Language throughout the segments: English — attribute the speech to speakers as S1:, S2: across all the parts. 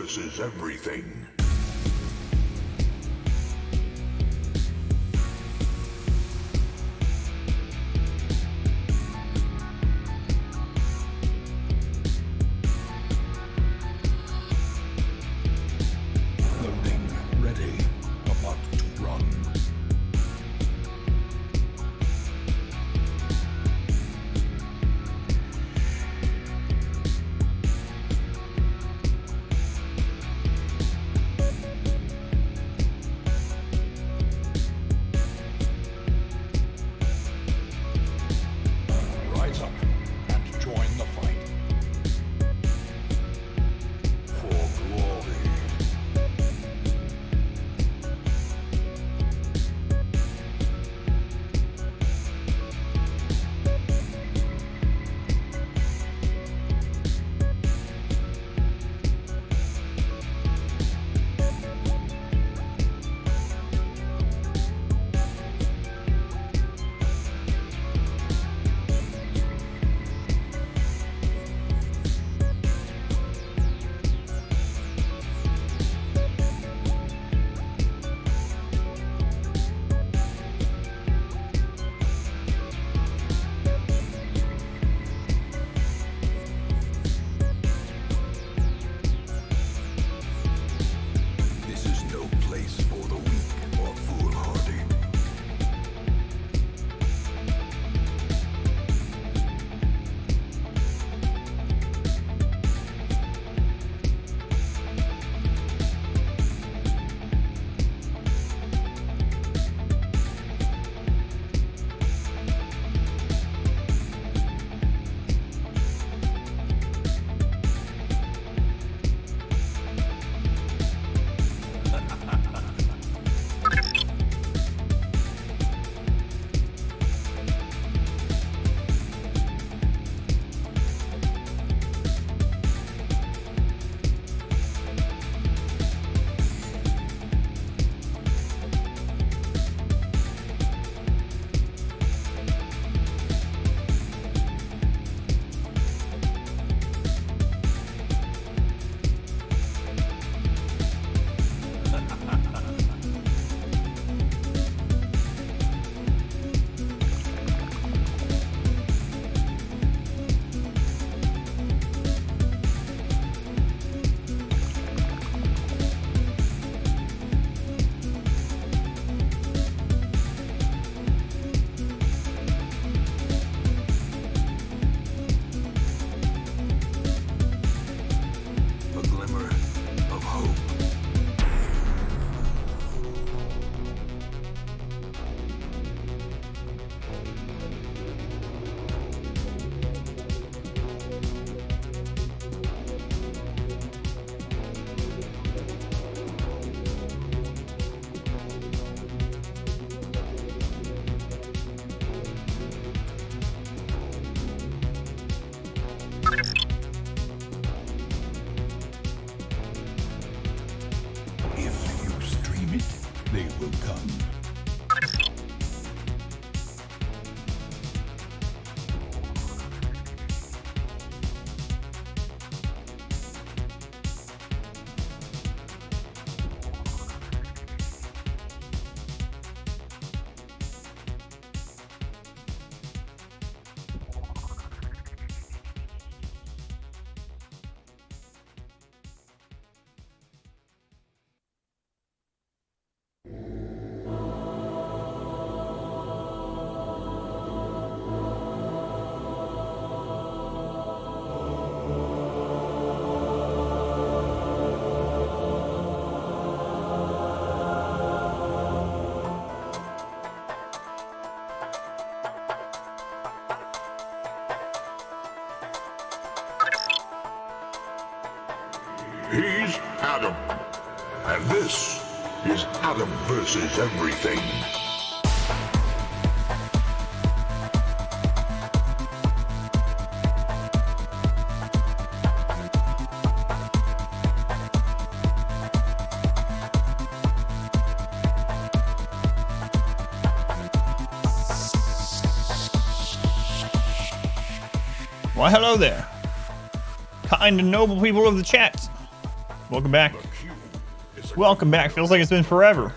S1: versus everything.
S2: Loading ready. About to run. Rise up and join the fight.
S1: For glory. This is no place for the weak or foolhardy. A glimmer of hope.
S2: If you stream it, they will come.
S1: He's Adam. And this is Adam versus everything.
S3: Why, hello there, kind and noble people of the chat. welcome back. Welcome back. Feels like it's been forever.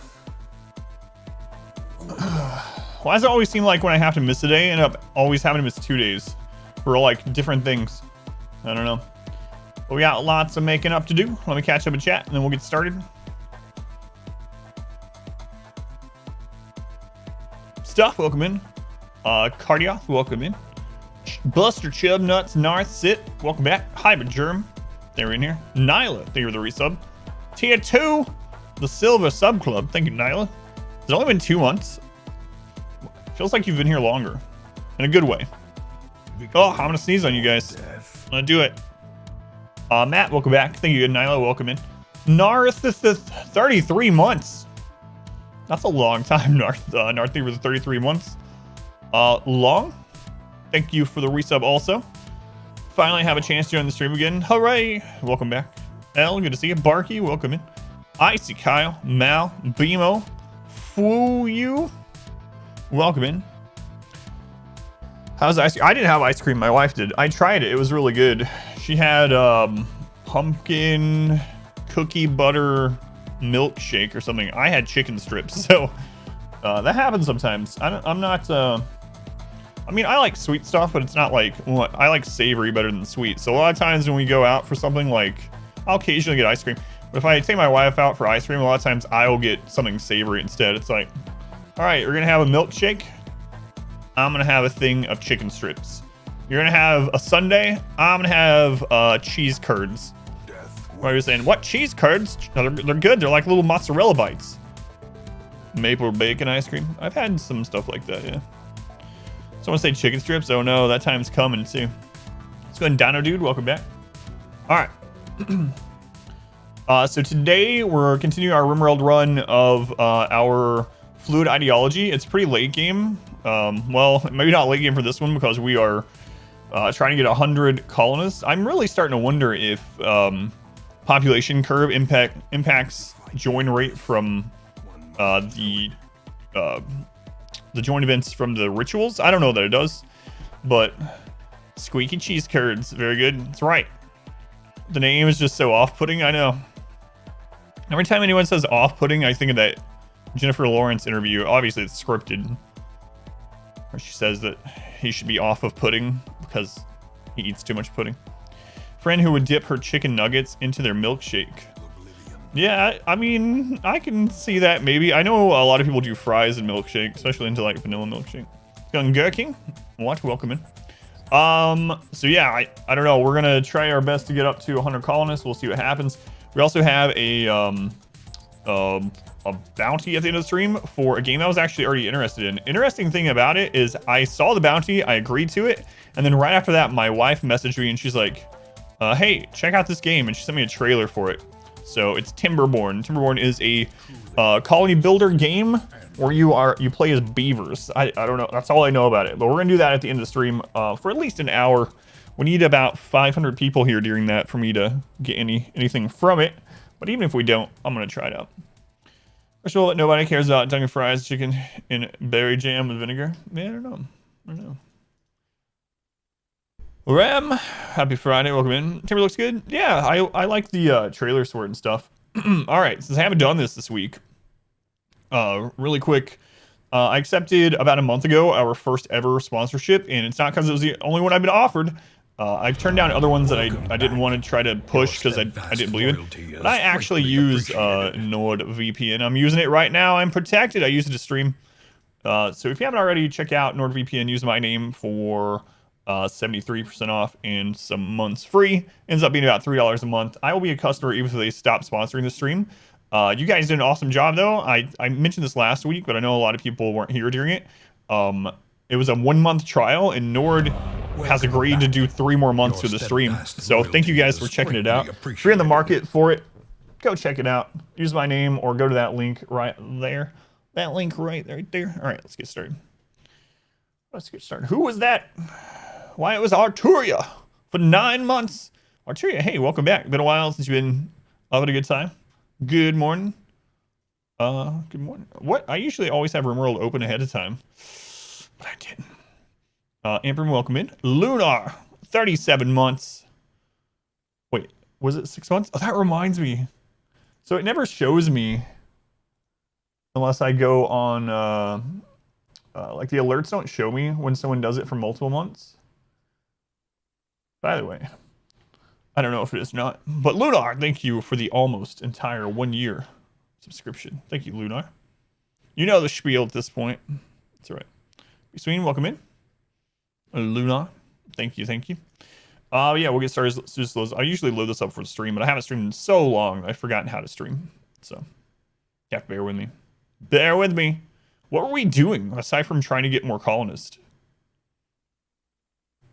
S3: Why does it always seem like when I have to miss a day, I end up always having to miss 2 days for like different things? I don't know. But we got lots of making up to do. Let me catch up and chat, and then we'll get started. Stuff, welcome in. Cardioth, welcome in. Buster Chub Nuts Narth Sit, welcome back. Hybrid Germ, they're in here. Nyla, thank you for the resub. Tier 2, the Silver Sub Club, thank you, Nyla. It's only been 2 months. Feels like you've been here longer, in a good way. Oh, I'm gonna sneeze on you guys. I'm gonna do it. Matt, welcome back. Thank you, Nyla, welcome in. Narth, 33 months. That's a long time, Narth. Narth, for the 33 months. Long. Thank you for the resub also. Finally have a chance to join the stream again. Hooray! Welcome back. El, good to see you. Barky, welcome in. Icy Kyle, Mal, Bimo, Fuyu, welcome in. How's ice cream? I didn't have ice cream, my wife did. I tried it, it was really good. She had pumpkin cookie butter milkshake or something. I had chicken strips, so that happens sometimes. I'm not I mean, I like sweet stuff, but it's not like, well, I like savory better than sweet. So a lot of times when we go out for something, like I'll occasionally get ice cream, but if I take my wife out for ice cream, a lot of times I'll get something savory instead. It's like, all right, we're gonna have a milkshake, I'm gonna have a thing of chicken strips. You're gonna have a sundae, I'm gonna have cheese curds. What are you saying? What, cheese curds? No, they're good. They're like little mozzarella bites. Maple bacon ice cream. I've had some stuff like that, yeah. Someone say chicken strips. Oh no, that time's coming too. Let's go ahead and Dino Dude, welcome back. All right. So today we're continuing our RimWorld run of our Fluid Ideology. It's pretty late game. Well, maybe not late game for this one because we are trying to get 100 colonists. I'm really starting to wonder if population curve impacts join rate from the join events from the rituals. I don't know that it does, but squeaky cheese curds, very good. That's right. The name is just so off-putting. I know. Every time anyone says off-putting, I think of that Jennifer Lawrence interview. Obviously, it's scripted, where she says that he should be off of pudding because he eats too much pudding. Friend who would dip her chicken nuggets into their milkshake. Yeah, I mean, I can see that maybe. I know a lot of people do fries and milkshake, especially into like vanilla milkshake. Gun Gurking, what? Welcome in. So yeah, I don't know. We're gonna try our best to get up to 100 colonists. We'll see what happens. We also have a bounty at the end of the stream for a game I was actually already interested in. Interesting thing about it is I saw the bounty, I agreed to it, and then right after that, my wife messaged me and she's like, hey, check out this game, and she sent me a trailer for it. So it's Timberborn. Timberborn is a colony builder game where you play as beavers. I don't know. That's all I know about it. But we're gonna do that at the end of the stream for at least an hour. We need about 500 people here during that for me to get anything from it. But even if we don't, I'm gonna try it out. First of all, nobody cares about Dunkin' Fries chicken in berry jam with vinegar. Yeah, I don't know. Ram, happy Friday, welcome in. Timber looks good. Yeah, I like the trailer for it and stuff. All right, since I haven't done this week, really quick, I accepted about a month ago our first ever sponsorship, and it's not because it was the only one I've been offered. I've turned down other ones that I didn't want to try to push because I didn't believe it. But I actually use NordVPN. I'm using it right now. I'm protected. I use it to stream. So if you haven't already, check out NordVPN. Use my name for 73% off and some months free. Ends up being about $3 a month. I will be a customer even if they stop sponsoring the stream. You guys did an awesome job though. I mentioned this last week, but I know a lot of people weren't here during it. It was a 1 month trial, and Nord has agreed to do 3 more months to the stream. So thank you guys for checking it out. If you're in the market for it, go check it out. Use my name or go to that link right there. That link right there. All right, let's get started. Who was that? Why, it was Arturia for 9 months. Arturia, hey, welcome back. Been a while since you've been having a good time. Good morning. Good morning. What? I usually always have RimWorld open ahead of time, but I didn't. Amber, welcome in. Lunar, 37 months. Wait, Was it 6 months? Oh, that reminds me. So it never shows me unless I go on, like the alerts don't show me when someone does it for multiple months. By the way, I don't know if it is not, but Lunar, thank you for the almost entire 1 year subscription. Thank you, Lunar. You know the spiel at this point. That's all right. Between, welcome in. Lunar, thank you, thank you. Yeah, we'll get started as soon as those. I usually load this up for the stream, but I haven't streamed in so long I've forgotten how to stream. So you have to bear with me. Bear with me. What were we doing aside from trying to get more colonists?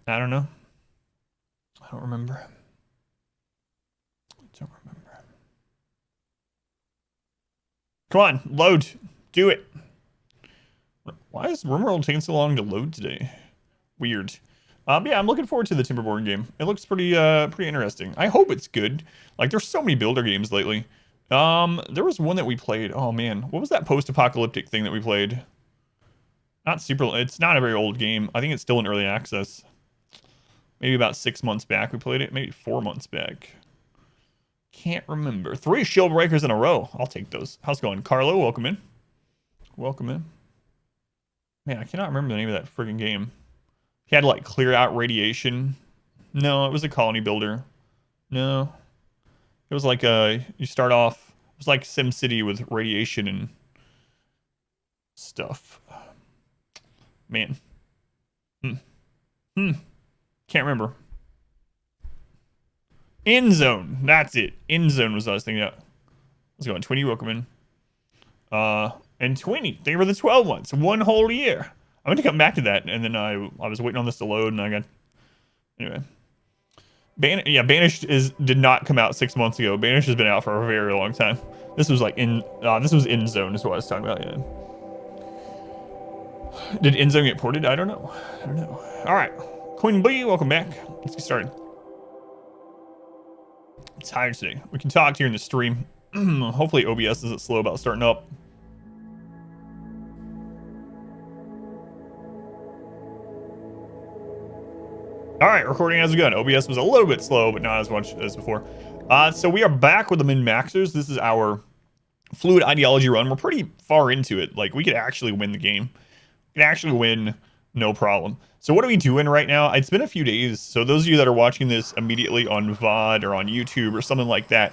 S3: I don't know. I don't remember. Come on, load. Do it. Why is RimWorld taking so long to load today? Weird. Yeah, I'm looking forward to the Timberborn game. It looks pretty interesting. I hope it's good. Like, there's so many builder games lately. There was one that we played. Oh man, what was that post-apocalyptic thing that we played? Not super. It's not a very old game. I think it's still in early access. Maybe about 6 months back we played it. Maybe 4 months back. Can't remember. 3 shield breakers in a row. I'll take those. How's it going, Carlo? Welcome in. Welcome in. Man, I cannot remember the name of that friggin' game. He had to like clear out radiation. No, it was a colony builder. No. It was like you start off, it was like SimCity with radiation and stuff. Man. Can't remember. End Zone. That's it. End Zone was what I was thinking of. Let's go on. Twinny, welcome in. And Twinny, thank you for the 12 months. 1 whole year. I'm going to come back to that. And then I was waiting on this to load and I got... Anyway. Banished did not come out 6 months ago. Banished has been out for a very long time. This was like this was End Zone is what I was talking about. Yeah. Did End Zone get ported? I don't know. All right. Queen Bee, welcome back. Let's get started. I'm tired today. We can talk here in the stream. Hopefully OBS isn't slow about starting up. All right, recording as begun. OBS was a little bit slow, but not as much as before. So we are back with the min-maxers. This is our fluid ideology run. We're pretty far into it. Like, we could actually win the game. We can actually win, no problem. So what are we doing right now? It's been a few days. So those of you that are watching this immediately on VOD or on YouTube or something like that,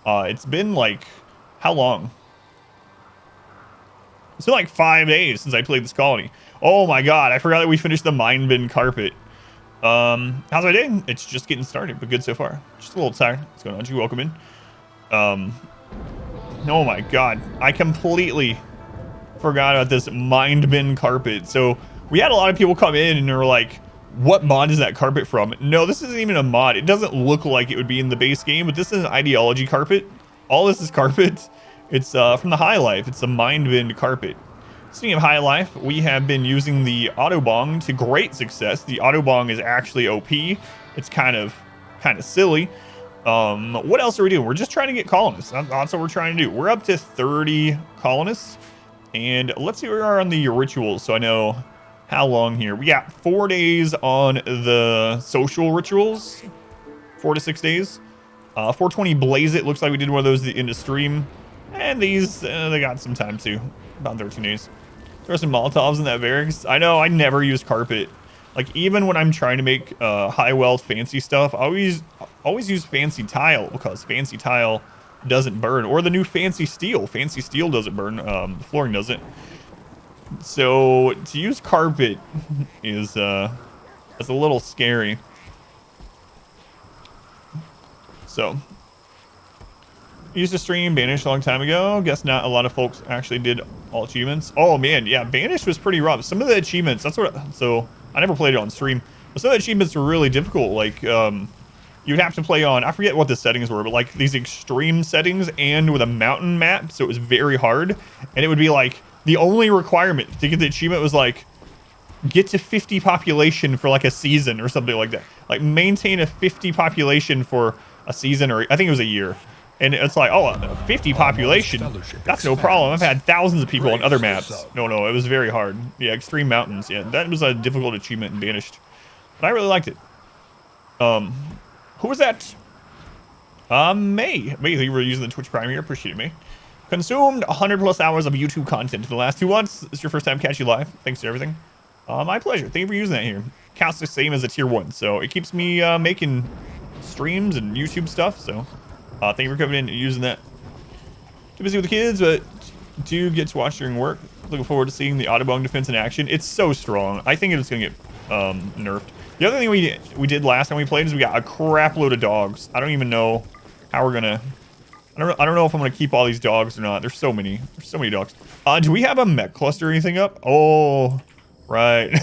S3: it's been like, how long? It's been like 5 days since I played this colony. Oh my god, I forgot that we finished the mine bin carpet. How's my day? It's just getting started, but good so far. Just a little tired. What's going on? You welcome in. Oh my god, I completely forgot about this mine bin carpet. So we had a lot of people come in and they were like, what mod is that carpet from? No, this isn't even a mod. It doesn't look like it would be in the base game, but this is an ideology carpet. All this is carpet. It's from the High Life. It's a mine bin carpet. Speaking of High Life, we have been using the Autobong to great success. The Autobong is actually OP. It's kind of silly. What else are we doing? We're just trying to get colonists. That's what we're trying to do. We're up to 30 colonists. And let's see where we are on the rituals so I know how long here. We got 4 days on the social rituals. 4 to 6 days. 420 Blaze It. Looks like we did one of those at the end of stream. And these, they got some time too. About 13 days. Throw some Molotovs in that barracks. I know, I never use carpet. Like, even when I'm trying to make high wealth fancy stuff, I always use fancy tile because fancy tile doesn't burn. Or the new fancy steel. Fancy steel doesn't burn. The flooring doesn't. So to use carpet is a little scary. So used to stream Banished a long time ago. Guess not a lot of folks actually did all achievements. Oh man, yeah, Banished was pretty rough. Some of the achievements, so I never played it on stream, but some of the achievements were really difficult. Like you'd have to play on, I forget what the settings were, but like these extreme settings and with a mountain map, so it was very hard. And it would be like the only requirement to get the achievement was like get to 50 population for like a season or something like that. Like maintain a 50 population for a season, or I think it was a year. And it's like, oh, 50 population, that's no problem. I've had thousands of people on other maps. No, it was very hard. Yeah, Extreme Mountains. Yeah, that was a difficult achievement in Banished. But I really liked it. Who was that? May, thank you for using the Twitch Prime here. Appreciate it, May. Consumed 100+ hours of YouTube content in the last 2 months. It's your first time catching you live. Thanks for everything. My pleasure. Thank you for using that here. Counts the same as a tier 1, so it keeps me making streams and YouTube stuff. So thank you for coming in and using that. Too busy with the kids, but do get to watch during work. Looking forward to seeing the Audubon defense in action. It's so strong. I think it's gonna get nerfed. The other thing we did last time we played is we got a crap load of dogs. I don't even know how we're gonna. I don't know if I'm gonna keep all these dogs or not. There's so many. There's so many dogs. Do we have a mech cluster or anything up? Oh, right.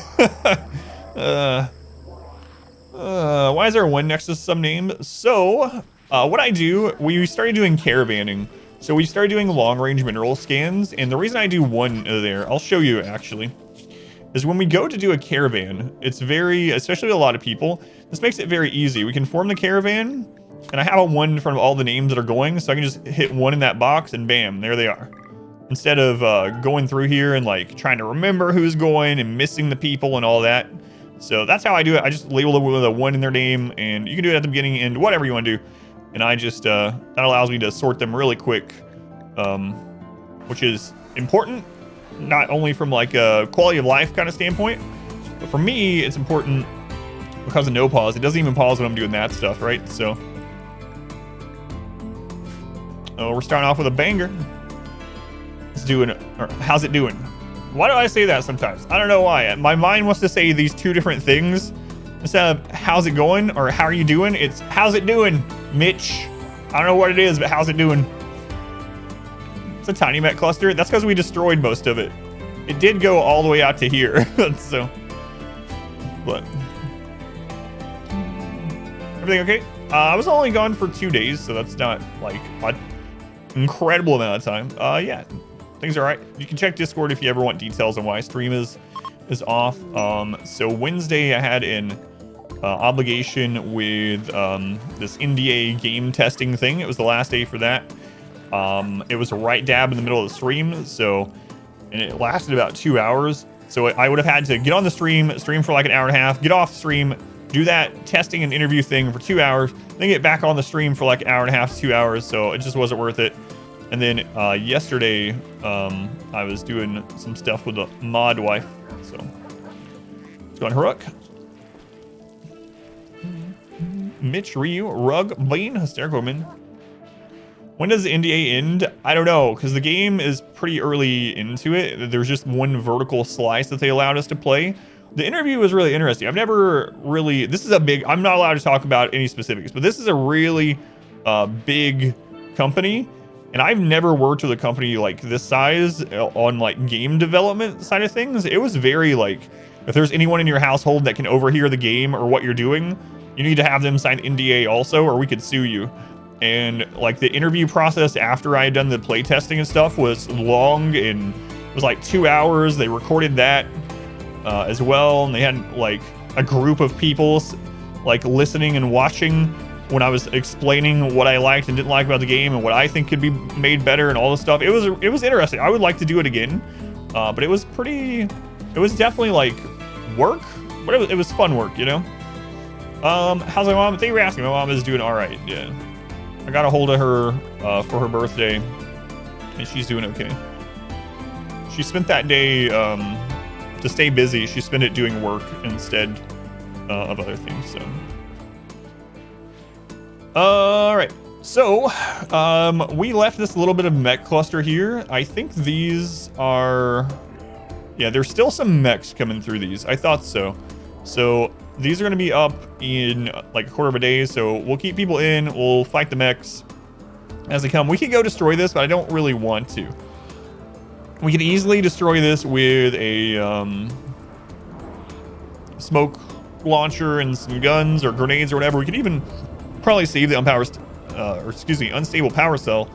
S3: Why is there one next to some name? So, what I do, we started doing caravanning. So we started doing long-range mineral scans, and the reason I do one there, I'll show you actually, is when we go to do a caravan, it's very, especially with a lot of people, this makes it very easy. We can form the caravan, and I have a 1 in front of all the names that are going, so I can just hit 1 in that box, and bam, there they are. Instead of going through here and like trying to remember who's going and missing the people and all that. So that's how I do it. I just label it with a 1 in their name, and you can do it at the beginning and whatever you want to do. And I just, that allows me to sort them really quick, which is important, not only from like a quality of life kind of standpoint, but for me, it's important because of no pause. It doesn't even pause when I'm doing that stuff, right? So, we're starting off with a banger. It's doing, or how's it doing? Why do I say that sometimes? I don't know why. My mind wants to say these 2 different things. Instead of how's it going or how are you doing, it's how's it doing, Mitch? I don't know what it is, but how's it doing? It's a tiny mech cluster. That's because we destroyed most of it. It did go all the way out to here. So, but everything okay? I was only gone for 2 days, so that's not like an incredible amount of time. Yeah, things are all right. You can check Discord if you ever want details on why stream is off. So Wednesday I had an obligation with this NDA game testing thing. It was the last day for that. It was right dab in the middle of the stream, so, and it lasted about 2 hours. So I would have had to get on the stream for like an hour and a half, get off stream, do that testing and interview thing for 2 hours, then get back on the stream for like an hour and a half to 2 hours. So it just wasn't worth it. And then yesterday, I was doing some stuff with the mod wife. So let's go on Haruk. Mitch, Ryu, Rug, Blaine, Hysterical Woman. When does the NDA end? I don't know, because the game is pretty early into it. There's just 1 vertical slice that they allowed us to play. The interview was really interesting. I've never really, this is a big, I'm not allowed to talk about any specifics, but this is a really big company. And I've never worked with a company like this size on like game development side of things. It was very like, if there's anyone in your household that can overhear the game or what you're doing, you need to have them sign NDA also, or we could sue you. And like the interview process after I had done the play testing and stuff was long, and it was like 2 hours. They recorded that as well. And they had like a group of people like listening and watching when I was explaining what I liked and didn't like about the game and what I think could be made better and all this stuff. It was interesting. I would like to do it again, but it was definitely like work, but it was fun work, you know? How's my mom? Thank you for asking. My mom is doing all right. Yeah. I got a hold of her for her birthday, and she's doing okay. She spent that day, to stay busy, she spent it doing work instead of other things, so. All right, so we left this little bit of mech cluster here. I think these are, yeah, there's still some mechs coming through these. I thought so. So these are going to be up in like a quarter of a day, so we'll keep people in. We'll fight the mechs as they come. We can go destroy this, but I don't really want to. We can easily destroy this with a smoke launcher and some guns or grenades or whatever. We could even probably save the unstable power cell,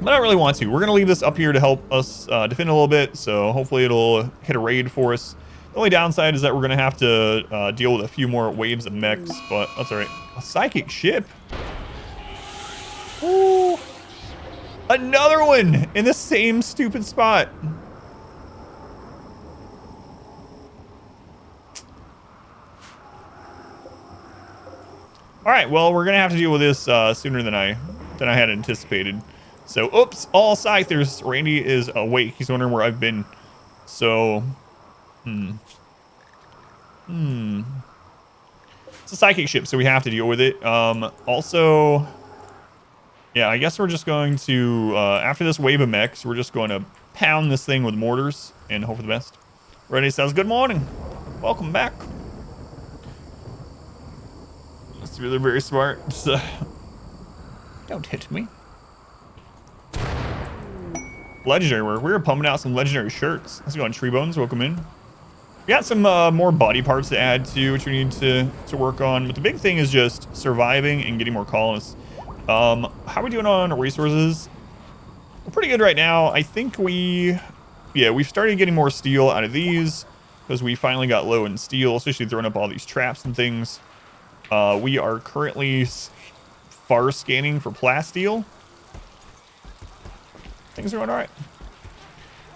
S3: but I don't really want to. We're going to leave this up here to help us defend a little bit, so hopefully it'll hit a raid for us. The only downside is that we're going to have to deal with a few more waves of mechs, but that's all right. A psychic ship. Ooh. Another one in the same stupid spot. All right, well, we're gonna have to deal with this sooner than I had anticipated. So, oops, all scythers. Randy is awake. He's wondering where I've been. So, it's a psychic ship, so we have to deal with it. Also, yeah, I guess we're just going to, after this wave of mechs, we're just going to pound this thing with mortars and hope for the best. Randy says, good morning. Welcome back. It's really very smart. So, don't hit me. Legendary work. We were pumping out some legendary shirts. Let's go on Tree Bones. Welcome in. We got some more body parts to add to, which we need to work on. But the big thing is just surviving and getting more colonists. How are we doing on resources? We're pretty good right now. I think we've started getting more steel out of these because we finally got low in steel, especially throwing up all these traps and things. We are currently far scanning for plasteel. Things are going all right.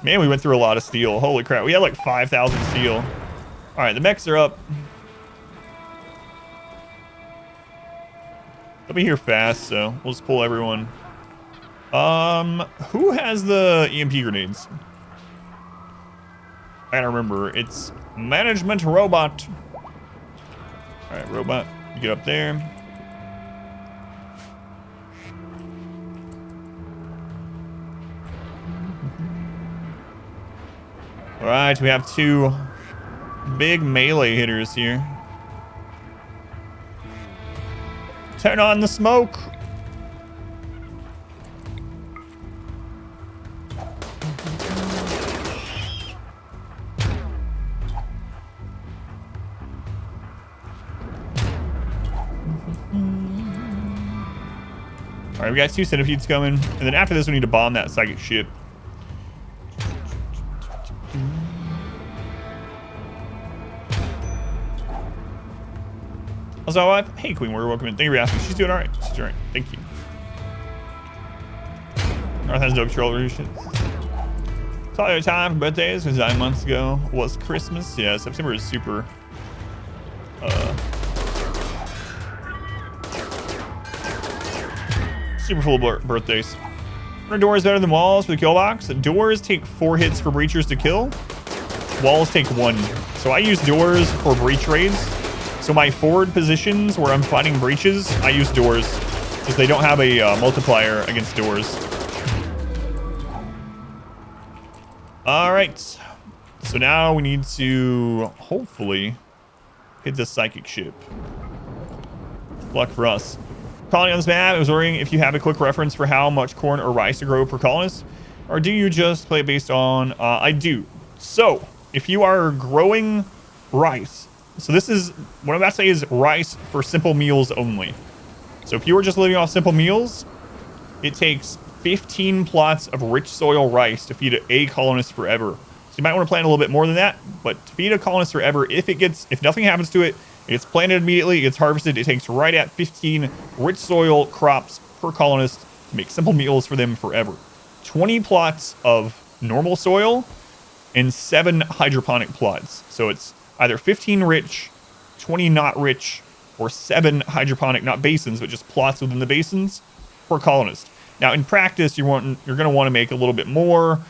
S3: Man, we went through a lot of steel. Holy crap. We had like 5,000 steel. All right, the mechs are up. They'll be here fast, so we'll just pull everyone. Who has the EMP grenades? I gotta remember. It's management robot. All right, robot, you get up there. All right, we have two big melee hitters here. Turn on the smoke. All right, we got 2 centipedes coming, and then after this, we need to bomb that psychic ship. Also, hey, Queen Warrior, welcome in. Thank you for asking. She's doing all right. She's doing all right. Thank you. North has no control revolutions. It's all your time for birthdays because 9 months ago was Christmas. Yeah, September is super. Super full of birthdays. Are doors better than walls for the kill box? Doors take 4 hits for breachers to kill. Walls take 1. So I use doors for breach raids. So my forward positions where I'm fighting breaches, I use doors because they don't have a multiplier against doors. All right. So now we need to hopefully hit this psychic ship. Luck for us. Colony on this map, I was wondering if you have a quick reference for how much corn or rice to grow per colonist, or do you just play based on, I do. So if you are growing rice, so this is, what I'm about to say is rice for simple meals only. So if you were just living off simple meals, it takes 15 plots of rich soil rice to feed a colonist forever. So you might want to plant a little bit more than that, but to feed a colonist forever, if nothing happens to it, it's planted immediately, it's harvested, it takes right at 15 rich soil crops per colonist to make simple meals for them forever. 20 plots of normal soil and 7 hydroponic plots. So it's either 15 rich, 20 not rich, or 7 hydroponic, not basins, but just plots within the basins per colonist. Now in practice, you're going to want to make a little bit more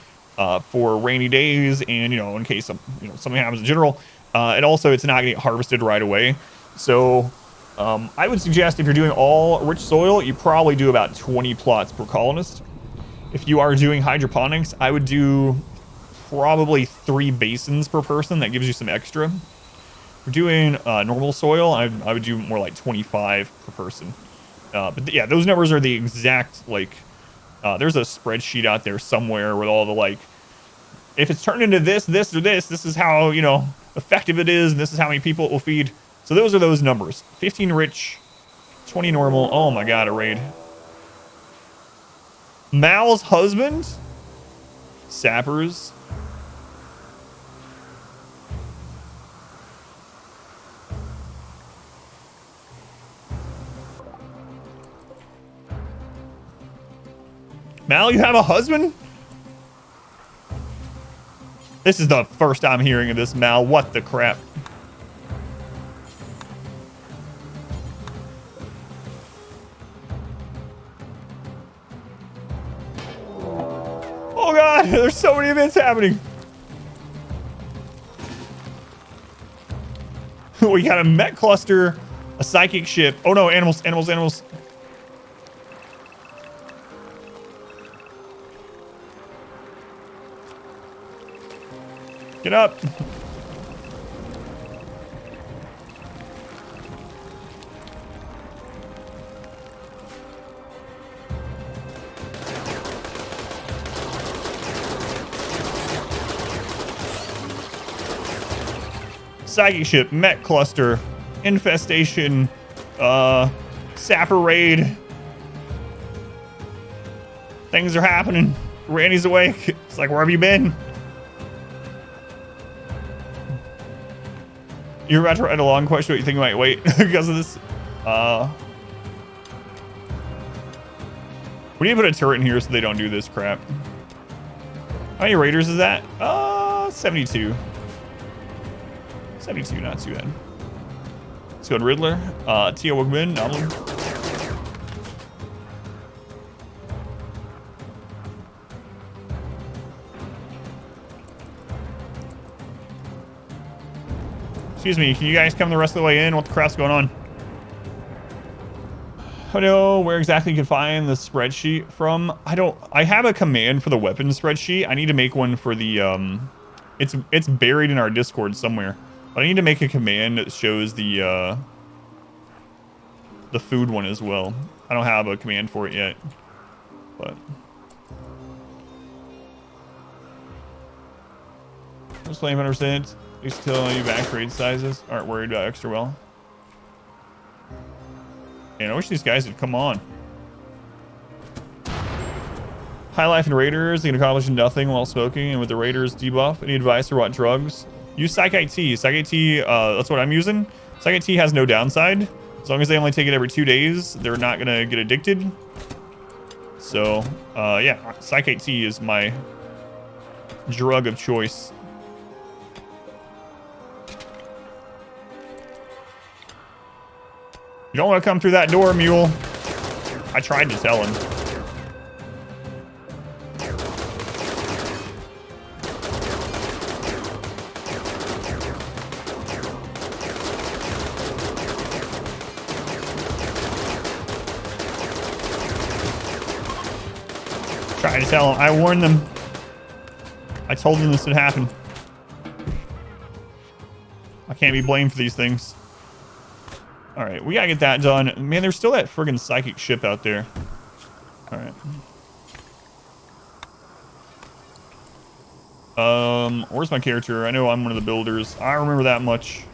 S3: for rainy days and, in case something happens in general. And also it's not going to get harvested right away. So I would suggest if you're doing all rich soil, you probably do about 20 plots per colonist. If you are doing hydroponics, I would do probably 3 basins per person. That gives you some extra. If you're doing normal soil, I would do more like 25 per person. But yeah, those numbers are the exact, there's a spreadsheet out there somewhere with all the, if it's turned into this, or this is how, effective it is, and this is how many people it will feed. So those are those numbers. 15 rich, 20 normal. Oh my god, a raid. Mal's husband? Sappers. Mal, you have a husband? This is the first I'm hearing of this, Mal. What the crap? Oh god, there's so many events happening. We got a mech cluster, a psychic ship. Oh no, animals, animals, animals. Get up. Psychic ship, mech cluster, infestation, sapper raid. Things are happening. Randy's awake. It's like, where have you been? You're about to write a long question, but you think you might wait because of this. We need to put a turret in here so they don't do this crap. How many raiders is that? 72. 72, not too bad. Let's go to Riddler. Tia Wigman, Anomaly. Excuse me, can you guys come the rest of the way in? What the crap's going on? I don't know where exactly you can find the spreadsheet from. I have a command for the weapons spreadsheet. I need to make one for the, it's buried in our Discord somewhere. But I need to make a command that shows the food one as well. I don't have a command for it yet, but. Just playing 100%. These still you back raid sizes. Aren't worried about extra well. Man, I wish these guys would come on. High life and raiders, they can accomplish nothing while smoking, and with the raiders debuff, any advice for what drugs? Use Psych IT. Psych IT, that's what I'm using. Psych IT has no downside. As long as they only take it every 2 days, they're not gonna get addicted. So, yeah, Psych IT is my drug of choice. You don't want to come through that door, mule. I tried to tell him. Tried to tell him. I warned them. I told them this would happen. I can't be blamed for these things. All right, we gotta get that done. Man, there's still that friggin' psychic ship out there. All right. Where's my character? I know I'm one of the builders. I remember that much.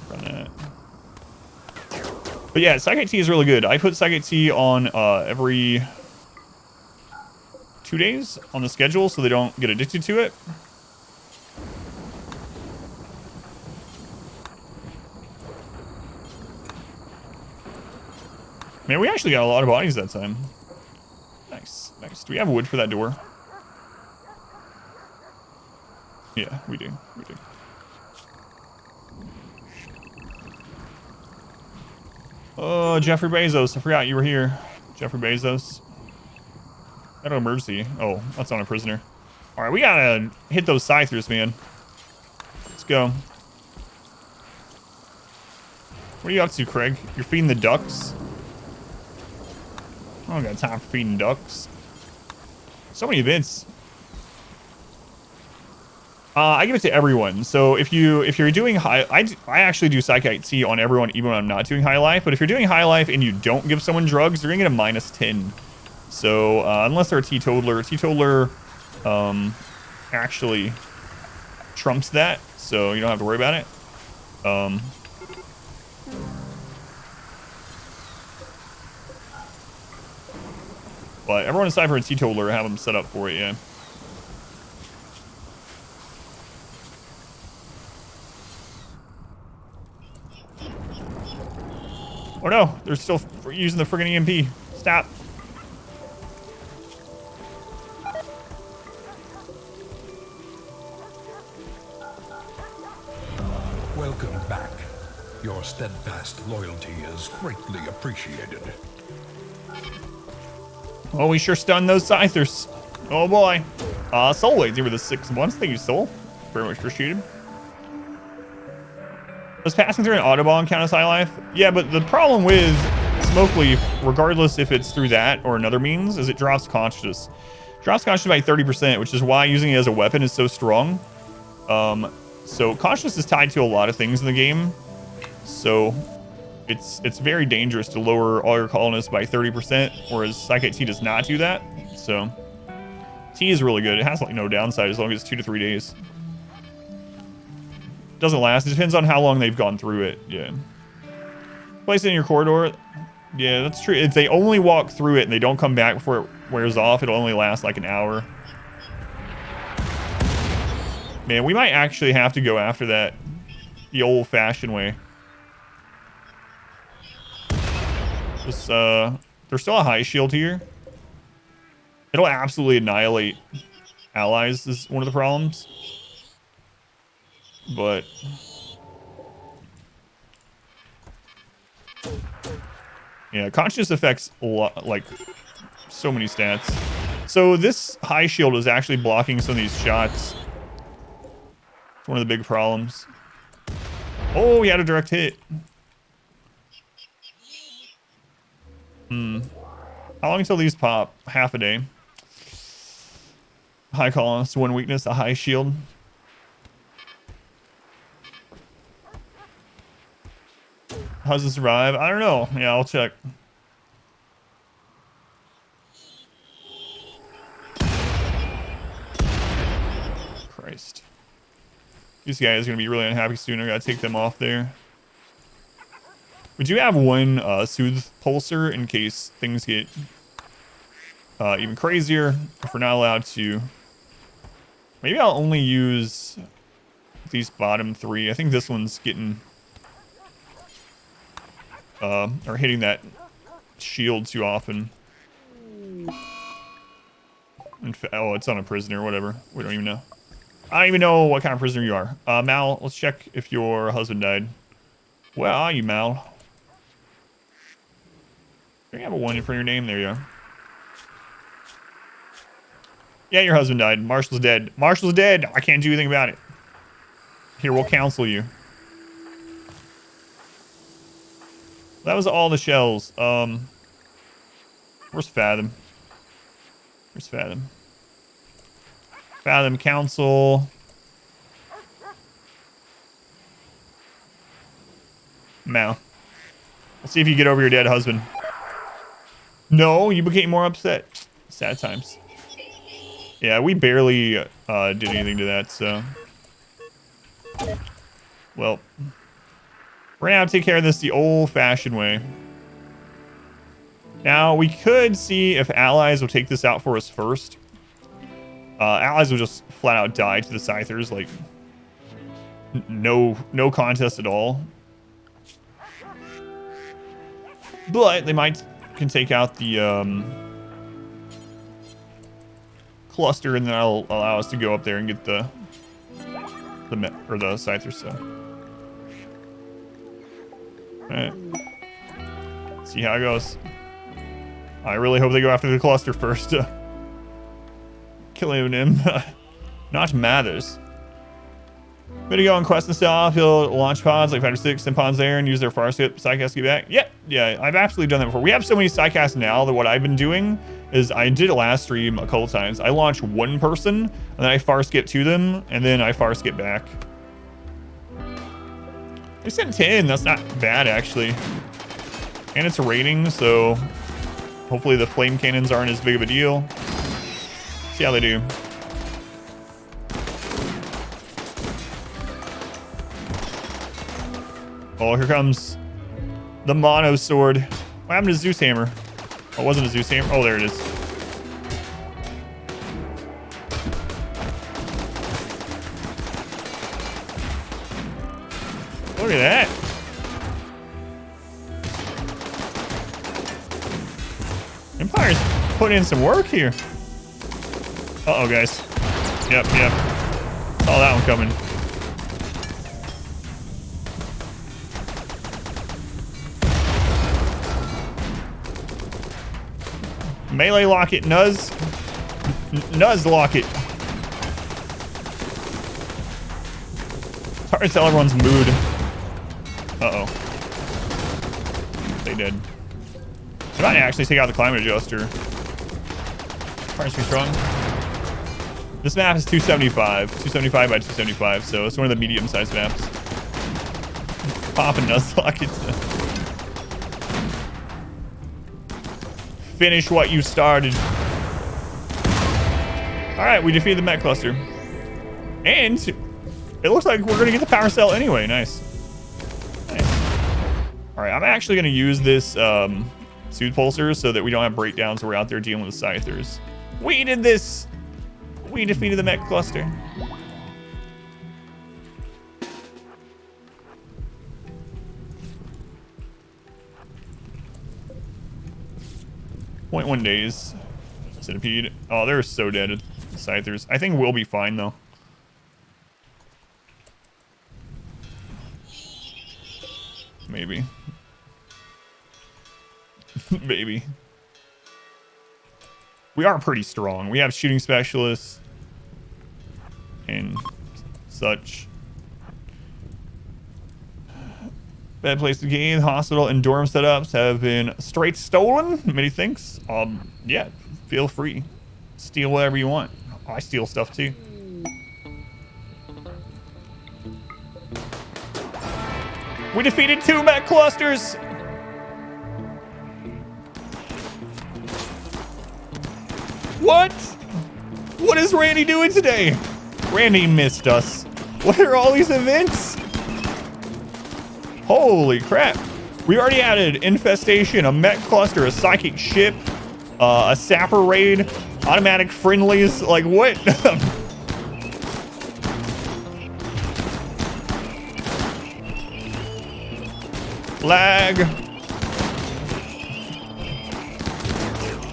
S3: Run that. But yeah, Psychic Tea is really good. I put Psychic Tea on every 2 days on the schedule so they don't get addicted to it. Man, we actually got a lot of bodies that time. Nice, nice. Do we have wood for that door? Yeah, we do. We do. Oh, Jeffrey Bezos. I forgot you were here. Jeffrey Bezos. Got an emergency. Oh, that's on a prisoner. All right, we gotta hit those scythers, man. Let's go. What are you up to, Craig? You're feeding the ducks? I don't got time for feeding ducks. So many events. I give it to everyone. So if you're doing high, I actually do Psych IT on everyone, even when I'm not doing high life. But if you're doing high life and you don't give someone drugs, you're gonna get a -10. So unless they're a teetotaler actually trumps that, so you don't have to worry about it. But everyone aside from a teetotaler, have them set up for it, yeah. Oh no, they're still using the friggin' EMP. Stop.
S2: Welcome back. Your steadfast loyalty is greatly appreciated.
S3: Oh, we sure stunned those Scythers. Oh boy. Soul Blades, you were the 6 months. Thank you, Soul. Very much appreciated. Does passing through an Autobahn count as high life? Yeah, but the problem with Smoke Leaf, regardless if it's through that or another means, is it drops consciousness. Drops consciousness by 30%, which is why using it as a weapon is so strong. So consciousness is tied to a lot of things in the game. So it's very dangerous to lower all your colonists by 30%, whereas Psychic Tea does not do that. So Tea is really good. It has like no downside as long as it's 2 to 3 days. Doesn't last. It depends on how long they've gone through it. Yeah. Place it in your corridor. Yeah, that's true. If they only walk through it and they don't come back before it wears off, it'll only last like an hour. Man, we might actually have to go after that the old-fashioned way. This, there's still a high shield here. It'll absolutely annihilate allies is one of the problems. But yeah, conscious affects a lot, like so many stats. So this high shield is actually blocking some of these shots. It's one of the big problems. Oh, we had a direct hit. How long until these pop? Half a day. High columns, 1 weakness, a high shield. How's it survive? I don't know. Yeah, I'll check. Christ. These guys are going to be really unhappy soon. I got to take them off there. We do have one Soothe Pulsar in case things get even crazier. If we're not allowed to. Maybe I'll only use these bottom 3. I think this one's getting... or hitting that shield too often. Oh, it's on a prisoner, whatever. We don't even know. I don't even know what kind of prisoner you are. Mal, let's check if your husband died. Where are you, Mal? You have a 1 in front of your name. There you are. Yeah, your husband died. Marshall's dead. Marshall's dead. I can't do anything about it. Here, we'll counsel you. That was all the shells. Where's Fathom? Where's Fathom? Fathom Council. Mal. Let's see if you get over your dead husband. No, you became more upset. Sad times. Yeah, we barely did anything to that, so... Well... We're gonna have to take care of this the old-fashioned way. Now, we could see if allies will take this out for us first. Allies will just flat out die to the Scythers, like... No contest at all. But they can take out the cluster, and then that'll allow us to go up there and get the Scythers, so... Alright. See how it goes. I really hope they go after the cluster first. Killing him. Not Mathers. Way to go on quest and stuff. He'll launch pods like 5 or 6, send pods there and use their far skip, psycast get back. Yeah, I've absolutely done that before. We have so many psycasts now that what I've been doing is I did it last stream a couple times. I launch one person and then I far skip to them and then I far skip back. They sent 10. That's not bad, actually. And it's a rating, so hopefully the flame cannons aren't as big of a deal. See how they do. Oh, here comes the mono sword. What happened to Zeus hammer? Oh, it wasn't a Zeus hammer. Oh, there it is. Look at that. Empire's putting in some work here. Uh-oh, guys. Yep. Saw that one coming. Melee lock it, Nuz. Nuz lock it. It's hard to tell everyone's mood. Uh-oh. They did. I might actually take out the climate adjuster. Partner's too strong. This map is 275. 275 by 275, so it's one of the medium-sized maps. Pop and Nuzlocke. Finish what you started. Alright, we defeated the mech cluster. And it looks like we're going to get the power cell anyway. Nice. Alright, I'm actually going to use this soothe pulsar so that we don't have breakdowns where we're out there dealing with scythers. We did this! We defeated the mech cluster. .1 days. Centipede. Oh, they're so dead. Scythers. I think we'll be fine, though. Maybe. Maybe. We are pretty strong. We have shooting specialists and such. Bad place to gain. Hospital and dorm setups have been straight stolen. Many thanks. Yeah, feel free. Steal whatever you want. I steal stuff too. We defeated 2 mech clusters. What? What is Randy doing today? Randy missed us. What are all these events? Holy crap. We already added infestation, a mech cluster, a psychic ship, a sapper raid, automatic friendlies. Like what? Lag.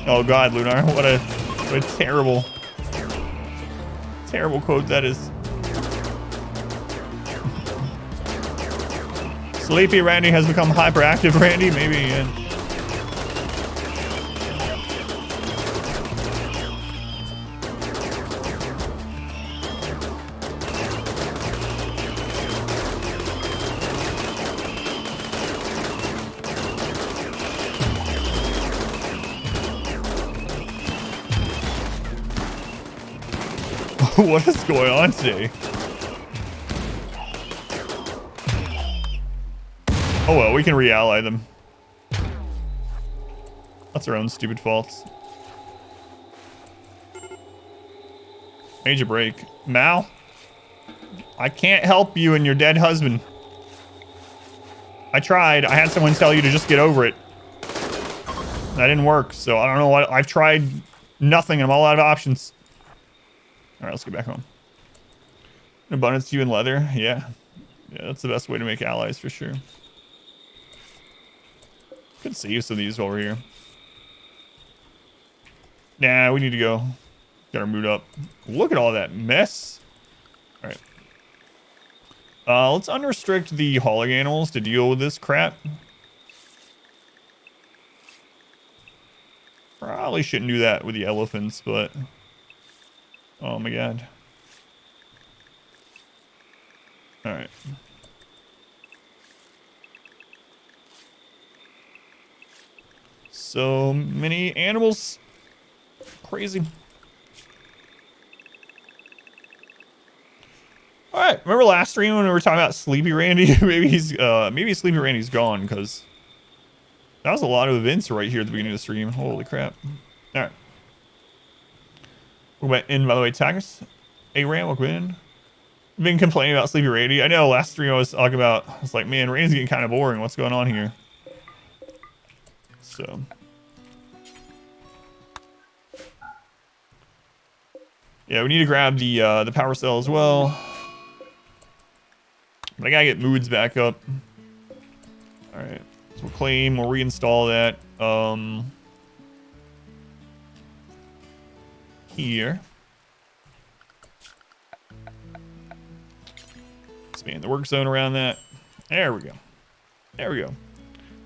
S3: Oh god, Lunar, what a terrible quote that is. Sleepy Randy has become hyperactive Randy, maybe. What is going on today? Oh well, we can re-ally them. That's our own stupid faults. Major break. Mal, I can't help you and your dead husband. I tried. I had someone tell you to just get over it. That didn't work, so I don't know what. I've tried nothing. I'm all out of options. All right, let's get back home. An abundance to you in leather. Yeah, that's the best way to make allies for sure. Could save some of these while we're here. Nah, we need to go. Got our mood up. Look at all that mess. All right. Let's unrestrict the hauling animals to deal with this crap. Probably shouldn't do that with the elephants, but... Oh my god. Alright. So many animals. Crazy. Alright, remember last stream when we were talking about Sleepy Randy? maybe Sleepy Randy's gone, because that was a lot of events right here at the beginning of the stream. Holy crap. Alright. We went in, by the way, Taggers. Hey, Ram, welcome in. Been complaining about Sleepy Randy. I know last stream I was talking about, I was like, man, Randy's getting kind of boring. What's going on here? So. Yeah, we need to grab the power cell as well. But I gotta get moods back up. Alright. So we'll claim, we'll reinstall that. Here. Expand the work zone around that. There we go. There we go.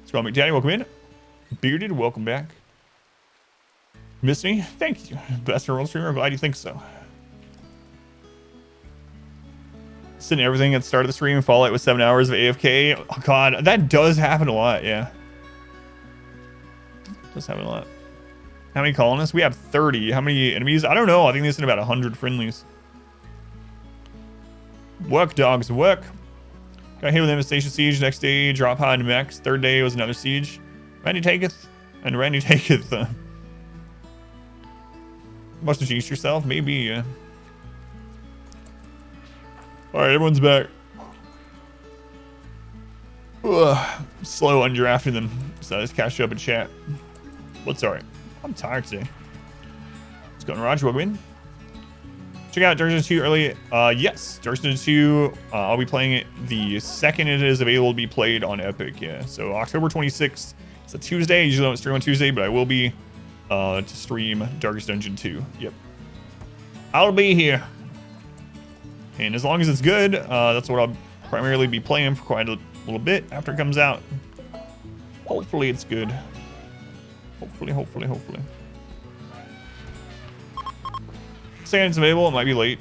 S3: Scroll McDaddy, welcome in. Bearded, welcome back. Miss me? Thank you. Best world streamer. Glad you think so. Sitting everything at the start of the stream. Fallout with 7 hours of AFK. Oh, God, that does happen a lot. Yeah. Does happen a lot. How many colonists? We have 30. How many enemies? I don't know. I think there's about 100 friendlies. Work, dogs, work. Got hit with Infestation Siege. Next day, drop pod and mechs. Third day was another siege. Randy taketh. And Randy taketh. Must have jinxed yourself. Maybe, yeah. Alright, everyone's back. Ugh, slow undrafting them. So I just catch up in chat. What's alright? I'm tired today. What's going on, Roger? Welcome in. Check out Dark Souls 2 early. Yes, Dark Souls 2. I'll be playing it the second it is available to be played on Epic. Yeah, so October 26th. It's a Tuesday. I usually don't stream on Tuesday, but I will be to stream Darkest Dungeon 2. Yep. I'll be here. And as long as it's good, that's what I'll primarily be playing for quite a little bit after it comes out. Hopefully it's good. Hopefully. Saying it's available, it might be late.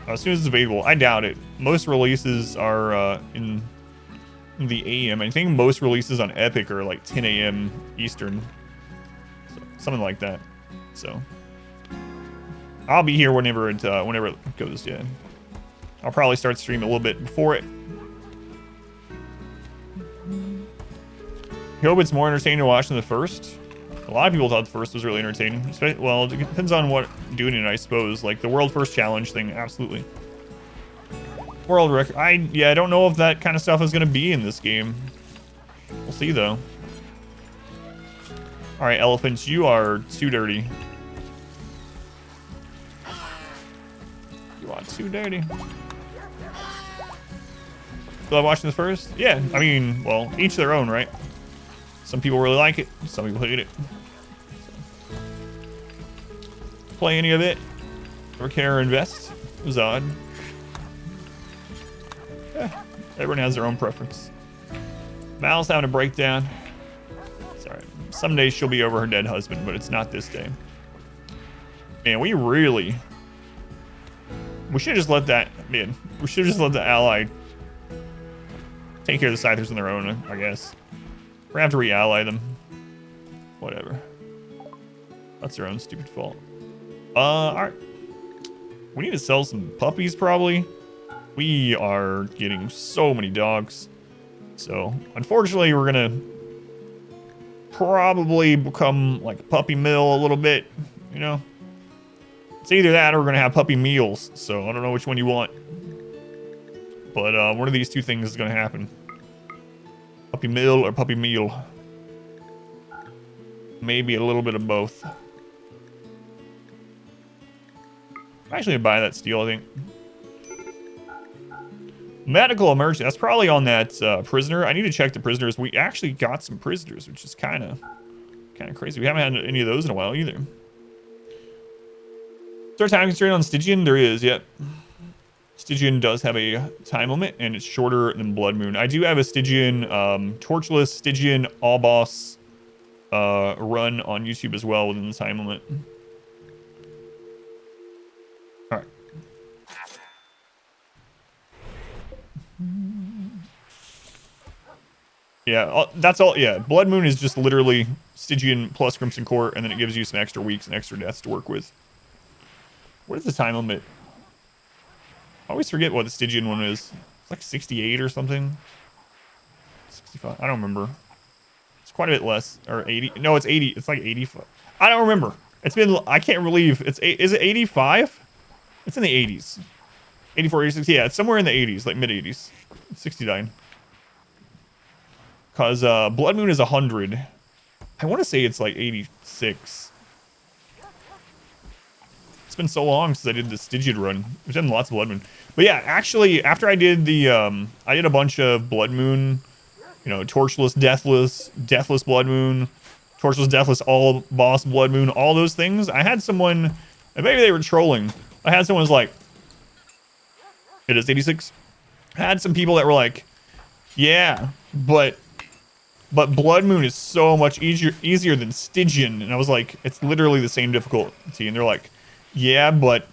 S3: As soon as it's available, I doubt it. Most releases are in the AM. I think most releases on Epic are like 10 AM Eastern. So, something like that. So I'll be here whenever it goes, yeah. I'll probably start streaming a little bit before it. I hope it's more entertaining to watch than the first. A lot of people thought the first was really entertaining. Well, it depends on what doing it, I suppose. Like the world first challenge thing, absolutely. World record. I don't know if that kind of stuff is going to be in this game. We'll see, though. All right, elephants, you are too dirty. You are too dirty. Love watching the first? Yeah, I mean, well, each their own, right? Some people really like it. Some people hate it. So. Play any of it. Or care or invest. It was odd. Yeah, everyone has their own preference. Mal's having a breakdown. Sorry. Some days she'll be over her dead husband, but it's not this day. Man, we should have just let that, man. We should have just let the ally take care of the Scythers on their own, I guess. We're gonna have to re-ally them. Whatever. That's their own stupid fault. Alright. We need to sell some puppies, probably. We are getting so many dogs. So, unfortunately, we're gonna probably become like a puppy mill a little bit, you know? It's either that or we're gonna have puppy meals. So, I don't know which one you want. But one of these two things is gonna happen. Puppy mill or puppy meal. Maybe a little bit of both. I'm actually gonna buy that steel, I think. Medical emergency. That's probably on that prisoner. I need to check the prisoners. We actually got some prisoners, which is kind of crazy. We haven't had any of those in a while either. Is there a time constraint on Stygian? There is, yep. Stygian does have a time limit, and it's shorter than Blood Moon. I do have a Stygian, torchless Stygian all boss run on YouTube as well within the time limit. All right. Yeah, that's all. Yeah, Blood Moon is just literally Stygian plus Crimson Court, and then it gives you some extra weeks and extra deaths to work with. What is the time limit? I always forget what the Stygian one is. It's like 68 or something. 65. I don't remember. It's quite a bit less. Or 80. No, it's 80. It's like 85. I don't remember. It's been. I can't believe. Is it 85? It's in the 80s. 84, 86. Yeah, it's somewhere in the 80s, like mid 80s. 69. Because Blood Moon is 100. I want to say it's like 86. It's been so long since I did the Stygian run. I've done lots of Blood Moon. But yeah, actually, after I did the, I did a bunch of Blood Moon, you know, Torchless, Deathless Blood Moon, Torchless, Deathless, all boss Blood Moon, all those things. I had someone, and maybe they were trolling. I had someone was like, it is 86. I had some people that were like, yeah, but but Blood Moon is so much easier than Stygian. And I was like, it's literally the same difficulty. And they're like, yeah, but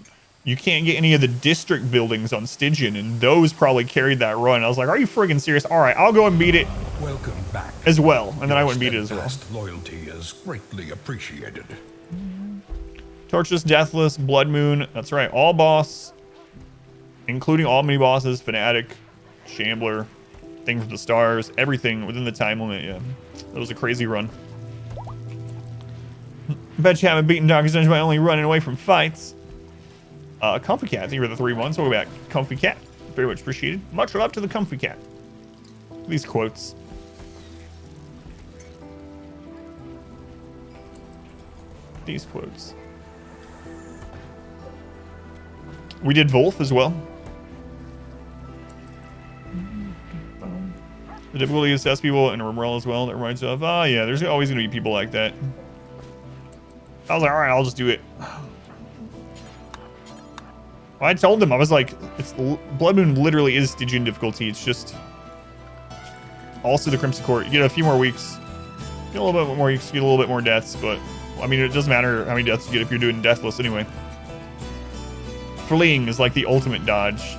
S3: you can't get any of the district buildings on Stygian, and those probably carried that run. I was like, are you friggin' serious? All right, I'll go and beat it.
S2: Welcome back.
S3: As well, and then I went and beat it as well.
S2: Loyalty is greatly appreciated.
S3: Torturous, Deathless, Blood Moon. That's right, all boss, including all mini bosses, Fanatic, Shambler, Thing from the Stars, everything within the time limit. Yeah, that was a crazy run. Bet you haven't beaten Darkest Dungeon by only running away from fights. Comfy Cat, thank you for the 3 months. Welcome back, Comfy Cat. Very much appreciated. Much love to the Comfy Cat. These quotes. These quotes. We did Wolf as well. The difficulty is to test people in a Rimworld as well. That reminds me of, yeah, there's always going to be people like that. I was like, all right, I'll just do it. Well, I told them, I was like, Blood Moon literally is Stygian difficulty. It's just also the Crimson Court. You get a few more weeks. Get a little bit more weeks, get a little bit more deaths, but I mean, it doesn't matter how many deaths you get if you're doing Deathless anyway. Fleeing is like the ultimate dodge.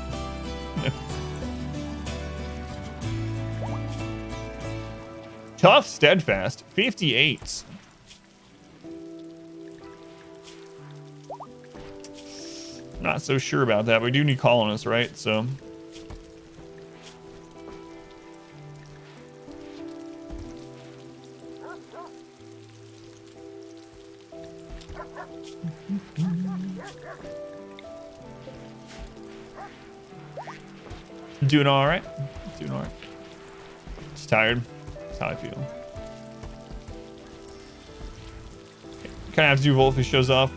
S3: Tough Steadfast, 58. Not so sure about that. We do need colonists, right? So. Doing all right. Doing all right. Just tired. That's how I feel. Kind of have to do Wolf if he shows off.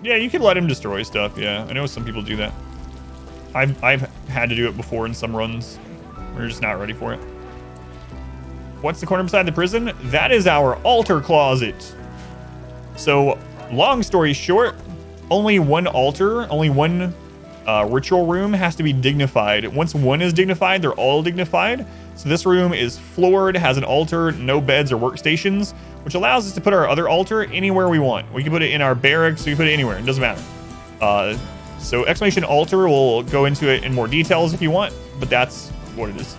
S3: Yeah, you could let him destroy stuff. Yeah, I know some people do that. I've had to do it before in some runs. We're just not ready for it. What's the corner beside the prison? That is our altar closet. So, long story short, only one altar, only one ritual room has to be dignified. Once one is dignified, they're all dignified. So this room is floored, has an altar, no beds or workstations, which allows us to put our other altar anywhere we want. We can put it in our barracks, we can put it anywhere, it doesn't matter. So exclamation altar, will go into it in more details if you want, but that's what it is.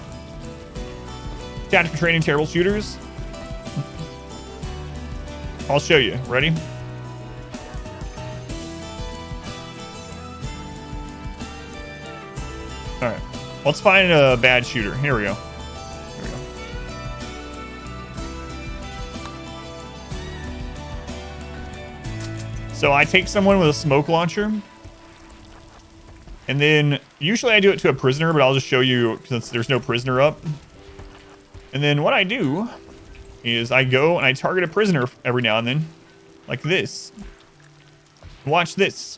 S3: Tactic for training terrible shooters. I'll show you. Ready? All right. Let's find a bad shooter. Here we go. Here we go. So I take someone with a smoke launcher. And then usually I do it to a prisoner, but I'll just show you since there's no prisoner up. And then what I do is I go and I target a prisoner every now and then, like this. Watch this.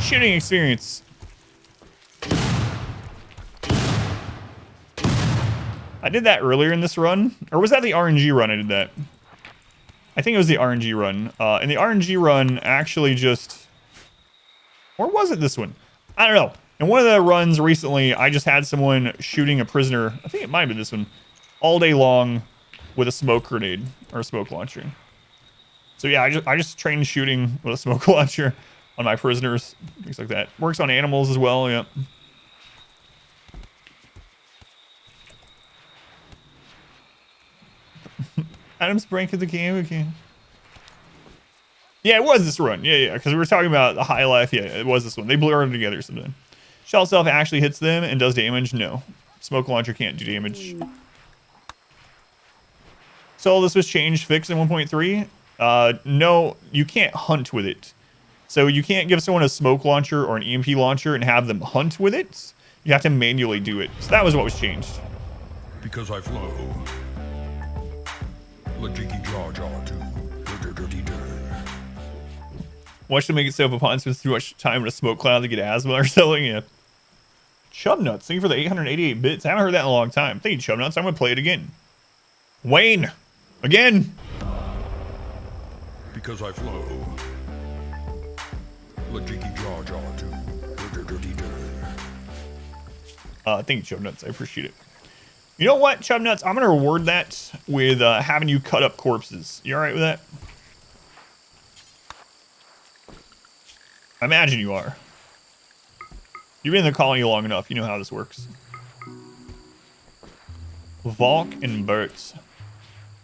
S3: Shooting experience. I did that earlier in this run, or was that the RNG run I did that? I think it was the RNG run. And the RNG run actually just, or was it this one? I don't know. In one of the runs recently, I just had someone shooting a prisoner. I think it might have been this one, all day long with a smoke grenade or a smoke launcher. So yeah, I just trained shooting with a smoke launcher on my prisoners, things like that. Works on animals as well. Yep. Adam's prank at the game again. Yeah, it was this run. Yeah, because we were talking about the high life. Yeah, it was this one. They blur them together sometimes. Shell self actually hits them and does damage? No. Smoke launcher can't do damage. So this was changed, fixed in 1.3. No, you can't hunt with it. So you can't give someone a smoke launcher or an EMP launcher and have them hunt with it. You have to manually do it. So that was what was changed.
S2: Because I flow. Lajiki Jar Jar too.
S3: Watch them make it so if opponents spend too much time in a smoke cloud to get asthma or something. Yeah. Chubnuts, thank you for the 888 bits. I haven't heard that in a long time. Thank you, Chubnuts. I'm gonna play it again. Wayne, again.
S2: Because I flow. Lajiki Jar Jar too.
S3: Thank you, Chubnuts. I appreciate it. You know what, Chub Nuts? I'm going to reward that with having you cut up corpses. You all right with that? I imagine you are. You've been in the colony long enough. You know how this works. Valk and Bertz.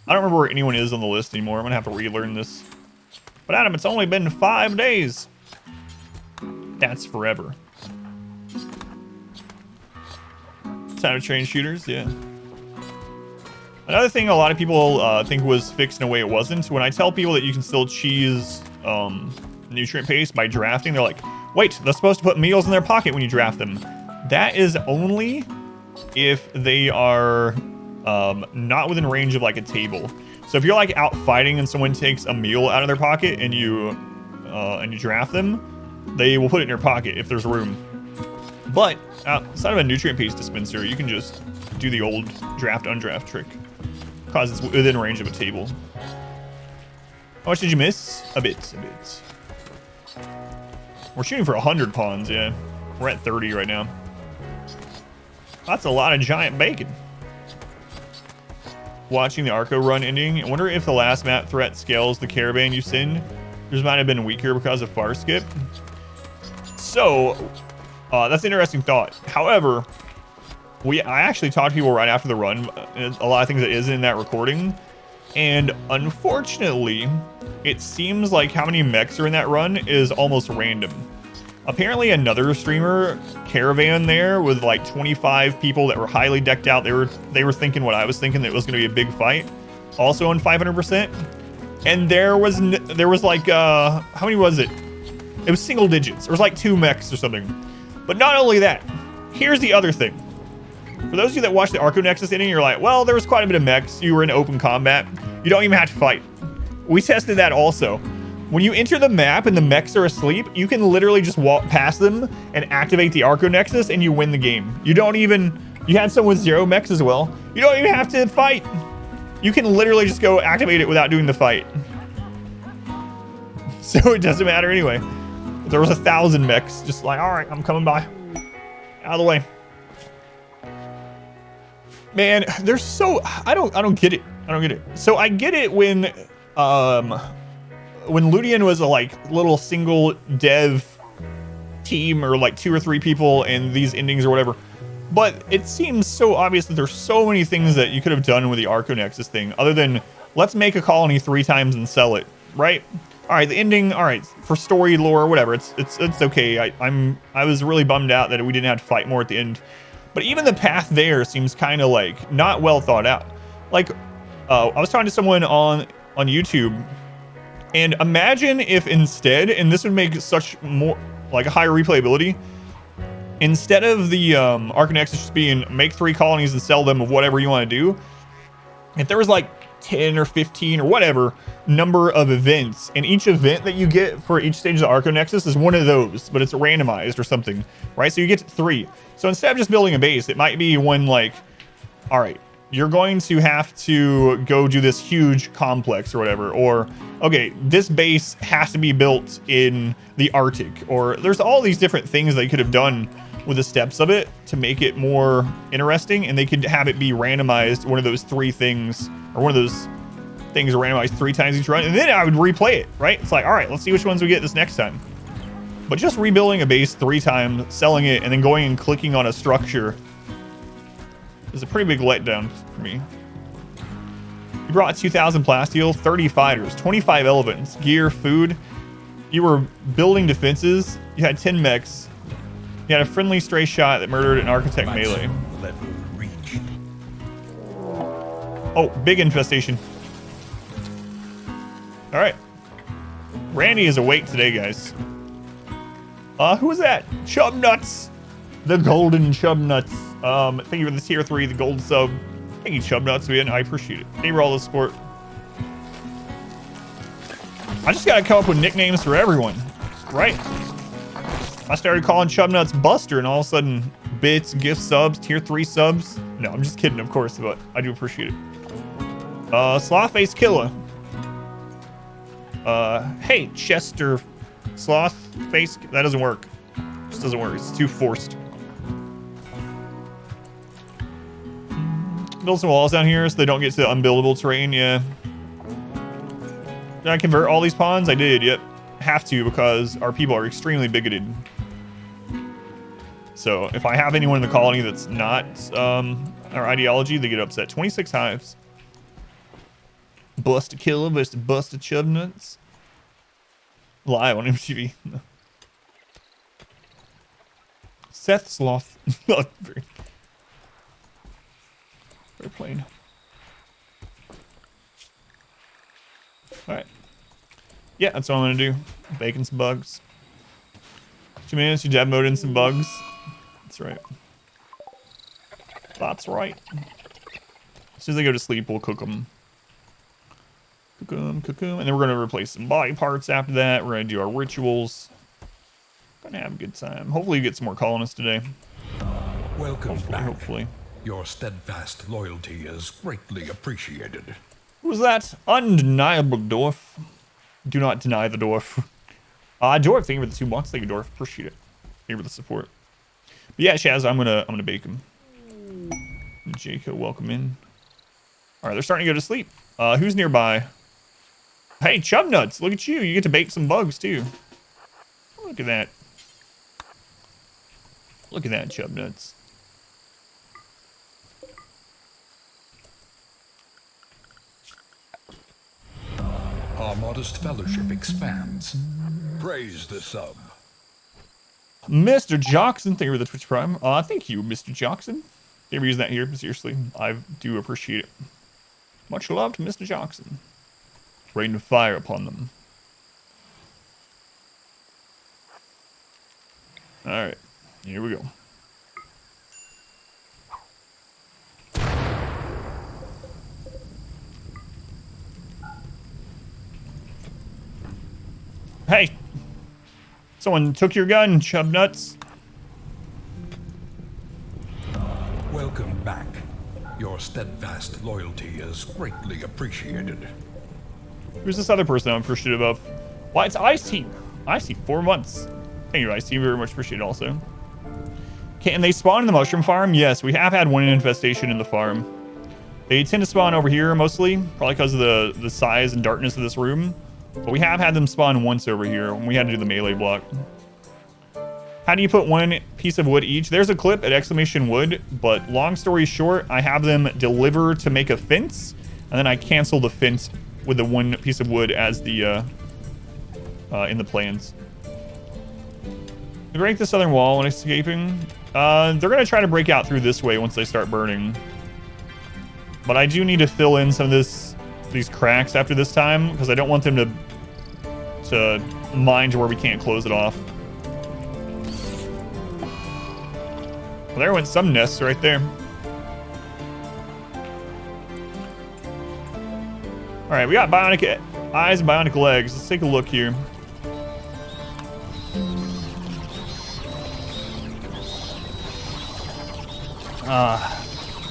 S3: I don't remember where anyone is on the list anymore. I'm going to have to relearn this. But Adam, it's only been 5 days. That's forever. Time to train shooters, yeah. Another thing a lot of people think was fixed in a way it wasn't. When I tell people that you can still cheese nutrient paste by drafting, they're like, wait, they're supposed to put meals in their pocket when you draft them. That is only if they are not within range of like a table. So if you're like out fighting and someone takes a meal out of their pocket and you draft them, they will put it in your pocket if there's room. But outside of a nutrient paste dispenser, you can just do the old draft undraft trick because it's within range of a table. How much did you miss? A bit. We're shooting for 100 pawns, yeah. We're at 30 right now. That's a lot of giant bacon. Watching the Arco run ending. I wonder if the last map threat scales the caravan you send. Yours might have been weaker because of far skip. So, that's an interesting thought. However, I actually talked to people right after the run. A lot of things that isn't in that recording. And unfortunately, it seems like how many mechs are in that run is almost random. Apparently another streamer caravan there with like 25 people that were highly decked out. They were thinking what I was thinking, that it was going to be a big fight. Also on 500%. And there was like, how many was it? It was single digits. There was like 2 mechs or something. But not only that, here's the other thing. For those of you that watched the Arco Nexus inning, you're like, well, there was quite a bit of mechs. You were in open combat. You don't even have to fight. We tested that also. When you enter the map and the mechs are asleep, you can literally just walk past them and activate the Arco Nexus and you win the game. You had someone with 0 mechs as well. You don't even have to fight. You can literally just go activate it without doing the fight. So it doesn't matter anyway. If there was 1,000 mechs, just like, all right, I'm coming by. Out of the way. Man, they're so, I don't get it. So I get it when Ludian was a like little single dev team or like 2 or 3 people and these endings or whatever. But it seems so obvious that there's so many things that you could have done with the Arco Nexus thing other than let's make a colony 3 times and sell it, right? All right, the ending, all right, for story lore, whatever, it's okay. I was really bummed out that we didn't have to fight more at the end. But even the path there seems kind of like not well thought out. Like, I was talking to someone on YouTube, and imagine if instead, and this would make such more like a higher replayability, instead of the Arco Nexus just being make 3 colonies and sell them of whatever you want to do, if there was like 10 or 15 or whatever number of events, and each event that you get for each stage of the Arco Nexus is one of those, but it's randomized or something, right? So you get 3. So instead of just building a base, it might be one like, all right, you're going to have to go do this huge complex or whatever, or okay, this base has to be built in the Arctic, or there's all these different things they could have done with the steps of it to make it more interesting, and they could have it be randomized, one of those 3 things, or one of those things are randomized 3 times each run, and then I would replay it, right? It's like, all right, let's see which ones we get this next time. But just rebuilding a base 3 times, selling it, and then going and clicking on a structure is a pretty big letdown for me. You brought 2,000 plasteel, 30 fighters, 25 elephants, gear, food. You were building defenses. You had 10 mechs. You had a friendly stray shot that murdered an architect melee. Oh, big infestation. All right. Randy is awake today, guys. Who was that? Chub Nuts. The golden Chub Nuts. Thank you for the tier 3, the gold sub. Thank you, Chub Nuts, man. I appreciate it. Thank you for all the support. I just gotta come up with nicknames for everyone, right? I started calling Chub Nuts Buster, and all of a sudden, bits, gift subs, tier 3 subs. No, I'm just kidding, of course, but I do appreciate it. Slothface Killer. Hey, Chester Slothface. That doesn't work. Just doesn't work. It's too forced. build some walls down here so they don't get to the unbuildable terrain. Yeah. Did I convert all these pawns? I did. Yep. Have to, because our people are extremely bigoted. So if I have anyone in the colony that's not our ideology, they get upset. 26 hives. Bust a killer versus bust a chub nuts. Live on MTV. No. Seth Sloth. very plain. Alright. Yeah, that's what I'm gonna do. Baking some bugs. 2 minutes, you dab mode in some bugs. That's right. That's right. As soon as they go to sleep, we'll cook them. Cook them, cook them. And then we're gonna replace some body parts after that. We're gonna do our rituals. Gonna have a good time. Hopefully we get some more colonists today.
S2: Welcome back.
S3: Hopefully.
S2: Your steadfast loyalty is greatly appreciated.
S3: Who's that? Undeniable dwarf. Do not deny the dwarf. Dwarf, thank you for the 2 months. Thank you, dwarf. Appreciate it. Thank you for the support. But yeah, Shaz, I'm gonna bake him. Jacob, welcome in. All right, they're starting to go to sleep. Who's nearby? Hey, Chub Nuts, look at you. You get to bake some bugs too. Look at that. Look at that, Chub Nuts.
S2: Our modest fellowship expands. Praise the sub.
S3: Mr. Jockson, thank you for the Twitch Prime. Thank you, Mr. Jockson. Never use that here, but seriously, I do appreciate it. Much love to Mr. Jockson. Rain fire upon them. Alright, here we go. Hey! Someone took your gun, Chub Nuts.
S2: Welcome back. Your steadfast loyalty is greatly appreciated.
S3: Who's this other person I'm appreciative of? Why, it's Ice Team. Ice Team, 4 months. Thank you, Ice Team. Very much appreciated also. Can they spawn in the mushroom farm? Yes, we have had one infestation in the farm. They tend to spawn over here mostly, probably because of the size and darkness of this room. But we have had them spawn once over here when we had to do the melee block. How do you put 1 piece of wood each? There's a clip at exclamation wood, but long story short, I have them deliver to make a fence, and then I cancel the fence with the 1 piece of wood as the in the plans. Break the southern wall when escaping. They're gonna try to break out through this way once they start burning. But I do need to fill in some of these cracks after this time, because I don't want them to mine to where we can't close it off. Well, there went some nests right there. All right, we got bionic eyes and bionic legs. Let's take a look here.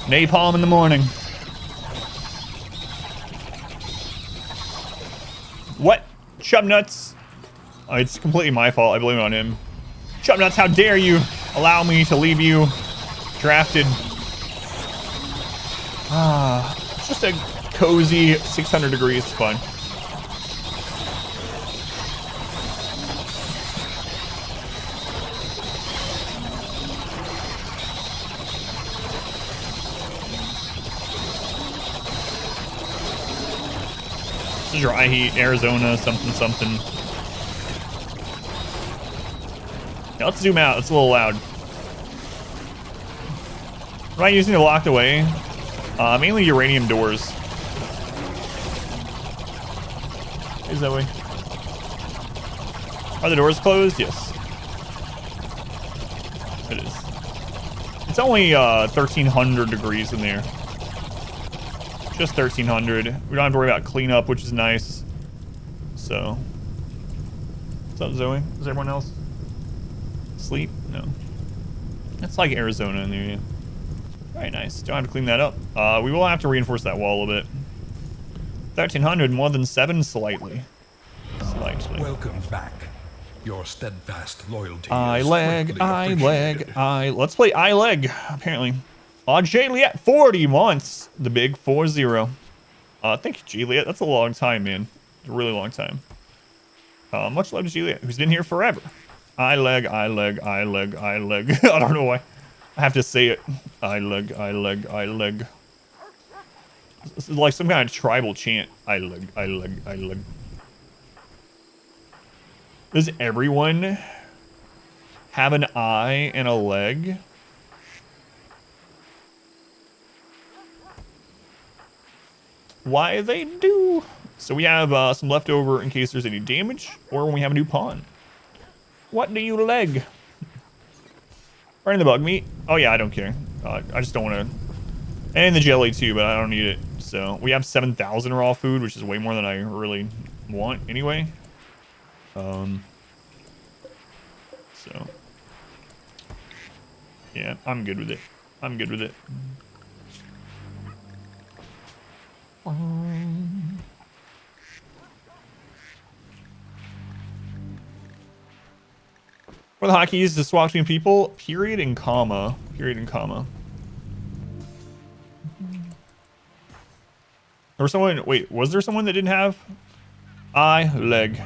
S3: Napalm in the morning. What? Chub Nuts. Oh, it's completely my fault. I blame it on him. Chub Nuts, how dare you allow me to leave you drafted. It's just a cozy 600 degrees. It's fun. This is your I heat Arizona something something. Yeah, let's zoom out. It's a little loud. What am I using to lock away? Mainly uranium doors. Is that way? Are the doors closed? Yes. It is. It's only 1,300 degrees in there. Just 1,300. We don't have to worry about cleanup, which is nice. So. What's up, Zoe? Is everyone else asleep? No. It's like Arizona in there, yeah. Very nice. Don't have to clean that up. We will have to reinforce that wall a bit. 1,300, more than 7 slightly. Slightly.
S2: Welcome back. Your steadfast loyalty
S3: I
S2: is
S3: leg,
S2: greatly
S3: I leg,
S2: appreciated.
S3: I. Let's play I leg, apparently. Juliet, 40 months. The big 40. Thank you, Juliet. That's a long time, man. It's a really long time. Much love to Juliet, who's been here forever. I leg. I don't know why. I have to say it. I leg. This is like some kind of tribal chant. I leg. Does everyone have an eye and a leg? Why they do. So we have some leftover in case there's any damage or when we have a new pawn. What do you leg? Burn the bug meat. Oh yeah, I don't care. I just don't want to. And the jelly too, but I don't need it. So we have 7,000 raw food, which is way more than I really want anyway. So yeah, I'm good with it. For the hotkeys to swap between people, period and comma. There was someone, wait, was there someone that didn't have eye, leg?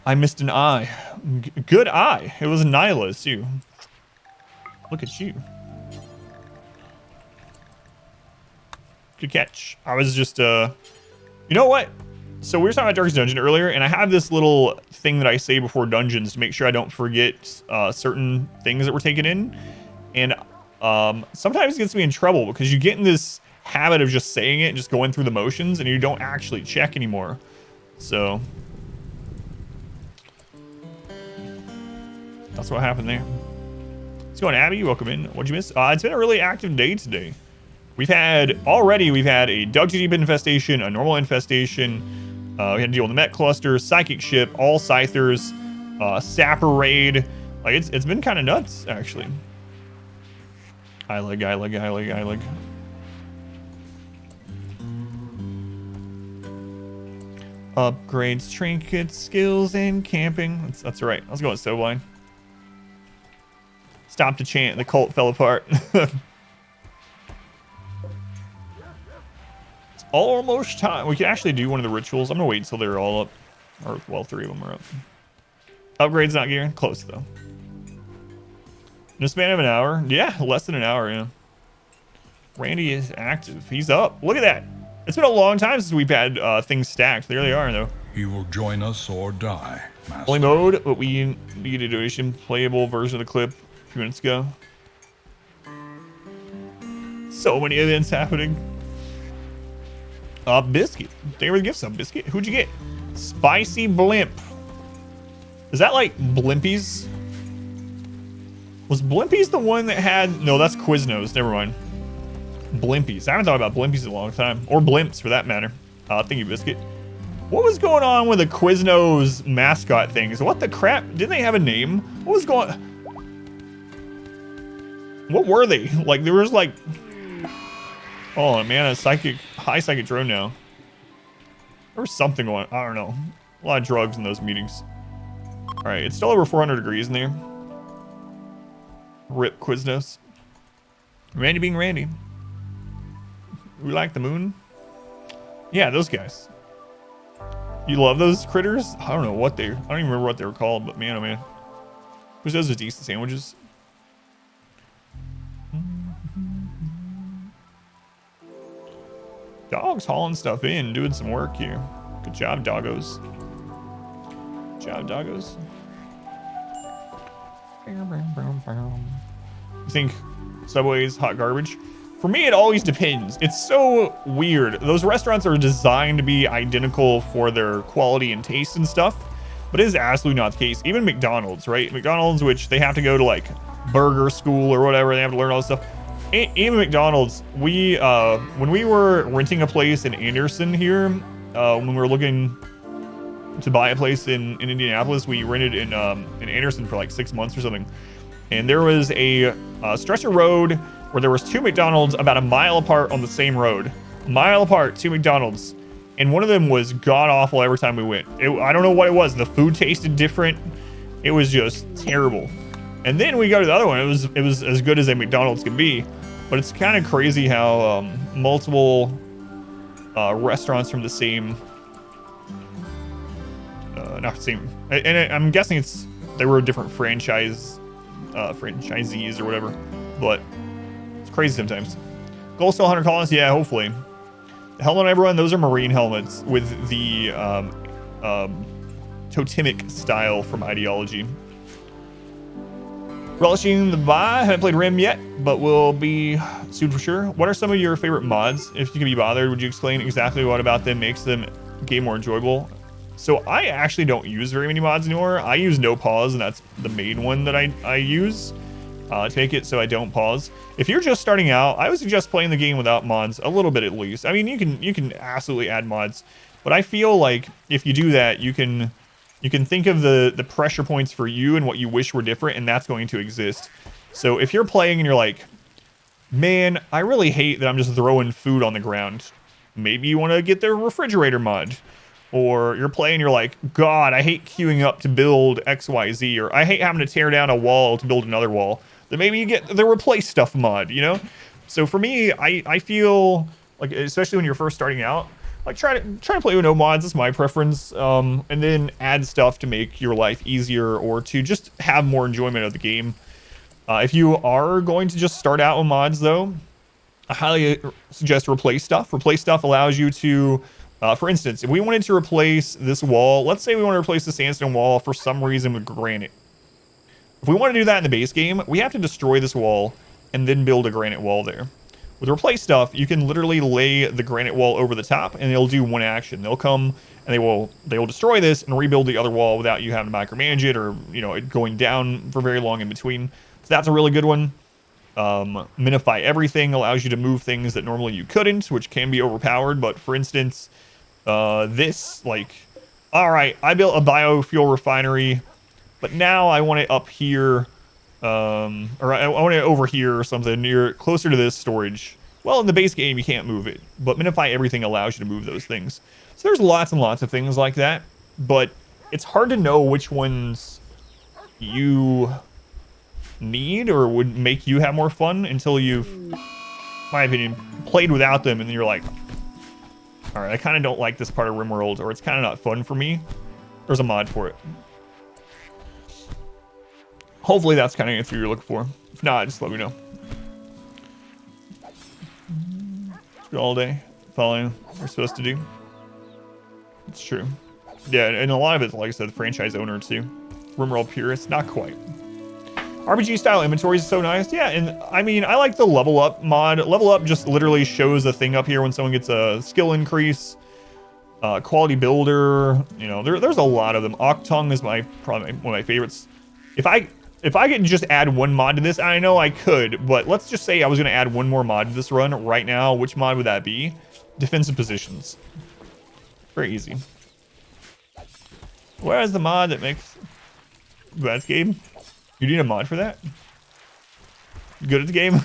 S3: I missed an eye. Good eye. It was Nyla's too. Look at you. Good catch. I was just, you know what? So we were talking about Darkest Dungeon earlier, and I have this little thing that I say before dungeons to make sure I don't forget certain things that we're taking in. And sometimes it gets me in trouble because you get in this habit of just saying it and just going through the motions, and you don't actually check anymore. So that's what happened there. Let's go on, Abby. Welcome in. What'd you miss? It's been a really active day today. We've had a Dug Too Deep infestation, a normal infestation. We had to deal with the Met Cluster, Psychic Ship, all Scythers, Sapper Raid. Like it's been kind of nuts, actually. I leg. Upgrades, trinkets, skills, and camping. That's right. Let's go with Stowline. Stop to chant. The cult fell apart. It's almost time. We can actually do one of the rituals. I'm gonna wait until they're all up. Or, well, 3 of them are up. Upgrades not gearing. Close, though. In a span of an hour. Yeah, less than an hour, yeah. Randy is active. He's up. Look at that. It's been a long time since we've had things stacked. There they are, though.
S2: He will join us or die, Master.
S3: Only mode, but we need a duration playable version of the clip a few minutes ago. So many events happening. Biscuit. Thank you for the gift sub, Biscuit. Who'd you get? Spicy Blimp. Is that like Blimpies? Was Blimpies the one that had... No, that's Quiznos. Never mind. Blimpies. I haven't thought about Blimpies in a long time. Or Blimps, for that matter. Thank you, Biscuit. What was going on with the Quiznos mascot things? What the crap? Didn't they have a name? What was going... What were they? Like, there was like... Oh, man, a high psychic drone now. There was something going on. I don't know. A lot of drugs in those meetings. All right, it's still over 400 degrees in there. Rip Quiznos. Randy being Randy. We like the moon. Yeah, those guys. You love those critters? I don't know what I don't even remember what they were called, but man, oh man. Who's those are decent sandwiches? Dogs hauling stuff in, doing some work here. Good job, doggos. Good job, doggos. You think Subway's hot garbage? For me, it always depends. It's so weird. Those restaurants are designed to be identical for their quality and taste and stuff, but it is absolutely not the case. Even McDonald's, right? McDonald's, which they have to go to like burger school or whatever, they have to learn all this stuff. Even McDonald's, when we were renting a place in Anderson here, when we were looking to buy a place in Indianapolis, we rented in Anderson for like 6 months or something. And there was a stretch of road where there was 2 McDonald's about a mile apart on the same road. Mile apart, 2 McDonald's. And one of them was god-awful every time we went. I don't know what it was. The food tasted different. It was just terrible. And then we go to the other one. It was as good as a McDonald's could be. But it's kind of crazy how multiple restaurants from the same, not the same, and I'm guessing they were different franchisees or whatever, but it's crazy sometimes. Goal still 100 colonists, yeah, hopefully. The helmet on everyone, those are marine helmets with the totemic style from Ideology. Relishing the vibe, haven't played Rim yet, but will be soon for sure. What are some of your favorite mods? If you can be bothered, would you explain exactly what about them makes them game more enjoyable? So I actually don't use very many mods anymore. I use no pause, and that's the main one that I use to make it so I don't pause. If you're just starting out, I would suggest playing the game without mods a little bit at least. I mean, you can absolutely add mods, but I feel like if you do that, you can think of the pressure points for you and what you wish were different, and that's going to exist. So if you're playing and you're like, man, I really hate that I'm just throwing food on the ground, maybe you want to get the refrigerator mod. Or you're playing, you're like, God, I hate queuing up to build XYZ, or I hate having to tear down a wall to build another wall. Then maybe you get the replace stuff mod, you know? So for me, I feel like, especially when you're first starting out, like try to play with no mods. That's my preference. And then add stuff to make your life easier or to just have more enjoyment of the game. If you are going to just start out with mods, though, I highly suggest replace stuff. Replace stuff allows you to, for instance, if we wanted to replace this wall, let's say we want to replace the sandstone wall for some reason with granite. If we want to do that in the base game, we have to destroy this wall and then build a granite wall there. With replace stuff, you can literally lay the granite wall over the top and they'll do one action. They'll come and they will destroy this and rebuild the other wall without you having to micromanage it or, you know, it going down for very long in between. So that's a really good one. Minify everything allows you to move things that normally you couldn't, which can be overpowered. But for instance, this, like, all right, I built a biofuel refinery, but now I want it up here, or I want it over here or something near closer to this storage. Well, in the base game, you can't move it, but Minify everything allows you to move those things. So there's lots and lots of things like that, but it's hard to know which ones you need or would make you have more fun until you've, in my opinion, played without them and you're like, all right, I kind of don't like this part of RimWorld, or it's kind of not fun for me. There's a mod for it. Hopefully that's kind of answer you're looking for. If not, just let me know. Spend all day following what we're supposed to do. It's true. Yeah, and a lot of it's, like I said, the franchise owner too. RimWorld purist, not quite. RPG style inventories is so nice. Yeah, and I mean, I like the level up mod. Level up just literally shows a thing up here when someone gets a skill increase. Quality builder, you know, there's a lot of them. Octung is probably one of my favorites. If I could just add one mod to this, I know I could, but let's just say I was going to add one more mod to this run right now. Which mod would that be? Defensive positions. Very easy. Where is the mod that makes that game? You need a mod for that? Good at the game?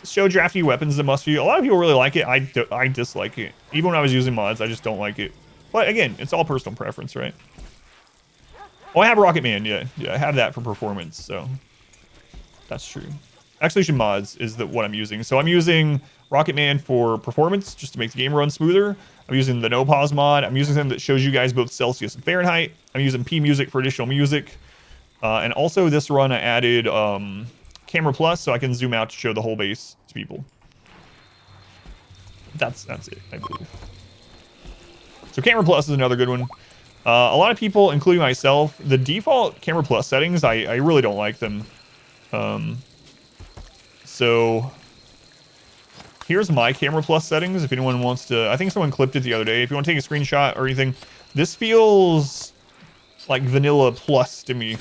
S3: Show drafty weapons that must be. A lot of people really like it. I dislike it. Even when I was using mods, I just don't like it. But again, it's all personal preference, right? Oh, I have Rocket Man. Yeah, I have that for performance. So that's true. Execution mods is what I'm using. So I'm using Rocket Man for performance, just to make the game run smoother. I'm using the no pause mod. I'm using something that shows you guys both Celsius and Fahrenheit. I'm using P music for additional music. And also this run I added camera plus so I can zoom out to show the whole base to people. That's it, I believe. So camera plus is another good one. A lot of people, including myself, the default camera plus settings, I really don't like them. So here's my camera plus settings if anyone wants to. I think someone clipped it the other day. If you want to take a screenshot or anything, this feels like vanilla plus to me.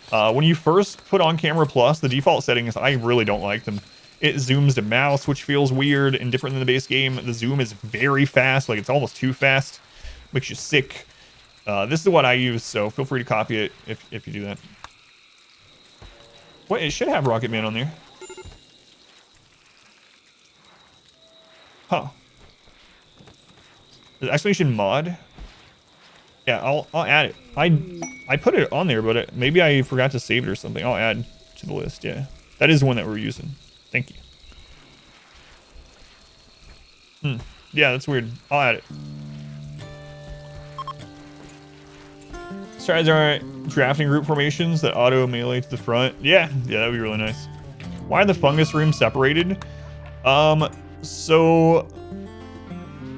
S3: When you first put on camera plus, the default settings, I really don't like them. It zooms to mouse, which feels weird and different than the base game. The zoom is very fast, like it's almost too fast. Makes you sick. This is what I use, so feel free to copy it if you do that. Wait, it should have Rocket Man on there. Huh. The exclamation mod? Yeah, I'll add it. I put it on there, but maybe I forgot to save it or something. I'll add to the list, yeah. That is the one that we're using. Thank you. Yeah, that's weird. I'll add it. Strides are drafting group formations that auto melee to the front. Yeah, that'd be really nice. Why are the fungus rooms separated? So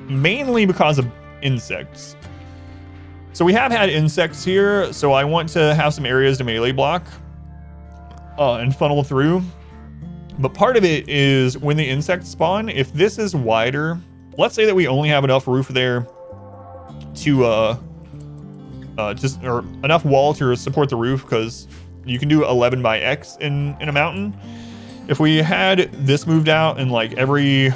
S3: mainly because of insects. So we have had insects here, so I want to have some areas to melee block and funnel through. But part of it is when the insects spawn, if this is wider, let's say that we only have enough roof there to just or enough wall to support the roof, because you can do 11 by X in a mountain. If we had this moved out and like every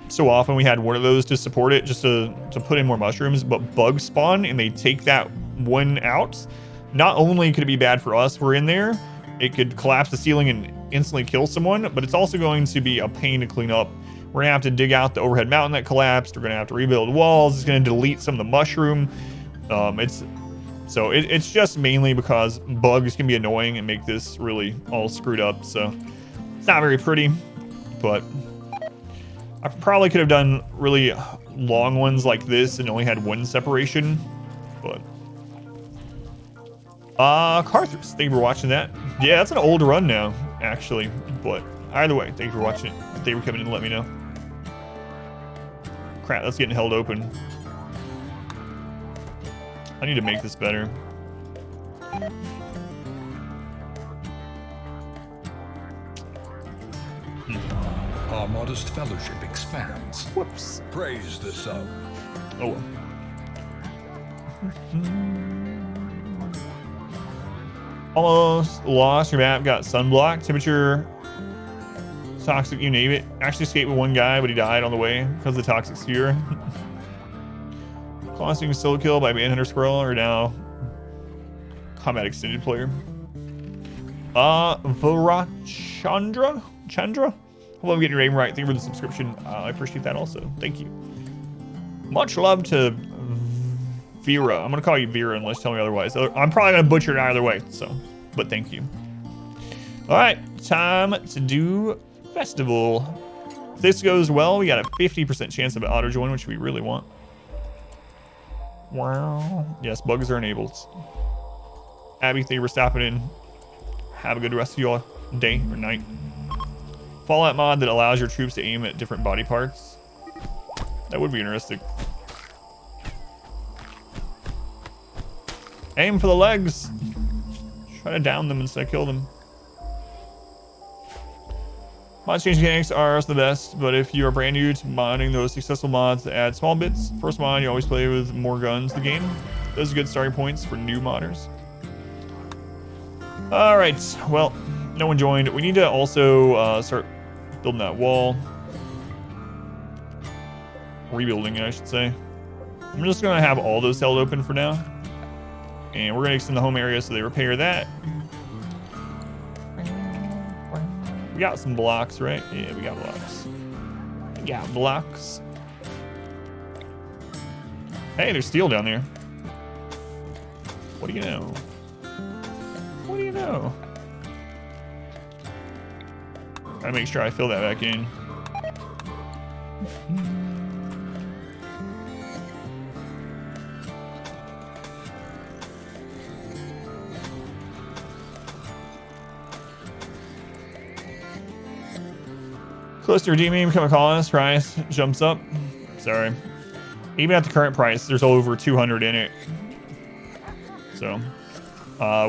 S3: so often we had one of those to support it, just to put in more mushrooms, but bugs spawn and they take that one out, not only could it be bad for us if we're in there, it could collapse the ceiling and instantly kill someone, but it's also going to be a pain to clean up. We're gonna have to dig out the overhead mountain that collapsed. We're gonna have to rebuild walls. It's gonna delete some of the mushroom. It's just mainly because bugs can be annoying and make this really all screwed up. So it's not very pretty, but I probably could have done really long ones like this and only had one separation, but Carthus, thank you for watching that. Yeah, that's an old run now, actually, but either way, thank you for watching it. Thank you for coming in to let me know. Crap, that's getting held open. I need to make this better.
S2: Our modest fellowship expands.
S3: Whoops.
S2: Praise the sun.
S3: Oh well. Almost lost your map, got sunblock, temperature, toxic, you name it. Actually escaped with one guy, but he died on the way because of the toxic sphere. Costing solo kill by Manhunter Squirrel are now combat extended player. Chandra? Hope I'm getting your name right. Thank you for the subscription. I appreciate that also. Thank you. Much love to Vera. I'm gonna call you Vera unless you tell me otherwise. I'm probably gonna butcher it either way, so, but thank you. All right, time to do festival. If this goes well, we got a 50% chance of an auto join, which we really want. Wow. Yes, bugs are enabled. Abby, thank you for stopping in. Have a good rest of your day or night. Fallout mod that allows your troops to aim at different body parts. That would be interesting. Aim for the legs. Try to down them instead of kill them. Mod change mechanics are the best, but if you are brand new to modding, those successful mods that add small bits. First mod, you always play with more guns the game. Those are good starting points for new modders. All right, well, no one joined. We need to also start building that wall. Rebuilding it, I should say. I'm just gonna have all those held open for now. And we're gonna extend the home area so they repair that. We got some blocks, right? Yeah, we got blocks. We got blocks. Hey, there's steel down there. What do you know? What do you know? Gotta make sure I fill that back in. Close to redeeming, become a colonist, price jumps up. Sorry. Even at the current price, there's over 200 in it. So,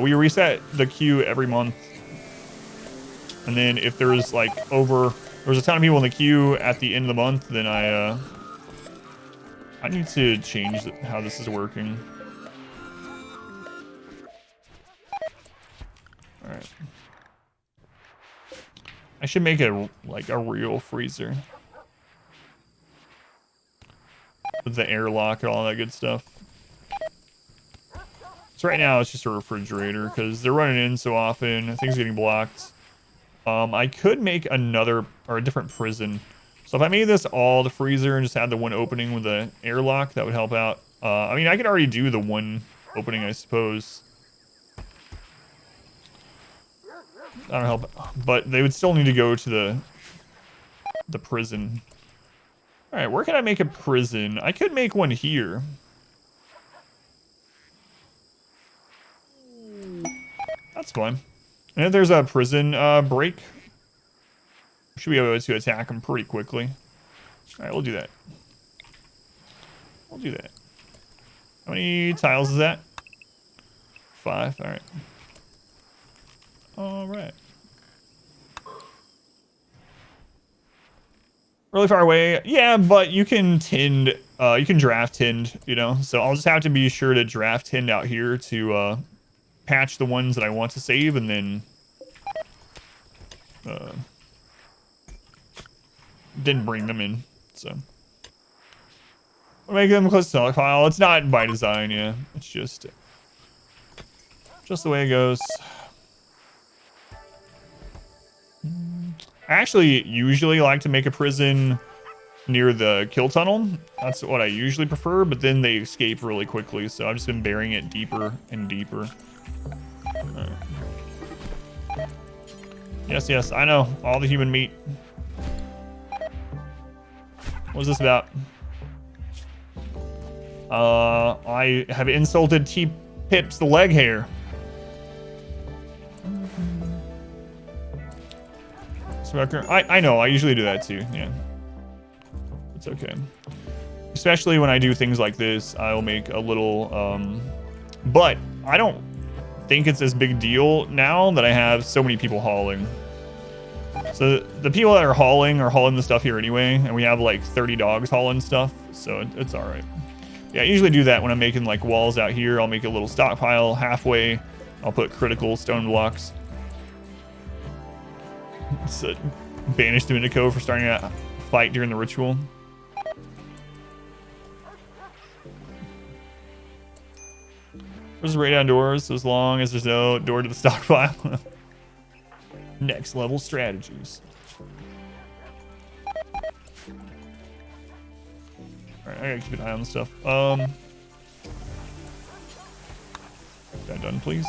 S3: we reset the queue every month. And then if there's like there's a ton of people in the queue at the end of the month, then I need to change how this is working. All right. I should make it like a real freezer with the airlock and all that good stuff. So right now it's just a refrigerator because they're running in so often. Things are getting blocked. I could make another or a different prison. So if I made this all the freezer and just had the one opening with the airlock, that would help out. I mean, I could already do the one opening, I suppose. That'll help. But they would still need to go to the prison. All right, where can I make a prison? I could make one here. That's fine. And if there's a prison break, should be able to attack them pretty quickly. All right, we'll do that. We'll do that. How many tiles is that? 5. All right. All right. Really far away. Yeah, but you can tind. You can draft tind, you know. So I'll just have to be sure to draft tind out here to patch the ones that I want to save, and then bring them in. So we'll make them close to stockpile. It's not by design, yeah. It's just the way it goes. I actually usually like to make a prison near the kill tunnel. That's what I usually prefer, but then they escape really quickly, so I've just been burying it deeper and deeper. Yes, yes, I know. All the human meat. What's this about? I have insulted T-Pips the leg hair. Smoker. I know, I usually do that too, yeah. It's okay. Especially when I do things like this, I'll make a little, but I don't think it's as big deal now that I have so many people hauling. So the people that are hauling the stuff here anyway, and we have like 30 dogs hauling stuff, so it's all right. Yeah, I usually do that when I'm making like walls out here. I'll make a little stockpile halfway. I'll put critical stone blocks. So banish Dominico for starting a fight during the ritual. There's right outdoors as long as there's no door to the stockpile. Next level strategies. Alright, I gotta keep an eye on the stuff. That done, please.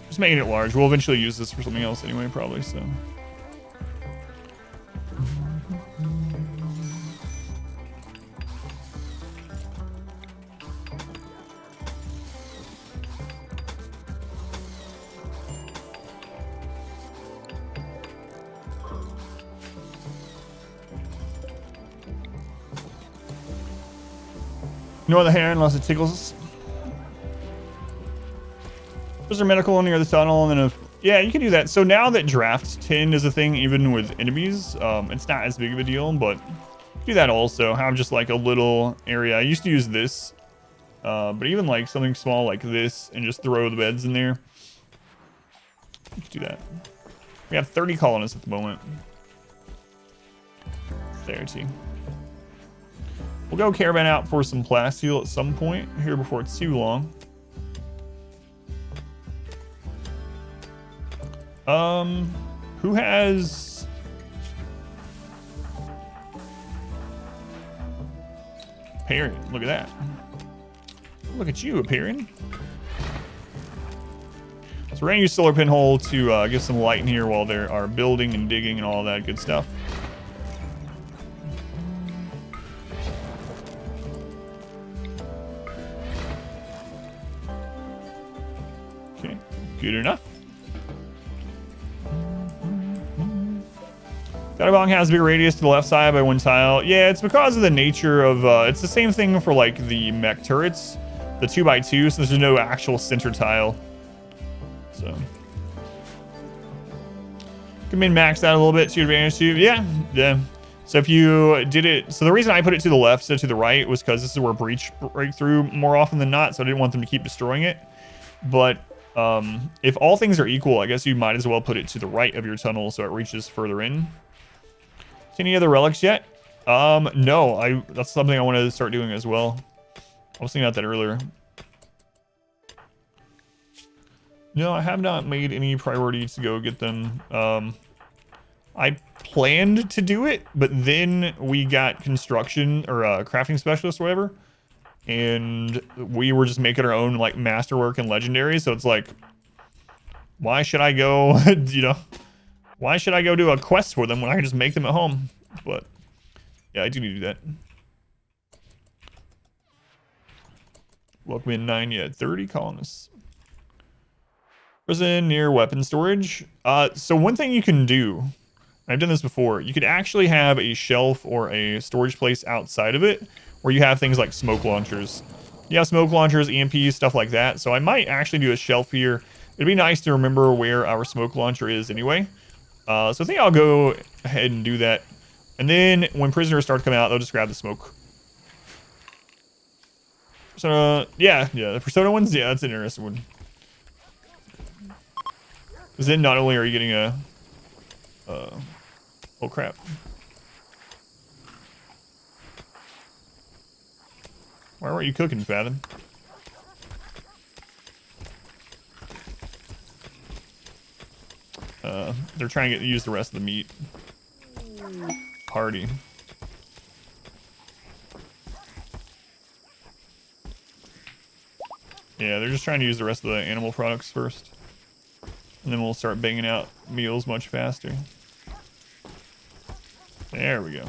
S3: Just making it large. We'll eventually use this for something else anyway, probably, so. Ignore the hair unless it tickles us. There's a medical near the tunnel, and then yeah, you can do that. So now that draft tind is a thing, even with enemies, it's not as big of a deal, but do that also. Have just like a little area. I used to use this, but even like something small like this, and just throw the beds in there. You can do that. We have 30 colonists at the moment. 30. We'll go caravan out for some plasteel at some point here before it's too long. Who has... Appearing. Look at that. Look at you, Appearing. So we're gonna use solar pinhole to get some light in here while they are building and digging and all that good stuff. Okay, good enough. Gutterbong has a big radius to the left side by 1 tile. Yeah, it's because of the nature of, it's the same thing for like the mech turrets, the 2x2, so there's no actual center tile. So. Can min-max that a little bit to your advantage too. Yeah, yeah. So if you did it, so the reason I put it to the left instead of to the right was because this is where breach break through more often than not, so I didn't want them to keep destroying it. But if all things are equal, I guess you might as well put it to the right of your tunnel so it reaches further in. Any other relics yet? No, that's something I wanted to start doing as well. I was thinking about that earlier. No, I have not made any priority to go get them. I planned to do it, but then we got construction or crafting specialist or whatever, and we were just making our own like masterwork and legendary. So it's like, why should I go, you know, why should I go do a quest for them when I can just make them at home? But yeah, I do need to do that. Welcome in 9, yeah, 30 colonists. Prison near weapon storage. So one thing you can do, I've done this before, you could actually have a shelf or a storage place outside of it where you have things like smoke launchers. You have smoke launchers, EMPs, stuff like that. So I might actually do a shelf here. It'd be nice to remember where our smoke launcher is anyway. So I think I'll go ahead and do that. And then when prisoners start to come out, they'll just grab the smoke. So yeah, the Persona ones, yeah, that's an interesting one. Because then not only are you getting a, oh crap. Why weren't you cooking, Fathom? They're trying to use the rest of the meat. Party. Yeah, they're just trying to use the rest of the animal products first. And then we'll start banging out meals much faster. There we go.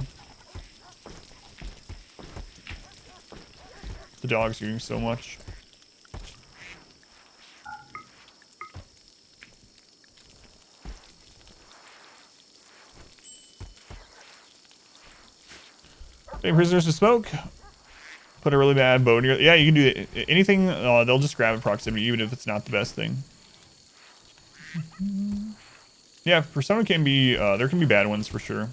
S3: The dog's doing so much. Take prisoners to smoke. Put a really bad bow near. Yeah, you can do it. Anything. They'll just grab in proximity, even if it's not the best thing. Yeah, Persona can be. There can be bad ones for sure.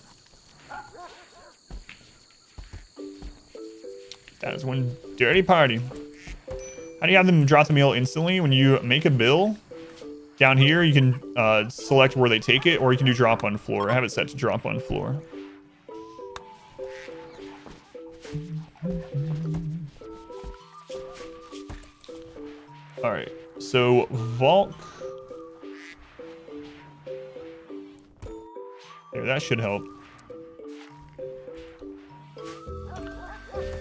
S3: That is one dirty party. How do you have them drop the meal instantly? When you make a bill, down here you can select where they take it, or you can do drop on floor. I have it set to drop on floor. All right, so Volk. There, that should help.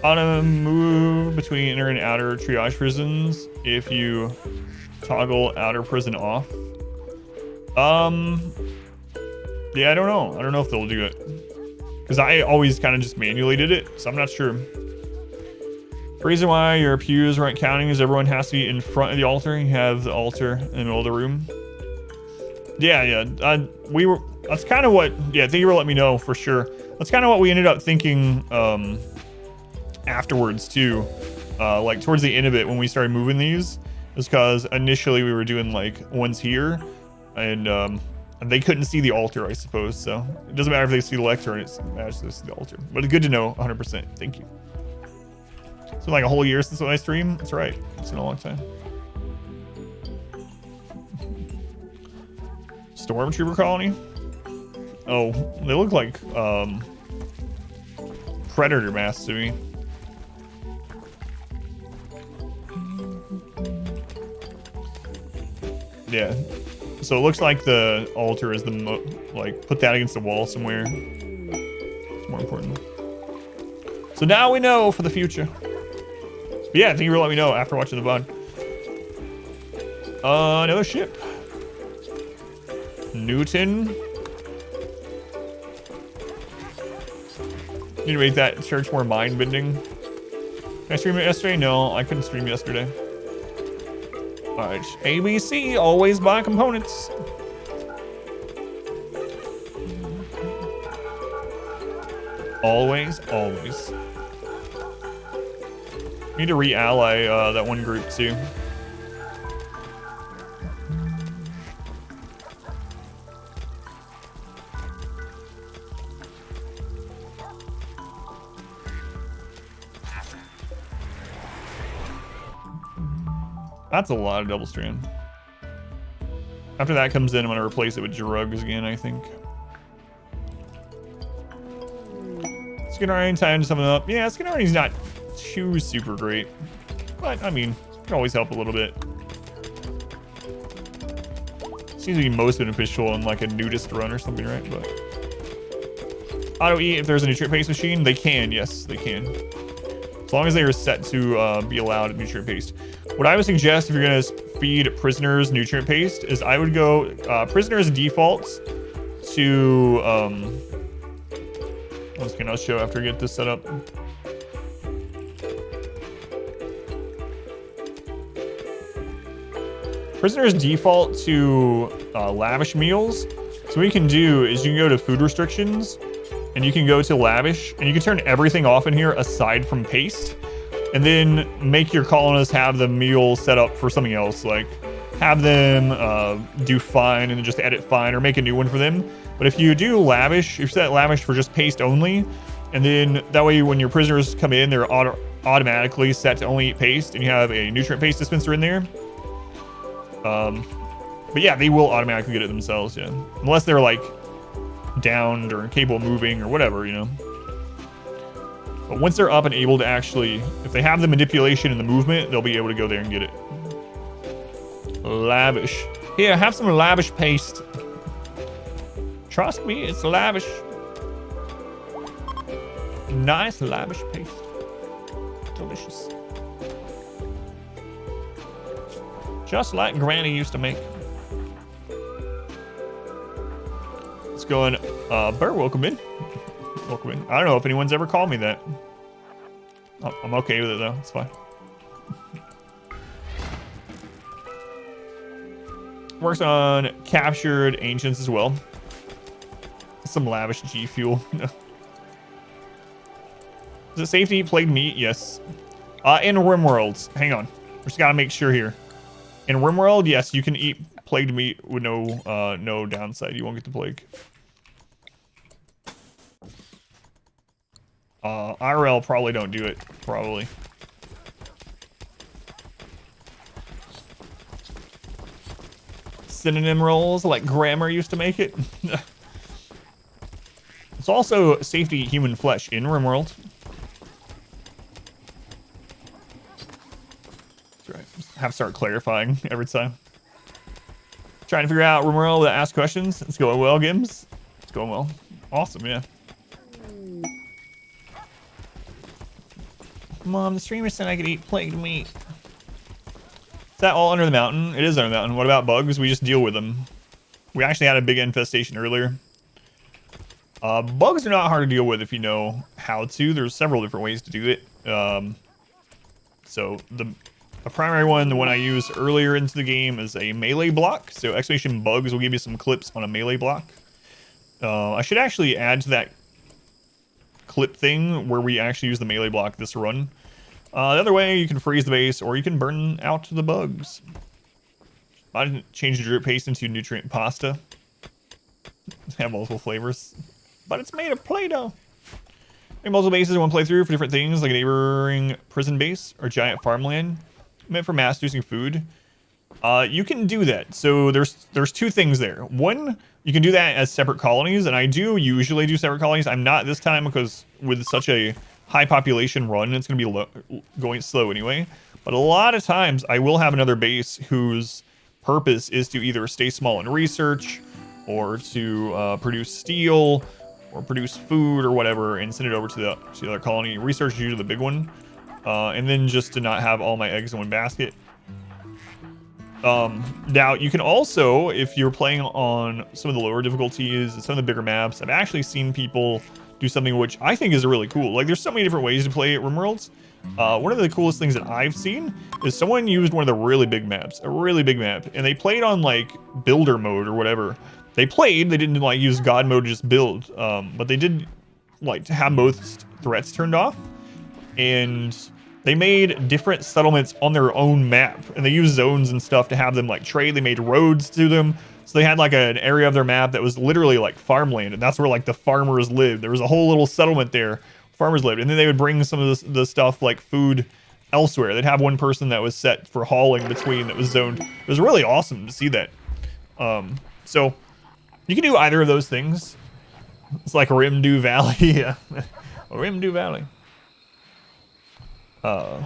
S3: Auto move between inner and outer triage prisons if you toggle outer prison off. Yeah, I don't know. I don't know if they'll do it. Because I always kind of just manually did it, so I'm not sure. The reason why your pews weren't counting is everyone has to be in front of the altar. You have the altar in the middle of the room. Yeah. We were. That's kind of what. Yeah, thank you for letting me know for sure. That's kind of what we ended up thinking afterwards too. Like towards the end of it when we started moving these, is because initially we were doing like ones here, and they couldn't see the altar, I suppose. So it doesn't matter if they see the lectern; it matters if they see the altar. But it's good to know, 100%. Thank you. It's been like a whole year since I streamed. That's right. It's been a long time. Stormtrooper colony. Oh, they look like predator masks to me. Yeah. So it looks like the altar is the like put that against the wall somewhere. It's more important. So now we know for the future. But yeah, thank you for letting me know after watching the VOD. Another ship. Newton. Need to make that church more mind-bending. Did I stream it yesterday? No, I couldn't stream yesterday. Alright, ABC, always buy components. Always. Need to re-ally that one group too. That's a lot of double strand. After that comes in, I'm gonna replace it with drugs again, I think. Skinarine time to summon up. Yeah, Skinarine's not too super great, but I mean, can always help a little bit. Seems seems to be most beneficial on like a nudist run or something, right? But auto eat, if there's a nutrient paste machine, they can. Yes, they can. As long as they are set to be allowed nutrient paste. What I would suggest if you're going to feed prisoners nutrient paste is I would go prisoners defaults to once again, I'll show after I get this set up. Prisoners default to lavish meals. So what you can do is you can go to food restrictions and you can go to lavish and you can turn everything off in here aside from paste, and then make your colonists have the meal set up for something else, like have them do fine and then just edit fine or make a new one for them. But if you do lavish, if you set lavish for just paste only, and then that way when your prisoners come in, they're automatically set to only eat paste, and you have a nutrient paste dispenser in there. But yeah, they will automatically get it themselves, yeah. Unless they're like downed or incapable of moving or whatever, you know. But once they're up and able to actually, if they have the manipulation and the movement, they'll be able to go there and get it. Lavish. Here, have some lavish paste. Trust me, it's lavish. Nice lavish paste. Delicious. Just like Granny used to make. Let's go in. Bert, welcome in. Welcome in. I don't know if anyone's ever called me that. I'm okay with it though. It's fine. Works on captured ancients as well. Some lavish G fuel. Is it safe to eat plagued meat? Yes. In RimWorlds. Hang on. We just gotta make sure here. In RimWorld, yes, you can eat plagued meat with no downside. You won't get the plague. IRL probably don't do it. Probably. Synonym rolls like grammar used to make it. It's also safe to eat human flesh in RimWorld. That's right. Have to start clarifying every time. Trying to figure out RimWorld to ask questions. It's going well, Gims. It's going well. Awesome, yeah. Mom, the streamer said I could eat plagued meat. Is that all under the mountain? It is under the mountain. What about bugs? We just deal with them. We actually had a big infestation earlier. Bugs are not hard to deal with if you know how to. There's several different ways to do it. So a primary one, the one I used earlier into the game, is a melee block. So exclamation bugs will give you some clips on a melee block. I should actually add to that clip thing where we actually use the melee block this run. The other way, you can freeze the base or you can burn out the bugs. I didn't change the drip paste into nutrient pasta. Have multiple flavors, but it's made of Play-Doh. Make multiple bases in one playthrough for different things, like a neighboring prison base or giant farmland meant for mass-producing food. You can do that. So there's two things there. One, you can do that as separate colonies, and I do usually do separate colonies. I'm not this time because with such a high population run, it's going to be going slow anyway. But a lot of times, I will have another base whose purpose is to either stay small in research, or to produce steel, or produce food, or whatever, and send it over to the other colony. Research is usually the big one, and then just to not have all my eggs in one basket. Now, you can also, if you're playing on some of the lower difficulties, some of the bigger maps, I've actually seen people do something which I think is really cool. Like, there's so many different ways to play at RimWorlds. One of the coolest things that I've seen is someone used one of the really big maps, a really big map, and they played on, like, builder mode or whatever. They didn't, like, use God mode to just build, but they did, like, have most threats turned off, and they made different settlements on their own map, and they used zones and stuff to have them, like, trade. They made roads to them, so they had, like, an area of their map that was literally, like, farmland, and that's where, like, the farmers lived. There was a whole little settlement there, farmers lived, and then they would bring some of the stuff, like food, elsewhere. They'd have one person that was set for hauling between that was zoned. It was really awesome to see that. So you can do either of those things. It's like Rimdew Valley. Yeah. Rimdew Valley.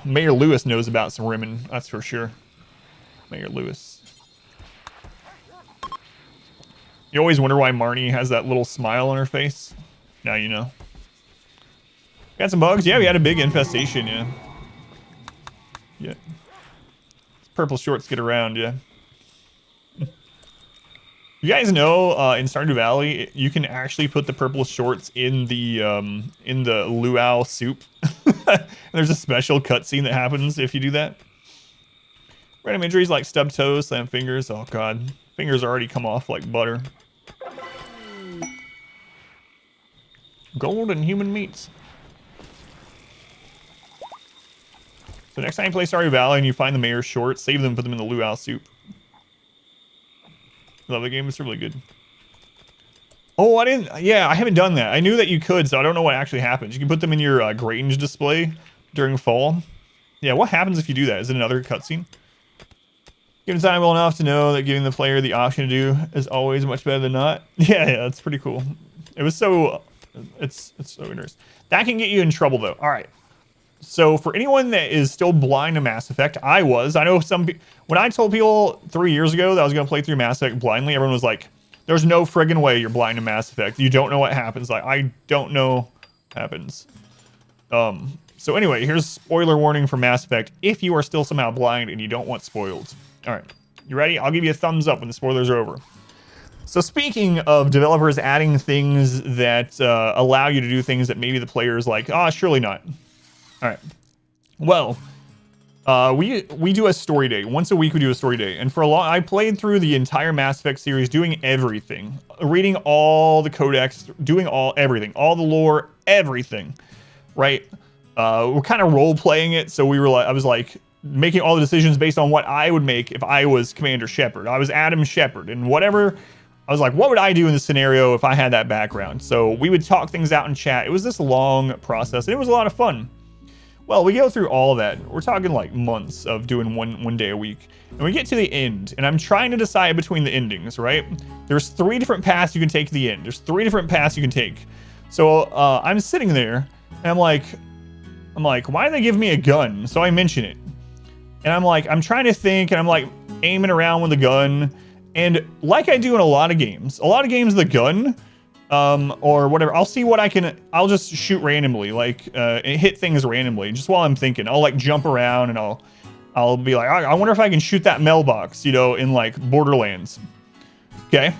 S3: Mayor Lewis knows about some Rimmin, that's for sure. Mayor Lewis. You always wonder why Marnie has that little smile on her face. Now you know. Got some bugs? Yeah, we had a big infestation, yeah. Yeah. Purple shorts get around, yeah. You guys know in Stardew Valley, you can actually put the purple shorts in the luau soup. There's a special cutscene that happens if you do that. Random injuries like stubbed toes, slammed fingers. Oh god, fingers already come off like butter. Gold and human meats. So next time you play Stardew Valley and you find the mayor's shorts, save them and put them in the luau soup. Love the game, it's really good. Oh, yeah, I haven't done that. I knew that you could, so I don't know what actually happens. You can put them in your Grange display during fall. Yeah, what happens if you do that? Is it another cutscene? Given time well enough to know that giving the player the option to do is always much better than not. Yeah, that's pretty cool. It was so, it's so interesting. That can get you in trouble though. All right. So for anyone that is still blind to Mass Effect, I was. I know when I told people 3 years ago that I was going to play through Mass Effect blindly, everyone was like, there's no friggin' way you're blind to Mass Effect. You don't know what happens. Like, I don't know what happens. So anyway, here's spoiler warning for Mass Effect if you are still somehow blind and you don't want spoiled. All right, you ready? I'll give you a thumbs up when the spoilers are over. So speaking of developers adding things that allow you to do things that maybe the player is like, surely not. All right. Well, we do a story day. Once a week we do a story day. And for a long, I played through the entire Mass Effect series doing everything. Reading all the codex, doing everything. All the lore, everything. Right? We're kind of role-playing it, so I was like making all the decisions based on what I would make if I was Commander Shepard. I was Adam Shepard, and whatever, I was like, what would I do in this scenario if I had that background? So we would talk things out in chat. It was this long process, and it was a lot of fun. Well, we go through all of that. We're talking like months of doing one day a week. And we get to the end, and I'm trying to decide between the endings, right? There's 3 different paths you can take to the end. There's 3 different paths you can take. So I'm sitting there, and I'm like, why did they give me a gun? So I mention it. And I'm trying to think, and I'm like aiming around with the gun. And like I do in a lot of games, the gun, or whatever, I'll see what I'll just shoot randomly, like hit things randomly, just while I'm thinking. I'll like jump around and I'll be like, I wonder if I can shoot that mailbox, in like Borderlands. Okay.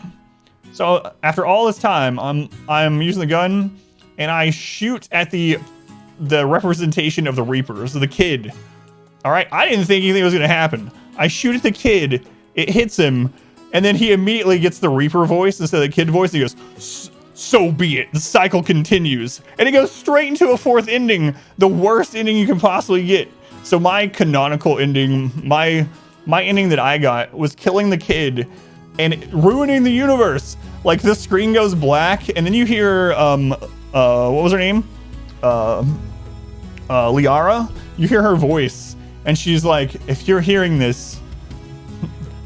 S3: So after all this time, I'm using the gun and I shoot at the representation of the Reapers, the kid. All right, I didn't think anything was gonna happen. I shoot at the kid, it hits him, and then he immediately gets the Reaper voice instead of the kid voice. And he goes, "So be it. The cycle continues," and it goes straight into a 4th ending, the worst ending you can possibly get. So my canonical ending, my ending that I got was killing the kid and ruining the universe. Like the screen goes black, and then you hear what was her name? Liara. You hear her voice. And she's like, if you're hearing this,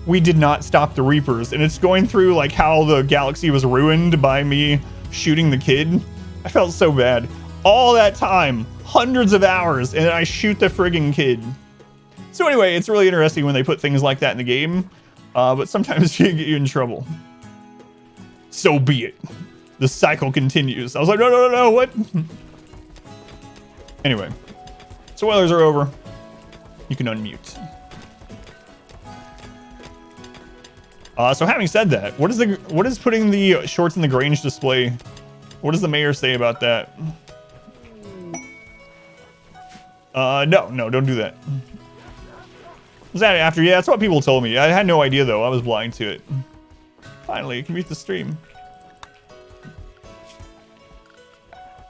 S3: we did not stop the Reapers. And it's going through like how the galaxy was ruined by me shooting the kid. I felt so bad. All that time, hundreds of hours, and I shoot the friggin' kid. So anyway, it's really interesting when they put things like that in the game. But sometimes you get you in trouble. So be it. The cycle continues. I was like, no, what? Anyway, spoilers are over. You can unmute. So having said that, what is putting the shorts in the Grange display? What does the mayor say about that? No, don't do that. Was that after? Yeah, that's what people told me. I had no idea though. I was blind to it. Finally, you can mute the stream.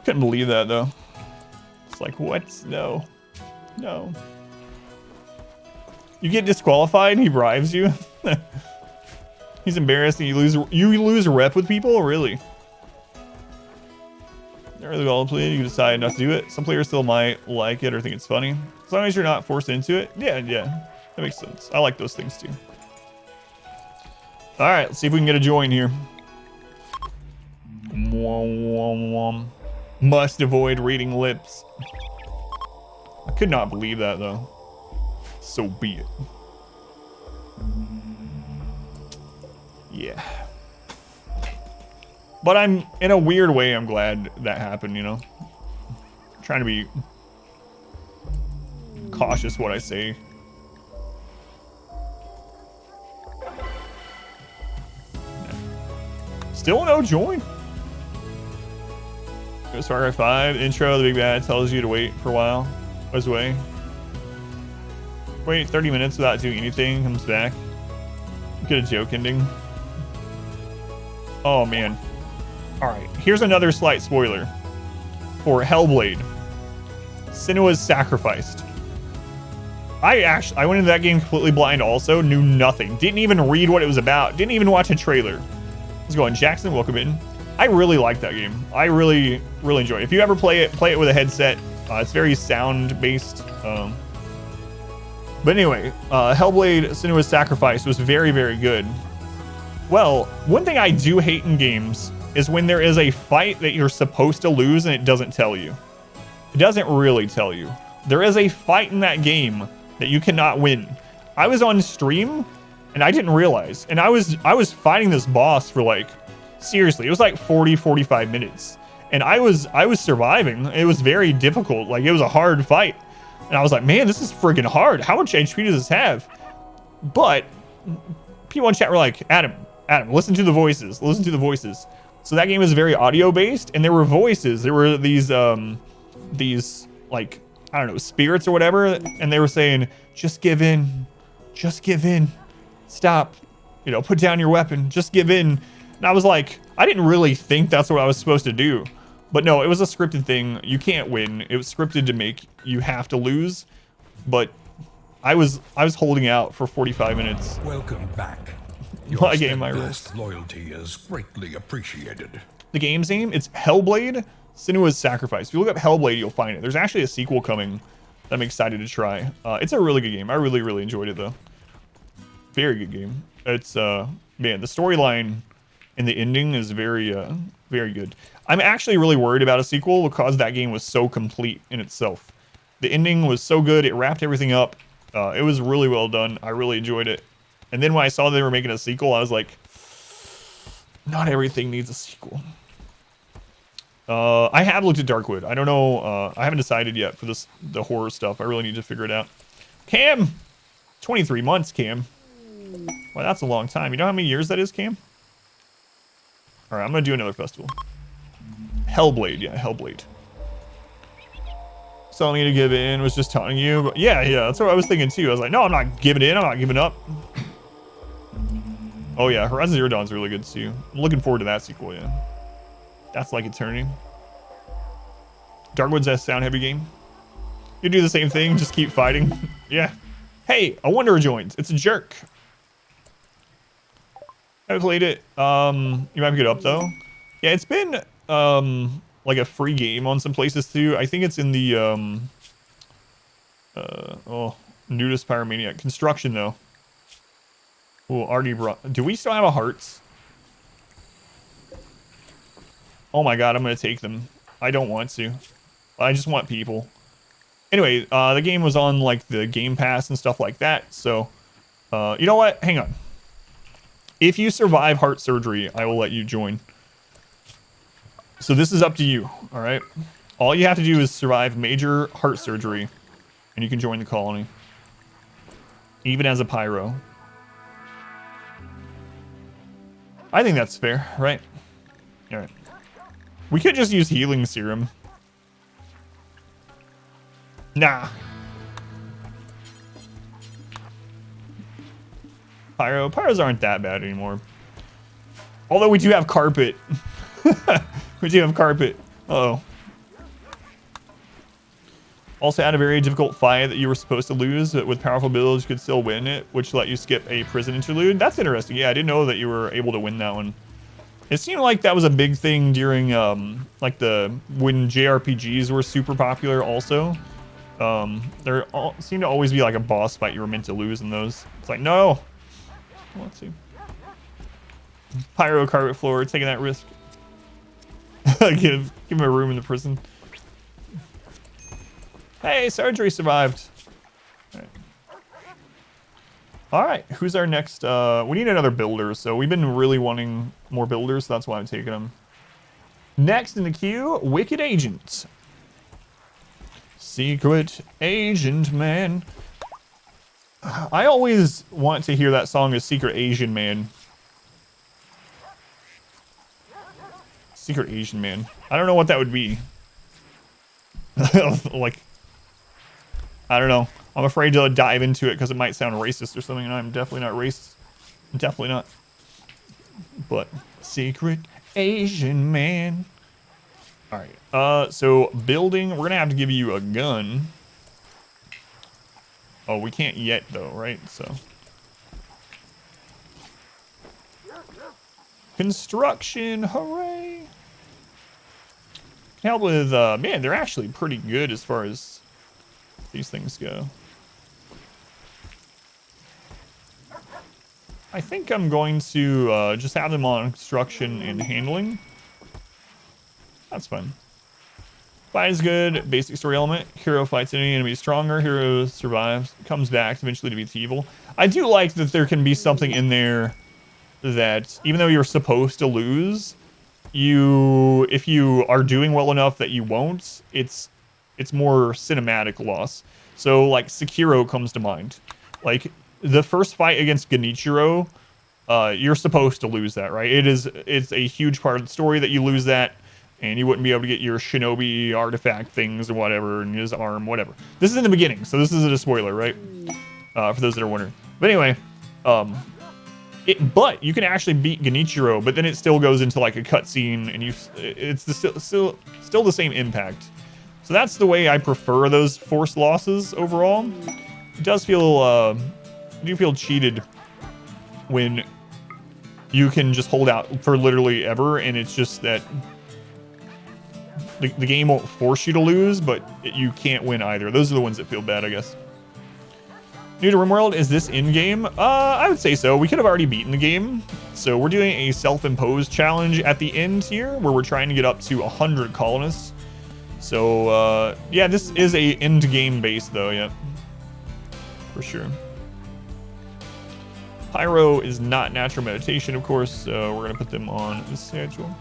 S3: Couldn't believe that though. It's like, what? No. You get disqualified and he bribes you. He's embarrassed and you lose rep with people? Really? Not really well played. You decide not to do it. Some players still might like it or think it's funny. As long as you're not forced into it. Yeah. That makes sense. I like those things too. All right, let's see if we can get a join here. Must avoid reading lips. I could not believe that though. So be it. Yeah. But I'm, in a weird way, I'm glad that happened, you know? I'm trying to be cautious what I say. Still no join. Goes Far Cry 5. Intro, the big bad tells you to wait for a while. Goes away. Wait 30 minutes without doing anything. Comes back. Get a joke ending. Oh, man. Alright, here's another slight spoiler. For Hellblade. Senua's Sacrificed. I went into that game completely blind also. Knew nothing. Didn't even read what it was about. Didn't even watch a trailer. Let's go on. Jackson, welcome in. I really like that game. I really enjoy it. If you ever play it with a headset. It's very sound-based. But anyway, Hellblade Senua's Sacrifice was very, very good. Well, one thing I do hate in games is when there is a fight that you're supposed to lose and it doesn't tell you. It doesn't really tell you. There is a fight in that game that you cannot win. I was on stream and I didn't realize. And I was fighting this boss for like, seriously, it was like 40-45 minutes. And I was surviving. It was very difficult. Like, it was a hard fight. And I was like, man, this is friggin' hard. How much HP does this have? But people in chat were like, Adam, listen to the voices. Listen to the voices. So that game is very audio based, and there were voices. There were these like, I don't know, spirits or whatever, and they were saying, just give in. Just give in. Stop. You know, put down your weapon. Just give in. And I was like, I didn't really think that's what I was supposed to do. But no, it was a scripted thing. You can't win. It was scripted to make you have to lose. But I was holding out for 45 minutes.
S2: Welcome back.
S3: My game, my rules.
S2: Steadfast loyalty is greatly appreciated.
S3: The game's name, it's Hellblade Senua's Sacrifice. If you look up Hellblade, you'll find it. There's actually a sequel coming that I'm excited to try. It's a really good game. I really enjoyed it though. Very good game. It's man, the storyline and the ending is very good. I'm actually really worried about a sequel because that game was so complete in itself. The ending was so good. It wrapped everything up. It was really well done. I really enjoyed it. And then when I saw they were making a sequel, I was like, not everything needs a sequel. I have looked at Darkwood. I don't know. I haven't decided yet for the horror stuff. I really need to figure it out. Cam, 23 months, Cam. Well, that's a long time. You know how many years that is, Cam? All right, I'm going to do another festival. Hellblade, yeah, Hellblade. Telling me to give in, was just telling you. But yeah, that's what I was thinking too. I was like, no, I'm not giving in. I'm not giving up. Oh yeah, Horizon Zero Dawn's really good too. I'm looking forward to that sequel, yeah. That's like eternity. Darkwood's a sound heavy game. You do the same thing, just keep fighting. Yeah. Hey, a Wanderer joins. It's a jerk. I played it. You might pick it up though. Yeah, it's been like a free game on some places too. I think it's in the Nudist Pyromaniac. Construction though. Oh, already brought. Do we still have a hearts? Oh my god, I'm gonna take them. I don't want to. I just want people. Anyway, the game was on like the Game Pass and stuff like that. So, you know what? Hang on. If you survive heart surgery, I will let you join. So this is up to you. All right. All you have to do is survive major heart surgery, and you can join the colony. Even as a pyro. I think that's fair, right? All right. We could just use healing serum. Nah. Pyros aren't that bad anymore. Although we do have carpet. We do have carpet. Uh-oh. Also had a very difficult fight that you were supposed to lose, but with powerful builds you could still win it, which let you skip a prison interlude. That's interesting. Yeah, I didn't know that you were able to win that one. It seemed like that was a big thing during like when JRPGs were super popular also. There seemed to always be like a boss fight you were meant to lose in those. It's like, no. Well, let's see. Pyro carpet floor, taking that risk. give him a room in the prison. Hey, surgery survived. All right, who's our next? We need another builder, so we've been really wanting more builders, so that's why I'm taking them. Next in the queue, Wicked Agent. Secret Agent Man. I always want to hear that song as Secret Asian Man. Secret Asian Man. I don't know what that would be. Like, I don't know. I'm afraid to dive into it because it might sound racist or something, and I'm definitely not racist. Definitely not. But Secret Asian Man. All right. So building. We're gonna have to give you a gun. Oh, we can't yet though, right? So construction. Hooray! Help with. Man, they're actually pretty good as far as these things go. I think I'm going to just have them on construction and handling. That's fun. Fight is good. Basic story element. Hero fights any enemy stronger. Hero survives. Comes back eventually to beat the evil. I do like that there can be something in there that even though you're supposed to lose, if you are doing well enough that you won't, it's more cinematic loss. So like Sekiro comes to mind. Like the first fight against Genichiro, you're supposed to lose that, right? It's a huge part of the story that you lose that, and you wouldn't be able to get your shinobi artifact things or whatever, and his arm, whatever. This is in the beginning, so this isn't a spoiler, right? For those that are wondering. But anyway, but you can actually beat Genichiro, but then it still goes into like a cutscene, and it's still the same impact. So that's the way I prefer those forced losses overall. It does feel, you do feel cheated when you can just hold out for literally ever, and it's just that the game won't force you to lose, but you can't win either. Those are the ones that feel bad, I guess. New to RimWorld, is this in-game? I would say so. We could have already beaten the game. So we're doing a self-imposed challenge at the end here, where we're trying to get up to 100 colonists. So, yeah, this is a end-game base, though, yeah. For sure. Pyro is not natural meditation, of course, so we're going to put them on the schedule.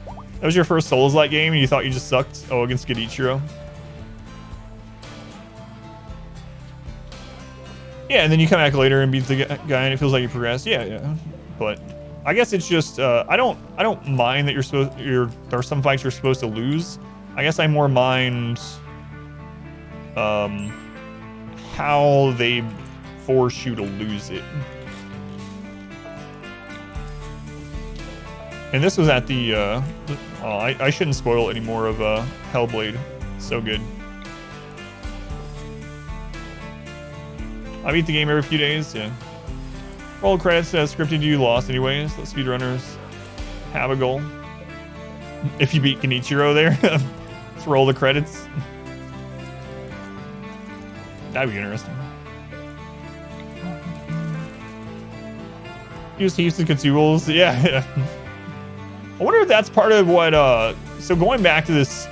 S3: That was your first Souls-like game and you thought you just sucked? Oh, against Genichiro. Yeah, and then you come back later and beat the guy and it feels like you progressed. Yeah. But I guess it's just, I don't mind that there are some fights you're supposed to lose. I guess I more mind how they force you to lose it. And this was at the, I shouldn't spoil any more of Hellblade. So good. I beat the game every few days, yeah. Roll credits as scripted, you lost anyways. Let speedrunners have a goal. If you beat Genichiro there, let's roll the credits. That'd be interesting. Use heaps of consumables, yeah. I wonder if that's part of what, so going back to this,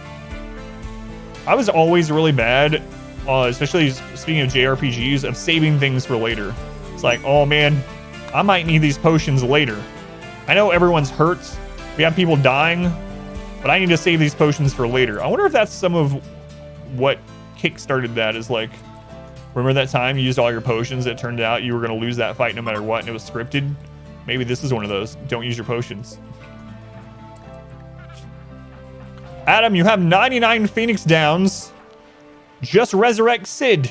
S3: I was always really bad, especially speaking of JRPGs, of saving things for later. It's like, oh man, I might need these potions later. I know everyone's hurt, we have people dying, but I need to save these potions for later. I wonder if that's some of what kickstarted that, is like, remember that time you used all your potions, it turned out you were going to lose that fight no matter what, and it was scripted? Maybe this is one of those. Don't use your potions. Adam, you have 99 Phoenix Downs. Just resurrect Sid.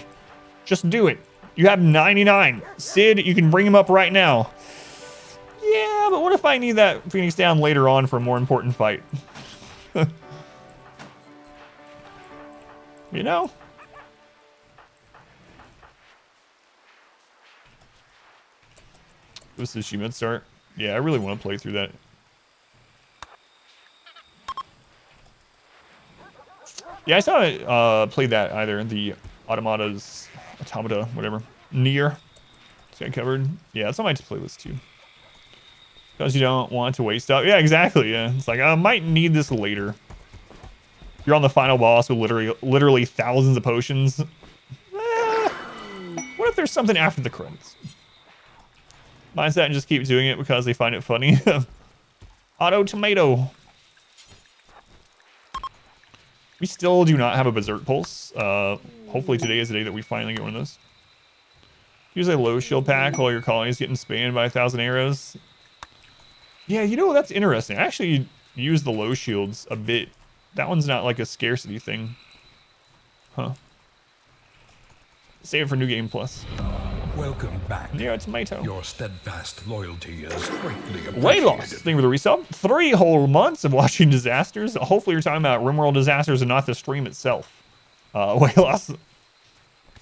S3: Just do it. You have 99. Sid, you can bring him up right now. Yeah, but what if I need that Phoenix Down later on for a more important fight? You know? This is Tsushima start. Yeah, I really want to play through that. Yeah, I saw played that either. The Automata, whatever. Nier. It's got covered. Yeah, it's on my playlist too. Because you don't want to waste up. Yeah, exactly. Yeah, it's like I might need this later. You're on the final boss with literally thousands of potions. What if there's something after the credits? Mindset and just keep doing it because they find it funny. Auto tomato. We still do not have a berserk pulse. Hopefully today is the day that we finally get one of those. Use a low shield pack while your colony is getting spammed by 1,000 arrows. Yeah, you know, that's interesting. I actually use the low shields a bit. That one's not like a scarcity thing. Huh. Save it for New Game Plus.
S2: Welcome back.
S3: Yeah, tomato.
S2: Your steadfast loyalty is greatly appreciated.
S3: Weight loss. Thank you for the resub. 3 whole months of watching disasters. Hopefully you're talking about RimWorld disasters and not the stream itself. Weight loss.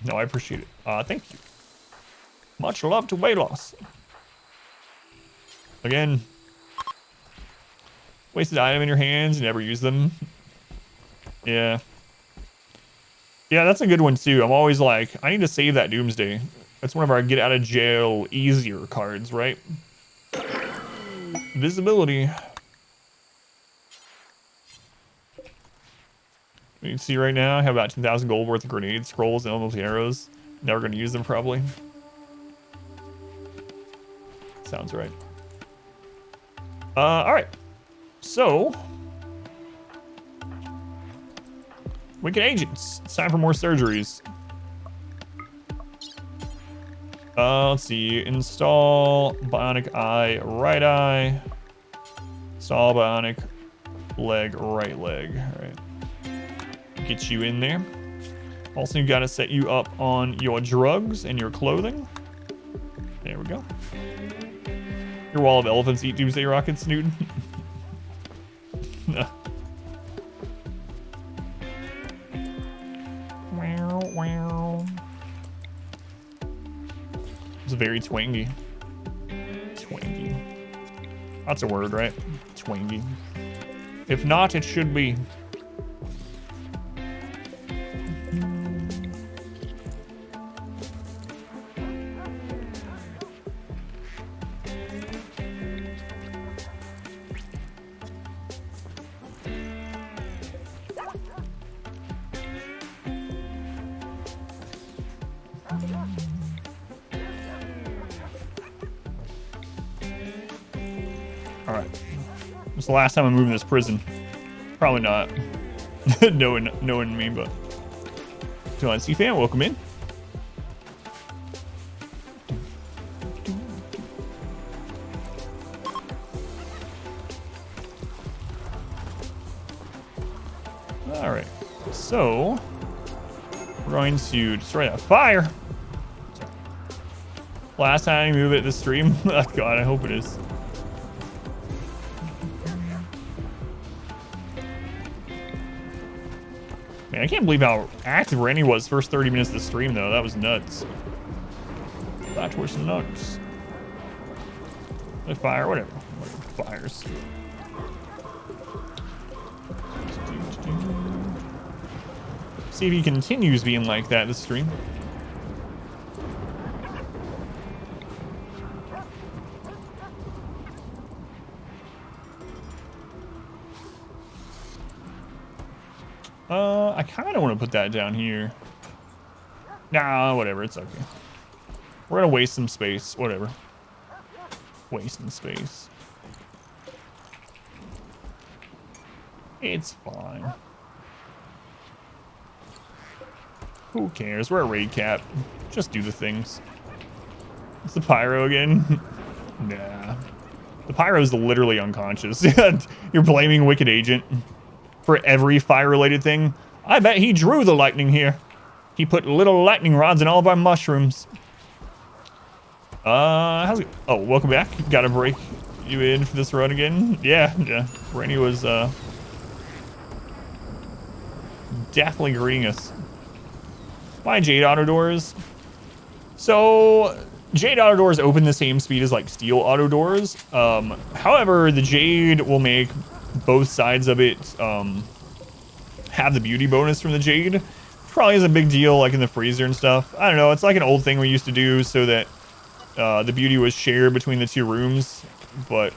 S3: No, I appreciate it. Thank you. Much love to weight loss. Again. Wasted item in your hands. You never use them. Yeah. Yeah, that's a good one too. I'm always like, I need to save that Doomsday. That's one of our get out of jail easier cards, right? Visibility. You can see right now I have about 10,000 gold worth of grenades, scrolls, and almost arrows. Never going to use them probably. Sounds right. All right. So, Wicked Agents. It's time for more surgeries. Let's see. Install bionic eye, right eye. Install bionic leg, right leg. All right. Get you in there. Also, you got to set you up on your drugs and your clothing. There we go. Your wall of elephants eat doomsday rockets, dude. No. Wow, wow. It's very twangy. Twangy. That's a word, right? Twangy. If not, it should be. Alright. It's the last time I'm moving this prison. Probably not. knowing me, but. So let's see, fan, welcome in. Alright. So we're going to destroy that fire. Last time you move it this stream. Oh god, I hope it is. Man, I can't believe how active Randy was first 30 minutes of the stream, though. That was nuts. That was nuts. Fire, whatever. Fires. See if he continues being like that this stream. I kind of want to put that down here. Nah, whatever. It's okay. We're going to waste some space. Whatever. Wasting space. It's fine. Who cares? We're a raid cap. Just do the things. It's the pyro again. Nah. The pyro is literally unconscious. You're blaming Wicked Agent for every fire-related thing. I bet he drew the lightning here. He put little lightning rods in all of our mushrooms. How's it? Oh, welcome back. Gotta break you in for this run again. Yeah. Randy was, definitely greeting us. Why Jade Auto Doors? So, Jade Auto Doors open the same speed as, like, Steel Auto Doors. However, the Jade will make both sides of it, have the beauty bonus from the Jade. Probably is a big deal, like in the freezer and stuff. I don't know. It's like an old thing we used to do so that the beauty was shared between the two rooms, but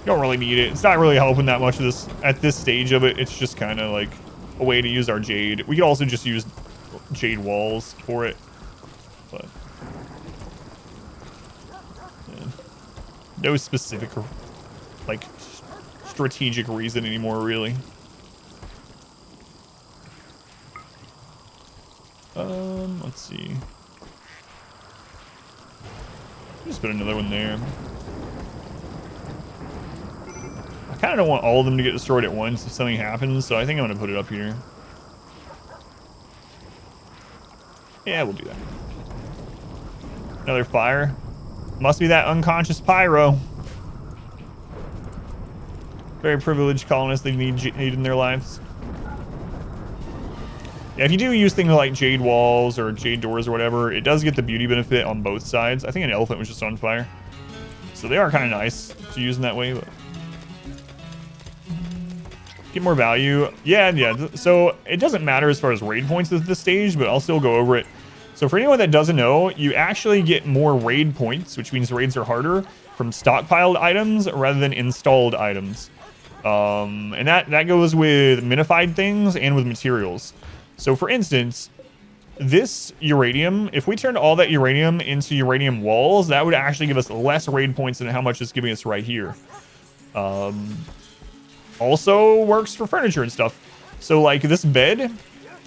S3: you don't really need it. It's not really helping that much of this at this stage of it. It's just kind of like a way to use our Jade. We could also just use Jade walls for it, but yeah. No specific, like, strategic reason anymore, really. Let's see. Just put another one there. I kind of don't want all of them to get destroyed at once if something happens, so I think I'm going to put it up here. Yeah, we'll do that. Another fire. Must be that unconscious pyro. Very privileged colonists they need in their lives. Yeah, if you do use things like jade walls or jade doors or whatever, it does get the beauty benefit on both sides. I think an elephant was just on fire. So they are kind of nice to use in that way, but get more value. Yeah. So it doesn't matter as far as raid points at this stage, but I'll still go over it. So for anyone that doesn't know, you actually get more raid points, which means raids are harder, from stockpiled items rather than installed items. And that goes with minified things and with materials. So for instance, this uranium, if we turned all that uranium into uranium walls, that would actually give us less raid points than how much it's giving us right here. Also works for furniture and stuff. So like this bed,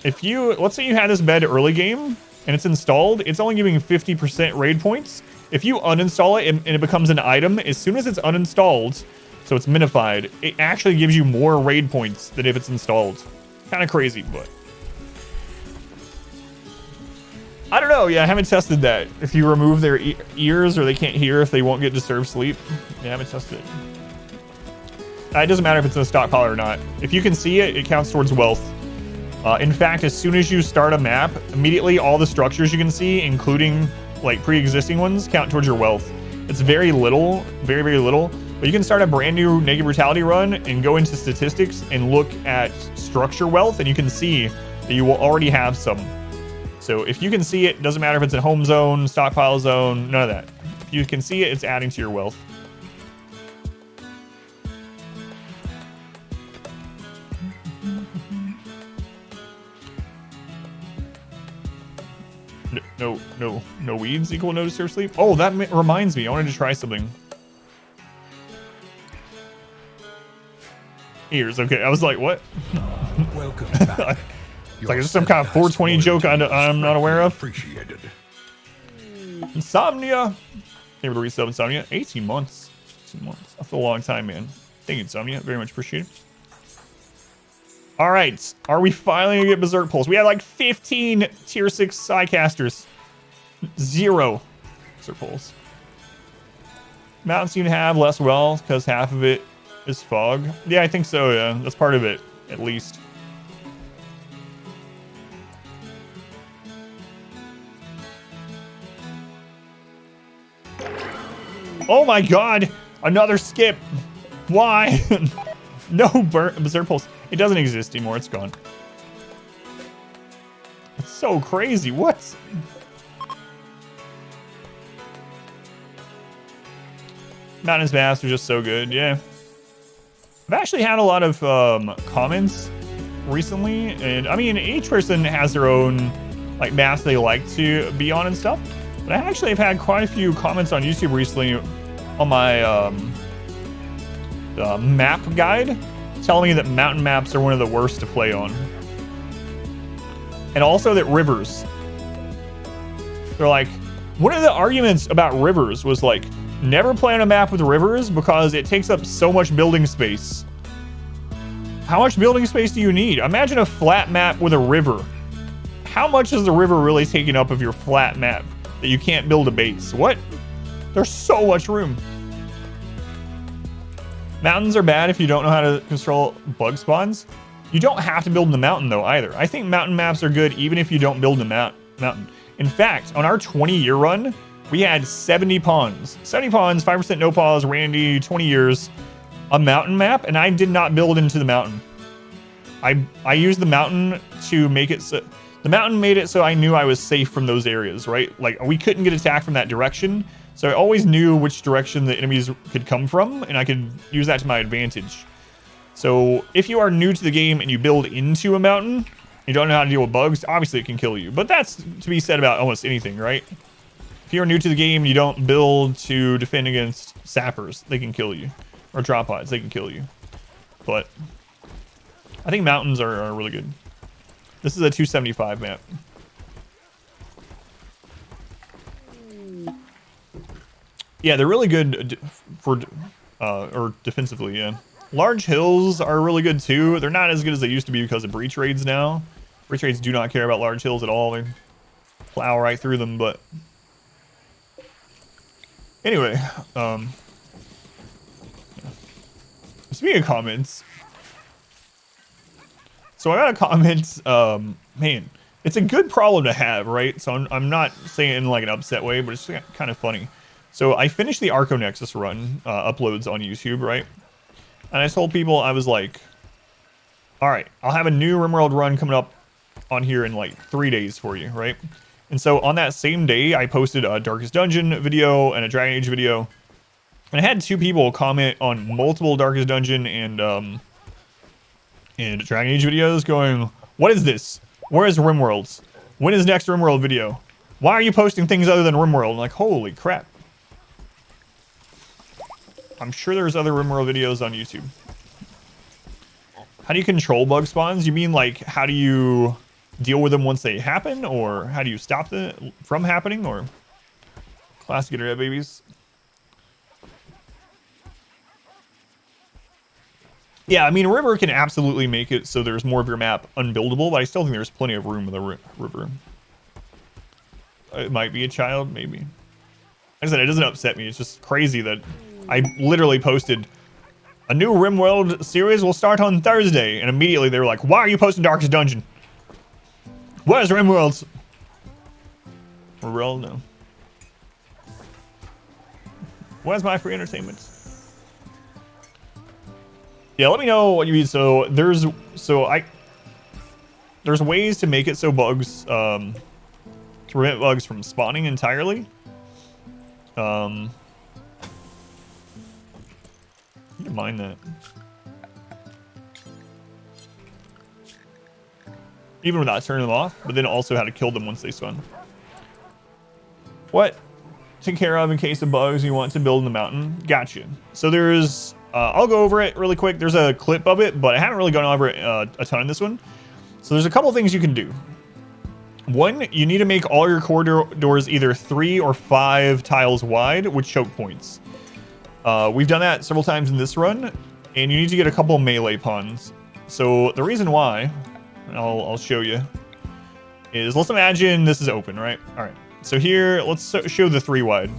S3: if you, let's say you had this bed early game and it's installed, it's only giving 50% raid points. If you uninstall it and it becomes an item, as soon as it's uninstalled, so it's minified, it actually gives you more raid points than if it's installed. Kind of crazy, but I don't know. Yeah, I haven't tested that. If you remove their ears or they can't hear, if they won't get disturbed sleep. Yeah, I haven't tested it. It doesn't matter if it's in a stockpile or not. If you can see it, it counts towards wealth. In fact, as soon as you start a map, immediately all the structures you can see, including like pre-existing ones, count towards your wealth. It's very little, very, very little. But you can start a brand new Negative Brutality run and go into statistics and look at structure wealth, and you can see that you will already have some. So if you can see it, doesn't matter if it's a home zone, stockpile zone, none of that. If you can see it, it's adding to your wealth. No weeds equal no disturbed sleep. Oh, that reminds me. I wanted to try something. Ears. Okay, I was like, what?
S2: Welcome back.
S3: It's like, is this some kind of 420 joke I'm not aware of?
S2: Appreciated.
S3: Insomnia. Able to resub Insomnia. 18 months. 18 months. That's a long time, man. Thank you, Insomnia. Very much appreciated. All right. Are we finally going to get Berserk Pulse? We have like 15 tier 6 Psycasters. 0 Berserk Pulse. Mountains seem to have less wealth because half of it is fog. Yeah, I think so, yeah. That's part of it, at least. Oh my god! Another skip! Why? No Berserk Pulse. It doesn't exist anymore. It's gone. It's so crazy. What? Mountains Maps are just so good. Yeah. I've actually had a lot of comments recently. And I mean, each person has their own like maps they like to be on and stuff. But I actually have had quite a few comments on YouTube recently on my map guide telling me that mountain maps are one of the worst to play on. And also that rivers. They're like, one of the arguments about rivers was like, never play on a map with rivers because it takes up so much building space. How much building space do you need? Imagine a flat map with a river. How much is the river really taking up of your flat map that you can't build a base? What? There's so much room. Mountains are bad if you don't know how to control bug spawns. You don't have to build in the mountain though either. I think mountain maps are good even if you don't build in the mountain. In fact, on our 20-year run, we had 70 pawns. 70 pawns, 5% no pause, Randy, 20 years. A mountain map, and I did not build into the mountain. I used the mountain to make it so... The mountain made it so I knew I was safe from those areas, right? Like, we couldn't get attacked from that direction, so I always knew which direction the enemies could come from, and I could use that to my advantage. So, if you are new to the game and you build into a mountain, you don't know how to deal with bugs, obviously it can kill you. But that's to be said about almost anything, right? If if you're new to the game, you don't build to defend against sappers. They can kill you. Or drop pods, they can kill you. But I think mountains are really good. This is a 275 map. Yeah, they're really good for, or defensively, yeah. Large hills are really good too. They're not as good as they used to be because of breach raids now. Breach raids do not care about large hills at all. They plow right through them, but... Anyway, speaking of comments, so I got a comment, man, it's a good problem to have, right? So I'm not saying it in like an upset way, but it's kind of funny. So I finished the Arco Nexus run, uploads on YouTube, right? And I told people, I was like, all right, I'll have a new RimWorld run coming up on here in like 3 days for you, right? And so on that same day, I posted a Darkest Dungeon video and a Dragon Age video. And I had 2 people comment on multiple Darkest Dungeon and Dragon Age videos going, what is this? Where is RimWorlds? When is next RimWorld video? Why are you posting things other than RimWorld? I'm like, holy crap. I'm sure there's other RimWorld videos on YouTube. How do you control bug spawns? You mean like, how do you deal with them once they happen? Or how do you stop them from happening? Or classic internet babies? Yeah, I mean, River can absolutely make it so there's more of your map unbuildable, but I still think there's plenty of room in the River. It might be a child, maybe. Like I said, it doesn't upset me. It's just crazy that I literally posted a new RimWorld series will start on Thursday, and immediately they were like, why are you posting Darkest Dungeon? Where's RimWorlds? RimWorld, no. Where's my free entertainment? Yeah, let me know what you mean. So there's ways to make it so bugs to prevent bugs from spawning entirely. You can mind that. Even without turning them off, but then also how to kill them once they spawn. What? Take care of in case of bugs you want to build in the mountain. Gotcha. So there's, I'll go over it really quick. There's a clip of it, but I haven't really gone over it a ton in this one. So there's a couple things you can do. One, you need to make all your corridors either 3 or 5 tiles wide with choke points. We've done that several times in this run, and you need to get a couple melee pawns. So the reason why, and I'll show you, is let's imagine this is open, right? All right. So here, let's show the 3 wide.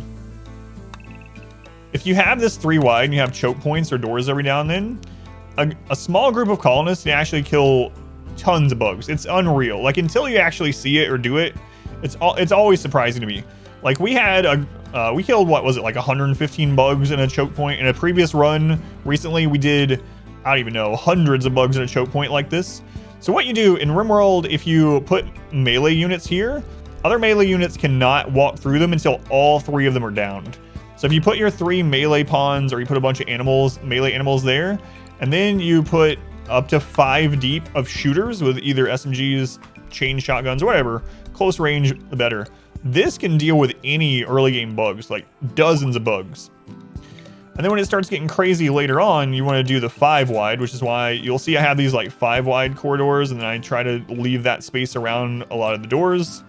S3: If you have this 3 wide and you have choke points or doors every now and then, a small group of colonists can actually kill tons of bugs. It's unreal. Like, until you actually see it or do it, it's always surprising to me. Like, we had we killed, what was it, like 115 bugs in a choke point. In a previous run recently, we did, I don't even know, hundreds of bugs in a choke point like this. So what you do in RimWorld, if you put melee units here, other melee units cannot walk through them until all 3 of them are downed. So if you put your 3 melee pawns, or you put a bunch of animals, melee animals there, and then you put up to 5 deep of shooters with either SMGs, chain shotguns, whatever, close range, the better. This can deal with any early game bugs, like dozens of bugs. And then when it starts getting crazy later on, you want to do the 5 wide, which is why you'll see I have these like 5 wide corridors, and then I try to leave that space around a lot of the doors.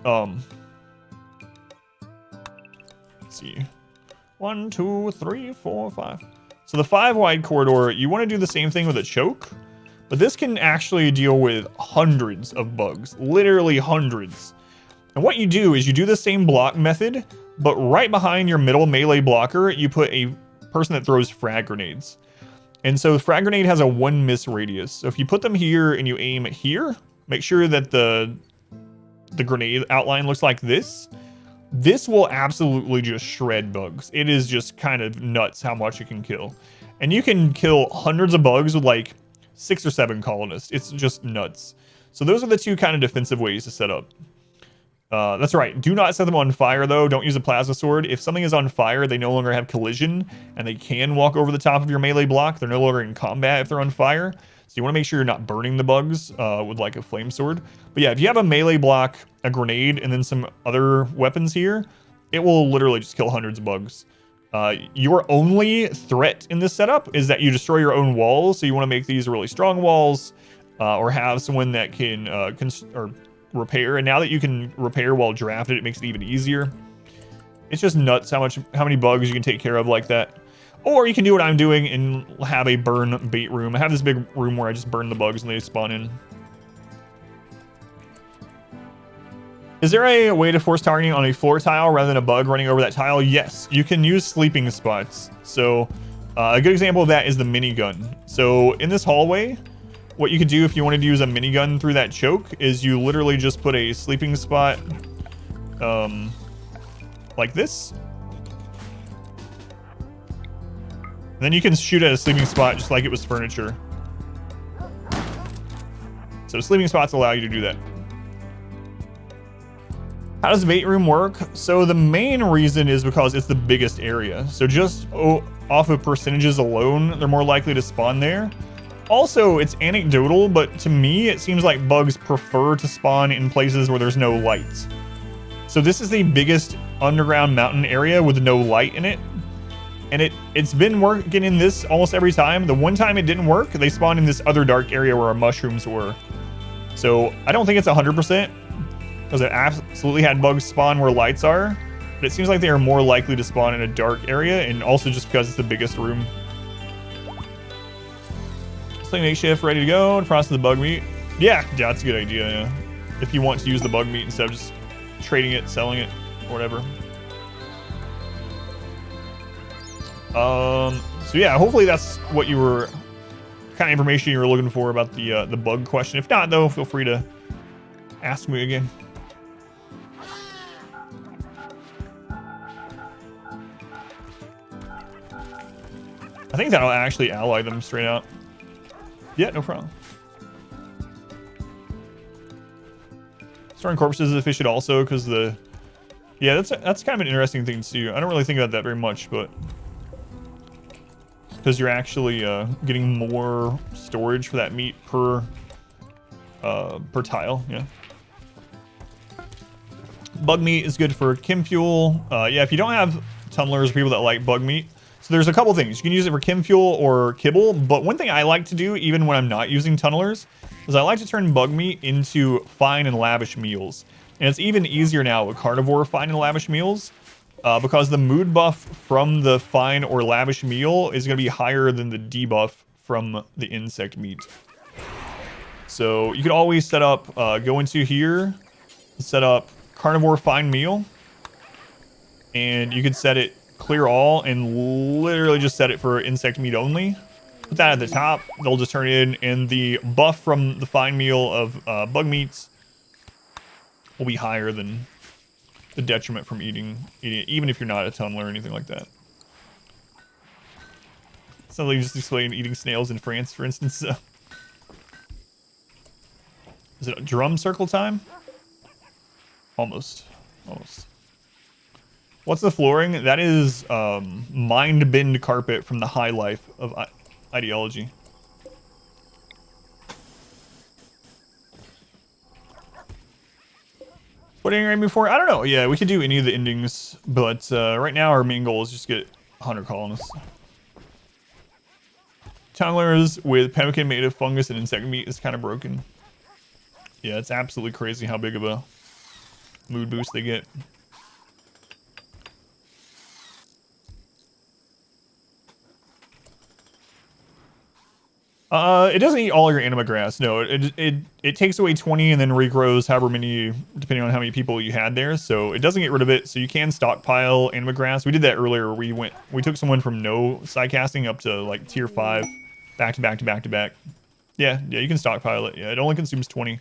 S3: Let's see. 1, 2, 3, 4, 5. So the 5 wide corridor, you want to do the same thing with a choke, but this can actually deal with hundreds of bugs, literally hundreds. And what you do is you do the same block method, but right behind your middle melee blocker, you put a person that throws frag grenades. And so frag grenade has a 1 miss radius. So if you put them here and you aim here, make sure that the grenade outline looks like this. This will absolutely just shred bugs. It is just kind of nuts how much it can kill. And you can kill hundreds of bugs with like 6 or 7 colonists. It's just nuts. So those are the 2 kind of defensive ways to set up. That's right. Do not set them on fire, though. Don't use a plasma sword. If something is on fire, they no longer have collision, and they can walk over the top of your melee block. They're no longer in combat if they're on fire. So you want to make sure you're not burning the bugs with like a flame sword. But yeah, if you have a melee block, a grenade, and then some other weapons here, it will literally just kill hundreds of bugs. Your only threat in this setup is that you destroy your own walls. So you want to make these really strong walls, or have someone that can or repair. And now that you can repair while drafted, it makes it even easier. It's just nuts how many bugs you can take care of like that. Or you can do what I'm doing and have a burn bait room. I have this big room where I just burn the bugs and they spawn in. Is there a way to force targeting on a floor tile rather than a bug running over that tile? Yes, you can use sleeping spots. So a good example of that is the minigun. So in this hallway, what you could do if you wanted to use a minigun through that choke is you literally just put a sleeping spot like this. And then you can shoot at a sleeping spot just like it was furniture. So sleeping spots allow you to do that. How does the bait room work? So the main reason is because it's the biggest area. So just off of percentages alone, they're more likely to spawn there. Also, it's anecdotal, but to me, it seems like bugs prefer to spawn in places where there's no lights. So this is the biggest underground mountain area with no light in it. And it's been working in this almost every time. The one time it didn't work, they spawned in this other dark area where our mushrooms were. So I don't think it's 100%, because it absolutely had bugs spawn where lights are. But it seems like they are more likely to spawn in a dark area, and also just because it's the biggest room. Sling makeshift, ready to go to process the bug meat. Yeah, that's a good idea, yeah. If you want to use the bug meat instead of just trading it, selling it, or whatever. So yeah, hopefully that's what you were, kind of information you were looking for about the bug question. If not, though, feel free to ask me again. I think that'll actually ally them straight out. Yeah, no problem. Storing corpses is efficient also because yeah, that's kind of an interesting thing too. I don't really think about that very much, but because you're actually getting more storage for that meat per tile. Yeah. Bug meat is good for chem fuel. Yeah, if you don't have tunnelers or people that like bug meat, so there's a couple things. You can use it for chem fuel or kibble, but one thing I like to do, even when I'm not using tunnelers, is I like to turn bug meat into fine and lavish meals. And it's even easier now with carnivore fine and lavish meals, because the mood buff from the fine or lavish meal is going to be higher than the debuff from the insect meat. So you could always set up, go into here, set up carnivore fine meal, and you could set it clear all and literally just set it for insect meat only. Put that at the top, they'll just turn it in, and the buff from the fine meal of bug meats will be higher than the detriment from eating it, even if you're not a tunneler or anything like that. Something just explain eating snails in France, for instance. Is it a drum circle time? Almost. What's the flooring? That is mind bend carpet from the High Life of Ideology. What ending are you aiming for? I don't know. Yeah, we could do any of the endings, but right now our main goal is just get 100 colonists. Tunnelers with pemmican made of fungus and insect meat is kind of broken. Yeah, it's absolutely crazy how big of a mood boost they get. It doesn't eat all your anima grass. No, it takes away 20 and then regrows however many, depending on how many people you had there. So it doesn't get rid of it. So you can stockpile anima grass. We did that earlier. We took someone from no side casting up to like tier 5, back to back to back to back. Yeah, you can stockpile it. Yeah, it only consumes 20.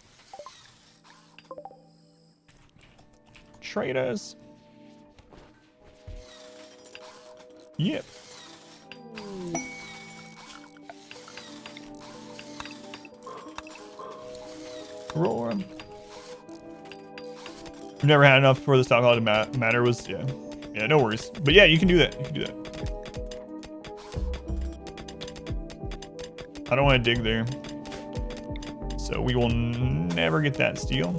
S3: Traders. Yep. Roar 'em. We've never had enough for the stockpile to matter. Was yeah, no worries. But yeah, you can do that. You can do that. I don't want to dig there. So we will never get that steal.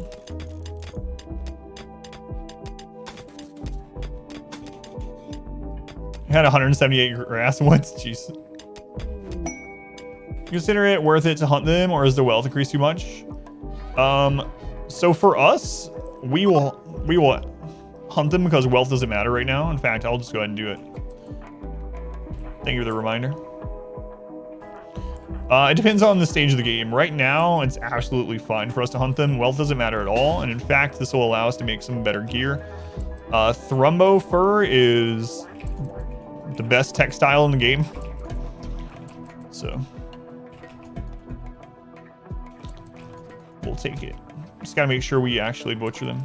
S3: Had 178 grass once. Jeez. Consider it worth it to hunt them, or is the wealth increase too much? So for us, we will hunt them because wealth doesn't matter right now. In fact, I'll just go ahead and do it. Thank you for the reminder. It depends on the stage of the game. Right now, it's absolutely fine for us to hunt them. Wealth doesn't matter at all, and in fact, this will allow us to make some better gear. Thrumbo fur is the best textile in the game. So we'll take it. Just gotta make sure we actually butcher them.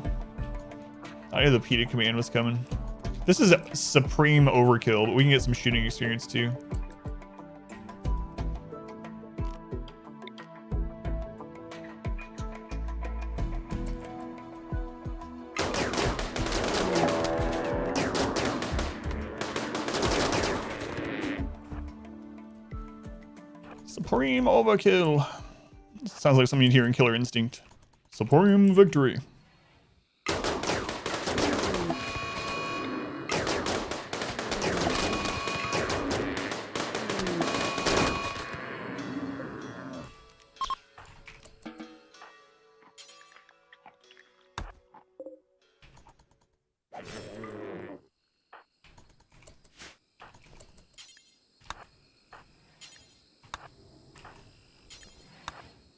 S3: I knew the PETA command was coming. This is a supreme overkill, but we can get some shooting experience too. Supreme overkill. Sounds like something you'd hear in Killer Instinct. Supreme victory.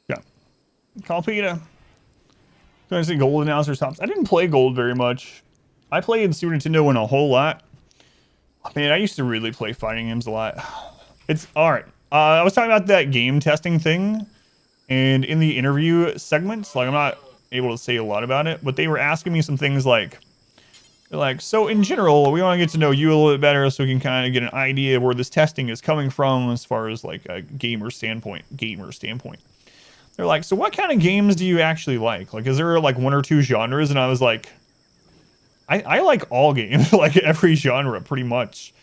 S3: Yeah. Call PETA. Going to say gold announcer tops. I didn't play gold very much. I played Super Nintendo one a whole lot. Man, I used to really play fighting games a lot. It's alright. I was talking about that game testing thing, and in the interview segments, like I'm not able to say a lot about it, but they were asking me some things like, so in general, we want to get to know you a little bit better so we can kind of get an idea of where this testing is coming from as far as like a gamer standpoint. They're like, so what kind of games do you actually like? Like, is there like one or two genres? And I was like, I like all games, like every genre pretty much.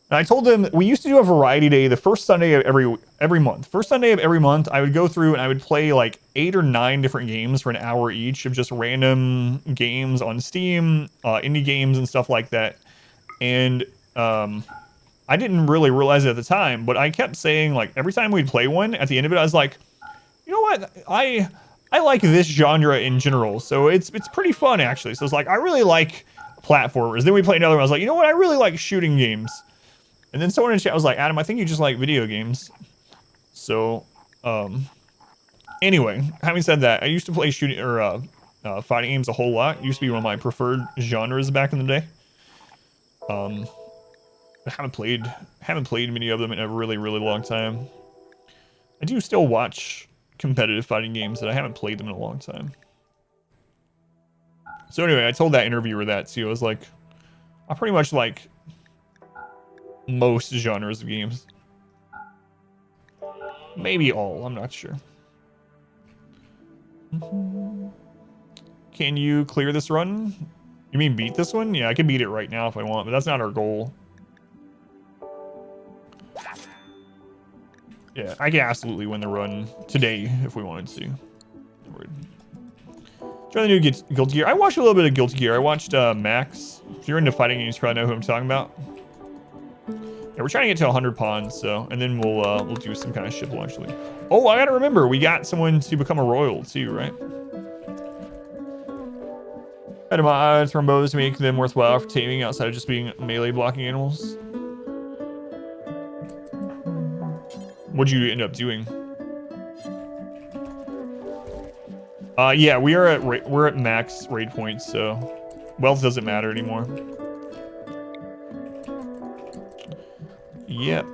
S3: And I told them we used to do a variety day the first Sunday of every month. First Sunday of every month, I would go through and I would play like 8 or 9 different games for an hour each of just random games on Steam, indie games and stuff like that. And I didn't really realize it at the time, but I kept saying like every time we'd play one, at the end of it, I was like, you know what? I like this genre in general, so it's pretty fun actually. So it's like I really like platformers. Then we played another one. I was like, you know what? I really like shooting games. And then someone in chat was like, Adam, I think you just like video games. So, anyway, having said that, I used to play shooting or fighting games a whole lot. It used to be one of my preferred genres back in the day. I haven't played many of them in a really, really long time. I do still watch competitive fighting games, that I haven't played them in a long time. So anyway, I told that interviewer that too. I was like, I pretty much like most genres of games. Maybe all, I'm not sure. Can you clear this run? You mean beat this one? Yeah, I can beat it right now if I want, but that's not our goal. Yeah, I can absolutely win the run today if we wanted to. Try the new Guilty Gear. I watched a little bit of Guilty Gear. I watched Max. If you're into fighting games, you probably know who I'm talking about. Yeah, we're trying to get to 100 pawns, so, and then we'll do some kind of ship launch. Oh, I gotta remember, we got someone to become a royal too, right? Add mods, thrombos to make them worthwhile for taming outside of just being melee blocking animals. What'd you end up doing? Yeah, we're at max raid points, so wealth doesn't matter anymore. Yep.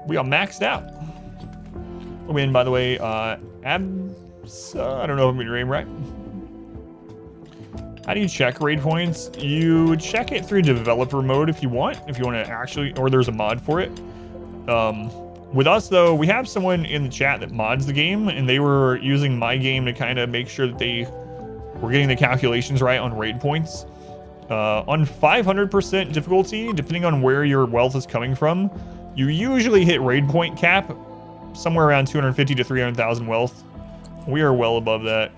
S3: We are maxed out. Oh, and by the way, Abs, I don't know if I'm getting your name right. How do you check raid points? You check it through developer mode if you want to actually, or there's a mod for it. With us though, we have someone in the chat that mods the game, and they were using my game to kind of make sure that they we're getting the calculations right on raid points. On 500% difficulty, depending on where your wealth is coming from, you usually hit raid point cap somewhere around 250 to 300,000 wealth. We are well above that.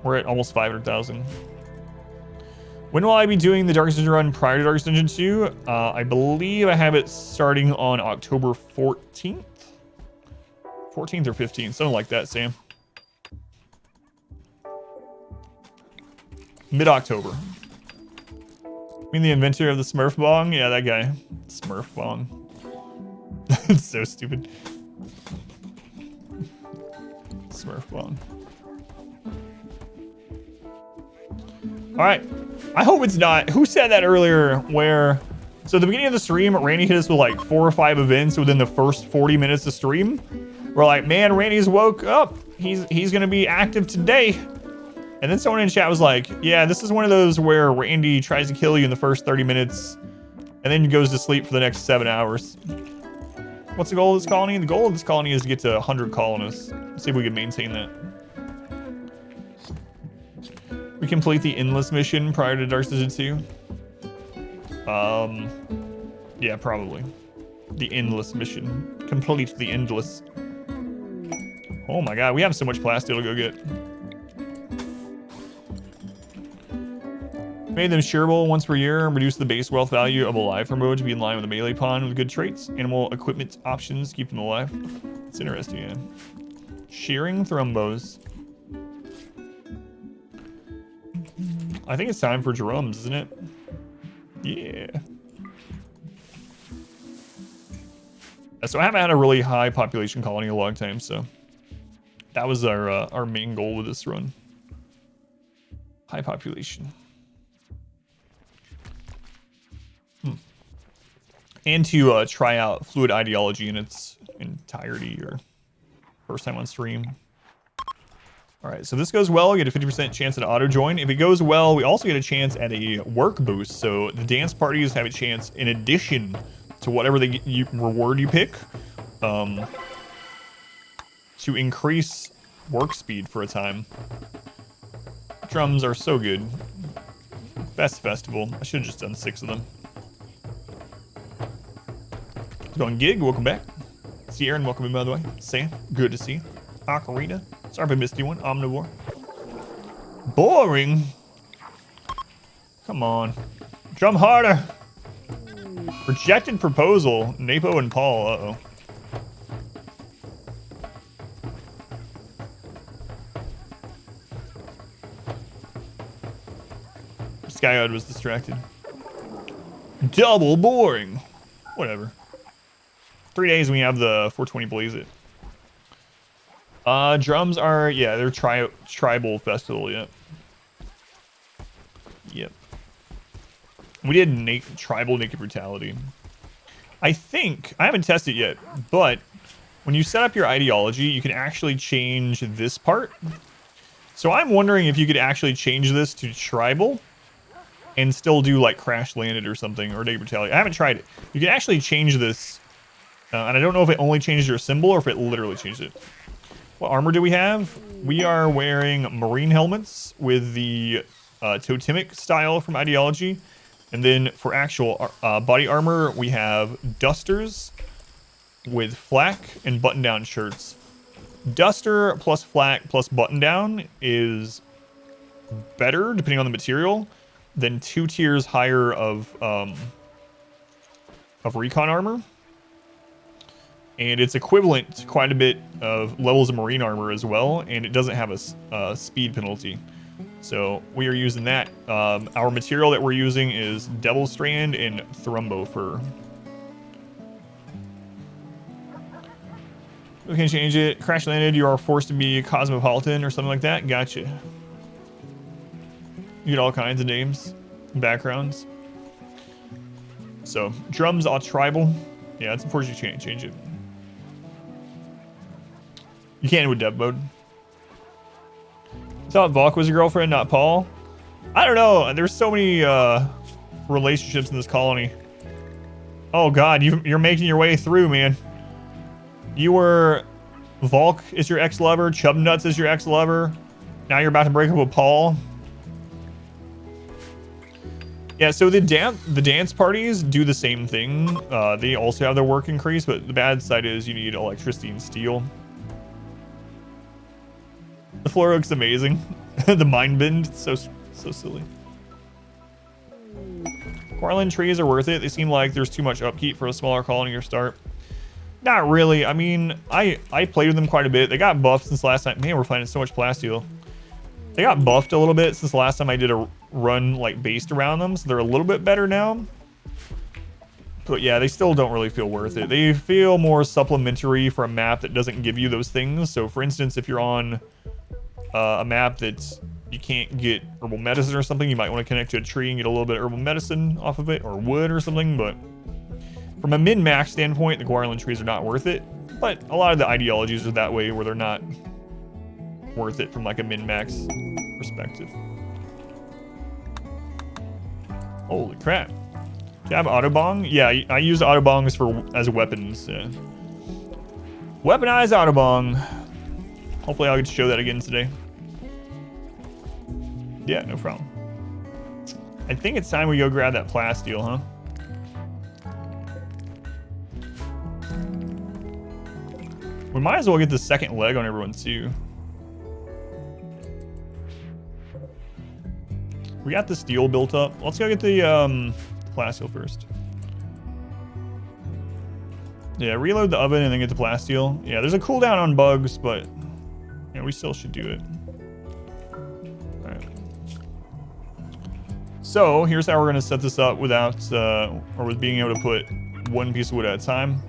S3: We're at almost 500,000. When will I be doing the Darkest Dungeon run prior to Darkest Dungeon 2? I believe I have it starting on October 14th. 14th or 15th, something like that, Sam. Mid-October. I mean the inventor of the Smurf bong? Yeah, that guy. Smurf bong. It's so stupid. Smurf bong. Alright. I hope it's not. Who said that earlier where... So at the beginning of the stream, Randy hit us with like 4 or 5 events within the first 40 minutes of stream. We're like, man, Randy's woke up. He's gonna be active today. And then someone in chat was like, yeah, this is one of those where Randy tries to kill you in the first 30 minutes and then goes to sleep for the next 7 hours. What's the goal of this colony? The goal of this colony is to get to 100 colonists. Let's see if we can maintain that. We complete the Endless mission prior to Dark Dungeon 2. Yeah, probably. The Endless mission. Complete the Endless. Oh my god, we have so much plastic to go get. Made them shareable once per year and reduce the base wealth value of a live mode to be in line with a melee pawn with good traits. Animal equipment options keep them alive. It's interesting, yeah. Shearing thrombos. I think it's time for drums, isn't it? Yeah. So I haven't had a really high population colony in a long time, so that was our main goal with this run. High population. And to try out Fluid Ideology in its entirety, or first time on stream. All right, so this goes well, we get a 50% chance at auto join. If it goes well, we also get a chance at a work boost. So the dance parties have a chance, in addition to whatever reward you pick, to increase work speed for a time. Drums are so good. Best festival. I should have just done 6 of them. Going Gig, welcome back. See Aaron, welcome in, by the way. Sam, good to see you. Ocarina, sorry if I missed you one. Omnivore. Boring. Come on. Drum harder. Rejected proposal. Napo and Paul, uh-oh. Skyod was distracted. Double boring. Whatever. 3 days we have the 420 Blaze It. Drums are, yeah, they're tribal festival, yep. Yep. We did tribal naked brutality. I think, I haven't tested it yet, but when you set up your ideology, you can actually change this part. So I'm wondering if you could actually change this to tribal and still do like crash landed or something, or naked brutality. I haven't tried it. You can actually change this. And I don't know if it only changes your symbol or if it literally changes it. What armor do we have? We are wearing marine helmets with the totemic style from Ideology. And then for actual body armor, we have dusters with flak and button-down shirts. Duster plus flak plus button-down is better, depending on the material, than 2 tiers higher of recon armor. And it's equivalent to quite a bit of levels of marine armor as well, and it doesn't have a speed penalty. So we are using that. Our material that we're using is Devil Strand and Thrumbo Fur. We can change it. Crash landed, you are forced to be cosmopolitan or something like that. Gotcha. You get all kinds of names and backgrounds. So drums all tribal. Yeah, it's important you can't change it. You can't with dev mode. I thought Valk was your girlfriend, not Paul. I don't know. There's so many relationships in this colony. Oh god, you're making your way through, man. You were... Valk is your ex-lover. Chubnuts is your ex-lover. Now you're about to break up with Paul. Yeah, so the dance parties do the same thing. They also have their work increase, but the bad side is you need electricity and steel. The floor looks amazing. The mind bend, so silly. Garland trees are worth it. They seem like there's too much upkeep for a smaller colony or start. Not really. I mean, I played with them quite a bit. They got buffed since last time. Man, we're finding so much plasteel. They got buffed a little bit since the last time I did a run like based around them, so they're a little bit better now. But yeah, they still don't really feel worth it. They feel more supplementary for a map that doesn't give you those things. So for instance, if you're on a map that you can't get herbal medicine or something, you might want to connect to a tree and get a little bit of herbal medicine off of it, or wood or something. But from a min-max standpoint, the Guardian trees are not worth it. But a lot of the ideologies are that way, where they're not worth it from like a min-max perspective. Holy crap. Do you have autobong? Yeah, I use autobongs as weapons. Weaponized autobong. Hopefully I'll get to show that again today. Yeah, no problem. I think it's time we go grab that plasteel, huh? We might as well get the second leg on everyone too. We got the steel built up. Let's go get the plasteel first. Yeah, reload the oven and then get the plasteel. Yeah, there's a cooldown on bugs, but yeah, we still should do it. All right. So here's how we're gonna set this up without, or with being able to put one piece of wood at a time.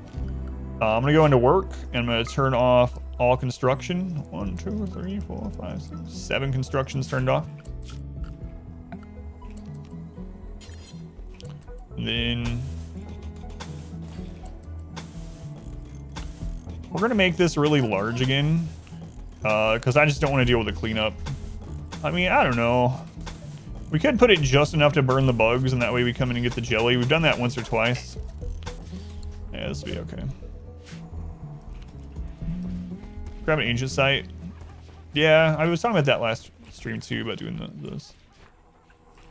S3: I'm gonna go into work and I'm gonna turn off all construction. 1, 2, 3, 4, 5, 6, 7 constructions turned off. Then we're gonna make this really large again, because I just don't want to deal with the cleanup. I mean, I don't know. We could put it just enough to burn the bugs, and that way we come in and get the jelly. We've done that once or twice. Yeah, this will be okay. Grab an ancient site. Yeah, I was talking about that last stream too, about doing those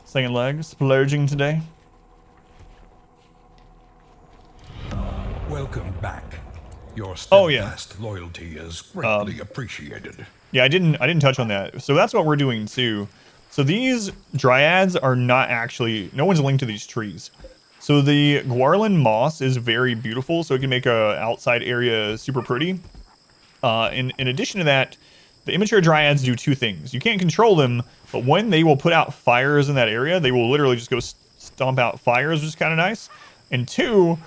S3: second leg, splurging today.
S2: Welcome back. Your steadfast loyalty is greatly appreciated.
S3: Yeah, I didn't touch on that. So that's what we're doing too. So these dryads are not actually, no one's linked to these trees. So the Guarlan moss is very beautiful, so it can make a outside area super pretty. In addition to that, the immature dryads do two things. You can't control them, but when they will put out fires in that area, they will literally just go stomp out fires, which is kind of nice. And two,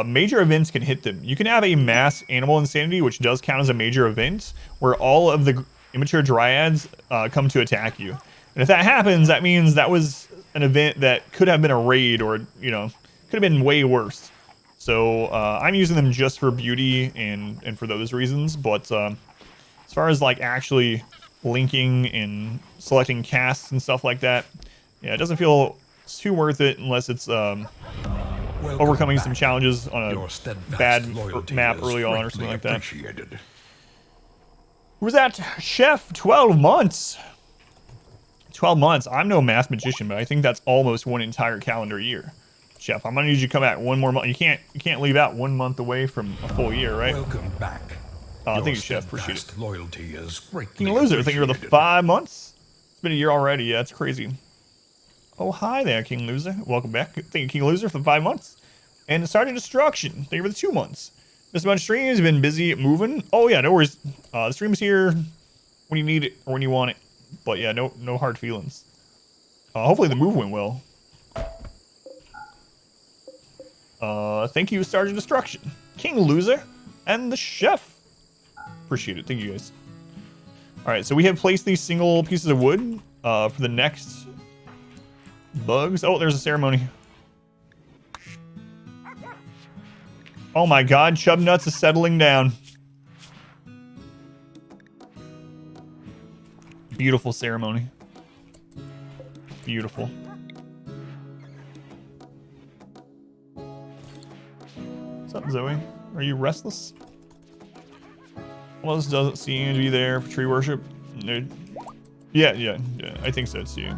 S3: major events can hit them. You can have a mass animal insanity, which does count as a major event, where all of the immature dryads come to attack you. And if that happens, that means that was an event that could have been a raid, or, you know, could have been way worse. So I'm using them just for beauty and for those reasons. But as far as like actually linking and selecting casts and stuff like that, yeah, it doesn't feel too worth it unless it's overcoming some challenges on a bad map early on or something like that. Who's that? Chef, 12 months. 12 months. I'm no math magician, but I think that's almost one entire calendar year. Chef, I'm gonna need you to come back one more month. You can't leave out 1 month away from a full year, right?
S2: Welcome back.
S3: Thank you, Chef. Appreciate it.
S2: Loyalty is
S3: King Loser, thank you for the 5 months. It's been a year already. Yeah, it's crazy. Oh, hi there, King Loser. Welcome back. Thank you, King Loser, for the 5 months. And Starting Destruction, thank you for the 2 months. Mr. Bunch Stream has been busy moving. Oh yeah, no worries. The stream's here when you need it or when you want it. But yeah, no hard feelings. Hopefully the move went well. Thank you, Sergeant Destruction, King Loser, and the Chef. Appreciate it. Thank you guys. All right, so we have placed these single pieces of wood for the next bugs. Oh, there's a ceremony. Oh my God, Chub Nuts is settling down. Beautiful ceremony. Beautiful. What's up, Zoe? Are you restless? Well, this doesn't seem to be there for tree worship. Dude. Yeah. I think so too.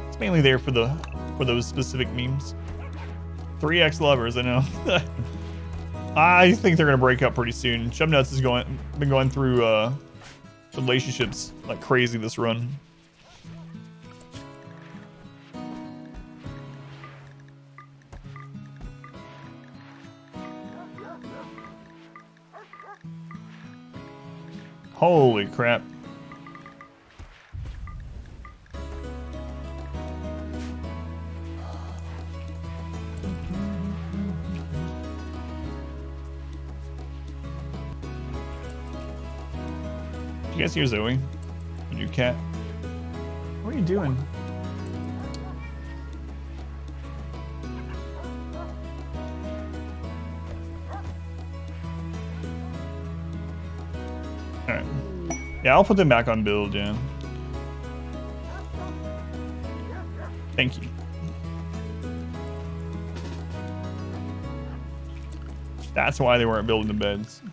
S3: It's mainly there for those specific memes. 3x lovers, I know. I think they're gonna break up pretty soon. Chubnuts has been going through relationships like crazy this run. Holy crap. You guys hear Zoe? The new cat? What are you doing? Alright. Yeah, I'll put them back on build, yeah. Thank you. That's why they weren't building the beds.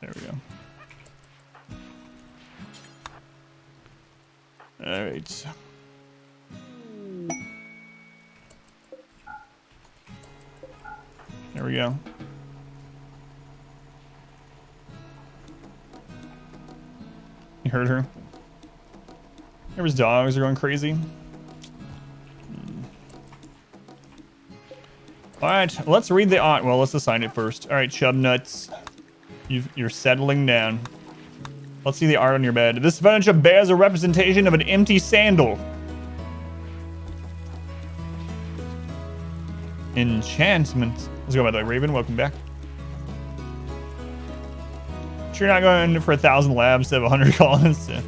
S3: There we go. All right. There we go. You heard her? There's dogs are going crazy. All right, let's read the art. Well, let's assign it first. All right, Chubnuts. You're settling down. Let's see the art on your bed. This furniture bears a representation of an empty sandal. Enchantment. Let's go by the way, Raven. Welcome back. Sure, you're not going for 1,000 labs to have 100 colonists. Yeah.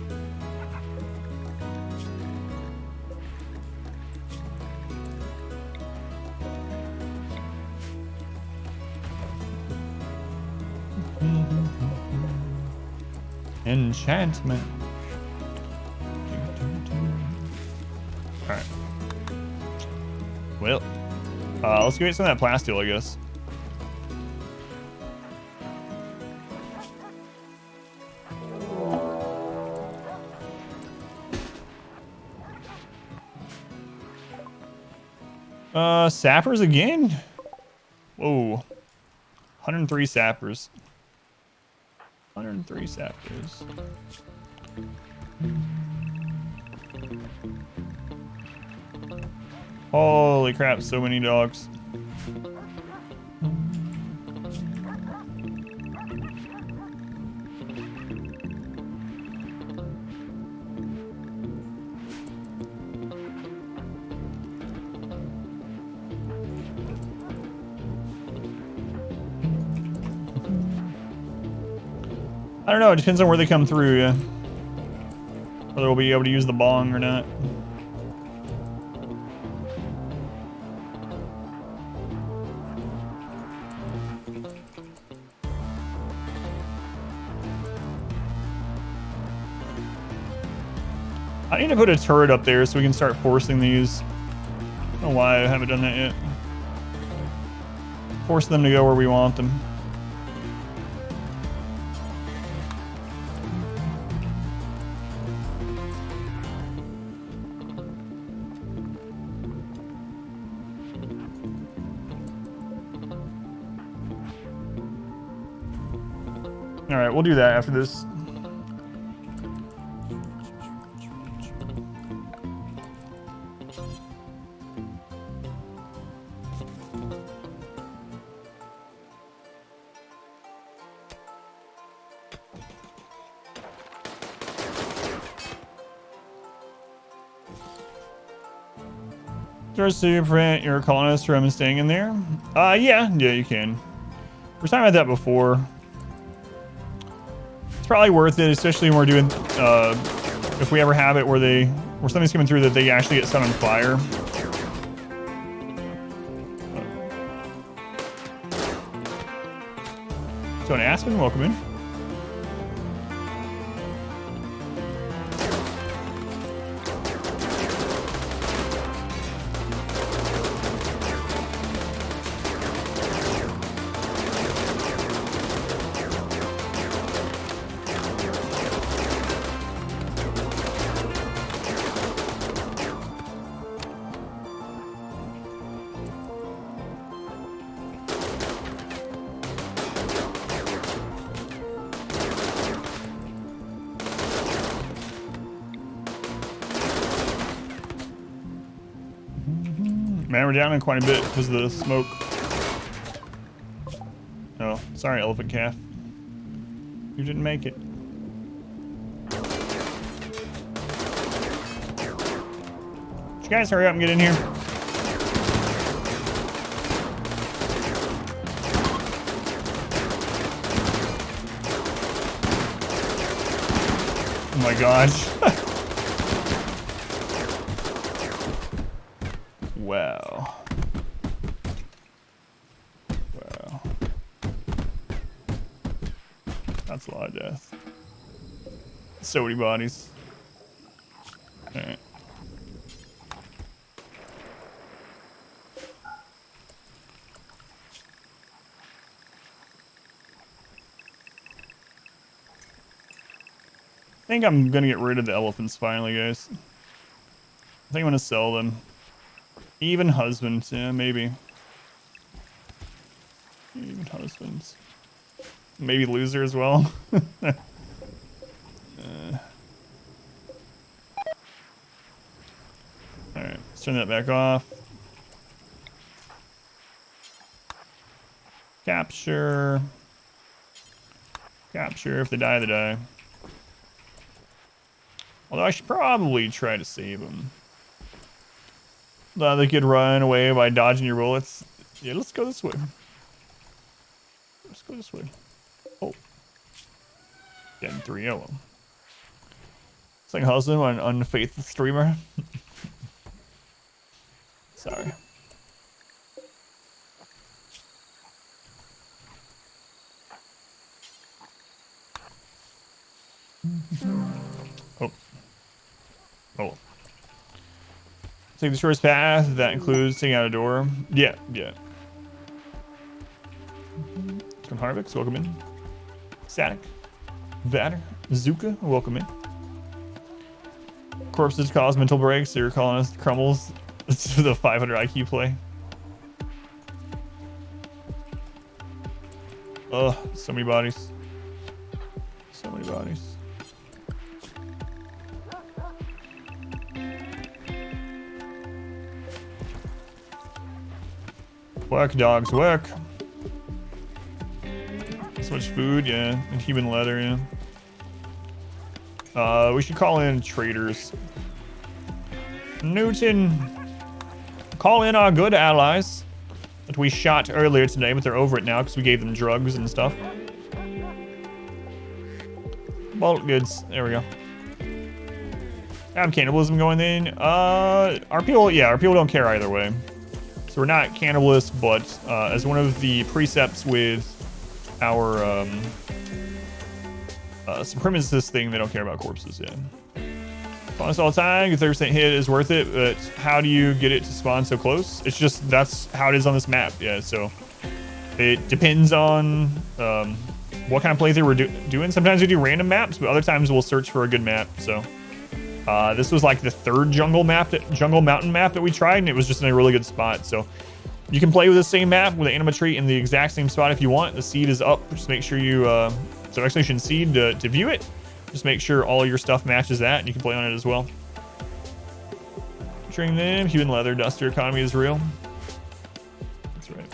S3: Enchantment. Alright. Well, let's go get some of that plasteel, I guess. Sappers again? Whoa. 103 sappers. 103 sappers. Holy crap, so many dogs. I don't know, it depends on where they come through, yeah. Whether we'll be able to use the bong or not. I need to put a turret up there so we can start forcing these. I don't know why I haven't done that yet. Force them to go where we want them. All right, we'll do that after this. Just to prevent your colonists from staying in there? Yeah, you can. We were talking about that before. It's probably worth it, especially when we're doing, if we ever have it where something's coming through that they actually get set on fire. So an Aspen, welcome in. Man, we're down in quite a bit because of the smoke. Oh, sorry, elephant calf. You didn't make it. You guys hurry up and get in here. Oh my gosh. Wow. Wow. That's a lot of death. So many bodies. Alright. I think I'm gonna get rid of the elephants finally, guys. I think I'm gonna sell them. Even husbands, yeah, maybe. Even husbands. Maybe loser as well. Alright, let's turn that back off. Capture. Capture. If they die, they die. Although I should probably try to save them. They could run away by dodging your bullets. Yeah, let's go this way. Let's go this way. Oh. Getting 3 of them. It's like husband on an unfaithful streamer. Sorry. Oh. Oh. Take the shortest path. That includes taking out a door. Yeah, yeah. From Harvix, welcome in. Static. Vader. Zuka, welcome in. Corpses cause mental breaks, so you're calling us crumbles. It's the 500 IQ play. Ugh, so many bodies. So many bodies. Work, dogs, work. So much food, yeah. And human leather, yeah. We should call in traders. Newton. Call in our good allies that we shot earlier today, but they're over it now because we gave them drugs and stuff. Bulk goods. There we go. Have cannibalism going in. Our people don't care either way. So we're not cannibalists, but as one of the precepts with our supremacist thing, they don't care about corpses, yeah. Spawn us all the time, your 30% hit is worth it, but how do you get it to spawn so close? It's just, that's how it is on this map, yeah, so it depends on what kind of playthrough we're doing. Sometimes we do random maps, but other times we'll search for a good map, so. This was like the third jungle mountain map that we tried, and it was just in a really good spot, so. You can play with the same map with the anima tree in the exact same spot if you want. The seed is up, just make sure you, so exclamation seed to view it. Just make sure all your stuff matches that, and you can play on it as well. Featuring them, human leather, duster economy is real. That's right.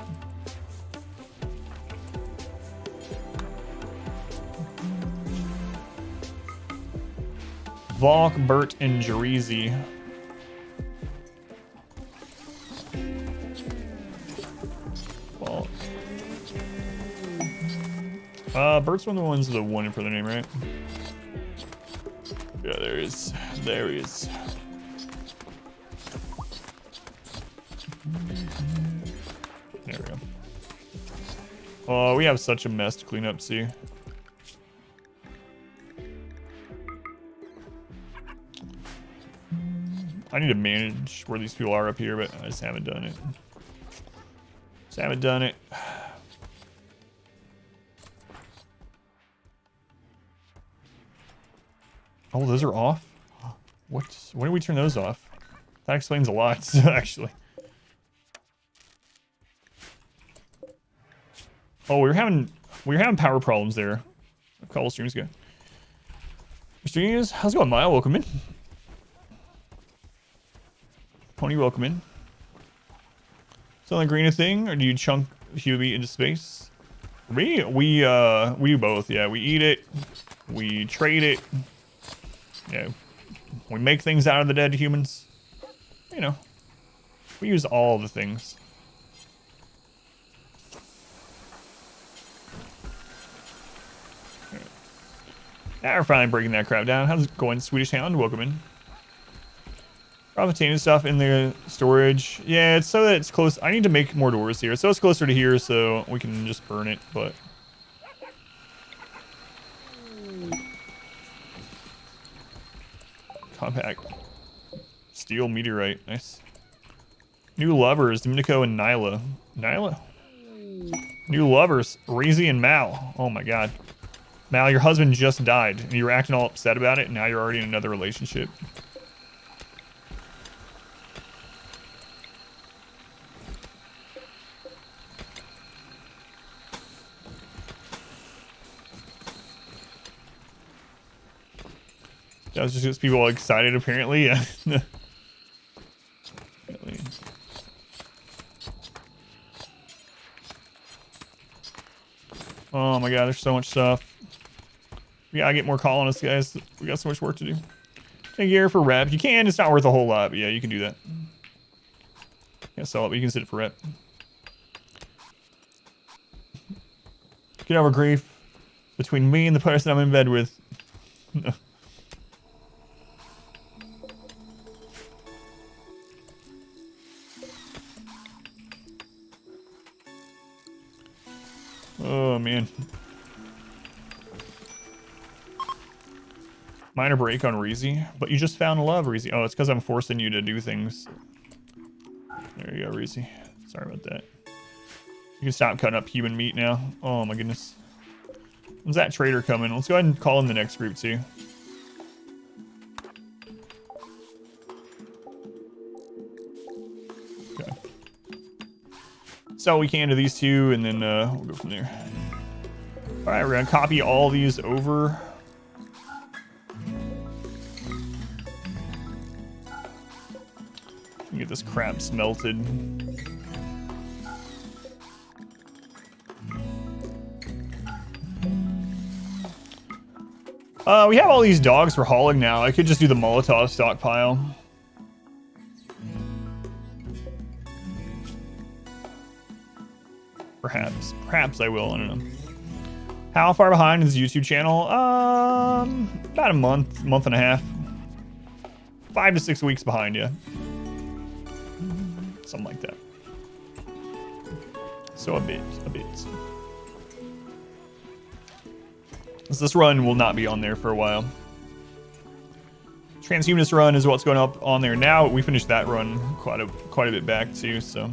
S3: Volk, Bert, and Jerizi. Bert's one of the ones with the one in front of the name, right? Yeah, there he is. There he is. There we go. Oh, we have such a mess to clean up, see? I need to manage where these people are up here, but I just haven't done it. Just haven't done it. Oh, those are off? What? When did we turn those off? That explains a lot, actually. Oh, we were having power problems there a couple streams ago. Mr. Enos, how's it going, Maya? Welcome in. Pony, welcome in. Selling green a thing, or do you chunk human meat into space? We do both. Yeah, we eat it, we trade it. Yeah, we make things out of the dead humans. You know, we use all the things. Now we're finally breaking that crap down. How's it going, Swedish Hound? Welcome in. Obtaining stuff in the storage. Yeah, it's so that it's close. I need to make more doors here. So it's closer to here so we can just burn it, but... Compact. Steel meteorite. Nice. New lovers, Domenico and Nyla. Nyla? New lovers, Reezy and Mal. Oh my god. Mal, your husband just died, and you were acting all upset about it, and now you're already in another relationship. That was just people all excited, apparently. Yeah. Oh my god, there's so much stuff. We gotta get more colonists, guys. We got so much work to do. Take gear for rep. You can, it's not worth a whole lot, but yeah, you can do that. Can't sell it, but you can sit it for rep. Get over grief between me and the person I'm in bed with. Oh, man. Minor break on Reezy. But you just found love, Reezy. Oh, it's because I'm forcing you to do things. There you go, Reezy. Sorry about that. You can stop cutting up human meat now. Oh, my goodness. When's that trader coming? Let's go ahead and call in the next group, too. Okay. So we can to these two, and then we'll go from there. All right, we're gonna copy all these over. Get this crap smelted. We have all these dogs for hauling now. I could just do the Molotov stockpile. Perhaps I will. I don't know. How far behind is the YouTube channel? About a month and a half. 5 to 6 weeks behind, yeah. Something like that. So a bit. So this run will not be on there for a while. Transhumanist run is what's going up on there now. We finished that run quite a bit back too, so.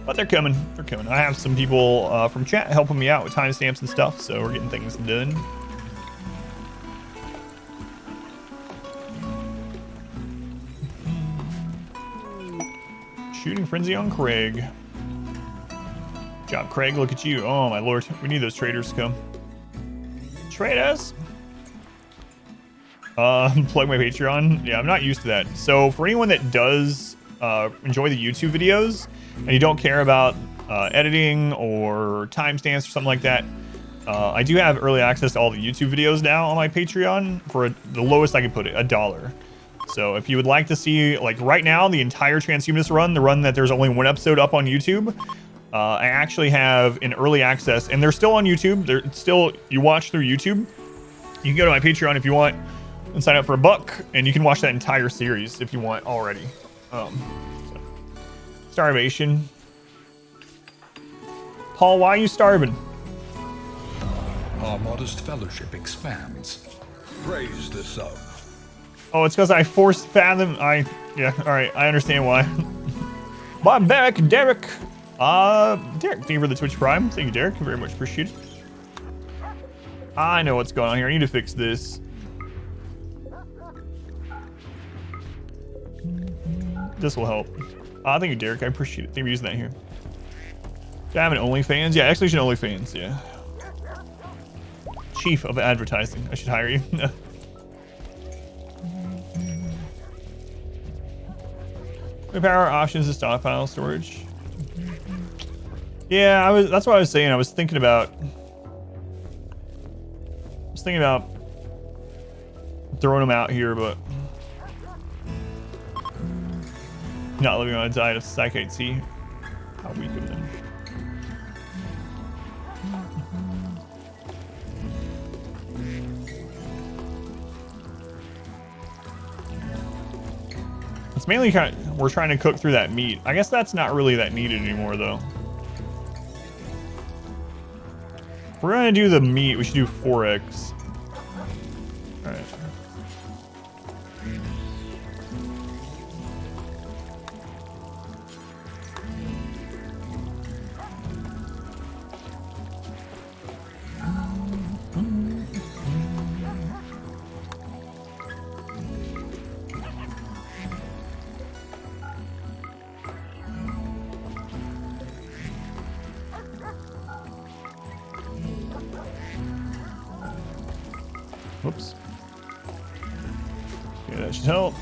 S3: But they're coming. They're coming. I have some people from chat helping me out with timestamps and stuff, so we're getting things done. Shooting frenzy on Craig. Good job, Craig. Look at you. Oh my lord. We need those traders to come. Traders. Plug my Patreon. Yeah, I'm not used to that. So for anyone that does enjoy the YouTube videos and you don't care about editing or timestamps or something like that, I do have early access to all the YouTube videos now on my Patreon for the lowest I can put it, $1. So if you would like to see, like right now, the entire Transhumanist run, the run that there's only one episode up on YouTube, I actually have in early access, and they're still on YouTube. They're still, you watch through YouTube. You can go to my Patreon if you want and sign up for $1, and you can watch that entire series if you want already. So. Starvation. Paul, why are you starving?
S2: Our modest fellowship expands. Praise the sub.
S3: Oh, it's because I forced Fathom. Yeah, all right, I understand why. I'm back, Derek. Derek, thank you for the Twitch Prime. Thank you, Derek. Very much appreciated. I know what's going on here. I need to fix this. This will help. Thank you, Derek. I appreciate it. Thank you for using that here. Do I have an OnlyFans? Yeah, actually, an OnlyFans. Yeah. Chief of Advertising. I should hire you. Power options to stockpile storage. Yeah, that's what I was saying. I was thinking about throwing them out here, but not living on a diet of psychite tea. How weak of them. It's mainly we're trying to cook through that meat. I guess that's not really that needed anymore, though. If we're gonna do the meat, we should do 4 eggs. All right. Whoops. Yeah, that should help.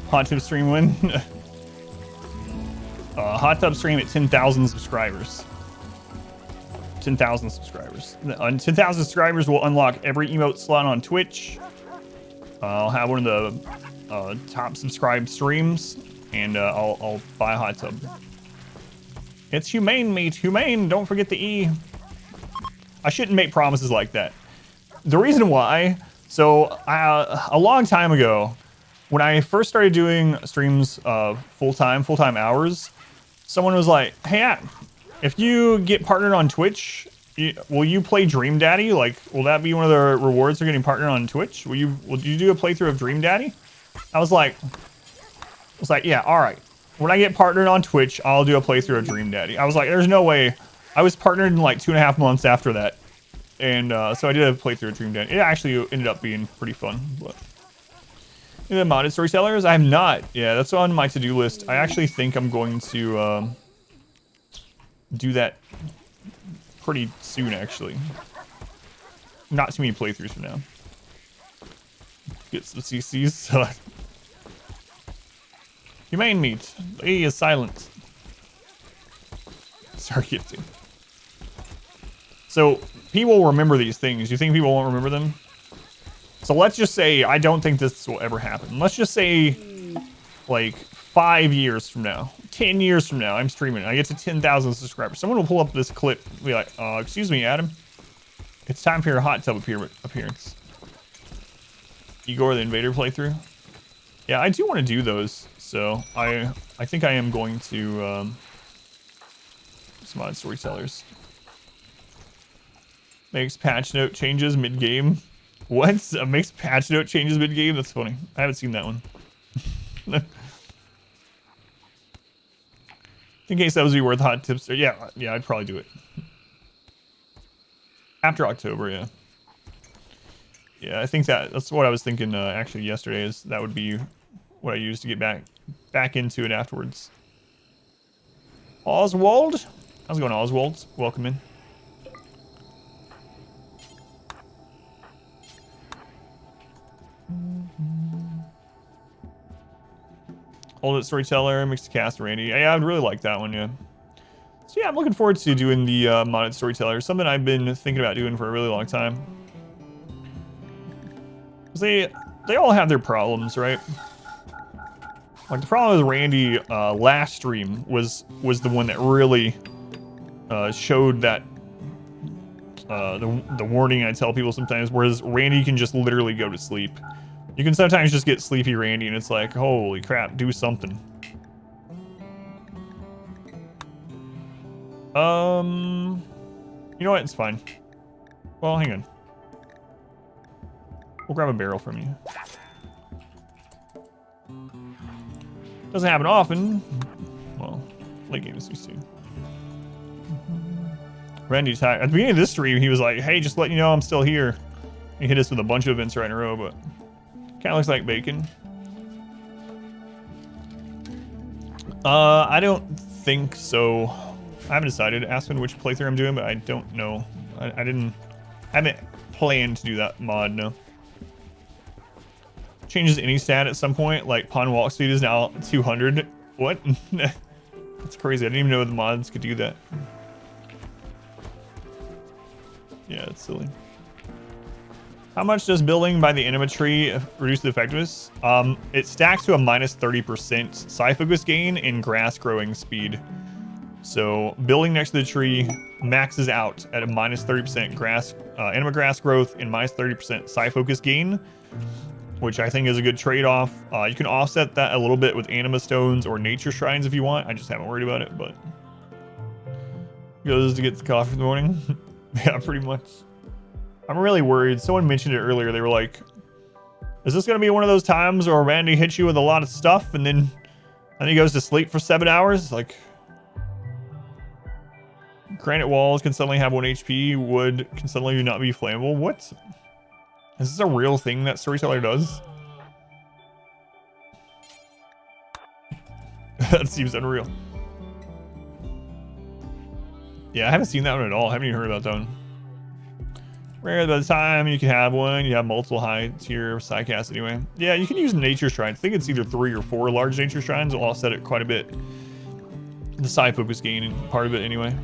S3: Hot tub stream win. Hot tub stream at 10,000 subscribers. 10,000 subscribers. On 10,000 subscribers, we'll unlock every emote slot on Twitch. I'll have one of the top subscribed streams, and I'll buy a hot tub. It's humane meat. Humane. Don't forget the E. I shouldn't make promises like that. The reason why, so a long time ago, when I first started doing streams full-time hours, someone was like, hey, Adam, if you get partnered on Twitch, will you play Dream Daddy? Like, will that be one of the rewards for getting partnered on Twitch? Will you do a playthrough of Dream Daddy? I was like, yeah, all right. When I get partnered on Twitch, I'll do a playthrough of Dream Daddy. I was like, there's no way. I was partnered in like 2.5 months after that. And so I did a playthrough of Dream Daddy. It actually ended up being pretty fun. But the modded storytellers, I have not. Yeah, that's on my to-do list. I actually think I'm going to do that pretty soon, actually. Not too many playthroughs from now. Get some CCs. Humane meat. E is silent. Sorry, gifting. So people remember these things. You think people won't remember them? So let's just say I don't think this will ever happen. Let's just say like 5 years from now, 10 years from now, I'm streaming. I get to 10,000 subscribers. Someone will pull up this clip and be like, excuse me, Adam. It's time for your hot tub appearance. Igor the Invader playthrough. Yeah, I do want to do those. So I think I am going to some odd storytellers. Makes patch note changes mid-game. What? Makes patch note changes mid-game? That's funny. I haven't seen that one. In case that was be worth hot tips. Yeah, I'd probably do it. After October, yeah. Yeah, I think that's what I was thinking actually yesterday, is that would be what I used to get back into it afterwards. Oswald? How's it going, Oswald? Welcome in. Hold It Storyteller, Mixed Cast, Randy. Yeah, I'd really like that one, yeah. So yeah, I'm looking forward to doing the modded Storyteller. Something I've been thinking about doing for a really long time. Because they all have their problems, right? Like the problem with Randy last stream was the one that really showed that the warning I tell people sometimes, whereas Randy can just literally go to sleep. You can sometimes just get sleepy Randy and it's like, holy crap, do something. You know what? It's fine. Well, hang on. We'll grab a barrel from you. Doesn't happen often. Well, late game is used to. Randy's high. At the beginning of this stream, he was like, hey, just letting you know I'm still here. He hit us with a bunch of events right in a row, but kind of looks like bacon. I don't think so. I haven't decided. Aspen which playthrough I'm doing, but I don't know. I haven't planned to do that mod, no. Changes any stat at some point, like pawn walk speed is now 200. What? That's crazy. I didn't even know the mods could do that. Yeah, it's silly. How much does building by the anima tree reduce the effectiveness? It stacks to a minus 30% psi focus gain and grass growing speed. So building next to the tree maxes out at a minus 30% grass, anima grass growth and minus 30% psi focus gain, which I think is a good trade-off. You can offset that a little bit with anima stones or nature shrines if you want. I just haven't worried about it, but goes to get the coffee in the morning. Yeah, pretty much. I'm really worried. Someone mentioned it earlier. They were like, is this going to be one of those times where Randy hits you with a lot of stuff and then he goes to sleep for 7 hours? Like, granite walls can suddenly have 1 HP. Wood can suddenly not be flammable. What? Is this a real thing that Storyteller does? That seems unreal. Yeah, I haven't seen that one at all. I haven't even heard about that one. Rare by the time you can have one. You have multiple high tier psycasts anyway. Yeah, you can use nature shrines. I think it's either 3 or 4 large nature shrines. Will offset it quite a bit. The psi focus gain and part of it anyway.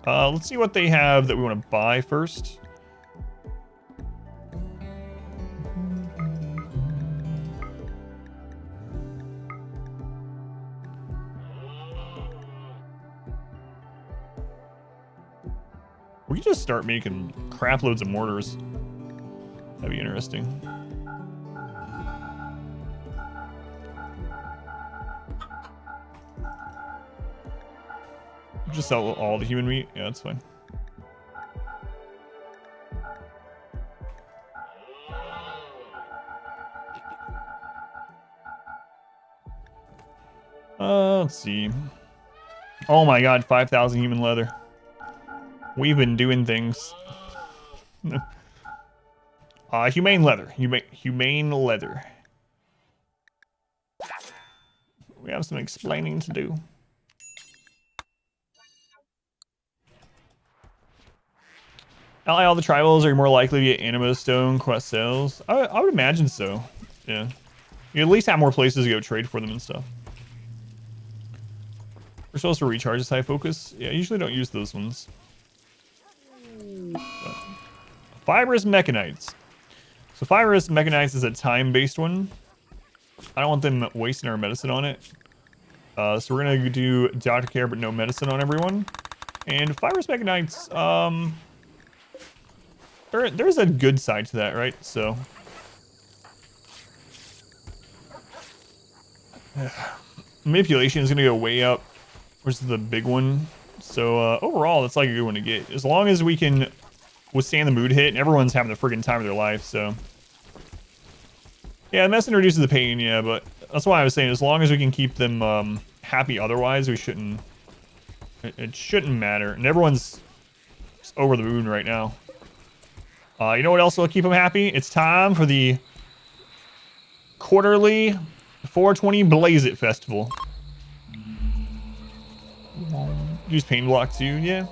S3: Let's see what they have that we want to buy first. We could just start making crap loads of mortars. That'd be interesting. Just sell all the human meat? Yeah, that's fine. Let's see. Oh my god, 5,000 human leather. We've been doing things. Humane leather. Humane leather. We have some explaining to do. Ally all the tribals are more likely to get anima stone quest sales. I would imagine so. Yeah. You at least have more places to go trade for them and stuff. We're supposed to recharge this high focus. Yeah, I usually don't use those ones. Fibrous Mechanites. So Fibrous Mechanites is a time-based one. I don't want them wasting our medicine on it. So we're gonna do doctor care, but no medicine on everyone. And Fibrous Mechanites, there's a good side to that, right? So manipulation is gonna go way up, which is the big one. So overall, that's like a good one to get. As long as we can withstand the mood hit, and everyone's having the friggin' time of their life, so. Yeah, the medicine reduces the pain, yeah, but that's why I was saying, as long as we can keep them happy otherwise, we shouldn't, it shouldn't matter. And everyone's over the moon right now. You know what else will keep them happy? It's time for the quarterly 420 Blaze It Festival. Use pain block too, yeah.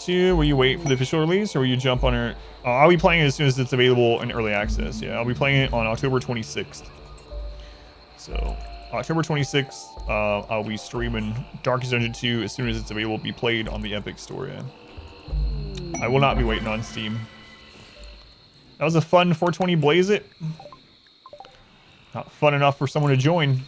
S3: Will you wait for the official release, or will you jump on it? I'll be playing it as soon as it's available in early access. Yeah, I'll be playing it on October 26th. So, October 26th, I'll be streaming Darkest Dungeon 2 as soon as it's available to be played on the Epic Store. Yeah. I will not be waiting on Steam. That was a fun 420 Blaze It. Not fun enough for someone to join.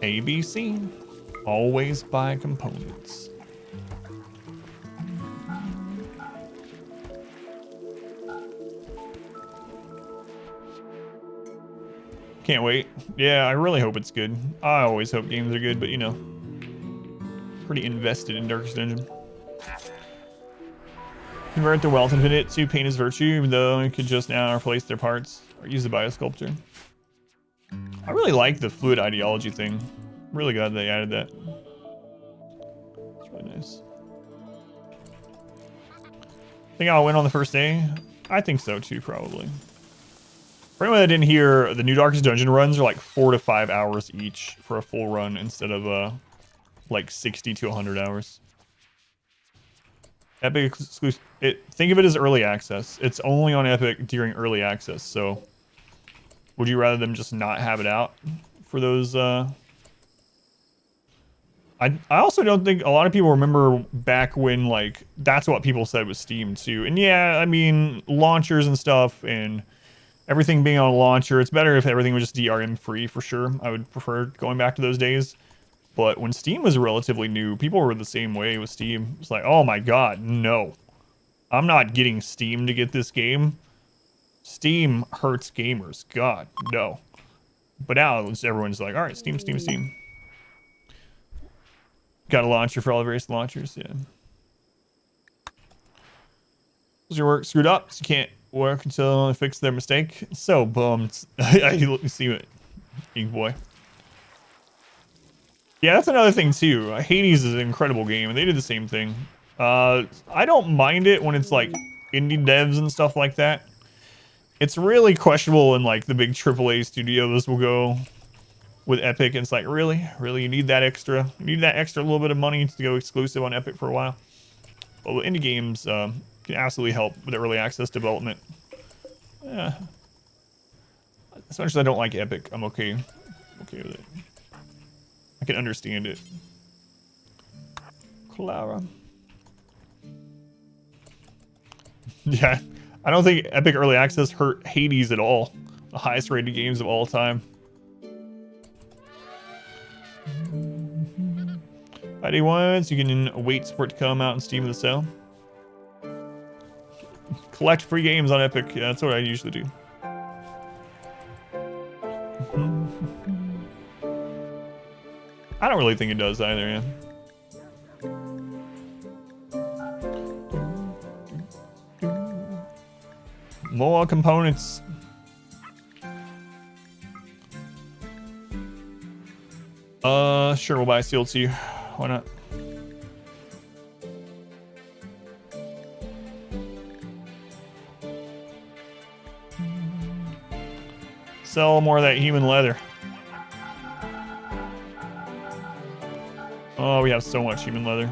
S3: ABC. Always buy components. Can't wait. Yeah, I really hope it's good. I always hope games are good, but you know. Pretty invested in Darkest Dungeon. Convert the Wealth Infinite to Pain is Virtue, even though it could just now replace their parts. Or use the Biosculptor. I really like the fluid ideology thing. Really glad they added that. It's really nice. Think I'll win on the first day? I think so too, probably. For anyone that didn't hear, the New Darkest Dungeon runs are like 4 to 5 hours each for a full run instead of like 60 to 100 hours. Epic exclusive. Think of it as early access. It's only on Epic during early access. So, would you rather them just not have it out for those? I also don't think a lot of people remember back when like that's what people said with Steam too. And yeah, I mean launchers and stuff and everything being on a launcher. It's better if everything was just DRM free for sure. I would prefer going back to those days. But when Steam was relatively new, people were the same way with Steam. It's like, oh my god, no. I'm not getting Steam to get this game. Steam hurts gamers. God, no. But now everyone's like, all right, Steam, Steam, Steam. Got a launcher for all the various launchers, yeah. Was your work screwed up? So you can't work until they fix their mistake? So bummed. I see it, Ink Boy. Yeah, that's another thing too. Hades is an incredible game, and they did the same thing. I don't mind it when it's like indie devs and stuff like that. It's really questionable when like the big AAA studios will go with Epic, and it's like, really, you need that extra little bit of money to go exclusive on Epic for a while. Well, indie games can absolutely help with early access development. Yeah. As much as I don't like Epic, I'm okay with it. I can understand it. Clara. Yeah, I don't think Epic Early Access hurt Hades at all. The highest rated games of all time. ID once, you can wait for it to come out in Steam with a sale. Collect free games on Epic. Yeah, that's what I usually do. I don't really think it does either, yeah. More components. Sure, we'll buy Steel 2. Why not? Sell more of that human leather. Oh, we have so much human leather.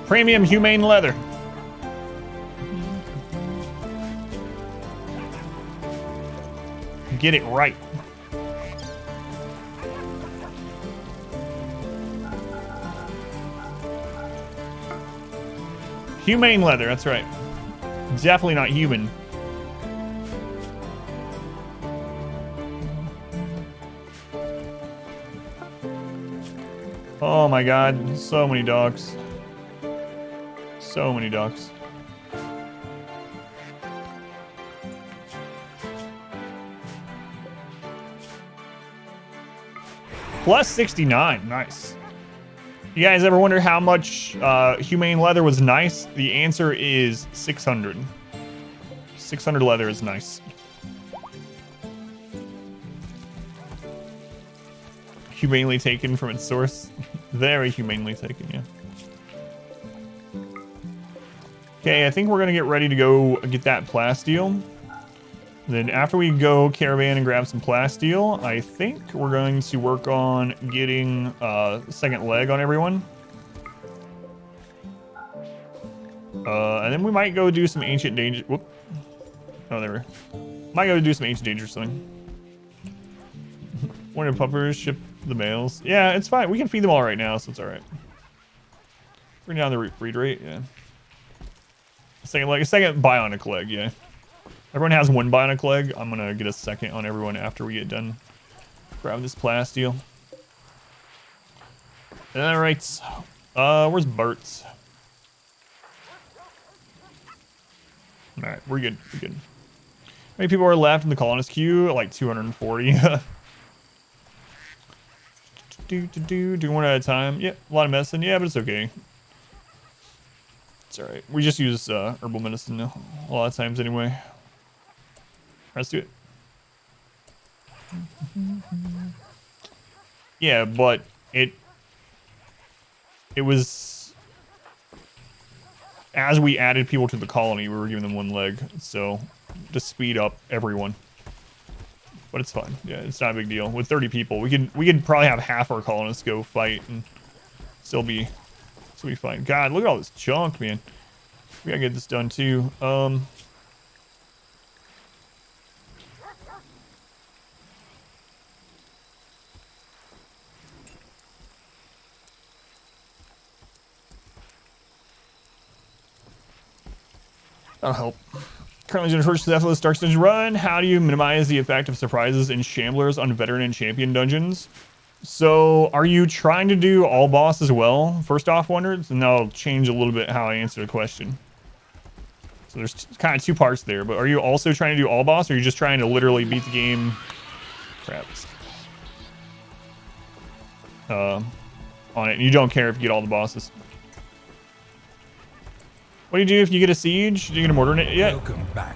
S3: Premium humane leather. Get it right. Humane leather, that's right. Definitely not human. Oh my god, so many dogs. So many dogs. Plus 69, nice. You guys ever wonder how much humane leather was nice? The answer is 600. 600 leather is nice. Humanely taken from its source. Very humanely taken, yeah. Okay, I think we're gonna get ready to go get that plasteel. Then after we go caravan and grab some plasteel, I think we're going to work on getting second leg on everyone. And then we might go do some ancient danger. Whoop. Oh, there we go. Might go do some ancient danger something. One of the puppers ship the males. Yeah, it's fine. We can feed them all right now, so it's all right. Bring down the breed rate. Yeah. Second bionic leg. Yeah. Everyone has one bionic leg. I'm gonna get a second on everyone after we get done. Grab this plasteel. All right. Where's Bert? All right, we're good. We're good. How many people are left in the colonist queue? Like 240. Do one at a time. Yeah, a lot of medicine. Yeah, but it's okay. It's all right. We just use herbal medicine a lot of times anyway. Let's do it. Yeah, but it was as we added people to the colony, we were giving them 1 leg, so to speed up everyone. But it's fine. Yeah, it's not a big deal. With 30 people, we could probably have half our colonists go fight and still be fine. God, look at all this junk, man. We gotta get this done too. That'll help. Currently doing a first Cephalus Dark Dungeon run. How do you minimize the effect of surprises and shamblers on veteran and champion dungeons? So, are you trying to do all boss as well? First off, Wonders, and that'll change a little bit how I answer the question. So there's kind of 2 parts there, but are you also trying to do all boss, or are you just trying to literally beat the game? Crap. On it, and you don't care if you get all the bosses. What do you do if you get a siege? Do you get a mortar in it yet?
S2: Welcome back.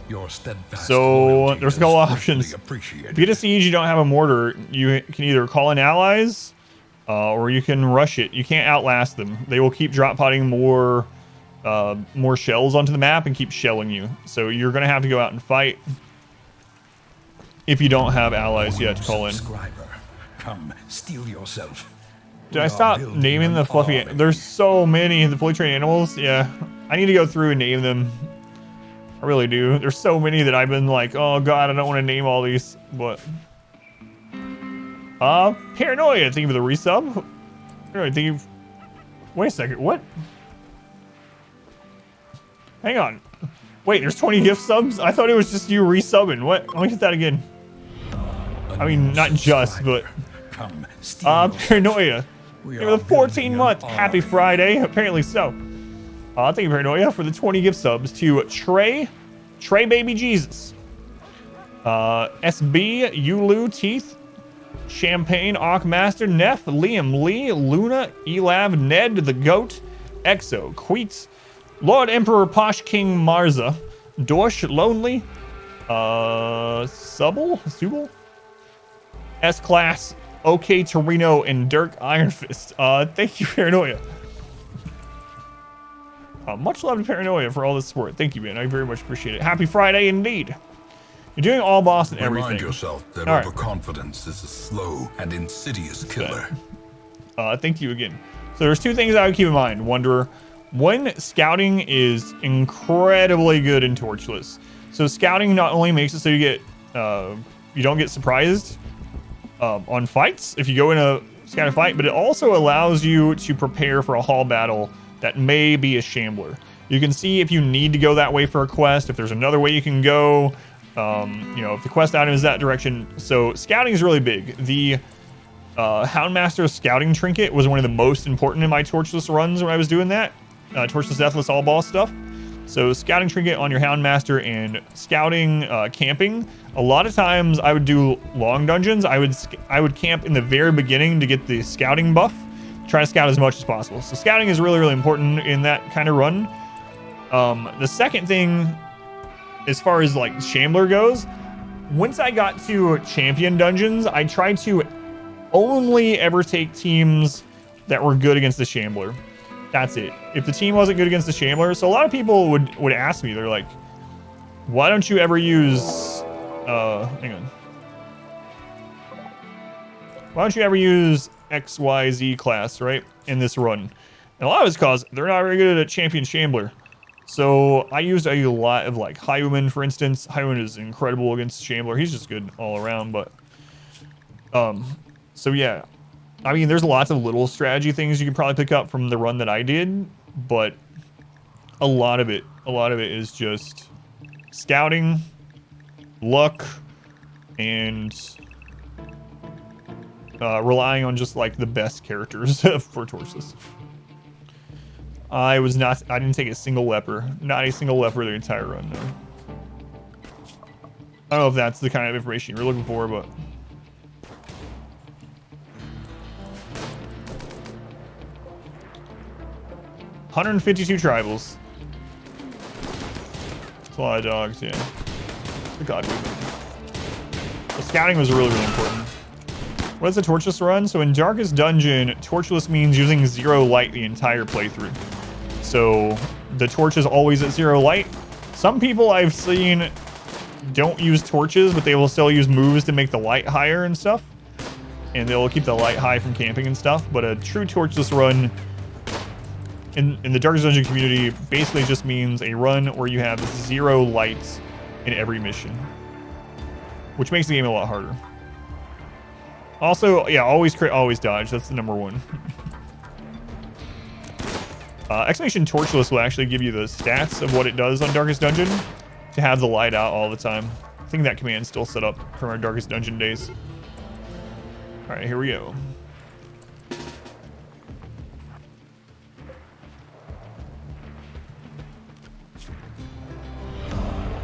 S2: Your steadfast
S3: So there's a couple options. If
S2: Appreciated.
S3: you get a siege, you don't have a mortar, you can either call in allies, or you can rush it. You can't outlast them. They will keep drop potting more shells onto the map and keep shelling you. So you're gonna have to go out and fight if you don't have allies yet to call in.
S2: Subscriber, come steal yourself.
S3: Did I stop naming the fluffy? There's so many of the fully trained animals. Yeah, I need to go through and name them. I really do. There's so many that I've been like, oh god, I don't want to name all these. But Paranoia, thank you for the resub. Thank you. Wait a second, what? Hang on. Wait, there's 20 gift subs? I thought it was just you resubbing. What? Let me hit that again. I mean, not just, but
S2: Come steal
S3: Paranoia.
S2: We
S3: Give me the 14-month. Happy Friday. Apparently so. Thank you, Paranoia, for the 20 gift subs to Trey Baby Jesus, SB, Yulu Teeth, Champagne, Master, Neff, Liam Lee, Luna, Elab, Ned the Goat, Exo, Queets, Lord Emperor Posh King Marza, Dorsh Lonely, Subble, S-Class, OK Torino, and Dirk Iron Fist. Thank you, Paranoia. Much love to Paranoia for all this support. Thank you, man. I very much appreciate it. Happy Friday indeed. You're doing all boss and everything.
S2: Remind yourself that
S3: All right.
S2: overconfidence is a slow and insidious killer.
S3: Thank you again. So there's 2 things I would keep in mind, Wanderer. 1, scouting is incredibly good in Torchless. So scouting not only makes it so you don't get surprised on fights if you go in a scouted fight, but it also allows you to prepare for a hall battle that may be a shambler. You can see if you need to go that way for a quest, if there's another way you can go, if the quest item is that direction. So scouting is really big. The Houndmaster scouting trinket was one of the most important in my Torchless runs when I was doing that. Torchless Deathless all boss stuff. So scouting trinket on your Houndmaster and scouting camping. A lot of times I would do long dungeons. I would camp in the very beginning to get the scouting buff. Try to scout as much as possible. So scouting is really, really important in that kind of run. The second thing, as far as like Shambler goes, once I got to champion dungeons, I tried to only ever take teams that were good against the Shambler. That's it. If the team wasn't good against the Shambler, so a lot of people would ask me, they're like, why don't you ever use, hang on. Why don't you ever use XYZ class, right, in this run? And a lot of it's because they're not very good at champion Shambler. So I used a lot of like Hyuman, for instance. Hyuman is incredible against Shambler. He's just good all around, but so yeah. I mean, there's lots of little strategy things you can probably pick up from the run that I did, but a lot of it is just scouting, luck, and relying on just like the best characters for Torsus. I didn't take a single leper. Not a single leper the entire run, no. I don't know if that's the kind of information you're looking for, but... $152 tribals. That's a lot of dogs, yeah. God, the scouting was really, really important. What is a torchless run? So in Darkest Dungeon, torchless means using 0 light the entire playthrough. So the torch is always at 0 light. Some people I've seen don't use torches, but they will still use moves to make the light higher and stuff. And they'll keep the light high from camping and stuff. But a true torchless run in the Darkest Dungeon community basically just means a run where you have 0 lights in every mission, which makes the game a lot harder. Also, yeah, always crit, always dodge. That's the #1. Exclamation torchless will actually give you the stats of what it does on Darkest Dungeon to have the light out all the time. I think that command's still set up from our Darkest Dungeon days. All right, here we go.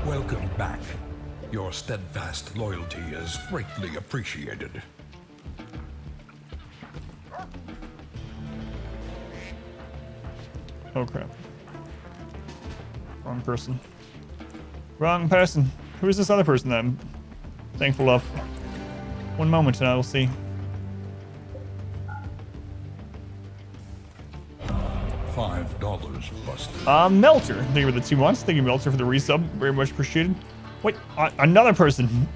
S2: Welcome back. Your steadfast loyalty is greatly appreciated.
S3: Oh crap. Wrong person. Wrong person. Who is this other person that I'm thankful of? One moment and I will see.
S2: $5 busted.
S3: Melter. Thank you for the 2 months. Thank you, Melter, for the resub. Very much appreciated. Wait, another person.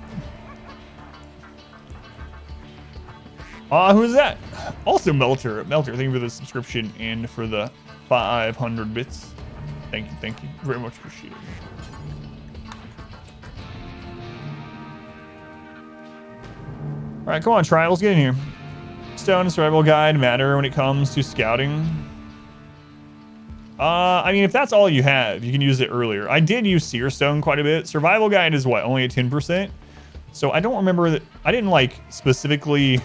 S3: Who's that? Also Melter. Melter, thank you for the subscription and for the 500 bits. Thank you. Very much appreciated. Alright, come on, Trials, get in here. Stone survival guide matter when it comes to scouting. I mean, if that's all you have, you can use it earlier. I did use Seer Stone quite a bit. Survival guide is what, only at 10%? So I don't remember that. I didn't like specifically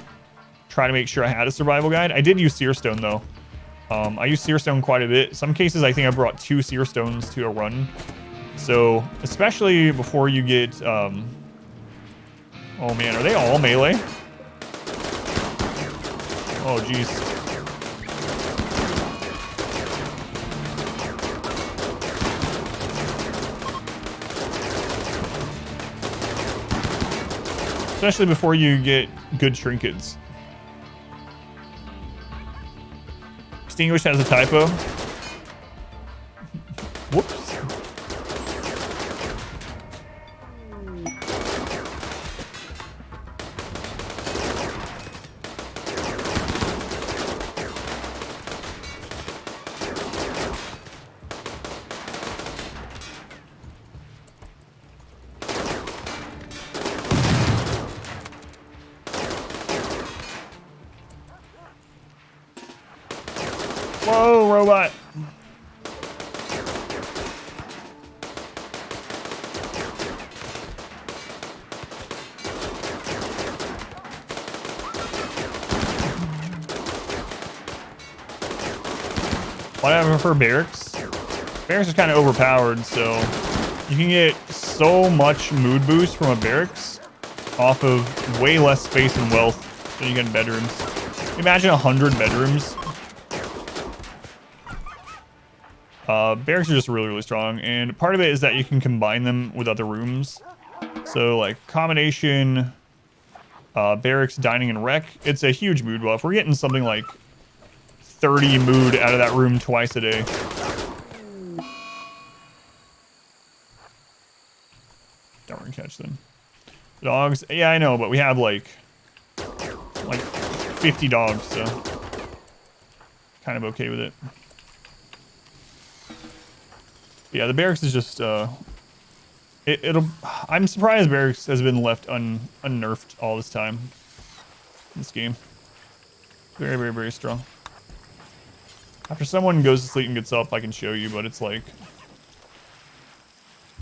S3: try to make sure I had a survival guide. I did use Seer Stone though. I used Seer Stone quite a bit. Some cases I think I brought 2 Seer Stones to a run. So especially before you get, oh man, are they all melee? Oh geez. Especially before you get good trinkets. Extinguish has a typo. Whoops. Whoa, robot. Whatever for barracks. Barracks is kind of overpowered, so you can get so much mood boost from a barracks off of way less space and wealth than you get in bedrooms. Imagine 100 bedrooms. Barracks are just really, really strong, and part of it is that you can combine them with other rooms. So, like, combination, barracks, dining, and rec, it's a huge mood buff. We're getting something like 30 mood out of that room twice a day. Don't want to catch them. Dogs, yeah, I know, but we have like 50 dogs, so kind of okay with it. Yeah, the barracks is just, I'm surprised barracks has been left unnerfed all this time in this game. Very, very, very strong. After someone goes to sleep and gets up, I can show you, but it's like,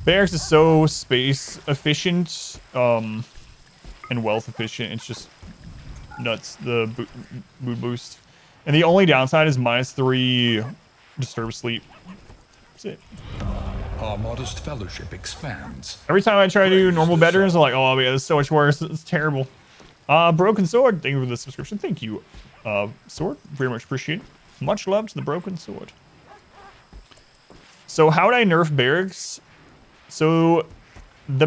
S3: barracks is so space efficient, and wealth efficient. It's just nuts, the mood boost. And the only downside is -3 disturbed sleep. That's it.
S2: Our modest fellowship expands.
S3: Every time I try to do normal bedrooms, I'm like, oh yeah, it's so much worse. It's terrible. Broken Sword, thank you for the subscription. Thank you, Sword. Very much appreciate it. Much love to the Broken Sword. So how would I nerf barracks? So the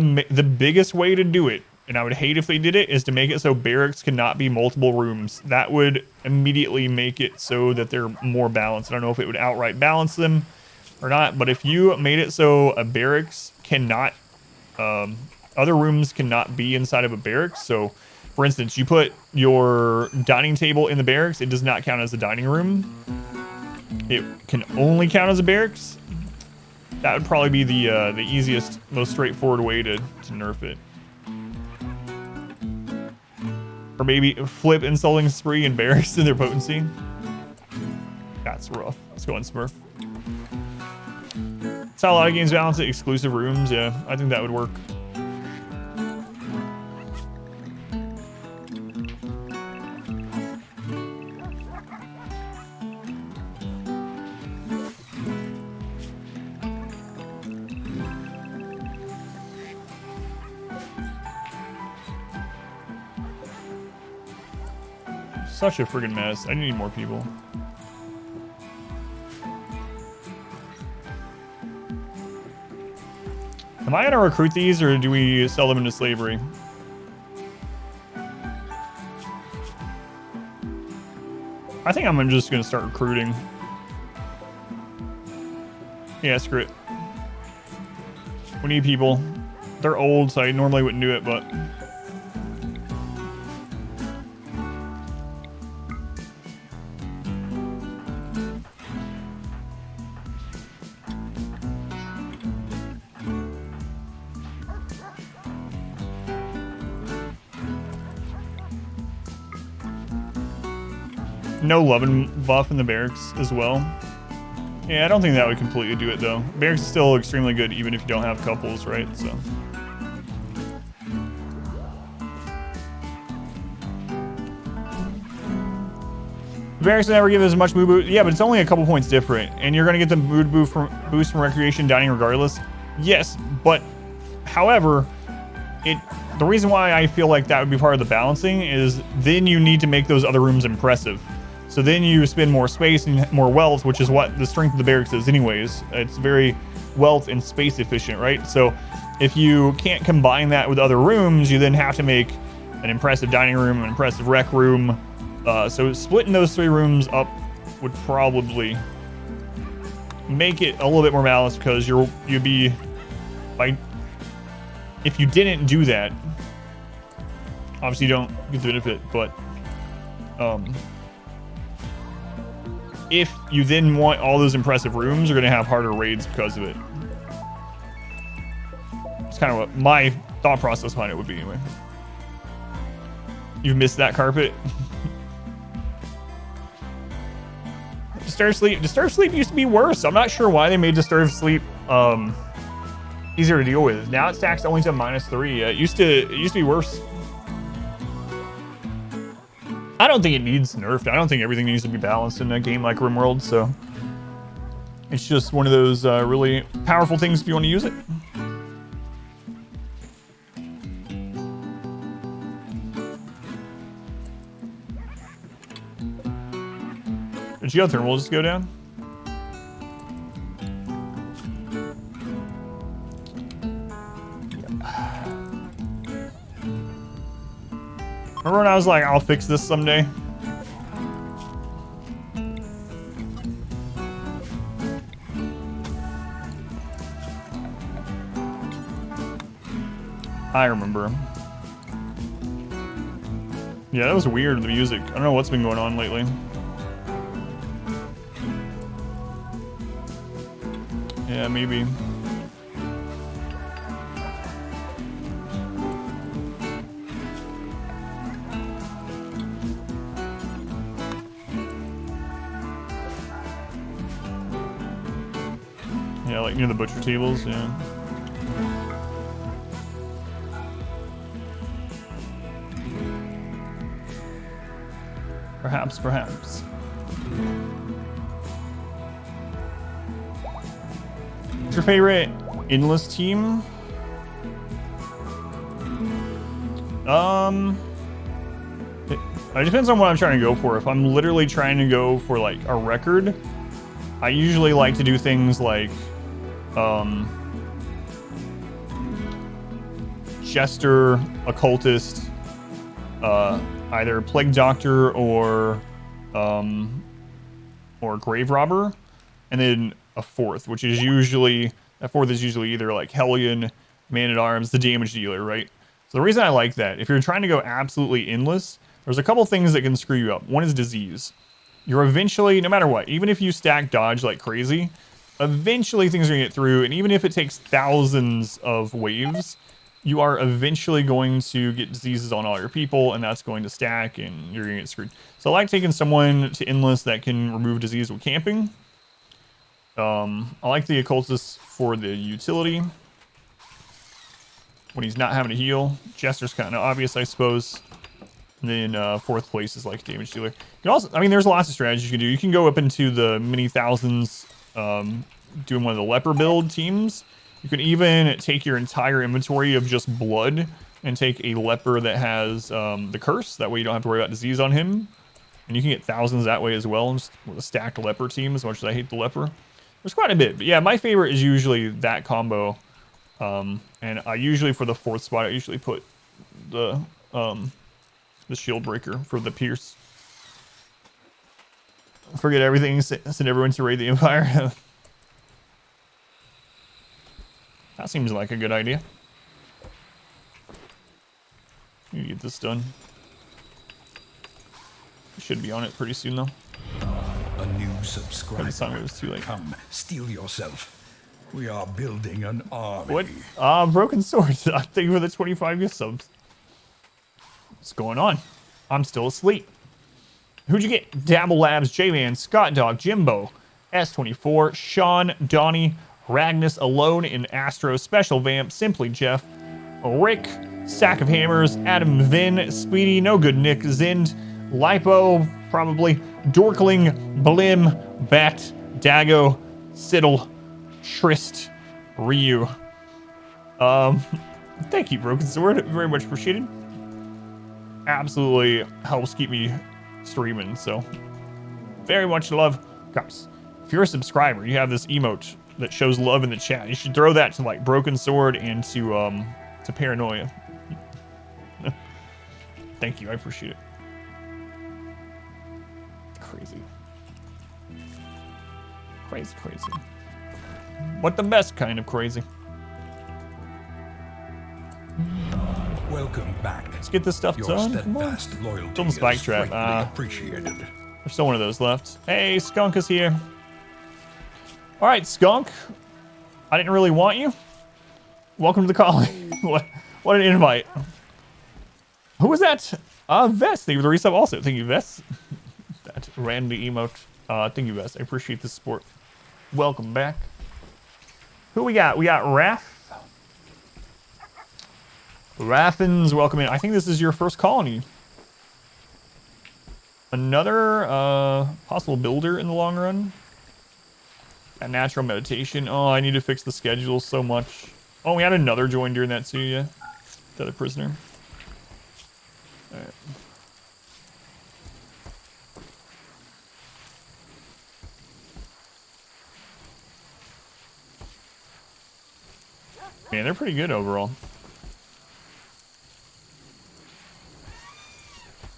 S3: biggest way to do it and I would hate if they did it, is to make it so barracks cannot be multiple rooms. That would immediately make it so that they're more balanced. I don't know if it would outright balance them or not, but if you made it so a barracks cannot, other rooms cannot be inside of a barracks. So, for instance, you put your dining table in the barracks, it does not count as a dining room. It can only count as a barracks. That would probably be the easiest, most straightforward way to nerf it. Or maybe flip insulting spree and barracks in their potency. That's rough. Let's go on Smurf. That's how a lot of games balance it. Exclusive rooms, yeah. I think that would work. Such a friggin' mess. I need more people. Am I gonna recruit these, or do we sell them into slavery? I think I'm just gonna start recruiting. Yeah, screw it. We need people. They're old, so I normally wouldn't do it, but... No loving buff in the barracks as well. Yeah, I don't think that would completely do it though. Barracks is still extremely good even if you don't have couples, right? So. Barracks never give as much mood boost. Yeah, but it's only a couple points different. And you're gonna get the mood boost from recreation dining regardless. Yes, but however, the reason why I feel like that would be part of the balancing is then you need to make those other rooms impressive. So then you spend more space and more wealth, which is what the strength of the barracks is anyways. It's very wealth and space efficient, right? So if you can't combine that with other rooms, you then have to make an impressive dining room, an impressive rec room. So splitting those 3 rooms up would probably make it a little bit more balanced, because you'd be, like, if you didn't do that, obviously you don't get the benefit, but if you then want all those impressive rooms, you're going to have harder raids because of it. It's kind of what my thought process behind it would be anyway. You've missed that carpet. Disturbed sleep used to be worse. I'm not sure why they made disturbed sleep easier to deal with. Now it stacks only to -3. It used to be worse. I don't think it needs nerfed. I don't think everything needs to be balanced in a game like RimWorld, so it's just one of those really powerful things if you want to use it. The geothermal will just go down. Remember when I was like, I'll fix this someday? I remember. Yeah, that was weird, the music. I don't know what's been going on lately. Yeah, maybe. Yeah, like near the butcher tables, yeah. Perhaps. What's your favorite endless team? It depends on what I'm trying to go for. If I'm literally trying to go for like a record, I usually like to do things like Jester, Occultist, either Plague Doctor or Grave Robber, and then a fourth, which is usually either like Hellion, Man at Arms, the damage dealer, right? So the reason I like that, if you're trying to go absolutely endless, there's a couple things that can screw you up. One is disease. You're eventually, no matter what, even if you stack dodge like crazy, eventually things are gonna get through, and even if it takes thousands of waves, you are eventually going to get diseases on all your people, and that's going to stack, and you're gonna get screwed. So I like taking someone to endless that can remove disease with camping. I like the occultist for the utility when he's not having to heal. Jester's kind of obvious, I suppose. And then fourth place is like damage dealer. You can also, I mean, there's lots of strategies you can do. You can go up into the many thousands, doing one of the leper build teams. You can even take your entire inventory of just blood and take a leper that has the curse. That way you don't have to worry about disease on him. And you can get thousands that way as well, just with a stacked leper team, as much as I hate the leper. There's quite a bit. But yeah, my favorite is usually that combo. And I usually, for the fourth spot, I usually put the shield breaker for the pierce. Forget everything, send everyone to raid the Empire. That seems like a good idea. Need to get this done. Should be on it pretty soon though.
S2: A new subscriber.
S3: By the time it was too late.
S2: Come, steal yourself. We are building an army.
S3: What? Broken Sword. Thank you for the 25 gift subs. What's going on? I'm still asleep. Who'd you get? Dabble Labs, J-Man, Scott Dog, Jimbo, S24, Sean, Donnie, Ragnus Alone in Astro, Special Vamp, Simply Jeff, Rick, Sack of Hammers, Adam Vin, Speedy, No Good Nick, Zind, Lipo, probably, Dorkling, Blim, Bat, Dago, Siddle, Trist, Ryu. Thank you, Broken Sword. Very much appreciated. Absolutely helps keep me streaming, so very much love. Guys, if you're a subscriber, you have this emote that shows love in the chat. You should throw that to like Broken Sword and to Paranoia. Thank you, I appreciate it. Crazy. Crazy, crazy. What the best kind of crazy.
S2: Welcome back.
S3: Let's get this stuff
S2: Your
S3: done.
S2: steadfast loyalty
S3: Still the spike
S2: is
S3: trap.
S2: greatly appreciated.
S3: There's still one of those left. Hey, Skunk is here. All right, Skunk. I didn't really want you. Welcome to the colony. What an invite. Who was that? Vest. Thank you for the resub also. Thank you, Vest. That randy emote. Thank you, Vest. I appreciate the support. Welcome back. Who we got? We got Raph. Raffin's welcome in. I think this is your first colony. Another possible builder in the long run. A natural meditation. Oh, I need to fix the schedule so much. Oh, we had another join during that too, yeah. The other prisoner. Alright. Man, they're pretty good overall.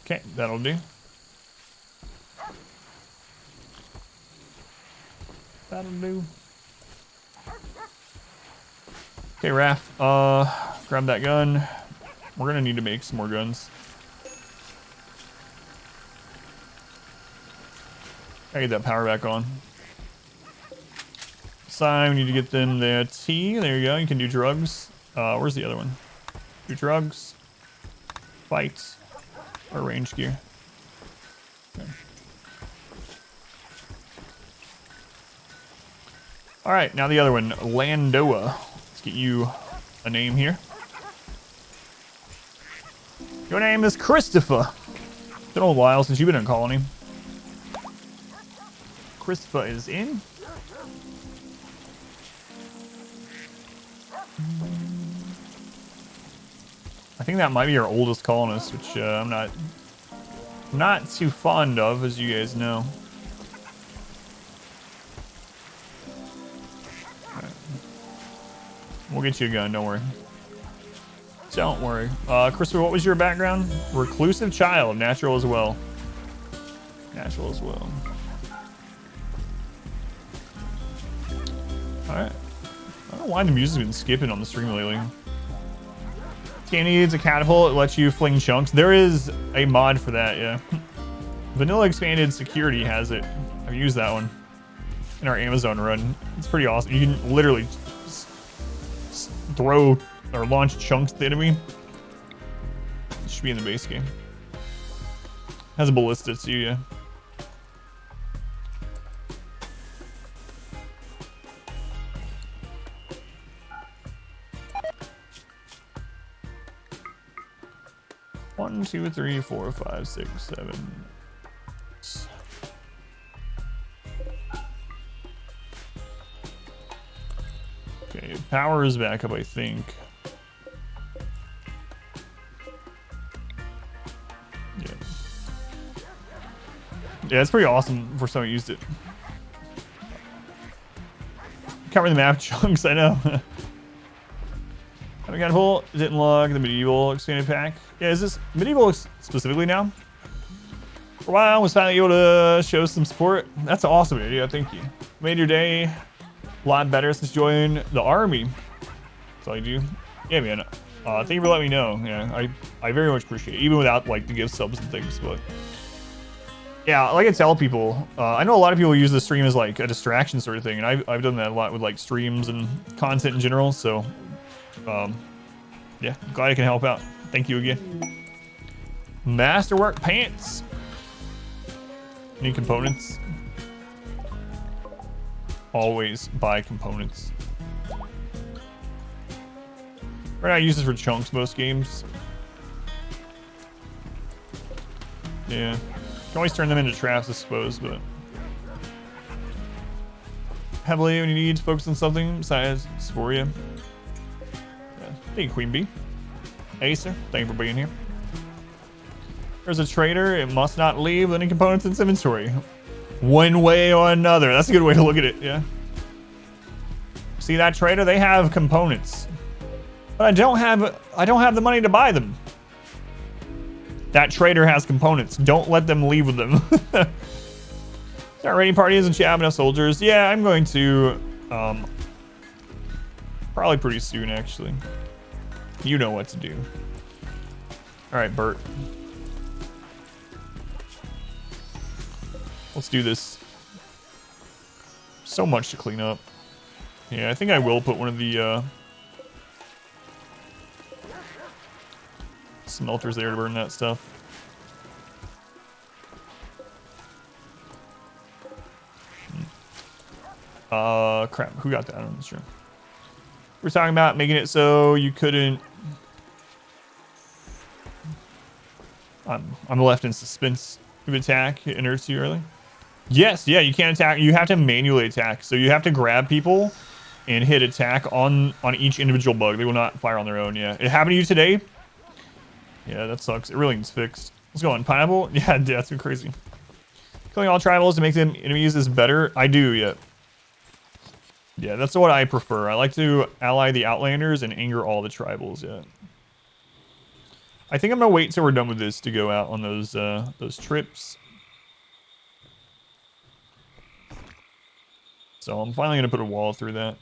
S3: Okay, that'll do. That'll do. Okay, Raph, grab that gun. We're gonna need to make some more guns. I get that power back on. Sign, we need to get them the T. There you go, you can do drugs. Where's the other one? Do drugs. Fight. Or range gear. Okay. Alright, now the other one, Landoa. Let's get you a name here. Your name is Christopher. It's been a while since you've been in colony. Christopher is in. I think that might be our oldest colonist, which I'm not too fond of, as you guys know. Right. We'll get you a gun, don't worry. Don't worry. Christopher, what was your background? Reclusive child, natural as well. Natural as well. Alright. I don't know why the music's been skipping on the stream lately. Game needs a catapult. It lets you fling chunks. There is a mod for that, yeah. Vanilla Expanded Security has it. I've used that one in our Amazon run. It's pretty awesome. You can literally just throw or launch chunks at the enemy. It should be in the base game. Has a ballista too, yeah. One, two, three, four, five, six, seven. Okay, power is back up, I think. Yeah. Yeah, it's pretty awesome for someone who used it. Covering the map chunks, I know. Have a catapult. Didn't log the medieval expanded pack. Yeah, is this medieval specifically now? For a while, I was finally able to show some support. That's an awesome idea. Thank you. Made your day a lot better since joining the army. That's all you do. Yeah, man. Thank you for letting me know. Yeah, I very much appreciate it, even without like the gift subs and things. But yeah, like I tell people, I know a lot of people use the stream as like a distraction sort of thing, and I've done that a lot with like streams and content in general. So. Yeah, glad I can help out. Thank you again. Masterwork pants. Need components? Always buy components. Right now I use this for chunks most games. Yeah. Can always turn them into traps, I suppose, but heavily when you need to focus on something besides Sphoria. Hey, Queen Bee. Hey, sir. Thank you for being here. There's a trader. It must not leave any components in its inventory. One way or another. That's a good way to look at it, yeah. See that trader? They have components. But I don't have the money to buy them. That trader has components. Don't let them leave with them. Start raiding parties and chat enough soldiers. Yeah, I'm going to probably pretty soon, actually. You know what to do. All right, Bert. Let's do this. So much to clean up. Yeah, I think I will put one of the smelters there to burn that stuff. Crap. Who got that? I'm not sure. We're talking about making it so you couldn't. I'm left in suspense. If attack it inerts you early. Yes, yeah, you can't attack. You have to manually attack. So you have to grab people and hit attack on each individual bug. They will not fire on their own. Yeah, it happened to you today. Yeah, that sucks. It really needs fixed. Let's go on pineapple. Yeah, that's crazy. Killing all tribals to make them enemies is better. I do. Yeah. Yeah, that's what I prefer. I like to ally the Outlanders and anger all the tribals, yeah. I think I'm gonna wait till we're done with this to go out on those trips. So I'm finally gonna put a wall through that.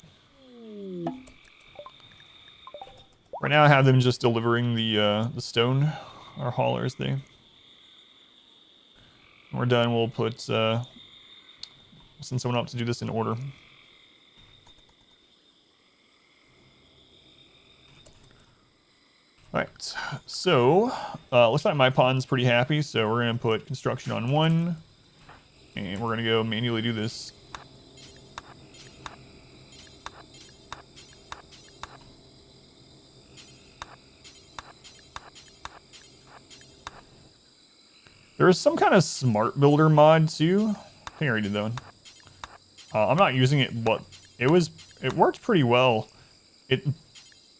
S3: Right now I have them just delivering the stone, our haulers there. When we're done, we'll put send someone up to do this in order. Alright, so looks like my pond's pretty happy, so we're gonna put construction on 1, and we're gonna go manually do this. There is some kind of smart builder mod too. I think I already did that one. I'm not using it, but it worked pretty well. It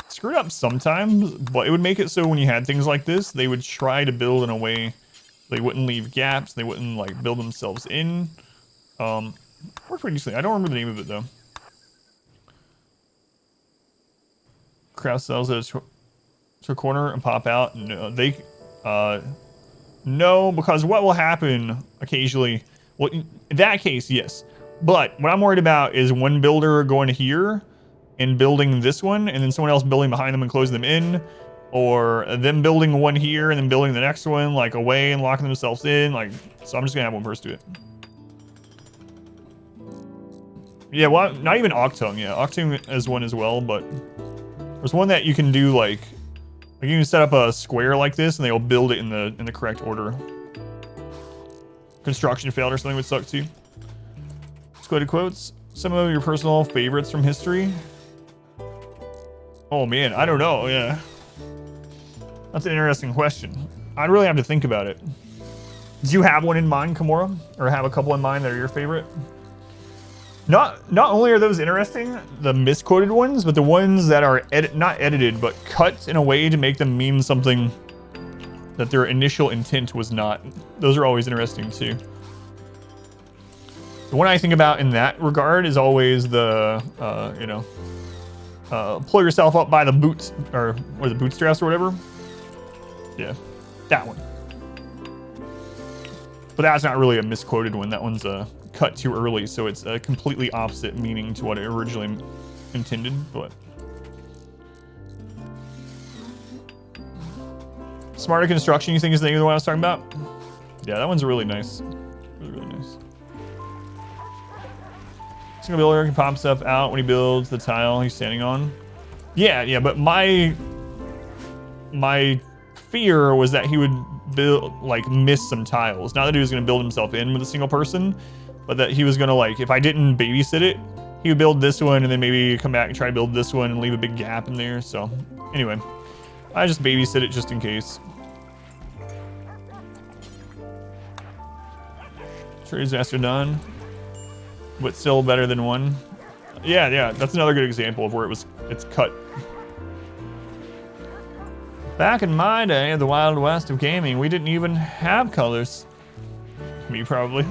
S3: screwed up sometimes, but it would make it so when you had things like this, they would try to build in a way they wouldn't leave gaps, they wouldn't like build themselves in. Worked pretty decently. I don't remember the name of it though. Craft cells at a to a corner and pop out? No, no, because what will happen occasionally, well, in that case, yes. But what I'm worried about is one builder going here and building this one, and then someone else building behind them and closing them in, or them building one here and then building the next one like away and locking themselves in. Like, so I'm just gonna have one person do it. Yeah, well, not even Octung. Yeah, Octung is one as well, but there's one that you can do like you can set up a square like this and they will build it in the correct order. Construction failed or something would suck too. Quoted quotes. Some of your personal favorites from history. Oh man, I don't know. Yeah, that's an interesting question. I'd really have to think about it. Do you have one in mind, Kimura, or have a couple in mind that are your favorite? Not only are those interesting, the misquoted ones, but the ones that are not edited, but cut in a way to make them mean something that their initial intent was not. Those are always interesting too. The one I think about in that regard is always the, pull yourself up by the boots, or the bootstraps or whatever. Yeah, that one. But that's not really a misquoted one. That one's cut too early, so it's a completely opposite meaning to what it originally intended. But smarter construction, you think is the other one I was talking about? Yeah, that one's really nice. Really nice. Single builder can pop stuff out when he builds the tile he's standing on. Yeah, but my fear was that he would build, like, miss some tiles. Not that he was going to build himself in with a single person, but that he was going to, like, if I didn't babysit it, he would build this one and then maybe come back and try to build this one and leave a big gap in there. So anyway, I just babysit it just in case. Trades master done, but still better than one. Yeah, that's another good example of where it's cut. Back in my day, the Wild West of gaming, we didn't even have colors. Me, probably.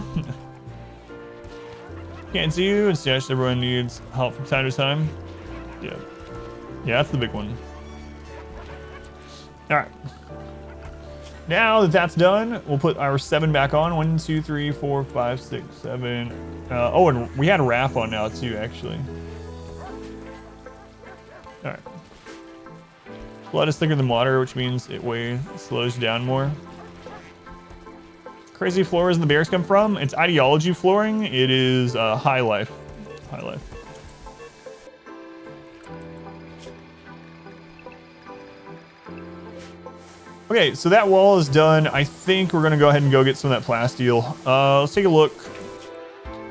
S3: Can't see you, and Stash, everyone needs help from time to time. Yeah, that's the big one. All right. Now that that's done, we'll put our 7 back on. 1, 2, 3, 4, 5, 6, 7. Oh, and we had Raph on now too, actually. All right. Blood is thicker than water, which means it slows you down more. Crazy floors the bears come from. It's ideology flooring. It is high life. High life. Okay, so that wall is done. I think we're gonna go ahead and go get some of that plasteel. Let's take a look.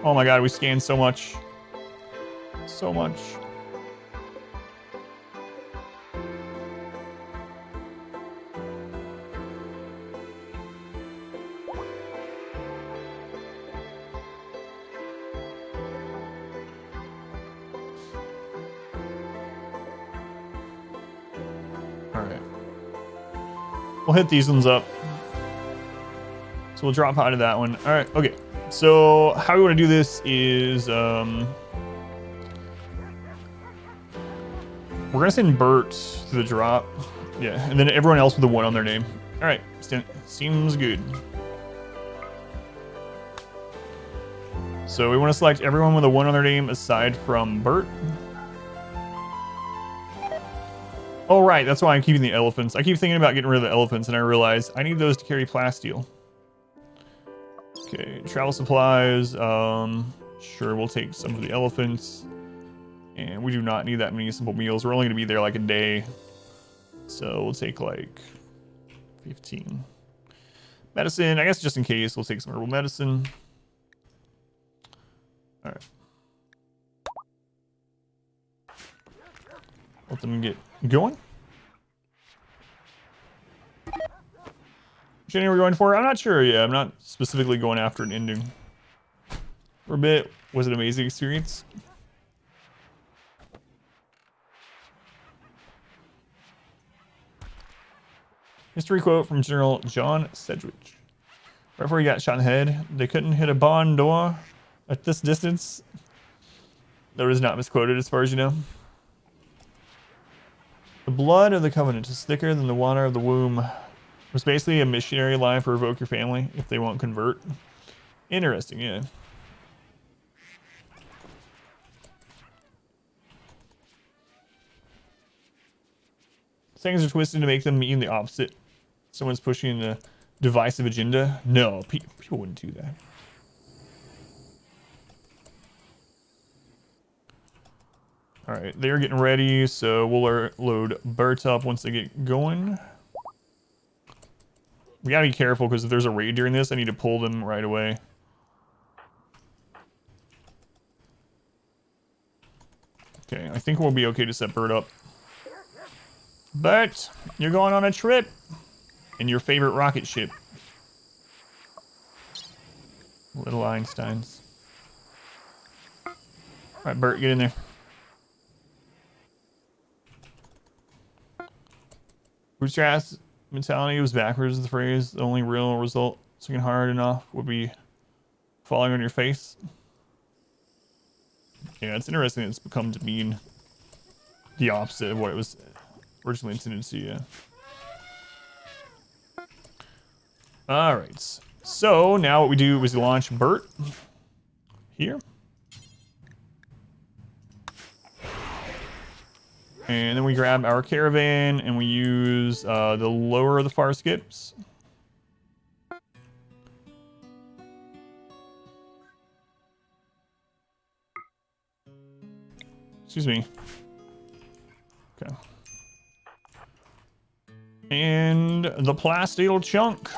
S3: Oh my god, we scanned so much. So much. We'll hit these ones up. So we'll drop out of that one. All right, okay. So how we want to do this is we're gonna send Bert to the drop. Yeah, and then everyone else with the 1 on their name. All right, seems good. So we want to select everyone with a 1 on their name aside from Bert. Oh, right. That's why I'm keeping the elephants. I keep thinking about getting rid of the elephants, and I realize I need those to carry plasteel. Okay, travel supplies. Sure, we'll take some of the elephants. And we do not need that many simple meals. We're only going to be there like a day. So we'll take like 15. Medicine, I guess just in case, we'll take some herbal medicine. All right. Let them get going. Which ending we're going for? I'm not sure. Yeah, I'm not specifically going after an ending. For a bit, was it an amazing experience? History quote from General John Sedgwick. Right before he got shot in the head, they couldn't hit a barn door at this distance. That was not misquoted as far as you know. The blood of the covenant is thicker than the water of the womb. It's basically a missionary line for evoke your family if they won't convert. Interesting, yeah. Things are twisted to make them mean the opposite. Someone's pushing a divisive agenda. No, people wouldn't do that. All right, they're getting ready, so we'll load Bert up once they get going. We gotta be careful because if there's a raid during this, I need to pull them right away. Okay, I think we'll be okay to set Bert up. Bert, you're going on a trip in your favorite rocket ship. Little Einsteins. All right, Bert, get in there. Bootstraps mentality was backwards. The phrase, the only real result, swinging hard enough, would be falling on your face. Yeah, it's interesting. It's become to mean the opposite of what it was originally intended to. Yeah. All right. So now what we do is we launch Bert here. And then we grab our caravan and we use the lower of the far skips. Excuse me. Okay. And the plasteel chunk.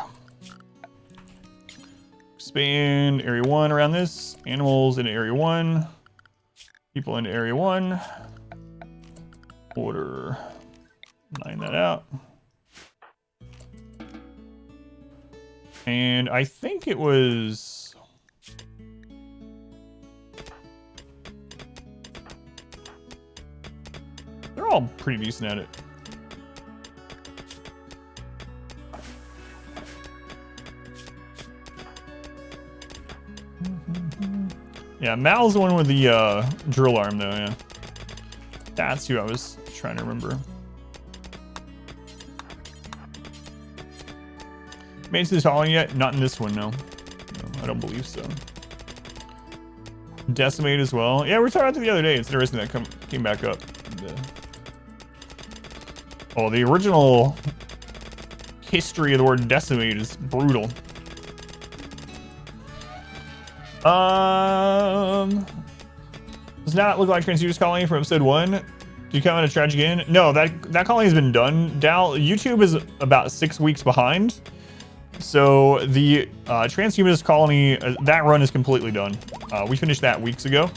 S3: Expand area 1 around this. Animals into area 1. People into area 1. Order. Line that out. And I think it was... They're all pretty decent at it. Yeah, Mal's the one with the drill arm though, yeah. That's who I was trying to remember. Made it to the calling yet? Not in this one, no. No, I don't believe so. Decimate as well. Yeah, we were talking about it the other day. It's interesting that came back up. Oh, the original history of the word decimate is brutal. Does not look like Transducer's colony from episode 1. Did you come on a tragic end? No, that colony has been done. Dal, YouTube is about 6 weeks behind. So the transhumanist colony, that run is completely done. We finished that weeks ago.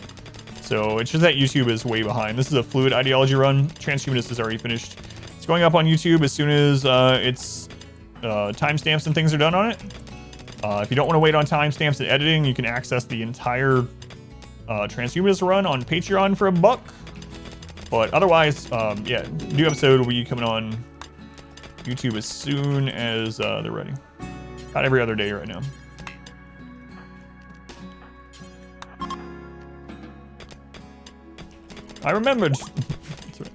S3: So it's just that YouTube is way behind. This is a fluid ideology run. Transhumanist is already finished. It's going up on YouTube as soon as its timestamps and things are done on it. If you don't want to wait on timestamps and editing, you can access the entire transhumanist run on Patreon for $1. But otherwise, yeah, new episode will be coming on YouTube as soon as they're ready. About every other day right now. I remembered. That's right.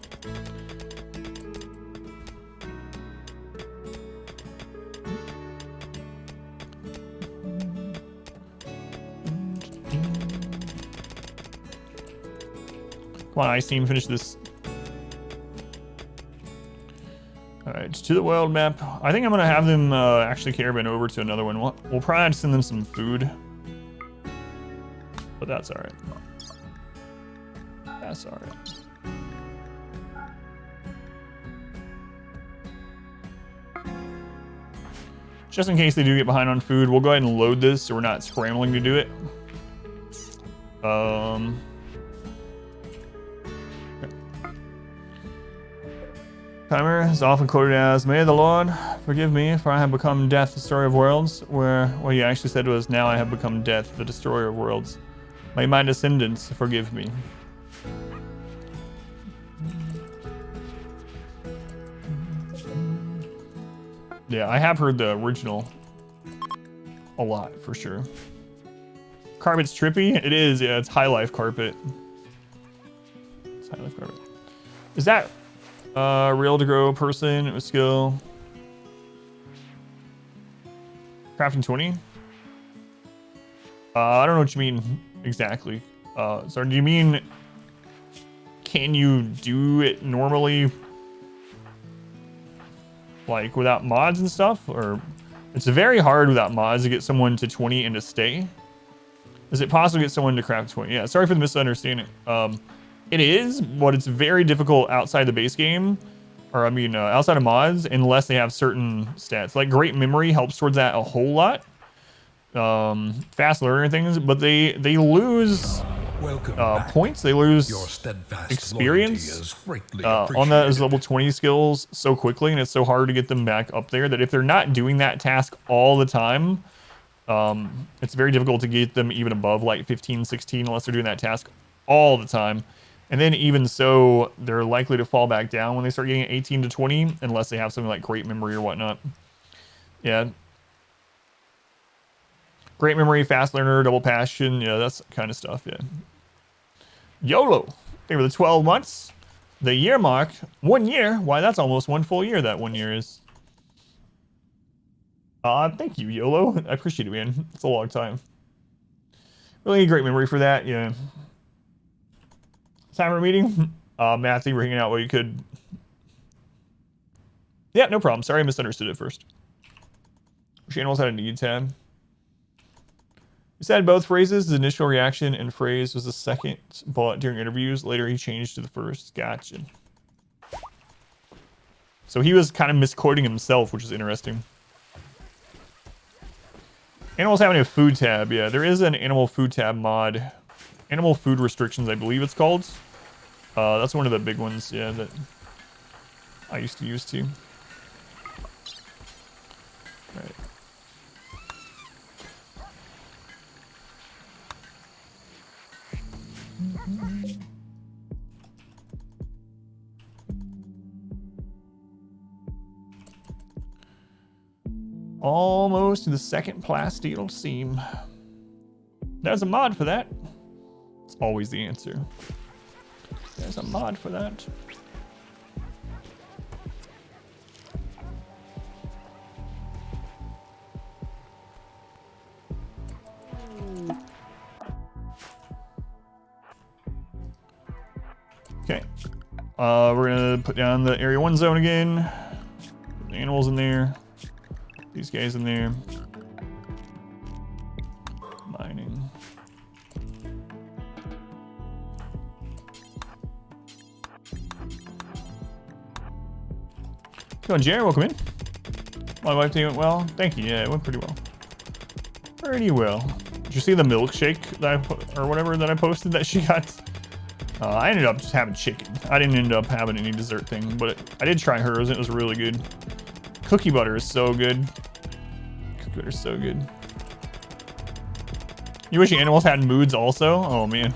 S3: Come on, Ice Team, finish this. Alright, to the world map. I think I'm going to have them actually caravan over to another one. We'll probably send them some food. But that's alright. That's alright. Just in case they do get behind on food, we'll go ahead and load this so we're not scrambling to do it. Timer is often quoted as, "May the Lord forgive me, for I have become death, the destroyer of worlds," where what he actually said was, "Now I have become death, the destroyer of worlds. May my descendants forgive me." Yeah, I have heard the original a lot, for sure. Carpet's trippy? It is, yeah, it's high life carpet. It's high life carpet. Is that... Real to grow person with skill. Crafting 20. I don't know what you mean exactly. Sorry, do you mean can you do it normally, like without mods and stuff? Or it's very hard without mods to get someone to 20 and to stay. Is it possible to get someone to craft 20? Yeah, sorry for the misunderstanding. It is, but it's very difficult outside the base game, or I mean, outside of mods, unless they have certain stats. Like great memory helps towards that a whole lot. Fast learner things, but they lose points. They lose experience on those level 20 skills so quickly, and it's so hard to get them back up there that if they're not doing that task all the time, it's very difficult to get them even above like 15, 16 unless they're doing that task all the time. And then even so, they're likely to fall back down when they start getting 18 to 20 unless they have something like great memory or whatnot. Yeah. Great memory, fast learner, double passion. Yeah, that's kind of stuff. Yeah. YOLO. They were the 12 months. The year mark. 1 year. Why, that's almost 1 full year that 1 year is. Thank you, YOLO. I appreciate it, man. It's a long time. Really great memory for that. Yeah. Timer meeting. Matthew, we're hanging out while you could. Yeah, no problem. Sorry, I misunderstood it first. Wish animals had a need tab. He said both phrases, the initial reaction and phrase was the second bullet during interviews. Later, he changed to the first. Gotcha. So he was kind of misquoting himself, which is interesting. Animals having a food tab. Yeah, there is an animal food tab mod. Animal food restrictions, I believe it's called. That's one of the big ones, yeah, that I used to use too. Right. Almost to the second plasteel seam. There's a mod for that. It's always the answer. There's a mod for that. Okay. We're gonna put down the Area 1 zone again. Put the animals in there. These guys in there. Mining. Come on, Jerry, welcome in. My wife day went well. Thank you. Yeah, it went pretty well. Pretty well. Did you see the milkshake that I put, or whatever that I posted that she got? I ended up just having chicken. I didn't end up having any dessert thing, but I did try hers. It was really good. Cookie butter is so good. Cookie butter is so good. You wish animals had moods also? Oh man.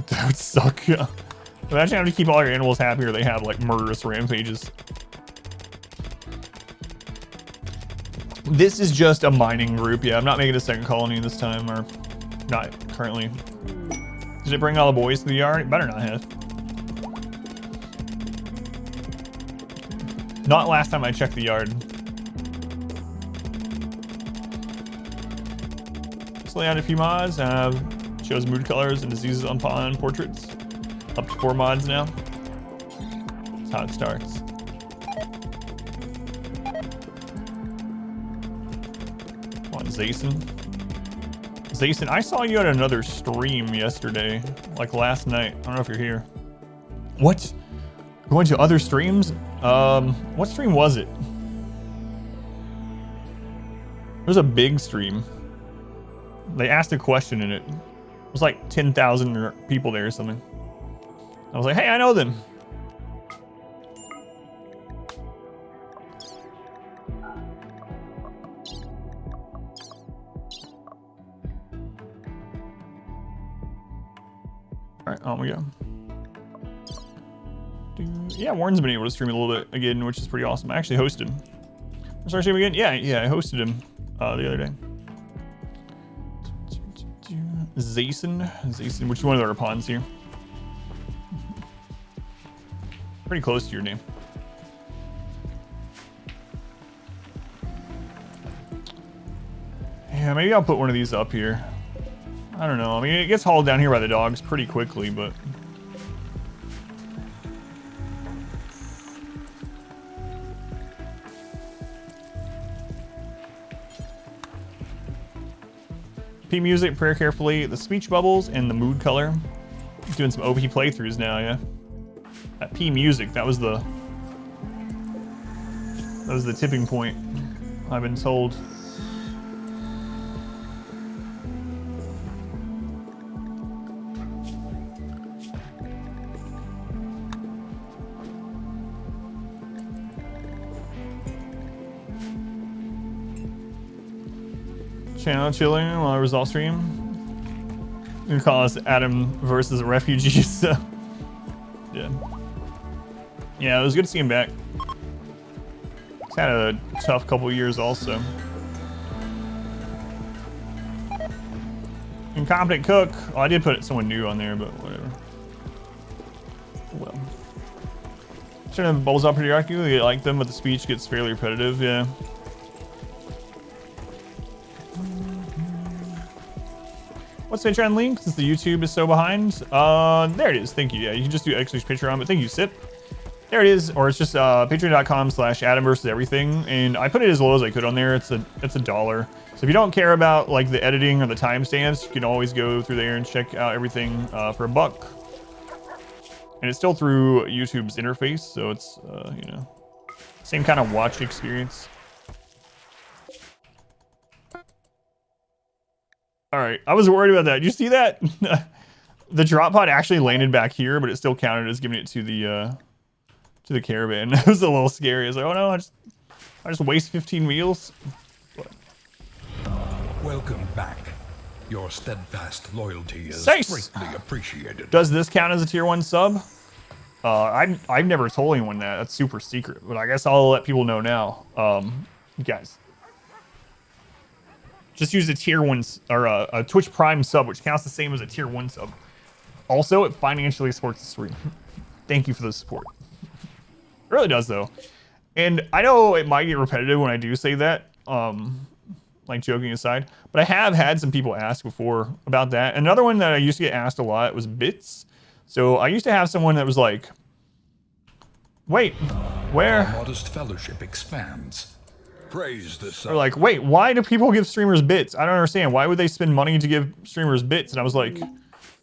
S3: That would suck. Imagine having to keep all your animals happy or they have like murderous rampages. This is just a mining group. Yeah, I'm not making a second colony this time, or not currently. Did it bring all the boys to the yard? It better not have. Not last time I checked the yard. Slowly added a few mods. Shows mood colors and diseases on pawn portraits. Up to 4 mods now. That's how it starts. Come on, Zason. Zason, I saw you at another stream yesterday, like last night. I don't know if you're here. What? Going to other streams? What stream was it? It was a big stream. They asked a question in it. It was like 10,000 people there or something. I was like, hey, I know them. All right, on we go. Yeah, Warren's been able to stream a little bit again, which is pretty awesome. I actually hosted him. Start streaming again? Yeah, I hosted him the other day. Zason, which is one of our pawns here. Pretty close to your name. Yeah, maybe I'll put one of these up here. I don't know. I mean, it gets hauled down here by the dogs pretty quickly, but... P music, prayer carefully, the speech bubbles, and the mood color. Doing some OP playthroughs now, yeah. That P music, that was the tipping point, I've been told. Channel chilling while I was off stream. I'm gonna call us Adam versus refugees. So yeah, it was good to see him back. He's had a tough couple years also. Incompetent cook. Oh, I did put someone new on there, but whatever. Well, turn the bowls up pretty hierarchical. You like them, but the speech gets fairly repetitive. Yeah. What's the trend link since the YouTube is so behind? There it is. Thank you. Yeah, you can just do X's Patreon, but thank you, Sip. There it is, or it's just patreon.com/Adam versus everything, and I put it as low as I could on there. It's $1. So if you don't care about like the editing or the timestamps, you can always go through there and check out everything for $1. And it's still through YouTube's interface, so it's you know, same kind of watch experience. All right, I was worried about that. Did you see that? The drop pod actually landed back here, but it still counted as giving it to the caravan. It was a little scary. I was like, oh no, I just waste 15 meals. But...
S2: Welcome back. Your steadfast loyalty is
S3: Nice.
S2: greatly appreciated.
S3: Does this count as a tier 1 sub? I've never told anyone that. That's super secret, but I guess I'll let people know now. Guys, just use a tier 1 or a Twitch Prime sub, which counts the same as a tier 1 sub. Also, it financially supports the stream. Thank you for the support. It really does, though. And I know it might get repetitive when I do say that, like joking aside, but I have had some people ask before about that. Another one that I used to get asked a lot was bits. So I used to have someone that was like, wait, where?
S2: Our modest fellowship expands. Praise the sun.
S3: Or like, wait, why do people give streamers bits? I don't understand. Why would they spend money to give streamers bits? And I was like,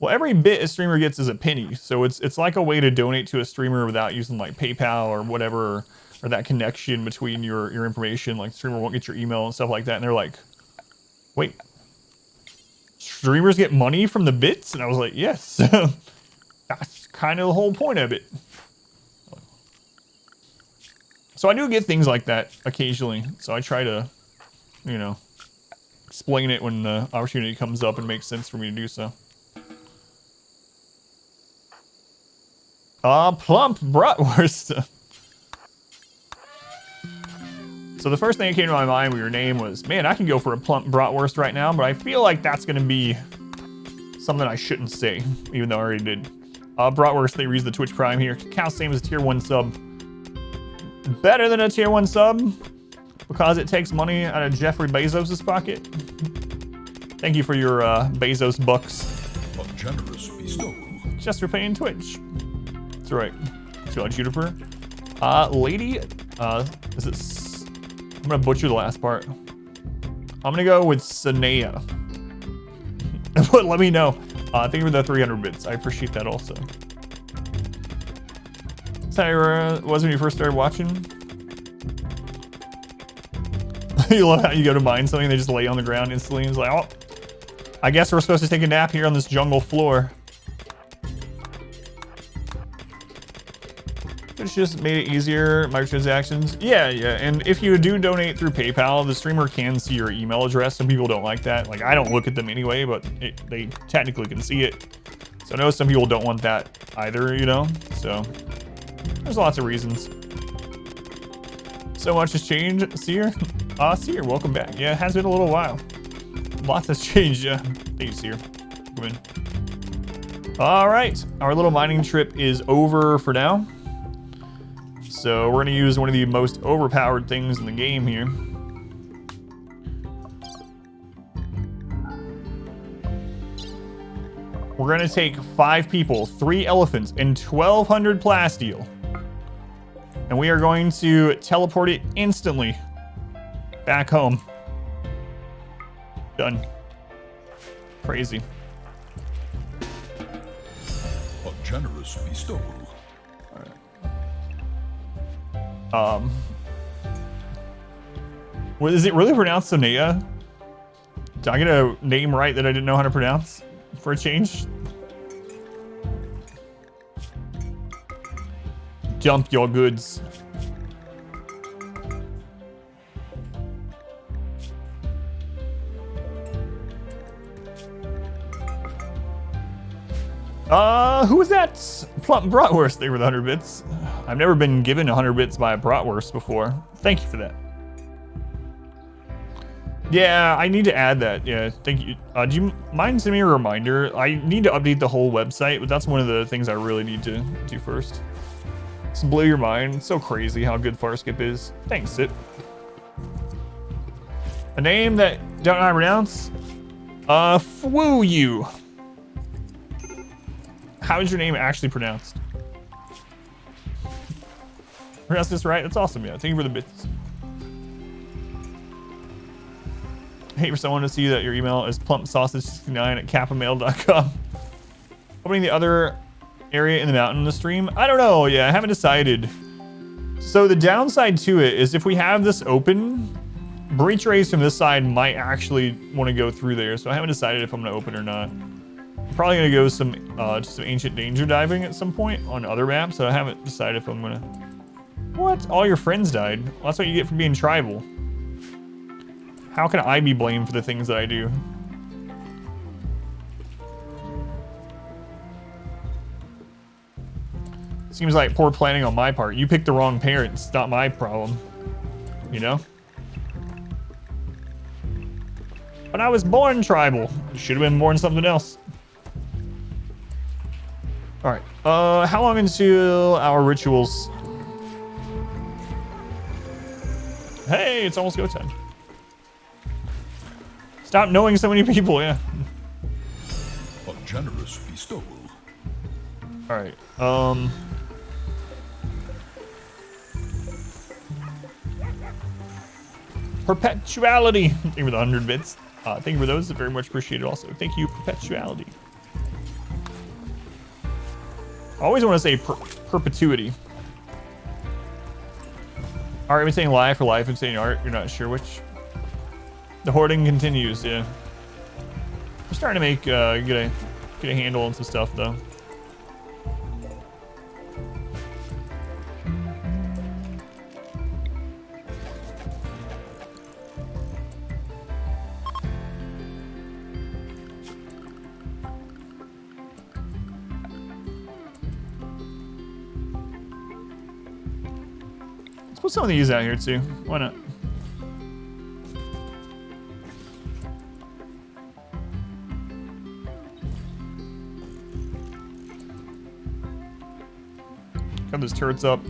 S3: well, every bit a streamer gets is a penny. So it's like a way to donate to a streamer without using like PayPal or whatever, or that connection between your information. Like the streamer won't get your email and stuff like that. And they're like, wait, streamers get money from the bits? And I was like, yes. That's kind of the whole point of it. So I do get things like that occasionally. So I try to, you know, explain it when the opportunity comes up and makes sense for me to do so. Plump bratwurst. So the first thing that came to my mind with your name was, man, I can go for a plump bratwurst right now, but I feel like that's going to be something I shouldn't say, even though I already did. Bratwurst, they reads the Twitch Prime here. Counts same as a tier 1 sub. Better than a tier 1 sub because it takes money out of Jeffrey Bezos' pocket. Thank you for your Bezos bucks.
S2: A generous bestow.
S3: Just for paying Twitch. That's right. So Juniper. Lady, is it? I'm gonna butcher the last part. I'm gonna go with Sanea. But let me know. Thank you for the 300 bits. I appreciate that also. That's how it was when you first started watching. You love how you go to mine something, they just lay on the ground instantly. It's like, oh, I guess we're supposed to take a nap here on this jungle floor. It's just made it easier, microtransactions. Yeah, and if you do donate through PayPal, the streamer can see your email address. Some people don't like that. Like, I don't look at them anyway, but they technically can see it. So I know some people don't want that either, you know? So there's lots of reasons. So much has changed, Seer. Seer, welcome back. Yeah, it has been a little while. Lots has changed, yeah. Thank you, Seer. Come in. All right, our little mining trip is over for now. So we're gonna use one of the most overpowered things in the game here. We're gonna take 5 people, 3 elephants, and 1,200 plasteel. And we are going to teleport it instantly back home. Done. Crazy.
S2: A generous bestowal.
S3: Well, is it really pronounced Sonea? Did I get a name right that I didn't know how to pronounce for a change? Dump your goods. Who was that? Plump Bratwurst. They were the 100 bits. I've never been given 100 bits by a Bratwurst before. Thank you for that. Yeah, I need to add that. Yeah, thank you. Do you mind sending me a reminder? I need to update the whole website, but that's one of the things I really need to do first. It's blow your mind. It's so crazy how good Farskip is. Thanks, Sit. A name that don't know how to pronounce? Fwoo you. How is your name actually pronounced? Pronounced this right? That's awesome, yeah. Thank you for the bits. I hate for someone to see that your email is plumpsausage69@kappamail.com. Opening the other area in the mountain in the stream? I don't know, yeah, I haven't decided. So the downside to it is if we have this open, breach rays from this side might actually want to go through there, so I haven't decided if I'm going to open or not. I'm probably going to go some ancient danger diving at some point on other maps, so I haven't decided if I'm going to... What? All your friends died? Well, that's what you get for being tribal. How can I be blamed for the things that I do? Seems like poor planning on my part. You picked the wrong parents, not my problem. You know? But I was born tribal. You should have been born something else. Alright. How long until our rituals? Hey, it's almost go time. Stop knowing so many people, yeah.
S2: A generous bestowal.
S3: Alright, Perpetuality. Thank you for the 100 bits. Thank you for those. Very much appreciated also. Thank you, Perpetuality. I always want to say perpetuity. Alright, I'm saying life or life. I'm saying art. You're not sure which. The hoarding continues, yeah. We're starting to make, get a handle on some stuff, though. Let's put some of these out here, too. Why not? Got those turrets up.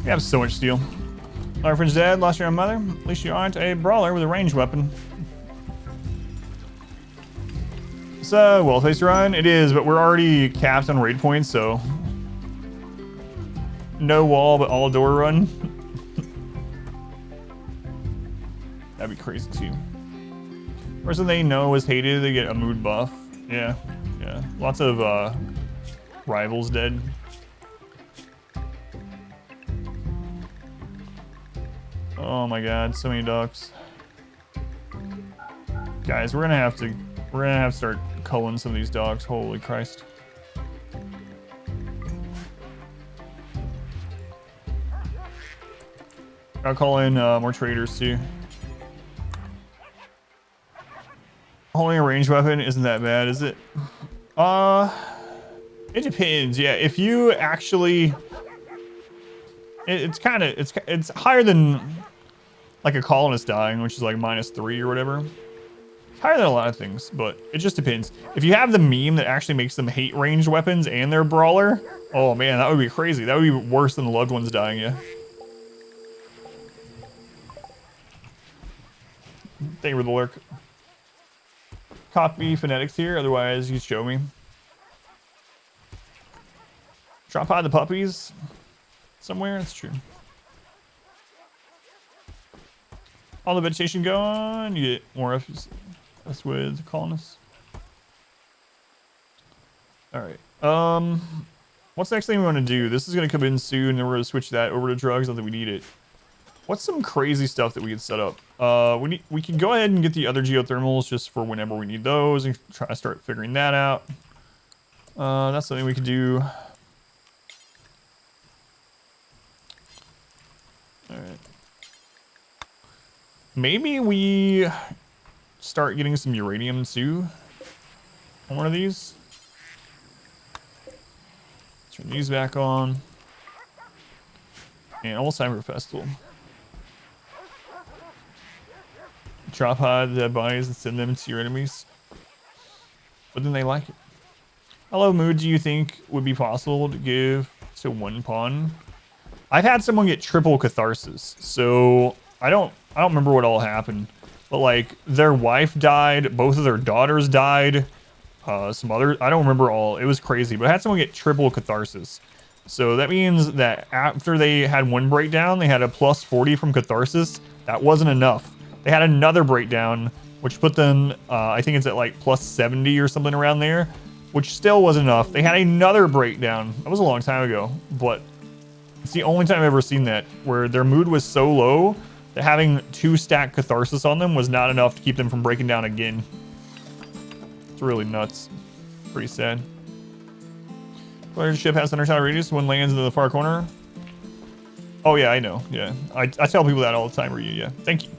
S3: We have so much steel. Our friend's dead, lost your own mother. At least you aren't a brawler with a ranged weapon. So, well, face run, it is, but we're already capped on raid points, so no wall, but all door run. That'd be crazy too. Person they know is hated, they get a mood buff. Yeah, yeah. Lots of rivals dead. Oh my god, so many ducks. Guys, we're gonna have to start culling some of these dogs. Holy Christ. I'll call in more traders too. Holding a ranged weapon isn't that bad, is it? It depends. Yeah, if you actually, it's kind of it's higher than like a colonist dying, which is like -3 or whatever. It's higher than a lot of things, but it just depends. If you have the meme that actually makes them hate ranged weapons and their brawler, oh man, that would be crazy. That would be worse than the loved ones dying. Yeah. Thank you for the lurk. Copy phonetics here, otherwise you show me. Drop by the puppies somewhere, that's true. All the vegetation gone, you get more refuse. That's with colonists. Alright. What's the next thing we want to do? This is gonna come in soon, and we're gonna switch that over to drugs, not that we need it. What's some crazy stuff that we can set up? We can go ahead and get the other geothermals just for whenever we need those and try to start figuring that out. That's something we could do. Alright. Maybe we start getting some uranium too on one of these. Turn these back on. And almost time for a festival. Drop hide the dead bodies and send them to your enemies. But then they like it. How low mood do you think would be possible to give to one pawn? I've had someone get triple catharsis, so I don't remember what all happened. But like their wife died, both of their daughters died, some other, I don't remember all. It was crazy, but I had someone get triple catharsis. So that means that after they had one breakdown, they had a +40 from catharsis. That wasn't enough. They had another breakdown, which put them, I think it's at like +70 or something around there, which still wasn't enough. They had another breakdown. That was a long time ago, but it's the only time I've ever seen that, where their mood was so low that having 2 stack catharsis on them was not enough to keep them from breaking down again. It's really nuts. Pretty sad. Player ship has 100 radius. One lands into the far corner. Oh yeah, I know. Yeah, I tell people that all the time. Ryu, yeah. Thank you.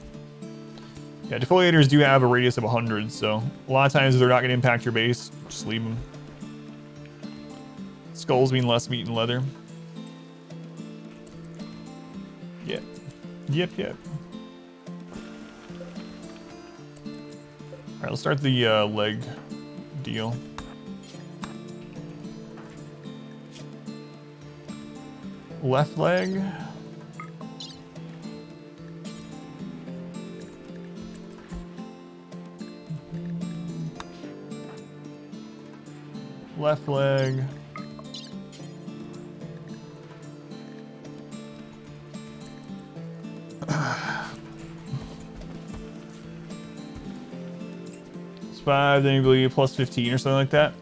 S3: Yeah, defoliators do have a radius of 100, so a lot of times they're not going to impact your base. Just leave them. Skulls mean less meat and leather. Yeah. Yep. Alright, let's start the leg deal. Left leg. Left leg. It's 5, then you believe +15 or something like that.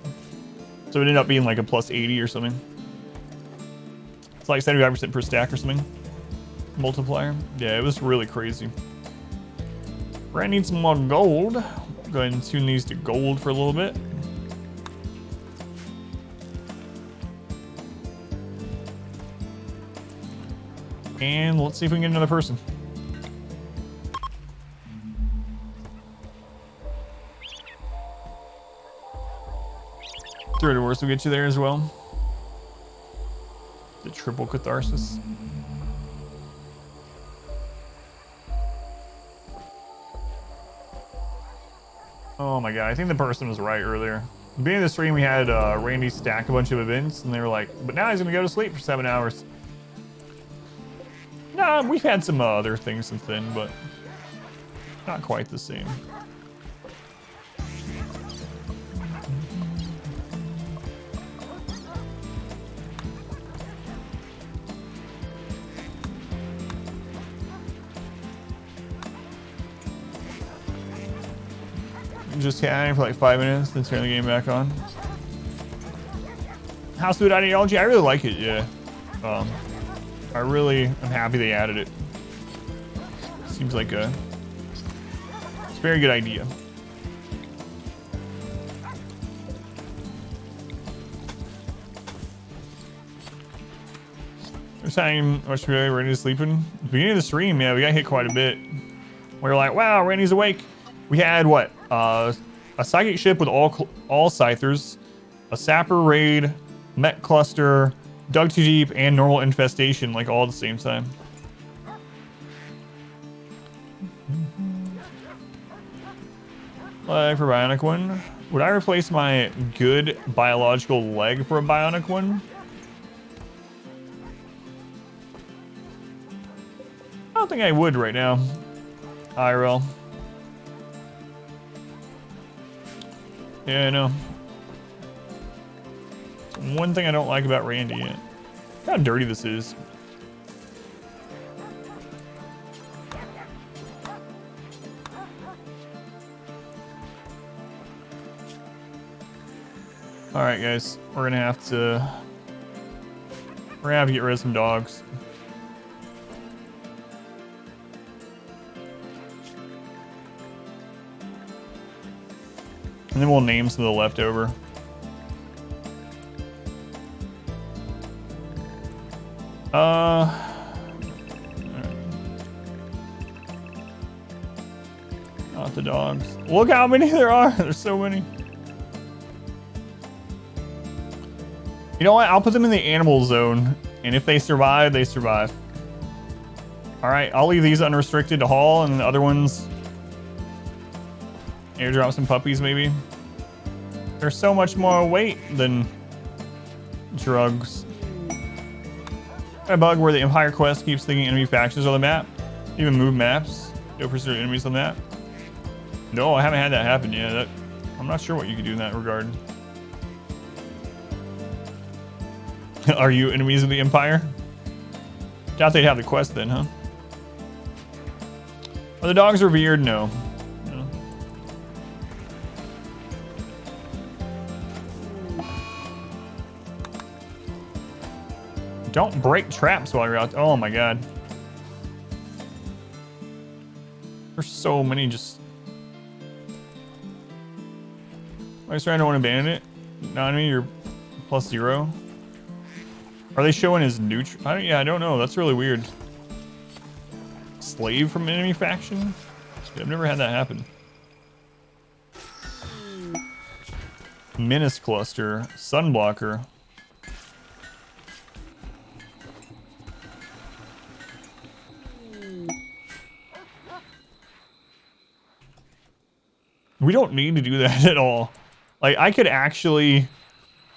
S3: So it ended up being like a +80 or something. It's like 75% per stack or something. Multiplier. Yeah, it was really crazy. Brand needs some more gold. Go ahead and tune these to gold for a little bit. And let's see if we can get another person. Third worst will get you there as well. The triple catharsis. Oh my god, I think the person was right earlier. At the beginning of the stream, we had Randy stack a bunch of events, and they were like, but now he's gonna go to sleep for 7 hours. Nah, we've had some other things since then, but not quite the same. Just hanging for like 5 minutes, then turn the game back on. House food ideology, I really like it, yeah. I really am happy they added it. Seems like it's a very good idea. This time, much Randy's sleeping. Beginning of the stream, yeah, we got hit quite a bit. We were like, wow, Randy's awake. We had what? A a psychic ship with all scythers, a sapper raid, mech cluster, dug too deep, and normal infestation, like all at the same time. Leg for bionic one. Would I replace my good biological leg for a bionic one? I don't think I would right now. IRL. Yeah, I know. One thing I don't like about Randy. Look how dirty this is. All right, guys, we're gonna have to get rid of some dogs. And then we'll name some of the leftover. Not the dogs. Look how many there are. There's so many. You know what? I'll put them in the animal zone, and if they survive, they survive. All right, I'll leave these unrestricted to haul, and the other ones airdrop some puppies, maybe. There's so much more weight than drugs. A bug where the Empire quest keeps thinking enemy factions on the map. Even move maps. Go pursue enemies on the map. No, I haven't had that happen yet. I'm not sure what you could do in that regard. Are you enemies of the Empire? Doubt they'd have the quest then, huh? Are the dogs revered? No. No. Don't break traps while you're out. Oh my god. There's so many just... I was trying to abandon it. Not me, you're +0. Are they showing his neutral? Yeah, I don't know. That's really weird. Slave from enemy faction? I've never had that happen. Menace cluster. Sunblocker. We don't need to do that at all. Like, I could actually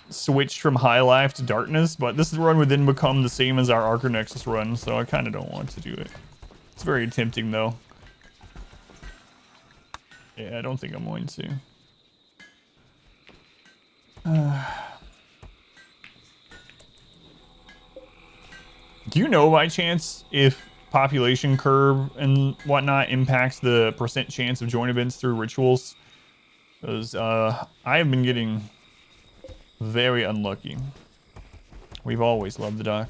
S3: switch from High Life to Darkness, but this run would then become the same as our Archer Nexus run, so I kind of don't want to do it. It's very tempting, though. Yeah, I don't think I'm going to. Do you know, by chance, if population curve and whatnot impacts the % chance of join events through rituals? Because I have been getting very unlucky. We've always loved the dock.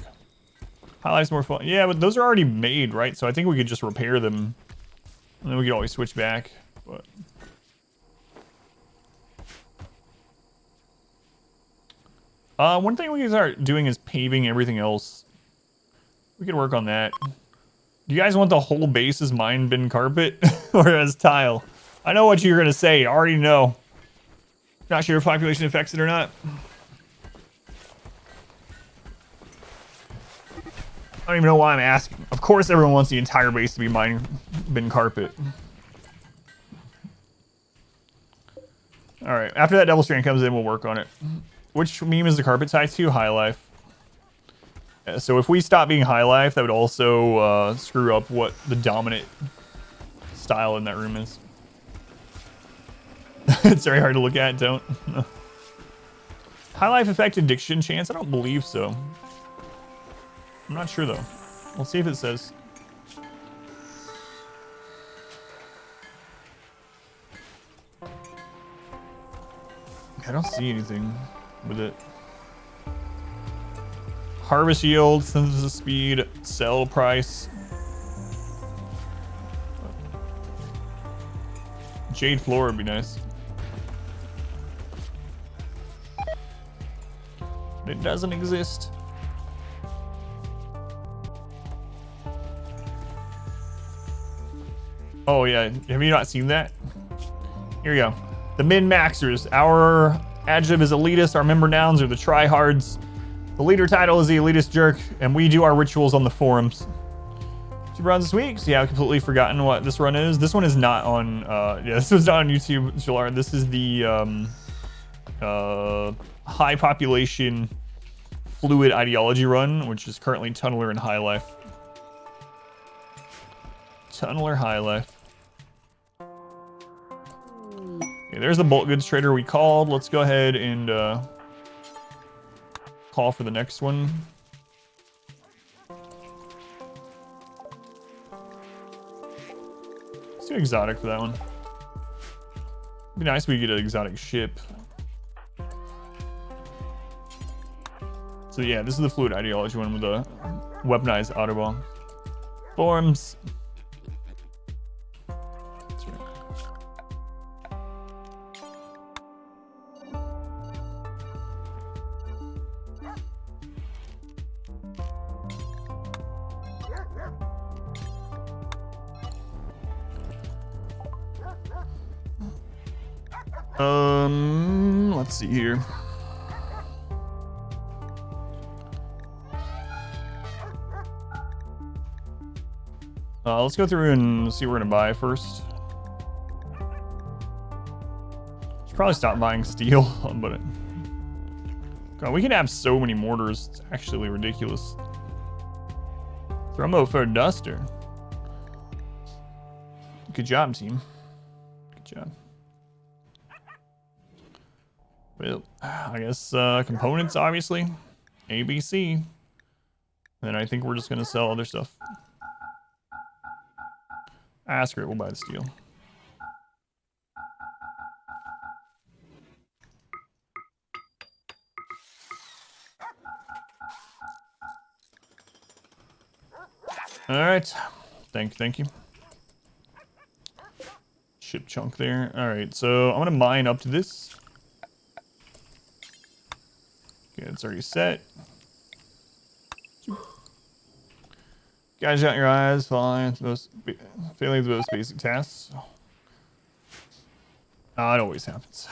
S3: High Life's more fun. Yeah, but those are already made, right? So I think we could just repair them. And then we could always switch back. But one thing we can start doing is paving everything else. We could work on that. Do you guys want the whole base as mine bin carpet or as tile? I know what you're gonna say. I already know. Not sure if population affects it or not. I don't even know why I'm asking. Of course everyone wants the entire base to be mine bin carpet. Alright, after that Devil Strand comes in, we'll work on it. Which meme is the carpet tied to? High Life. Yeah, so if we stop being High Life, that would also screw up what the dominant style in that room is. It's very hard to look at, don't. High Life affect addiction chance? I don't believe so. I'm not sure though. We'll see if it says. I don't see anything with it. Harvest yield, synthesis speed, sell price. Jade floor would be nice. It doesn't exist. Oh yeah, have you not seen that? Here you go. The min-maxers. Our adjective is elitist. Our member nouns are the tryhards. The leader title is the elitist jerk, and we do our rituals on the forums. 2 runs this week. So yeah, I've completely forgotten what this run is. This one is not on. Yeah, this was not on YouTube, Jalar. This is the high population fluid ideology run, which is currently Tunneler and High Life. Tunneler High Life. Okay, there's the bulk goods trader we called. Let's go ahead and call for the next one. Let's do exotic for that one. It'd be nice if we could get an exotic ship. So yeah, this is the fluid ideology one with the weaponized autobomb. Forms. That's right. Let's see here. Let's go through and see what we're gonna buy first. Should probably stop buying steel, but God, we can have so many mortars. It's actually ridiculous. Thermo for a duster. Good job, team. Good job. Well, I guess components, obviously. ABC. Then I think we're just gonna sell other stuff. Screw it, we'll buy the steel. All right, thank you. Ship chunk there. All right, so I'm gonna mine up to this. Okay, it's already set. Guys, got your eyes, failing those basic tasks. It always happens.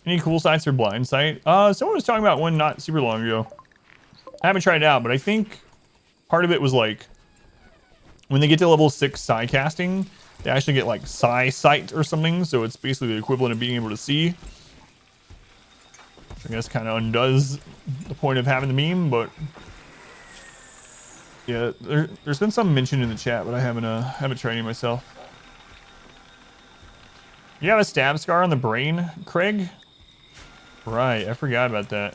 S3: Any cool sites for blind sight? Someone was talking about one not super long ago. I haven't tried it out, but I think part of it was like when they get to level 6 psi casting, they actually get like psi sight or something. So it's basically the equivalent of being able to see. I guess kind of undoes the point of having the meme, but yeah, there's been some mention in the chat, but I haven't tried any myself. You have a stab scar on the brain, Craig? Right, I forgot about that.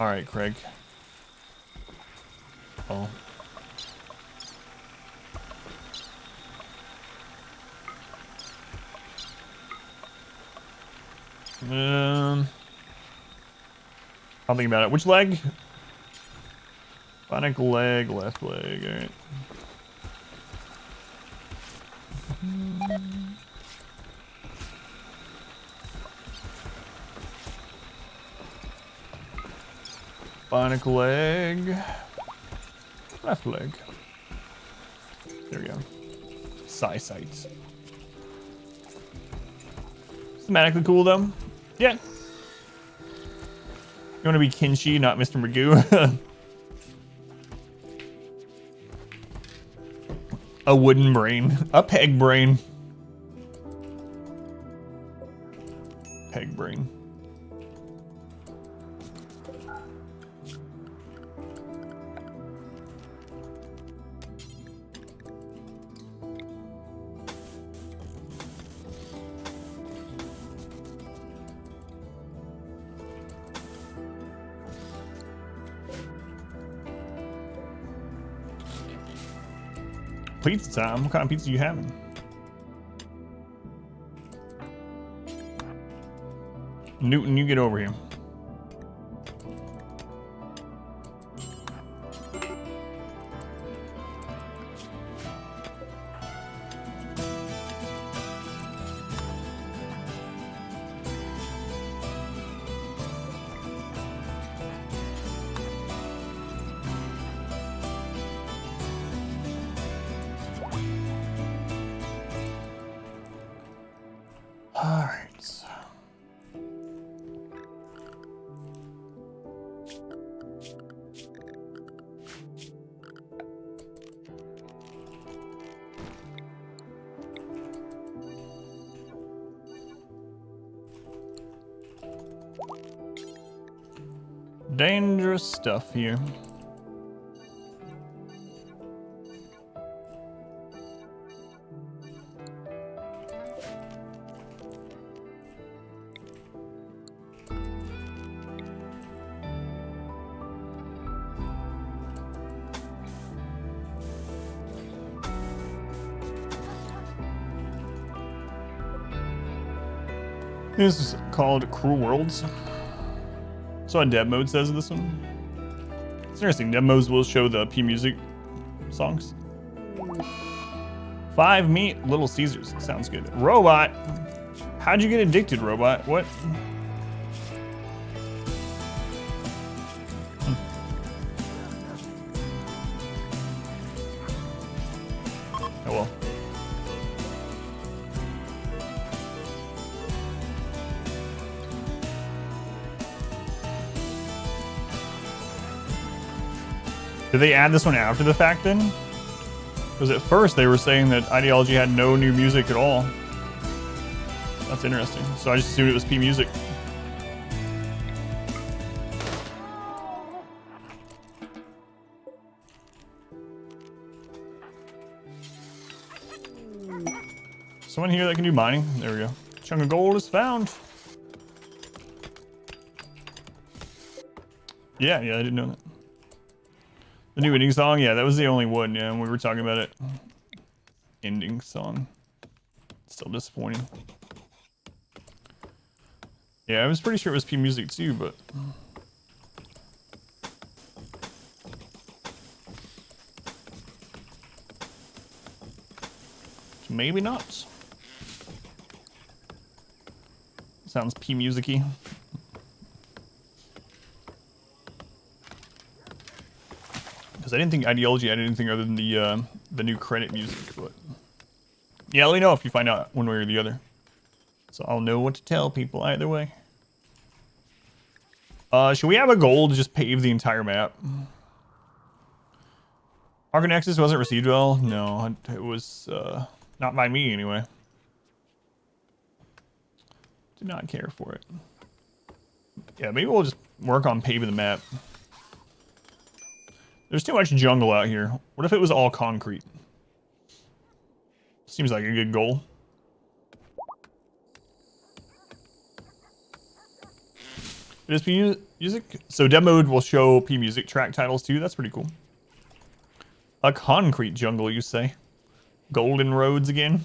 S3: All right, Craig. Oh. I'll think about it. Which leg? Bionic leg, left leg. All right. Bionic leg, left leg. There we go. Psi sights. Thematically cool though. Yeah. You want to be Kinshi, not Mr. Magoo. A wooden brain. A peg brain. Peg brain. Pizza time. What kind of pizza are you having? Newton, you get over here. All right. Dangerous stuff here. This is called Cruel Worlds. So on dev mode says this one. It's interesting. Dev modes will show the P music songs. 5 meat Little Caesars. Sounds good. Robot. How'd you get addicted, Robot? What? Oh well. Did they add this one after the fact then? Because at first they were saying that Ideology had no new music at all. That's interesting. So I just assumed it was P music. Someone here that can do mining? There we go. Chunk of gold is found. Yeah, I didn't know that. The new ending song? Yeah, that was the only one, yeah, when we were talking about it. Ending song. Still disappointing. Yeah, I was pretty sure it was P music too, but... maybe not. Sounds P music-y. Because I didn't think Ideology had anything other than the new credit music, but yeah, let me know if you find out one way or the other, so I'll know what to tell people either way. Should we have a goal to just pave the entire map? Arc Nexus wasn't received well. No, it was not by me anyway. Did not care for it. Yeah, maybe we'll just work on paving the map. There's too much jungle out here. What if it was all concrete? Seems like a good goal. It is P music. So dev mode will show P music track titles too. That's pretty cool. A concrete jungle, you say? Golden roads again?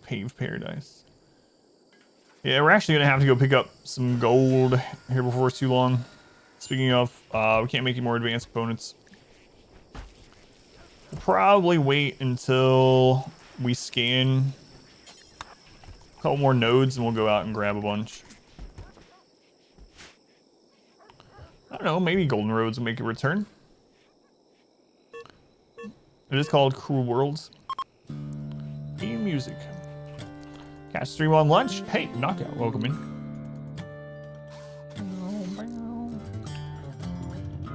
S3: Paved paradise. Yeah, we're actually gonna have to go pick up some gold here before it's too long. Speaking of, we can't make any more advanced components. We'll probably wait until we scan a couple more nodes and we'll go out and grab a bunch. I don't know, maybe Golden Roads will make a return. It is called Cruel Worlds. Game music. Catch stream on lunch. Hey, Knockout, welcome in.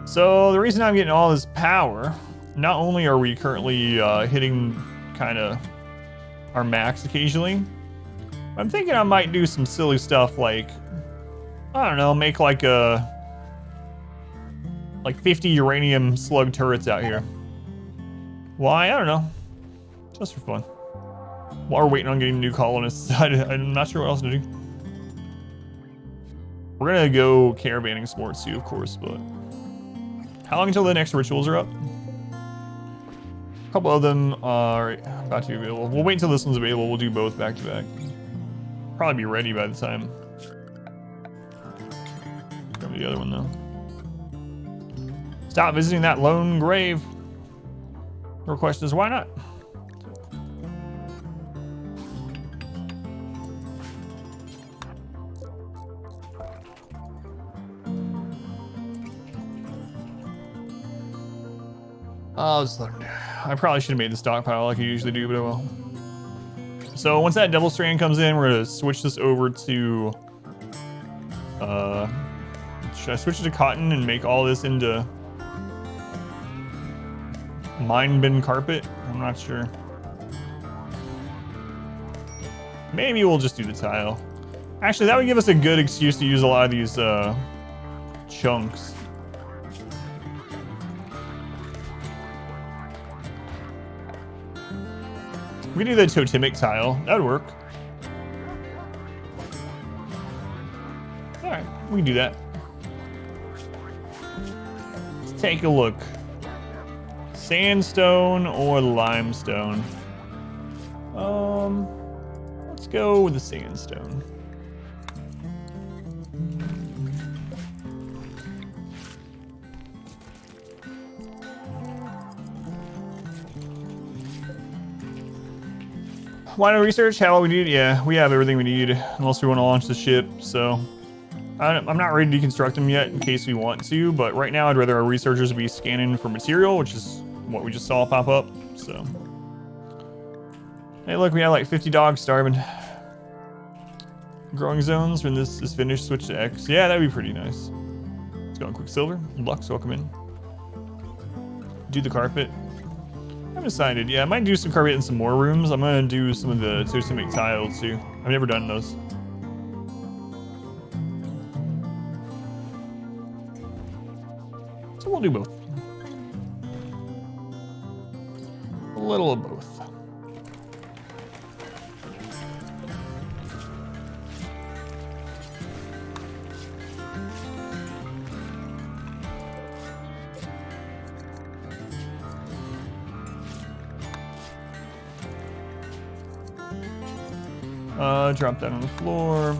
S3: So the reason I'm getting all this power, not only are we currently hitting kind of our max occasionally, I'm thinking I might do some silly stuff like, I don't know, make like 50 uranium slug turrets out here. Why? I don't know. Just for fun. While we're waiting on getting new colonists, I'm not sure what else to do. We're gonna go caravanning some more too, of course, but how long until the next rituals are up? A couple of them are about to be available. We'll wait until this one's available. We'll do both back to back. Probably be ready by the time. Grab the other one though. Stop visiting that lone grave. The question is, why not? I'll just let him do. I probably should have made the stockpile like I usually do, but I will. So once that double strand comes in, we're gonna switch this over to, should I switch it to cotton and make all this into mine bin carpet? I'm not sure. Maybe we'll just do the tile. Actually, that would give us a good excuse to use a lot of these chunks. We can do the totemic tile. That would work. All right, we can do that. Let's take a look. Sandstone or limestone? Let's go with the sandstone. Why no research? How all we need? Yeah, we have everything we need, unless we want to launch the ship. So I'm not ready to deconstruct them yet in case we want to, but right now I'd rather our researchers be scanning for material, which is what we just saw pop up. So, hey, look, we have like 50 dogs starving. Growing zones when this is finished, switch to X. Yeah, that'd be pretty nice. Let's go on Quicksilver. Lux, welcome in. Do the carpet. I'm decided. Yeah, I might do some carpet in some more rooms. I'm gonna do some of the totemic tiles too. I've never done those. So we'll do both. A little of both. Drop that on the floor.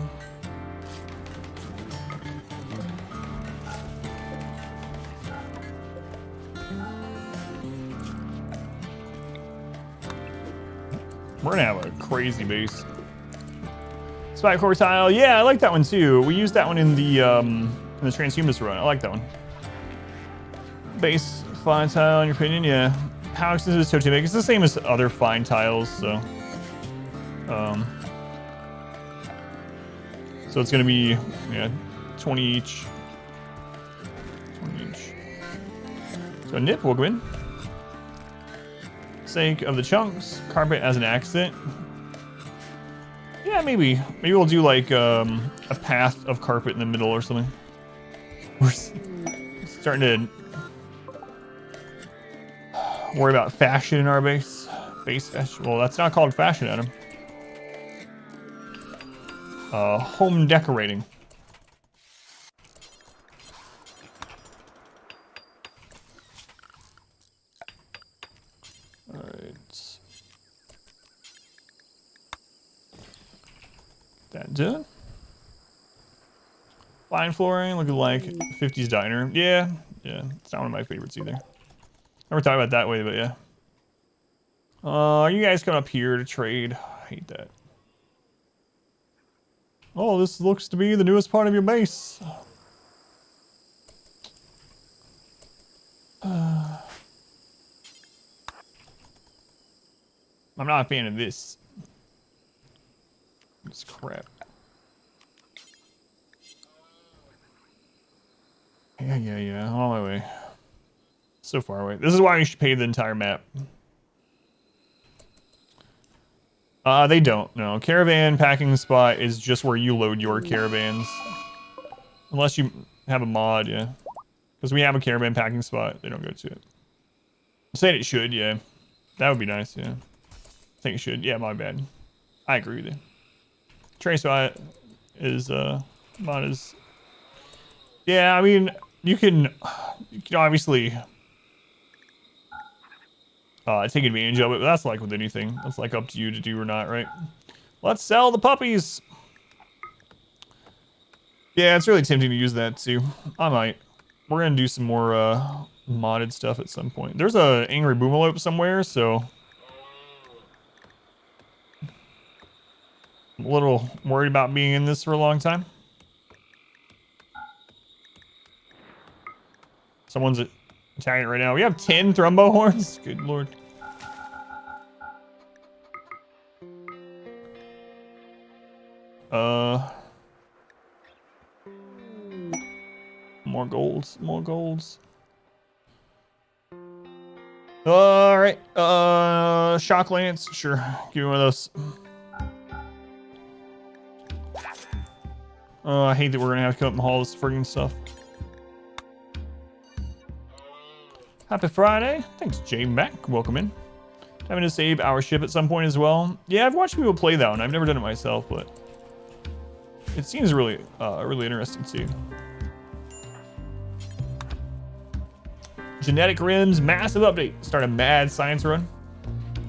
S3: We're gonna have a crazy base. Spike core tile, yeah, I like that one too. We used that one in the transhumanist run. I like that one. Base fine tile, in your opinion, yeah. How extensive is totemic? It's the same as other fine tiles, so. So it's gonna be, yeah, 20 each. 20 each. So Nip, welcome in. Sake of the chunks, carpet as an accident. Yeah, maybe we'll do like a path of carpet in the middle or something. We're starting to worry about fashion in our base. Base fashion. Well, that's not called fashion, Adam. Home decorating. All right. That done. Fine flooring, looking like 50s diner. Yeah, it's not one of my favorites either. Never thought about it that way, but yeah. Are you guys coming up here to trade? I hate that. Oh, this looks to be the newest part of your base. I'm not a fan of this. This crap. Yeah. On my way. So far away. This is why you should pay the entire map. They don't. No, caravan packing spot is just where you load your caravans. Unless you have a mod, yeah. Because we have a caravan packing spot, they don't go to it. I'm saying it should, yeah. That would be nice, yeah. I think it should. Yeah, my bad. I agree with you. Trace spot is mod is. Yeah, I mean, you can obviously take advantage of it, but that's like with anything. That's like up to you to do or not, right? Let's sell the puppies. Yeah, it's really tempting to use that too. I might. We're gonna do some more modded stuff at some point. There's a angry boomalope somewhere, so I'm a little worried about being in this for a long time. Someone's attacking it right now. We have 10 thrumbo horns. Good lord. More golds, more golds. All right, shock lance, sure. Give me one of those. I hate that we're gonna have to come up and haul this friggin' stuff. Happy Friday. Thanks, Jay Mac. Welcome in. Having to save our ship at some point as well. Yeah, I've watched people play that one. I've never done it myself, but it seems really, really interesting too. Genetic rims, massive update. Start a mad science run.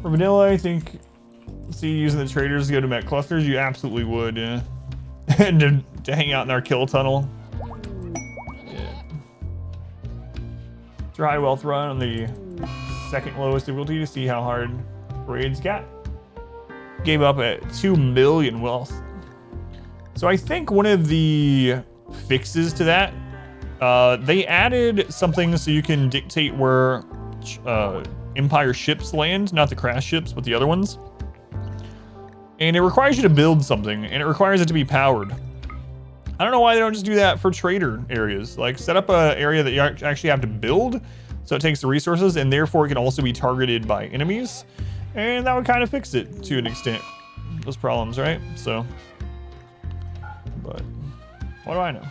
S3: For vanilla, I think, see, using the traders to go to mech clusters, you absolutely would, yeah. And to hang out in our kill tunnel. Yeah. Try wealth run on the second lowest difficulty to see how hard raids got. Gave up at 2 million wealth. So I think one of the fixes to that, they added something so you can dictate where Empire ships land, not the crash ships, but the other ones. And it requires you to build something, and it requires it to be powered. I don't know why they don't just do that for trader areas. Like, set up an area that you actually have to build, so it takes the resources, and therefore it can also be targeted by enemies. And that would kind of fix it to an extent, those problems, right? So, but what do I know?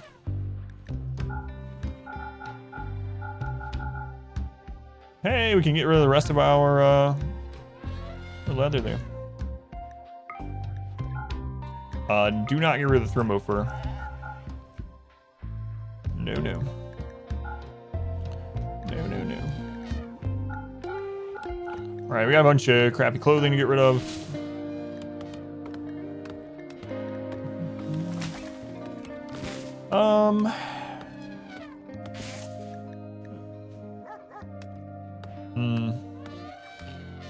S3: Hey, we can get rid of the rest of our leather there. Do not get rid of the thermo fur. No, no. No, no, no. All right, we got a bunch of crappy clothing to get rid of.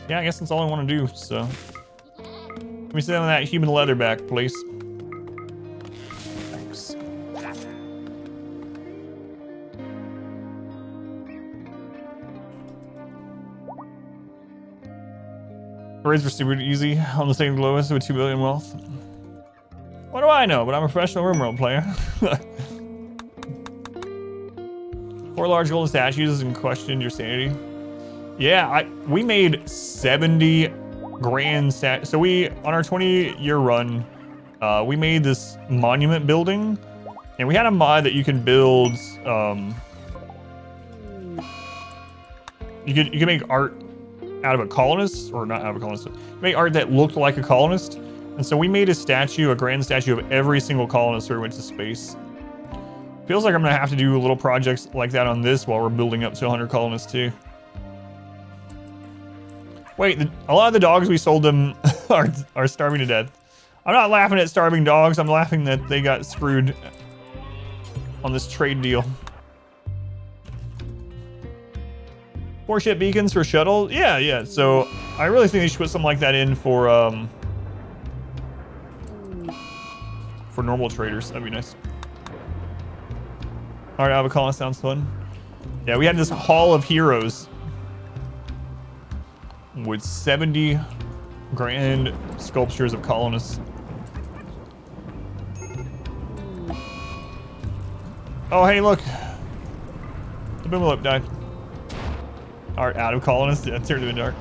S3: Yeah, I guess that's all I want to do, so. Let me send that human leather back, please. Thanks. Raids were super easy on the second lowest with 2 billion wealth. What do I know? But I'm a professional RimWorld player. 4 large golden statues and questioned your sanity. Yeah, we made 70 grand stat. So we, on our 20-year run, we made this monument building, and we had a mod that you can build. You could make art out of a colonist, or not out of a colonist. Make art that looked like a colonist, and so we made a statue, a grand statue of every single colonist who went to space. Feels like I'm gonna have to do little projects like that on this while we're building up to 100 colonists too. Wait, a lot of the dogs we sold them are starving to death. I'm not laughing at starving dogs. I'm laughing that they got screwed on this trade deal. 4 ship beacons for shuttle? Yeah, yeah. So I really think they should put something like that in for normal traders. That'd be nice. All right, Avacon sounds fun. Yeah, we had this hall of heroes with 70 grand sculptures of colonists. Oh, hey, look. The Boomalip died. Art out of colonists? Yeah, turned to the dark.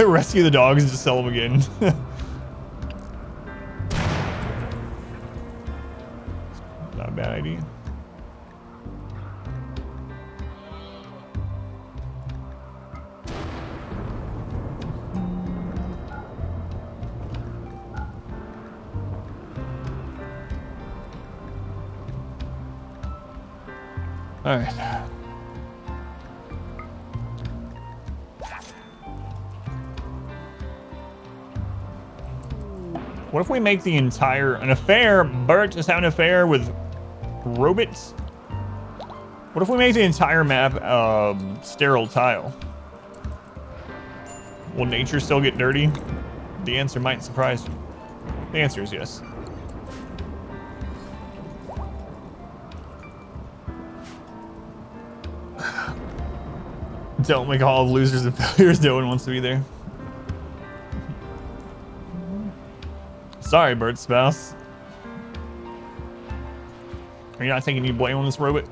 S3: Rescue the dogs and just sell them again. Not a bad idea. All right. What if we make the entire an affair? Bert is having an affair with robots. What if we make the entire map sterile tile? Will nature still get dirty? The answer might surprise you. The answer is yes. Don't make all of losers and failures. No one wants to be there. Sorry, Bert's spouse. Are you not taking any blame on this robot?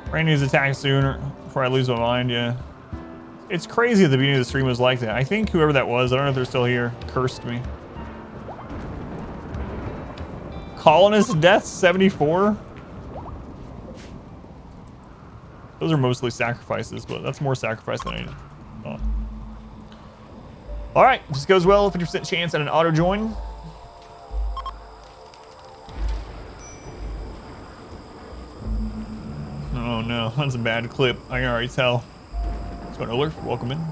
S3: Randy's attack soon before I lose my mind, yeah. It's crazy at the beginning of the stream was like that. I think whoever that was, I don't know if they're still here, cursed me. Colonist death 74? Those are mostly sacrifices, but that's more sacrifice than I thought. Alright, if this goes well, 50% chance at an auto join. Oh no, that's a bad clip. I can already tell. So an alert, welcome in.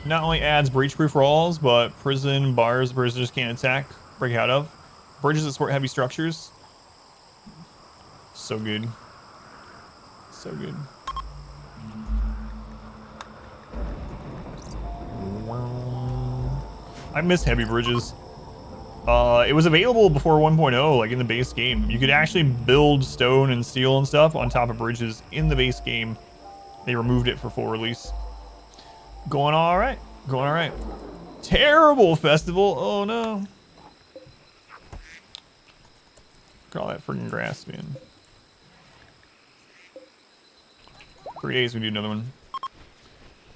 S3: Not only adds breach-proof walls, but prison bars prisoners can't attack, break out of. Bridges that support heavy structures. So good. So good. I miss heavy bridges. It was available before 1.0, like in the base game. You could actually build stone and steel and stuff on top of bridges in the base game. They removed it for full release. Going all right. Going all right. Terrible festival. Oh no. Look at all that freaking grass, man. 3 days, we do another one.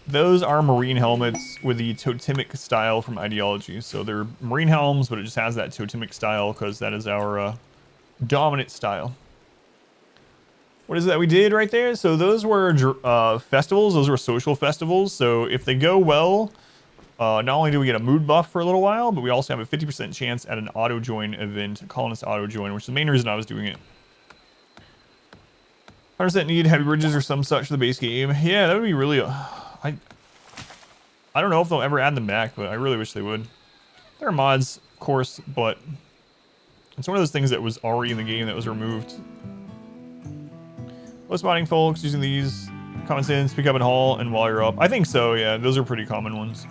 S3: Those are marine helmets with the totemic style from Ideology. So they're marine helms, but it just has that totemic style because that is our dominant style. What is that we did right there? So those were festivals. Those were social festivals. So if they go well, not only do we get a mood buff for a little while, but we also have a 50% chance at an auto join event, a colonist auto join, which is the main reason I was doing it. 100% need heavy bridges or some such for the base game. Yeah, that would be really... I don't know if they'll ever add them back, but I really wish they would. There are mods, of course, but it's one of those things that was already in the game that was removed. Most modding folks using these common sense, pick up and haul, and while you're up. I think so, yeah. Those are pretty common ones.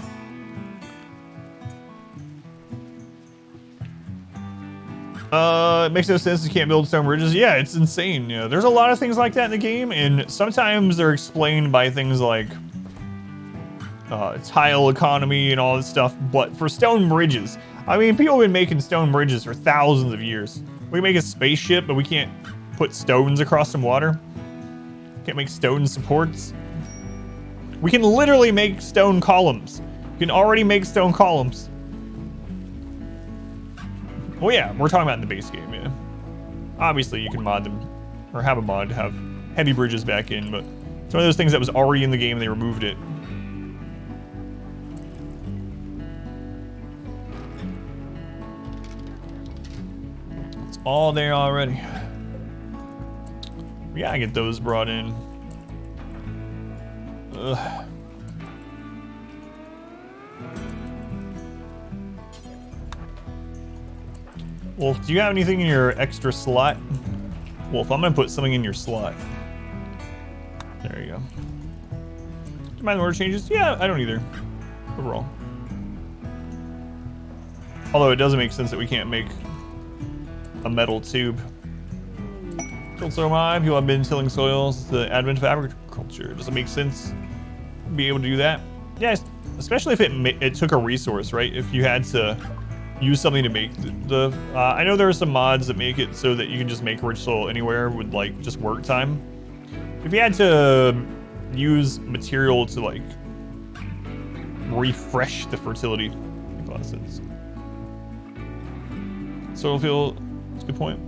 S3: It makes no sense you can't build stone bridges. Yeah, it's insane. Yeah, there's a lot of things like that in the game, and sometimes they're explained by things like tile economy and all this stuff. But for stone bridges, I mean, people have been making stone bridges for thousands of years. We can make a spaceship, but we can't put stones across some water. Can't make stone supports. We can literally make stone columns. You can already make stone columns. Well, yeah, we're talking about in the base game, yeah. Obviously, you can mod them, or have a mod to have heavy bridges back in, but it's one of those things that was already in the game and they removed it. It's all there already. We gotta get those brought in. Ugh. Wolf, do you have anything in your extra slot? Wolf, I'm gonna put something in your slot. There you go. Do you mind the order changes? Yeah, I don't either. Overall. Although it doesn't make sense that we can't make a metal tube. So am I. People have been tilling soils. The advent of agriculture. Does it make sense to be able to do that? Yes, especially if it took a resource, right? If you had to use something to make the I know there are some mods that make it so that you can just make rich soil anywhere with like just work time. If you had to use material to like refresh the fertility, makes a lot of sense. Soil field, that's a good point.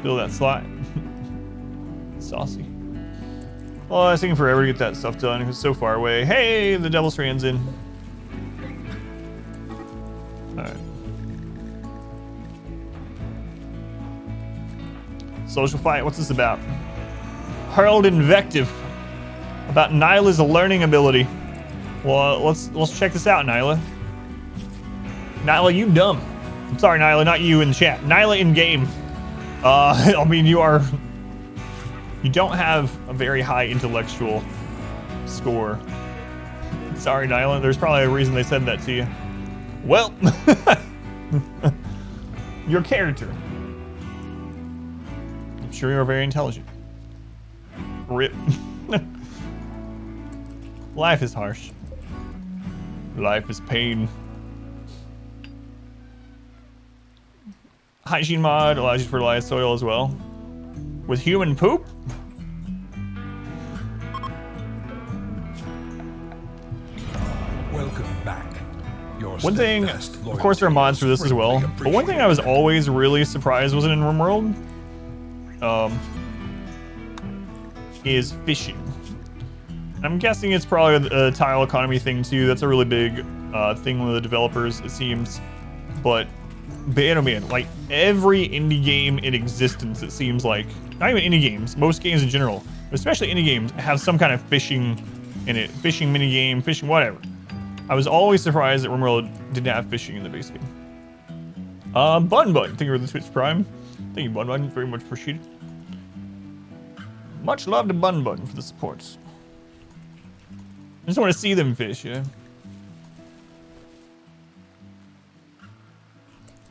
S3: Fill that slot. Saucy. Well, I was taking forever to get that stuff done. It was so far away. Hey, the Devil Strand's in. Alright. Social fight, what's this about? Hurled invective about Nyla's learning ability. Well, let's check this out, Nyla. Nyla, you dumb. I'm sorry, Nyla, not you in the chat. Nyla in game. I mean, you don't have a very high intellectual score. Sorry, Nyla. There's probably a reason they said that to you. Well, your character. I'm sure you're very intelligent. Rip. Life is harsh. Life is pain. Hygiene mod allows you to fertilize soil as well. With human poop?
S2: Welcome back.
S3: One thing, of course there are mods for this as well, but one thing I was always really surprised wasn't in RimWorld, is fishing. I'm guessing it's probably a tile economy thing too. That's a really big thing with the developers, it seems. But man, oh man, like every indie game in existence, it seems like, not even indie games, most games in general, but especially indie games, have some kind of fishing in it. Fishing minigame, fishing whatever. I was always surprised that RimWorld didn't have fishing in the base game. Bun, thank you for the Twitch Prime. Thank you, Bun, very much appreciated. Much love to Bun for the supports. I just want to see them fish, yeah.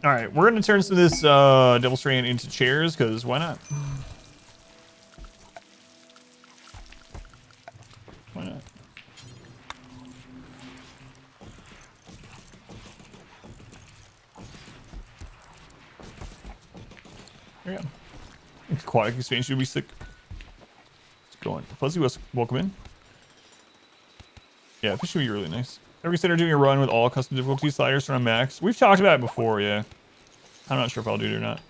S3: All right, we're gonna turn some of this Devil Strand into chairs, because why not? Why not? There you go. Aquatic expansion would be sick. Let's go on. Fuzzy, welcome in. Yeah, this should be really nice. Ever consider doing a run with all custom difficulty sliders on max? We've talked about it before, yeah. I'm not sure if I'll do it or not.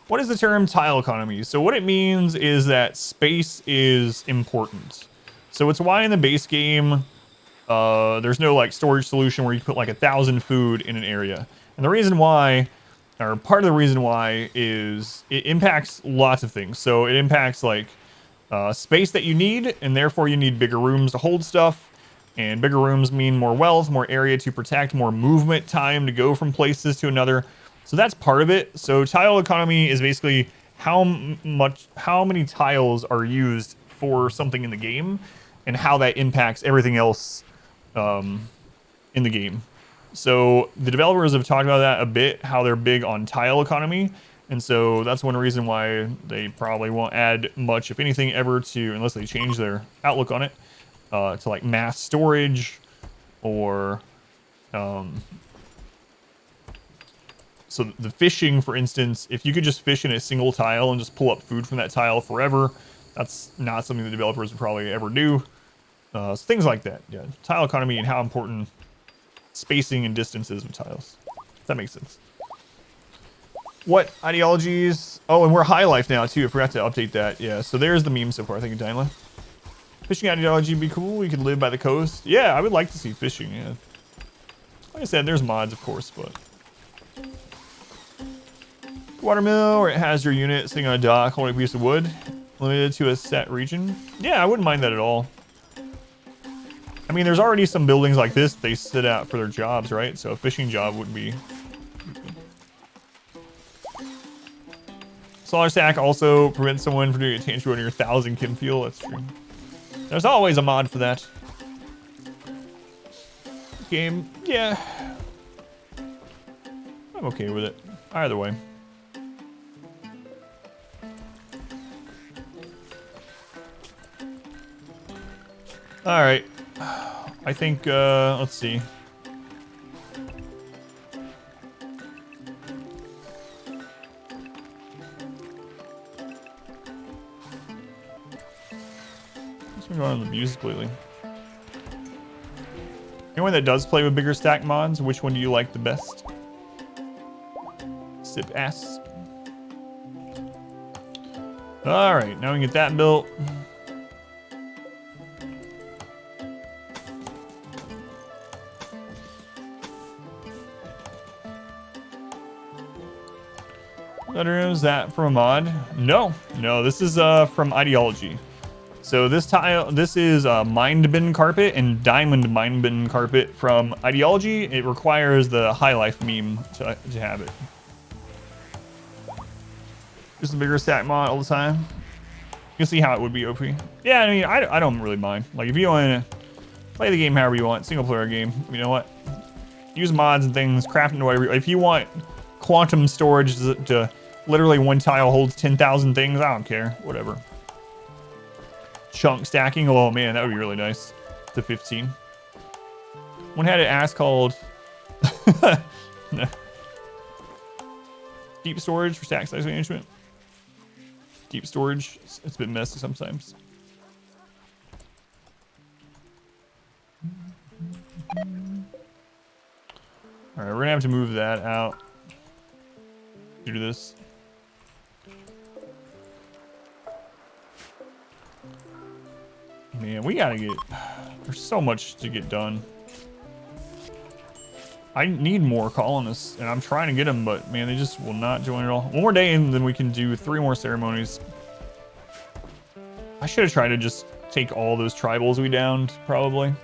S3: What is the term tile economy? So what it means is that space is important. So it's why in the base game, there's no like storage solution where you put like 1,000 food in an area. And the reason why, or part of the reason why, is it impacts lots of things. So it impacts like space that you need, and therefore you need bigger rooms to hold stuff. And bigger rooms mean more wealth, more area to protect, more movement time to go from places to another. So that's part of it. So tile economy is basically how many tiles are used for something in the game, and how that impacts everything else in the game. So the developers have talked about that a bit, how they're big on tile economy. And so that's one reason why they probably won't add much, if anything, ever to, unless they change their outlook on it, to like mass storage or so the fishing, for instance, if you could just fish in a single tile and just pull up food from that tile forever, that's not something the developers would probably ever do. So things like that, yeah. Tile economy and how important spacing and distance is with tiles. If that makes sense. What ideologies? Oh, and we're high life now too. I forgot to update that. Yeah, so there's the meme so far. Thank you, Dying Life. Fishing ideology would be cool. We could live by the coast. Yeah, I would like to see fishing, yeah. Like I said, there's mods, of course, but... Watermill, where it has your unit sitting on a dock holding a piece of wood, limited to a set region. Yeah, I wouldn't mind that at all. I mean, there's already some buildings like this they sit out for their jobs, right? So a fishing job wouldn't be... Solar stack also prevents someone from doing a tangible on your 1,000 kin fuel. That's true. There's always a mod for that. Game, yeah. I'm okay with it. Either way. Alright. I think, let's see. What's been going on with the music lately? Anyone that does play with bigger stack mods, which one do you like the best? Sip ass. Alright, now we can get that built. Is that from a mod? No, this is from ideology. So this tile, this is Mind Bin Carpet and Diamond Mind Bin Carpet from ideology. It requires the High Life meme to have it. Just a bigger stack mod all the time. You'll see how it would be OP. Yeah, I mean, I don't really mind. Like, if you want to play the game however you want, single player game, you know what? Use mods and things, craft into whatever. If you want quantum storage to literally one tile holds 10,000 things, I don't care. Whatever. Chunk stacking, oh man, that would be really nice. to 15. One had an ass called no. Deep storage for stack size management. Deep storage, it's a bit messy sometimes. All right, we're gonna have to move that out. Do this. Man, we gotta get, there's so much to get done. I need more colonists, and I'm trying to get them, but man, they just will not join at all. One more day, and then we can do 3 more ceremonies. I should have tried to just take all those tribals we downed, probably.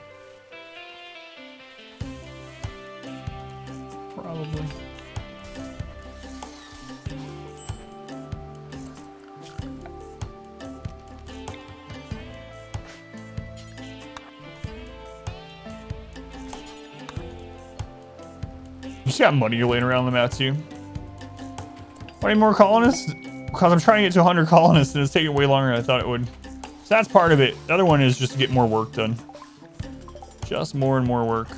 S3: Probably. Just got money laying around the map too. Why more colonists? Because I'm trying to get to 100 colonists and it's taking way longer than I thought it would. So that's part of it. The other one is just to get more work done. Just more and more work.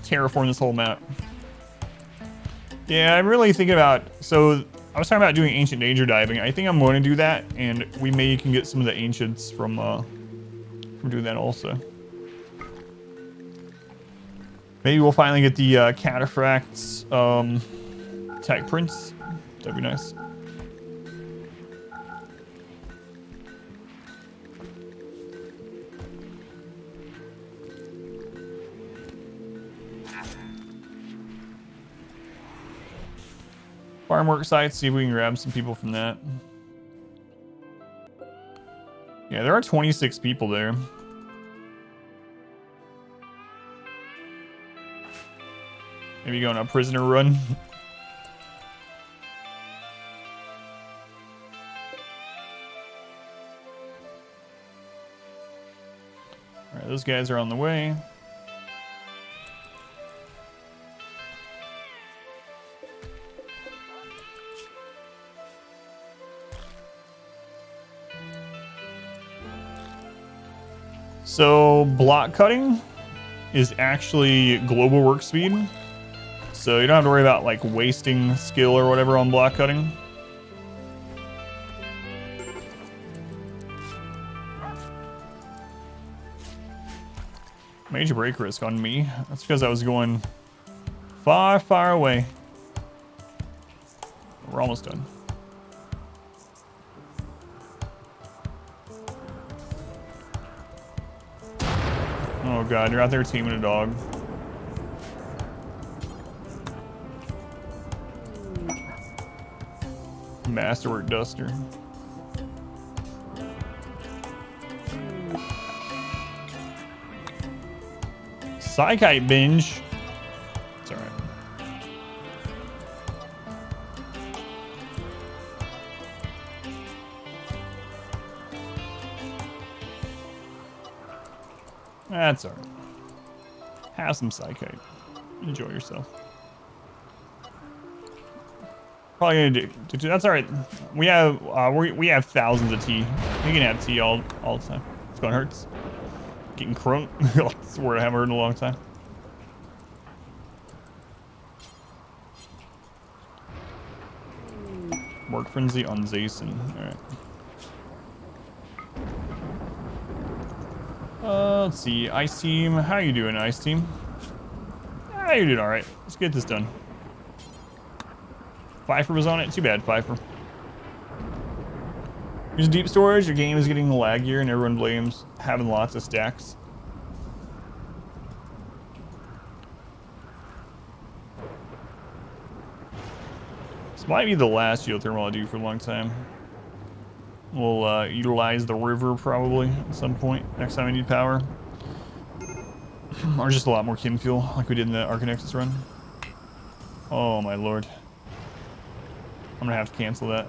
S3: Terraform this whole map. Yeah, I'm really thinking about, so I was talking about doing ancient danger diving. I think I'm going to do that, and we may can get some of the ancients from doing that also. Maybe we'll finally get the cataphracts tech prints. That'd be nice. Farm work sites, see if we can grab some people from that. Yeah, there are 26 people there. Maybe go on a prisoner run. Alright, those guys are on the way. So block cutting is actually global work speed. So you don't have to worry about like wasting skill or whatever on block cutting. Major break risk on me. That's because I was going far, far away. We're almost done. Oh god, you're out there teaming a dog. Masterwork duster. Psychite binge. It's alright. That's alright. Have some psychite. Enjoy yourself. Probably gonna do. That's alright. We have thousands of tea. We can have tea all the time. It's going hurts. Getting crunk. That's a word I haven't heard in a long time. Work frenzy on Zason. Alright. Let's see. Ice team. How you doing, Ice team? Ah, you're doing alright. Let's get this done. Pfeiffer was on it. Too bad, Pfeiffer. Use deep storage. Your game is getting laggier and everyone blames having lots of stacks. This might be the last geothermal I do for a long time. We'll utilize the river probably at some point next time I need power. Or just a lot more chem fuel like we did in the Arcanexus run. Oh my lord. I'm gonna have to cancel that.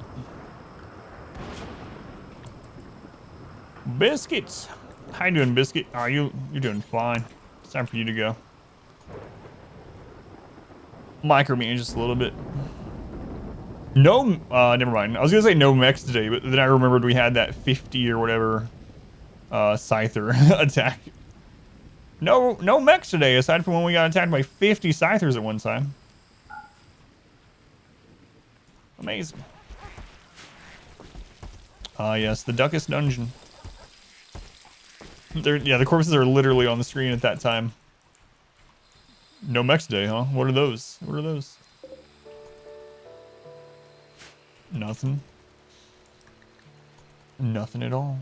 S3: Biscuits! How you doing, Biscuit? Are you're doing fine. It's time for you to go. Micromanage just a little bit. No, never mind. I was gonna say no mechs today, but then I remembered we had that 50 or whatever Scyther attack. No mechs today, aside from when we got attacked by 50 Scythers at one time. Amazing. Yes, the Duckest Dungeon. Yeah, the corpses are literally on the screen at that time. No mechs today, huh? What are those? What are those? Nothing. Nothing at all.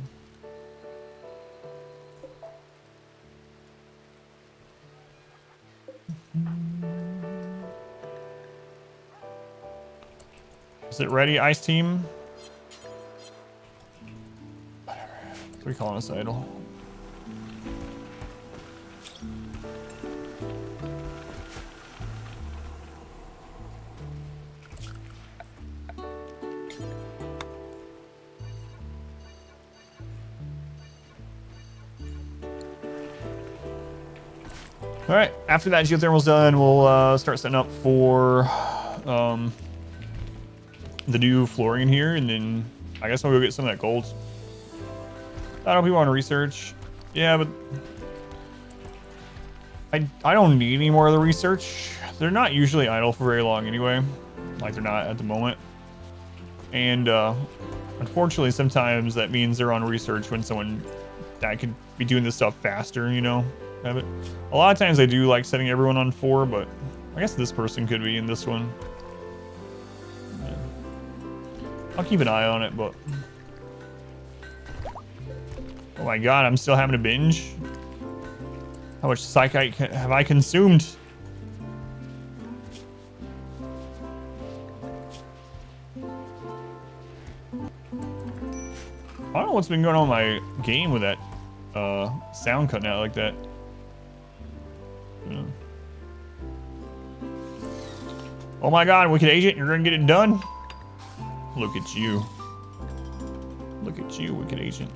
S3: Is it ready, Ice Team? Whatever. What are we calling this idol? All right, after that geothermal's done, we'll start setting up for the new flooring here, and then I guess I'll go get some of that gold. I don't know if people want to research. Yeah, but I don't need any more of the research. They're not usually idle for very long anyway. Like, they're not at the moment. And unfortunately, sometimes that means they're on research when someone that could be doing this stuff faster, you know? Have it. A lot of times I do like setting everyone on 4, but I guess this person could be in this one. Yeah. I'll keep an eye on it, but... Oh my god, I'm still having to binge? How much psychite have I consumed? I don't know what's been going on in my game with that sound cutting out like that. Yeah. Oh my god, Wicked Agent, you're gonna get it done? Look at you. Look at you, Wicked Agent.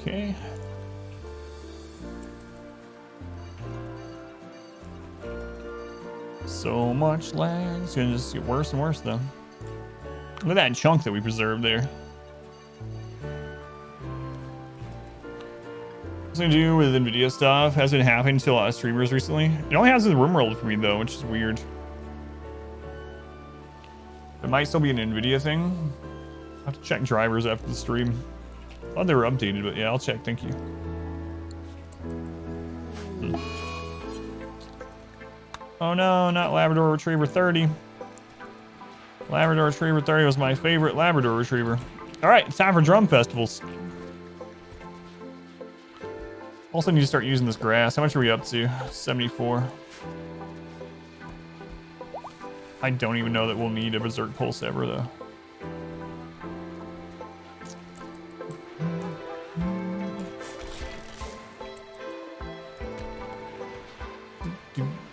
S3: Okay. So much lag. It's gonna just get worse and worse though. Look at that chunk that we preserved there. What's gonna do with NVIDIA stuff has been happening to a lot of streamers recently. It only has the RimWorld for me though, which is weird. It might still be an NVIDIA thing. I'll have to check drivers after the stream. I thought they were updated, but yeah, I'll check. Thank you. Oh no, not Labrador Retriever 30. Labrador Retriever 30 was my favorite Labrador Retriever. All right, it's time for drum festivals. Also need to start using this grass. How much are we up to? 74. I don't even know that we'll need a Berserk Pulse ever though.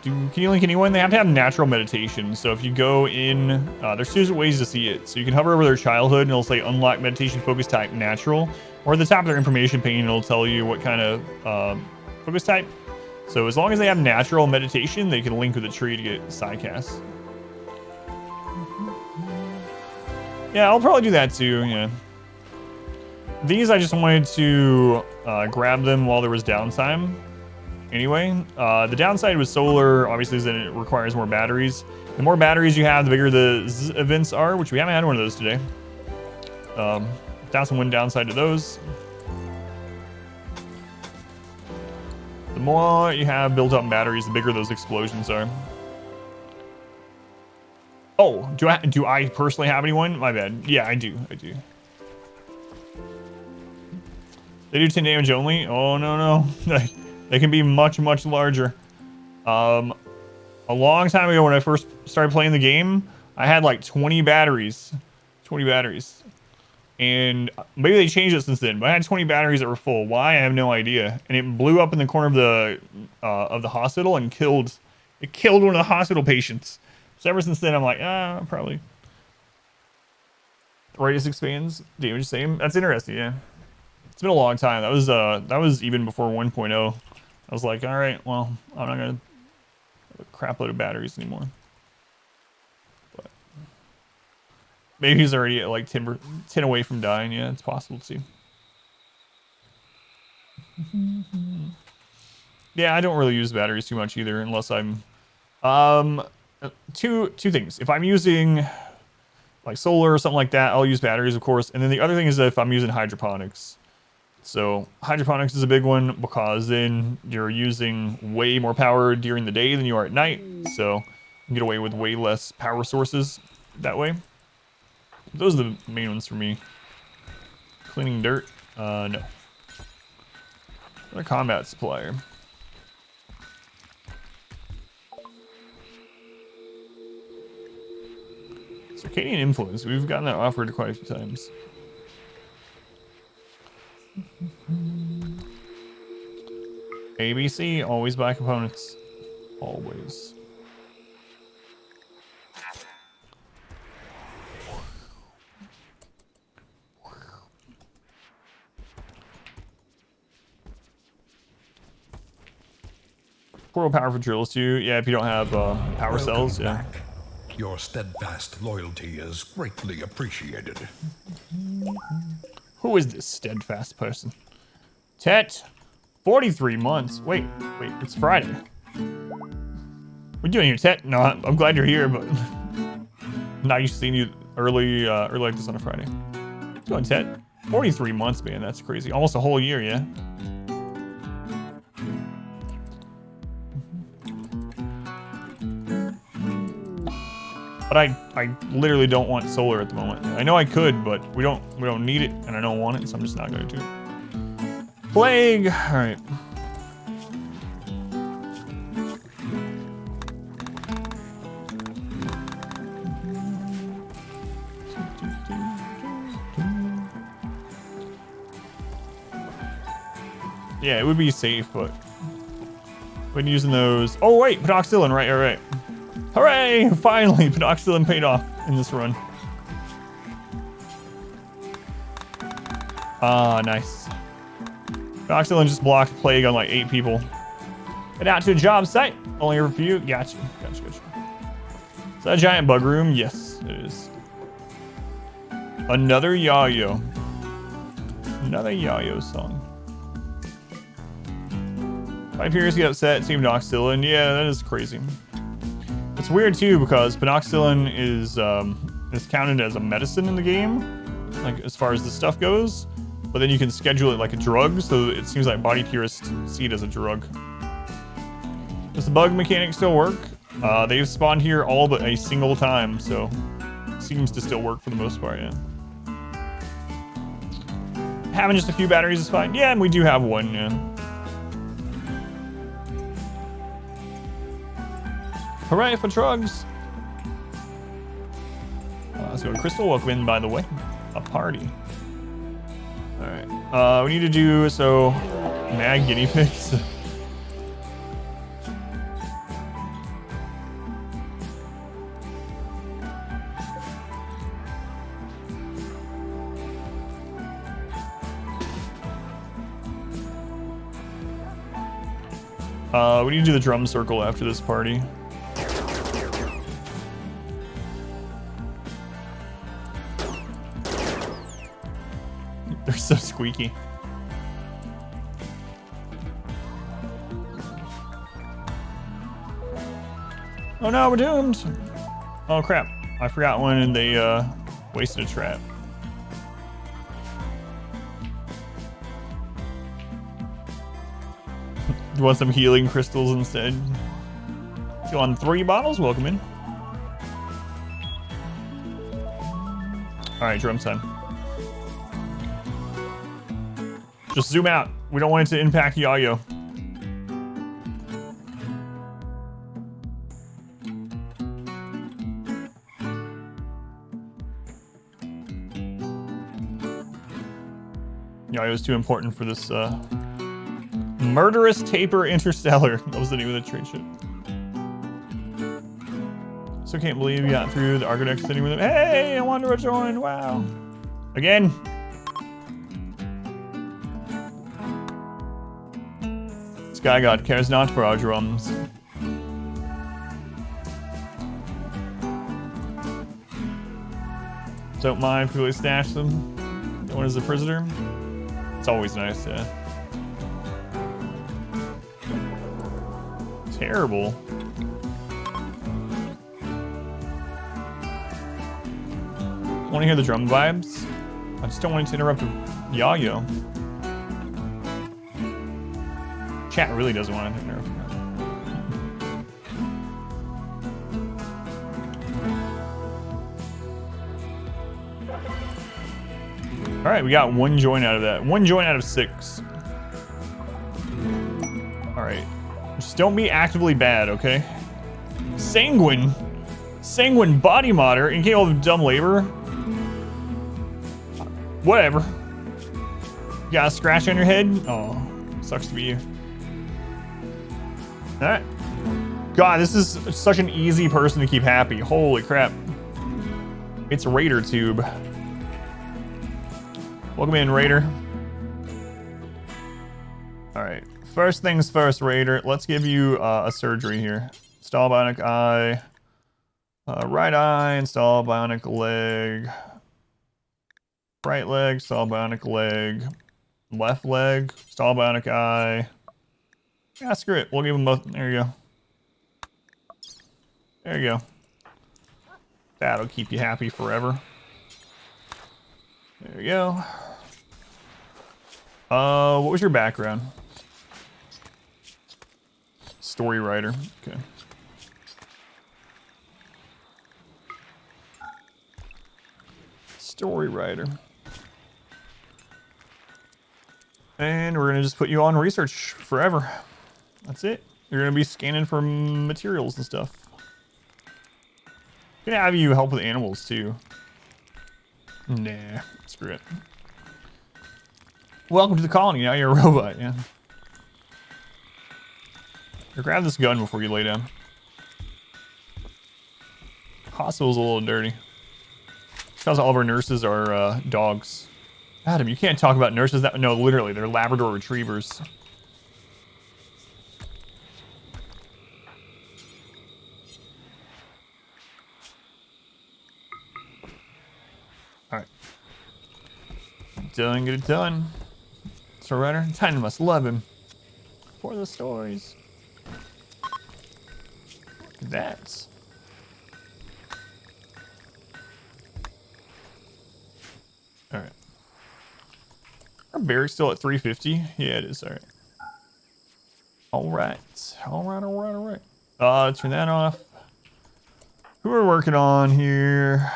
S3: Can you link anyone? They have to have natural meditation. So if you go in, there's two ways to see it. So you can hover over their childhood and it'll say unlock meditation focus type natural. Or at the top of their information pane, it'll tell you what kind of focus type. So as long as they have natural meditation, they can link with a tree to get Psycast. Yeah, I'll probably do that too, yeah. These, I just wanted to grab them while there was downtime. Anyway, the downside with solar, obviously, is that it requires more batteries. The more batteries you have, the bigger the events are, which we haven't had one of those today. That's one downside to those. The more you have built up batteries, the bigger those explosions are. Oh, do I personally have anyone? My bad. Yeah, I do. They do 10 damage only? Oh, no. They can be much, much larger. A long time ago when I first started playing the game, I had like 20 batteries. 20 batteries. And maybe they changed it since then, but I had 20 batteries that were full. Why? I have no idea. And it blew up in the corner of the hospital and killed one of the hospital patients. So ever since then, I'm like, probably. Radius expands, damage same. That's interesting, yeah. It's been a long time. That was even before 1.0. I was like, all right, well, I'm not gonna have a crap load of batteries anymore. But maybe he's already at like 10 away from dying. Yeah, it's possible to see. Yeah, I don't really use batteries too much either, unless I'm two things. If I'm using like solar or something like that, I'll use batteries, of course. And then the other thing is if I'm using hydroponics. So hydroponics is a big one because then you're using way more power during the day than you are at night. So you can get away with way less power sources that way. Those are the main ones for me. Cleaning dirt? No. A combat supplier. Circadian influence. We've gotten that offered quite a few times. ABC, always buy components. Always. Portal power for drills too. Yeah, if you don't have power cells, yeah.
S2: Back. Your steadfast loyalty is greatly appreciated.
S3: Who is this steadfast person? Tet, 43 months. Wait, it's Friday. What are you doing here, Tet? No, I'm glad you're here, but not used to seeing you early like this on a Friday. What's going, Tet? 43 months, man. That's crazy. Almost a whole year, yeah. But I literally don't want solar at the moment. I know I could, but we don't need it, and I don't want it, so I'm just not going to. Plague. All right. Yeah, it would be safe, but when using those. Oh wait, pedoxylin. Right. Hooray! Finally, pedoxylin paid off in this run. Ah, nice. Pedoxylin just blocked plague on like 8 people. Head out to a job site. Only a few. Gotcha. Is that a giant bug room? Yes, it is. Another Yayo. Another Yayo song. My peers get upset seeing pedoxylin. Yeah, that is crazy. It's weird too because pedoxylin is counted as a medicine in the game, like as far as the stuff goes. But then you can schedule it like a drug, so it seems like body purists see it as a drug. Does the bug mechanic still work? They've spawned here all but a single time, so it seems to still work for the most part, yeah. Having just a few batteries is fine. Yeah, and we do have one, yeah. Hooray for drugs! Let's go to Crystal. Welcome in, by the way. A party. Alright. We need to do, so... Mad guinea pigs. We need to do the drum circle after this party. They're so squeaky. Oh no, we're doomed! Oh crap, I forgot one and they wasted a trap. You want some healing crystals instead? So on 3 bottles, welcome in. Alright, drum time. Just zoom out. We don't want it to impact Yayo. Yayo's too important for this murderous taper interstellar. That was the name of the trade ship. So can't believe you got through the Argonex city with him. Hey, I wanted to rejoin. Wow. Again. Sky God cares not for our drums. Don't mind if we stash them. One is a prisoner. It's always nice, yeah. Terrible. Want to hear the drum vibes? I just don't want it to interrupt Yayo. Chat really doesn't want to interrupt. All right, we got 1 join out of that. 1 join out of 6. All right, just don't be actively bad, okay? Sanguine body modder incapable of dumb labor. Whatever. You got a scratch on your head? Oh, sucks to be you. All right. God, this is such an easy person to keep happy. Holy crap. It's Raider Tube. Welcome in, Raider. All right. First things first, Raider. Let's give you a surgery here. Install bionic eye. Right eye, install bionic leg. Right leg, install bionic leg. Left leg, install bionic eye. Yeah, screw it. We'll give them both. There you go. There you go. That'll keep you happy forever. There you go. What was your background? Story writer. Okay. Story writer. And we're gonna just put you on research forever. That's it. You're gonna be scanning for materials and stuff. Gonna have you help with animals too. Nah, screw it. Welcome to the colony. Now you're a robot, yeah. Here, grab this gun before you lay down. Hospital's a little dirty. Because all of our nurses are dogs. Adam, you can't talk about nurses that... No, literally, they're Labrador retrievers. Alright. Done, get it done. So, Ryder, Titan must love him. For the stories. Look at that. Alright. Our berry's still at 350? Yeah, it is. Alright. Alright. Turn that off. Who are we working on here?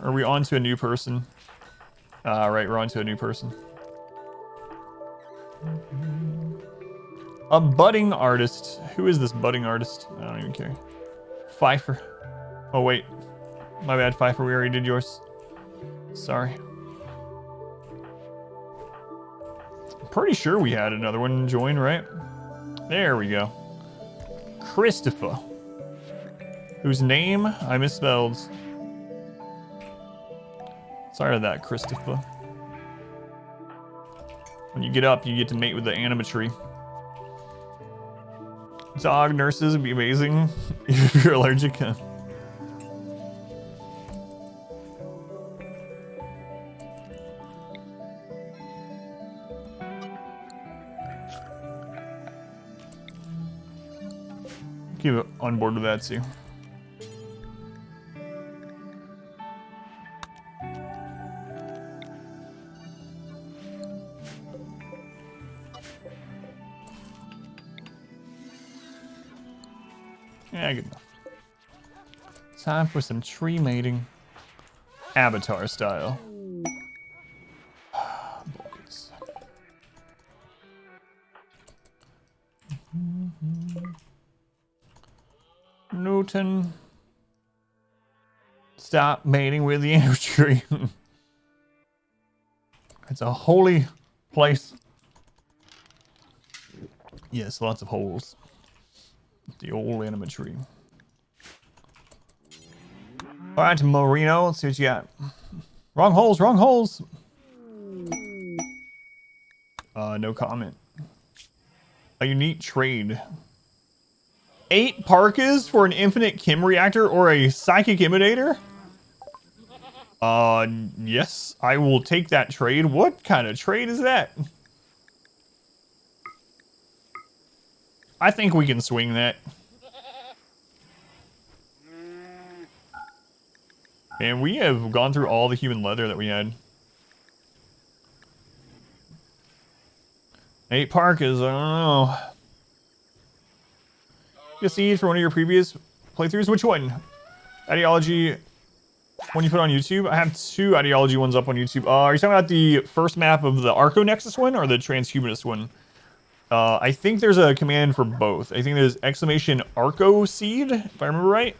S3: Are we on to a new person? Right, we're on to a new person. A budding artist. Who is this budding artist? I don't even care. Pfeiffer. Oh, wait. My bad, Pfeiffer. We already did yours. Sorry. Pretty sure we had another one join, right? There we go. Christopher. Whose name I misspelled. Sorry about that, Christopher. When you get up, you get to mate with the animatry. Dog nurses would be amazing if you're allergic. Keep on board with that too. Yeah, good enough. Time for some tree mating. Avatar style. Buckets. Newton. Stop mating with the inner tree. It's a holy place. Yes, lots of holes. The old anima tree. All right, Marino, let's see what you got. Wrong holes, wrong holes. No comment. A unique trade. 8 parkas for an infinite chem reactor or a psychic emanator? Yes, I will take that trade. What kind of trade is that? I think we can swing that. And we have gone through all the human leather that we had. 8 parkas, I don't know. You see for one of your previous playthroughs? Which one? Ideology one you put on YouTube? I have 2 ideology ones up on YouTube. Are you talking about the first map of the Arco Nexus one or the transhumanist one? I think there's a command for both. I think there's exclamation Arco Seed, if I remember right.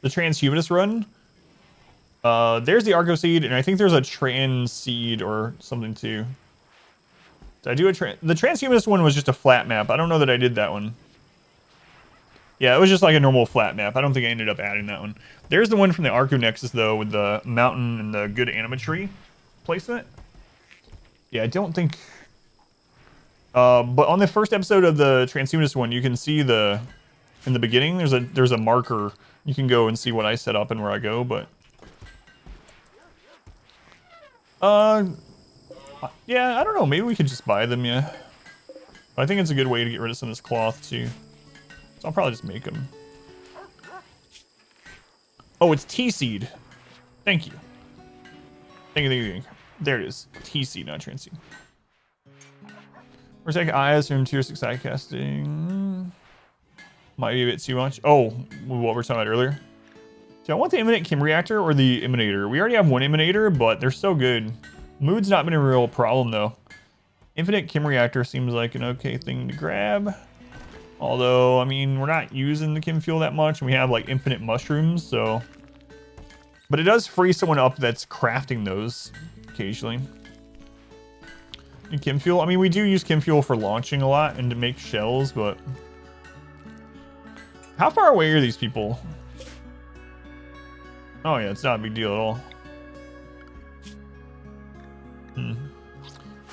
S3: The transhumanist run. There's the Arco Seed, and I think there's a trans seed or something too. Did I do the transhumanist one was just a flat map. I don't know that I did that one. Yeah, it was just like a normal flat map. I don't think I ended up adding that one. There's the one from the Arco Nexus though, with the mountain and the good animatree placement. Yeah, I don't think. But on the first episode of the transhumanist one, you can see in the beginning there's a marker. You can go and see what I set up and where I go, but. Yeah, I don't know. Maybe we could just buy them, yeah. But I think it's a good way to get rid of some of this cloth, too. So I'll probably just make them. Oh, it's T-Seed. Thank you. Thank you. There it is. T-Seed, not Trans-Seed. We're taking eyes from tier 6 side casting. Might be a bit too much. Oh, what we were talking about earlier. Do I want the Imminent Chem Reactor or the Emanator? We already have one Emanator, but they're so good. Mood's not been a real problem, though. Infinite Chem Reactor seems like an okay thing to grab. Although, I mean, we're not using the chem fuel that much, and we have, like, infinite mushrooms, so... But it does free someone up that's crafting those occasionally. And chem fuel? I mean, we do use chem fuel for launching a lot and to make shells, but... How far away are these people? Oh, yeah, it's not a big deal at all.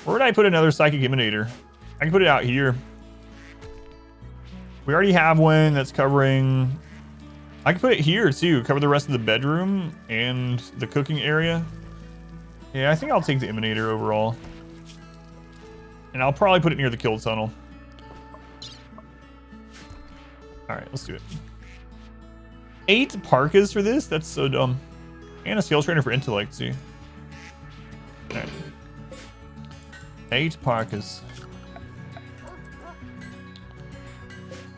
S3: Where would I put another psychic emanator? I can put it out here. We already have one that's covering... I can put it here too, cover the rest of the bedroom and the cooking area. Yeah, I think I'll take the emanator overall. And I'll probably put it near the kill tunnel. Alright, let's do it. 8 parkas for this? That's so dumb. And a skill trainer for intellect too. Alright. 8 parkas.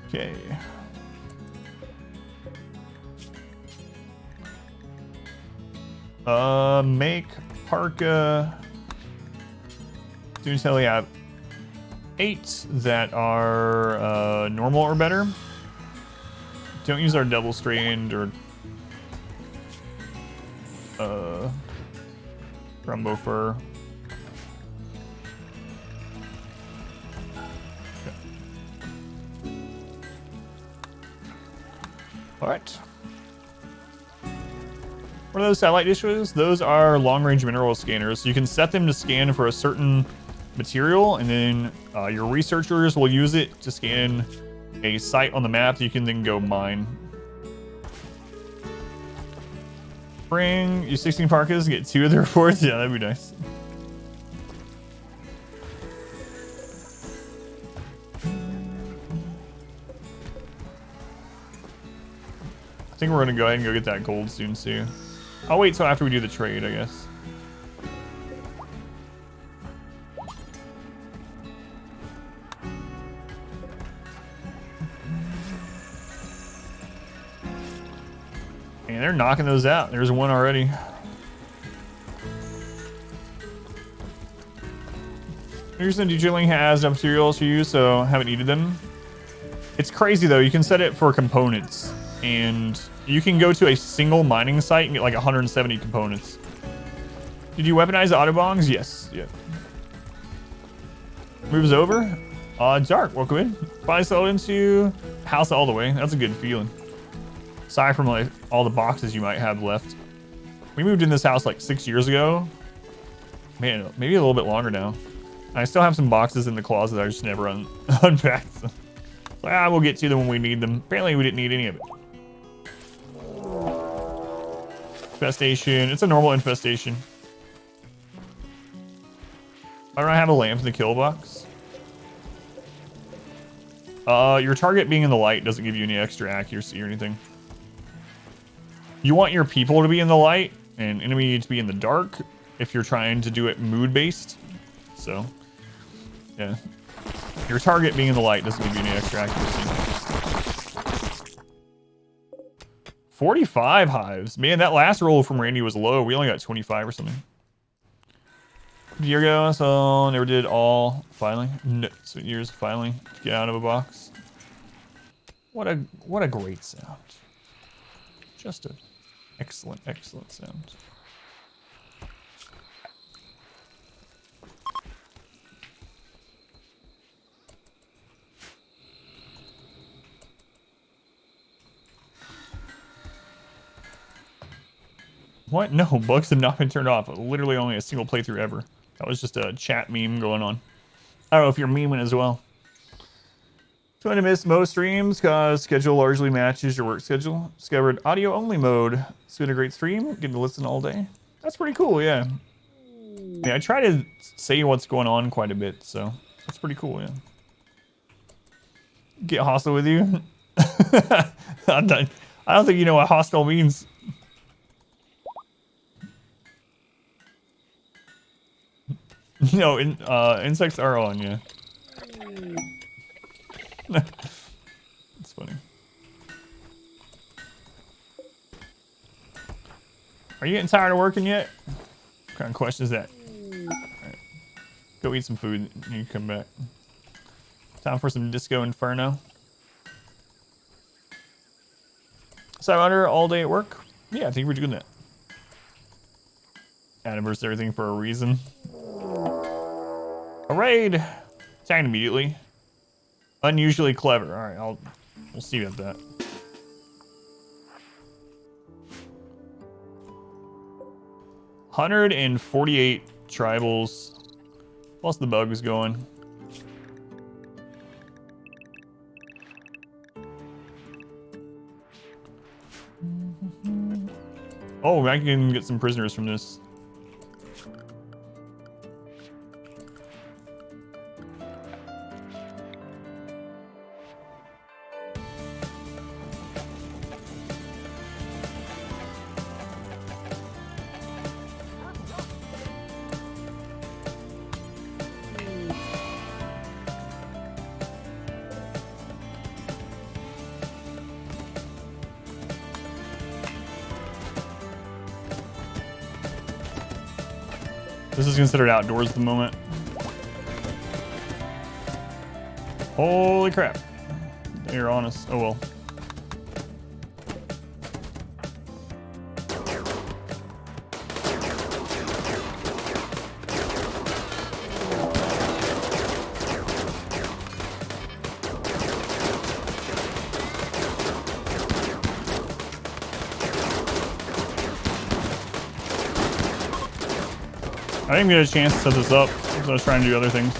S3: Okay. Make parka. Do you tell you have 8 that are normal or better? Don't use our double strand or Rumbo fur. All right. What are those satellite dishes? Those are long-range mineral scanners. So you can set them to scan for a certain material, and then your researchers will use it to scan a site on the map that you can then go mine. Bring you 16 parkas, get 2 of the reports. Yeah, that'd be nice. I think we're gonna go ahead and go get that gold soon too. I'll wait till after we do the trade, I guess. And they're knocking those out. There's one already. Here's the detailing has enough materials to use, so haven't needed them. It's crazy though. You can set it for components, and you can go to a single mining site and get like 170 components. Did you weaponize the autobongs? Yes. Yeah. Moves over. Dark, welcome in. Finally settled into house all the way. That's a good feeling. Aside from like all the boxes you might have left. We moved in this house like 6 years ago. Man, maybe a little bit longer now. I still have some boxes in the closet that I just never unpacked them. Well, we'll get to them when we need them. Apparently we didn't need any of it. Infestation. It's a normal infestation. I don't have a lamp in the kill box. Your target being in the light doesn't give you any extra accuracy or anything. You want your people to be in the light and enemy to be in the dark if you're trying to do it mood-based. So, yeah. Your target being in the light doesn't give you any extra accuracy. 45 hives. Man, that last roll from Randy was low. We only got 25 or something. Year ago, so never did all filing. No, so years of filing to get out of a box. What a great sound. Just an excellent sound. What? No, bugs have not been turned off. Literally only a single playthrough ever. That was just a chat meme going on. I don't know if you're memeing as well. Trying to miss most streams because schedule largely matches your work schedule. Discovered audio only mode. It's been a great stream. Getting to listen all day. That's pretty cool, yeah. Yeah, I try to say what's going on quite a bit, so that's pretty cool, yeah. Get hostile with you? I'm done. I don't think you know what hostile means. No, insects are on, yeah. It's funny. Are you getting tired of working yet? What kind of question is that? Alright. Go eat some food and you come back. Time for some Disco Inferno. Cyber all day at work? Yeah, I think we're doing that. Adam versus everything for a reason. A raid! Attack immediately. Unusually clever. Alright, we'll see about that. $148 tribals. Plus the bugs going. Oh, I can get some prisoners from this. This is considered outdoors at the moment. Holy crap. They're on us. Oh well. I didn't get a chance to set this up because I was trying to do other things.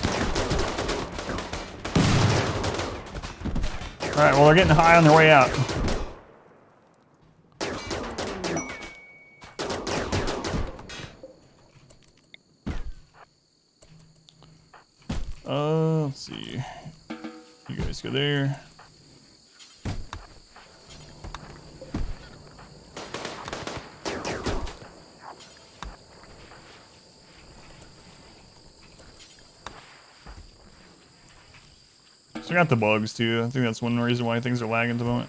S3: Alright, well, they're getting high on their way out. Let's see. You guys go there. So I got the bugs too. I think that's one reason why things are lagging at the moment.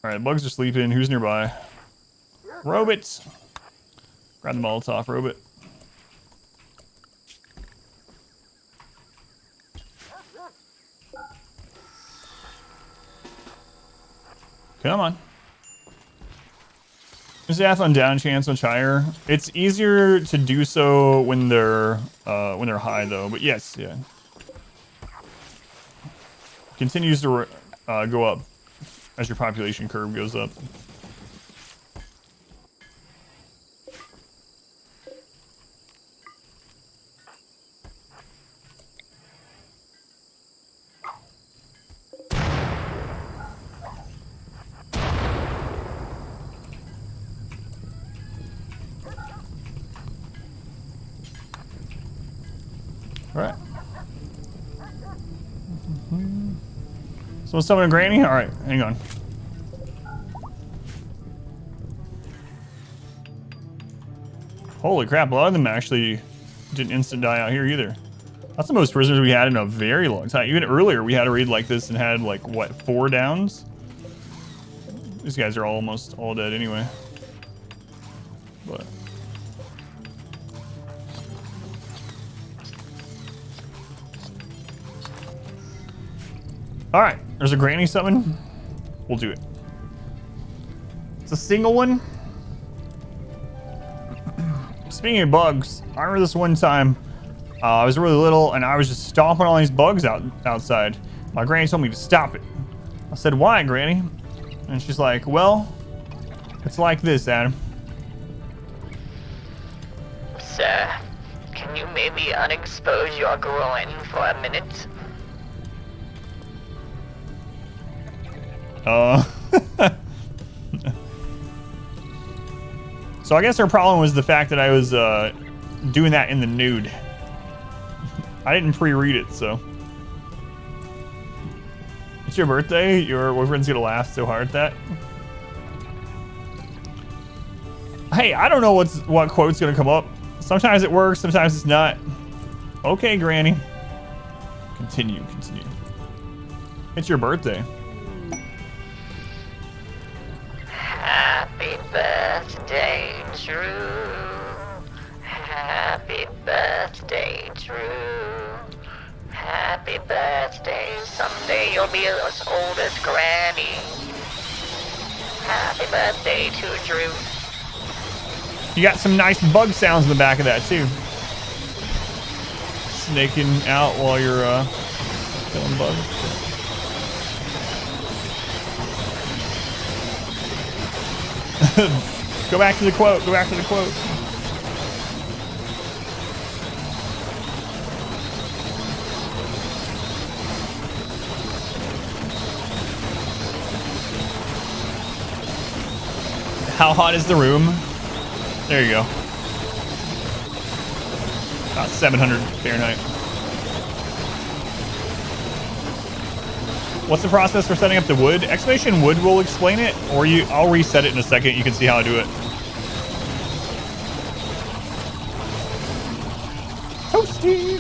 S3: Alright, bugs are sleeping. Who's nearby? Robots! Grab the Molotov, robot. Come on. Is the on down chance much higher? It's easier to do so when they're high though, but yes, yeah. continues to go up as your population curve goes up. All right. So summon a granny? All right, hang on. Holy crap, a lot of them actually didn't instant die out here either. That's the most prisoners we had in a very long time. Even earlier, we had a raid like this and had like, what, 4 downs? These guys are almost all dead anyway. But... all right, there's a granny summon. We'll do it. It's a single one. Speaking of bugs, I remember this one time, I was really little and I was just stomping all these bugs outside. My granny told me to stop it. I said, why, Granny? And she's like, well, it's like this, Adam.
S4: Sir, can you maybe unexpose your groin for a minute?
S3: So I guess her problem was the fact that I was doing that in the nude. I didn't pre-read it, so. It's your birthday? Your boyfriend's gonna laugh so hard at that. Hey, I don't know what quote's gonna come up. Sometimes it works, sometimes it's not. Okay, Granny. Continue. It's your birthday.
S4: Happy birthday, Drew. Happy birthday, Drew. Happy birthday. Someday you'll be as old as Granny. Happy birthday to Drew.
S3: You got some nice bug sounds in the back of that too. Snaking out while you're killing bugs. Go back to the quote. How hot is the room? There you go. About 700 Fahrenheit. What's the process for setting up the wood? Exclamation wood will explain it, or I'll reset it in a second. You can see how I do it. Toasty.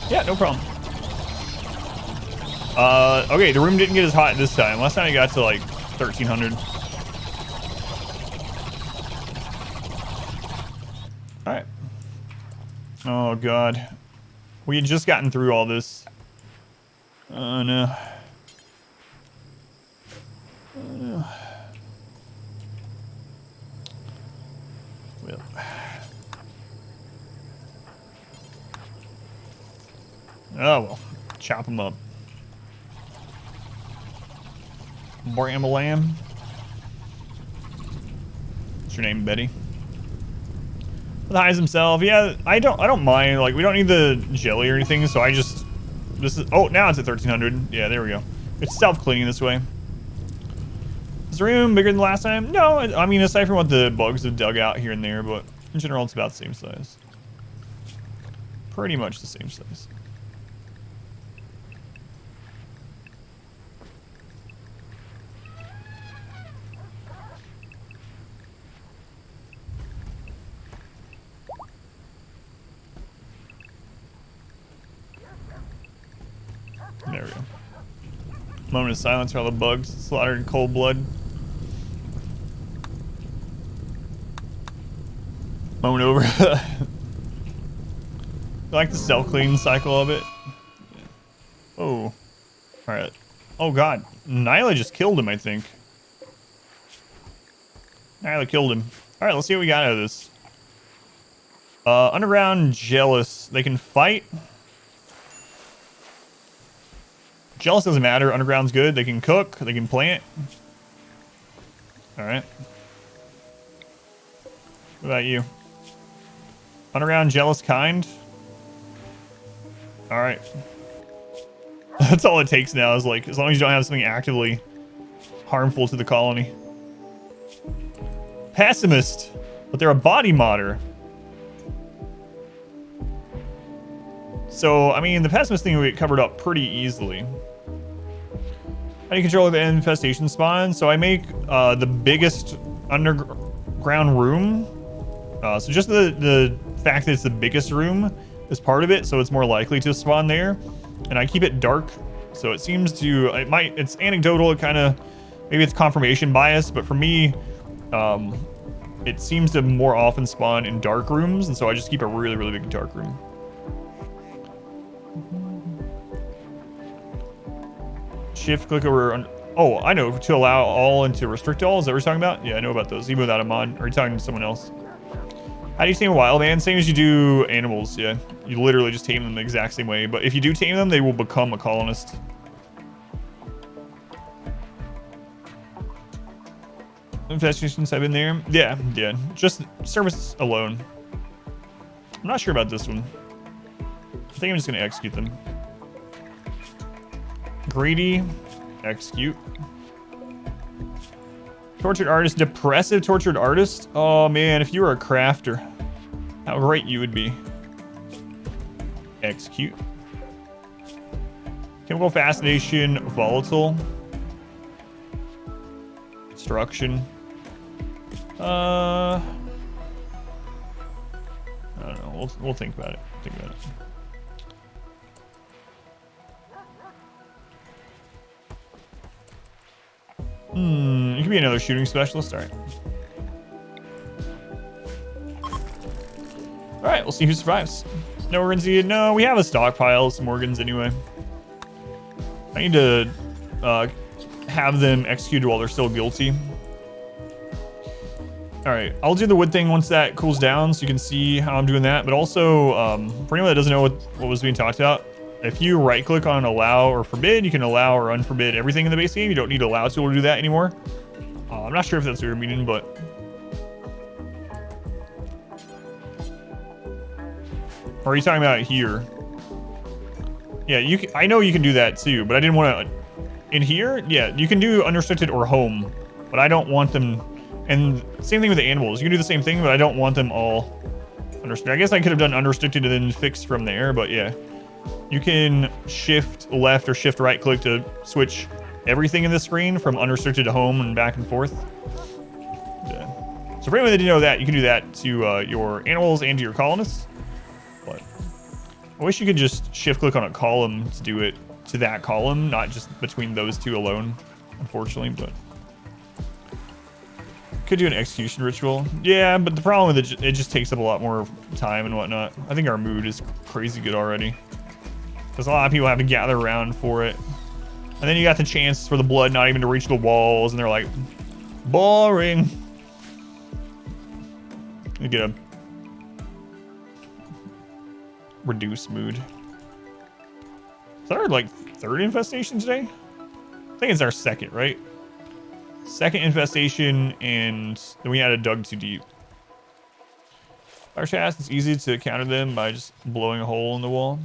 S3: Yeah, no problem. Okay, the room didn't get as hot this time. Last time it got to like 1300. All right. Oh God, we had just gotten through all this. Oh no. Well. Oh well, chop them up. Bram-a-lamb. What's your name, Betty? The highs himself. Yeah, I don't mind. Like, we don't need the jelly or anything, so I just oh, now it's at 1300. Yeah, there we go. It's self-cleaning this way. Is the room bigger than last time? No, I mean, aside from what the bugs have dug out here and there, but in general, it's about the same size. Pretty much the same size. There we go. Moment of silence for all the bugs slaughtered in cold blood. Moment over. I like the self-clean cycle of it. Oh. Alright. Oh God. Nyla just killed him, I think. Nyla killed him. Alright, let's see what we got out of this. Underground jealous. They can fight. Jealous doesn't matter. Underground's good. They can cook. They can plant. All right. What about you? Underground, jealous, kind. All right. That's all it takes now is like, as long as you don't have something actively harmful to the colony. Pessimist, but they're a body modder. So, I mean, the pessimist thing we covered up pretty easily. How do you control the infestation spawn? So I make the biggest underground room. So just the fact that it's the biggest room is part of it, so it's more likely to spawn there. And I keep it dark, so it seems to, it's anecdotal, it kind of, maybe it's confirmation bias, but for me, it seems to more often spawn in dark rooms, and so I just keep a really, really big dark room. Shift click over, oh, I know, to allow all and to restrict all, is that what you're talking about? Yeah, I know about those, even without a mod. Are you talking to someone else? How do you tame a wild man? Same as you do animals, yeah. You literally just tame them the exact same way. But if you do tame them, they will become a colonist. Infestations have been there. Yeah. Just service alone. I'm not sure about this one. I think I'm just going to execute them. Greedy. Execute. Tortured artist, depressive tortured artist. Oh man, if you were a crafter, how great you would be. Execute. Chemical fascination, volatile. Destruction. I don't know. We'll think about it. Think about it. You can be another shooting specialist. All right. All right, we'll see who survives. No organs needed. No, we have a stockpile of some organs anyway. I need to have them executed while they're still guilty. All right, I'll do the wood thing once that cools down so you can see how I'm doing that. But also, for anyone that doesn't know what was being talked about, if you right click on allow or forbid, you can allow or unforbid everything in the base game. You don't need to allow tool to do that anymore. I'm not sure if that's what you're meaning, but. Or are you talking about here? Yeah, you can, I know you can do that too, but I didn't want to. In here, yeah, you can do unrestricted or home, but I don't want them. And same thing with the animals. You can do the same thing, but I don't want them all unrestricted. I guess I could have done unrestricted and then fixed from there, but yeah. You can shift left or shift right click to switch everything in the screen from unrestricted to home and back and forth. Yeah. So for anyone that didn't know that, you can do that to your animals and to your colonists. But I wish you could just shift click on a column to do it to that column, not just between those two alone, unfortunately, but could do an execution ritual. Yeah, but the problem with it just takes up a lot more time and whatnot. I think our mood is crazy good already. Because a lot of people have to gather around for it. And then you got the chance for the blood not even to reach the walls, and they're like, boring. You get a reduced mood. Is that our like third infestation today? I think it's our second, right? Second infestation, and then we had a dug too deep. Our chest, it's easy to counter them by just blowing a hole in the wall.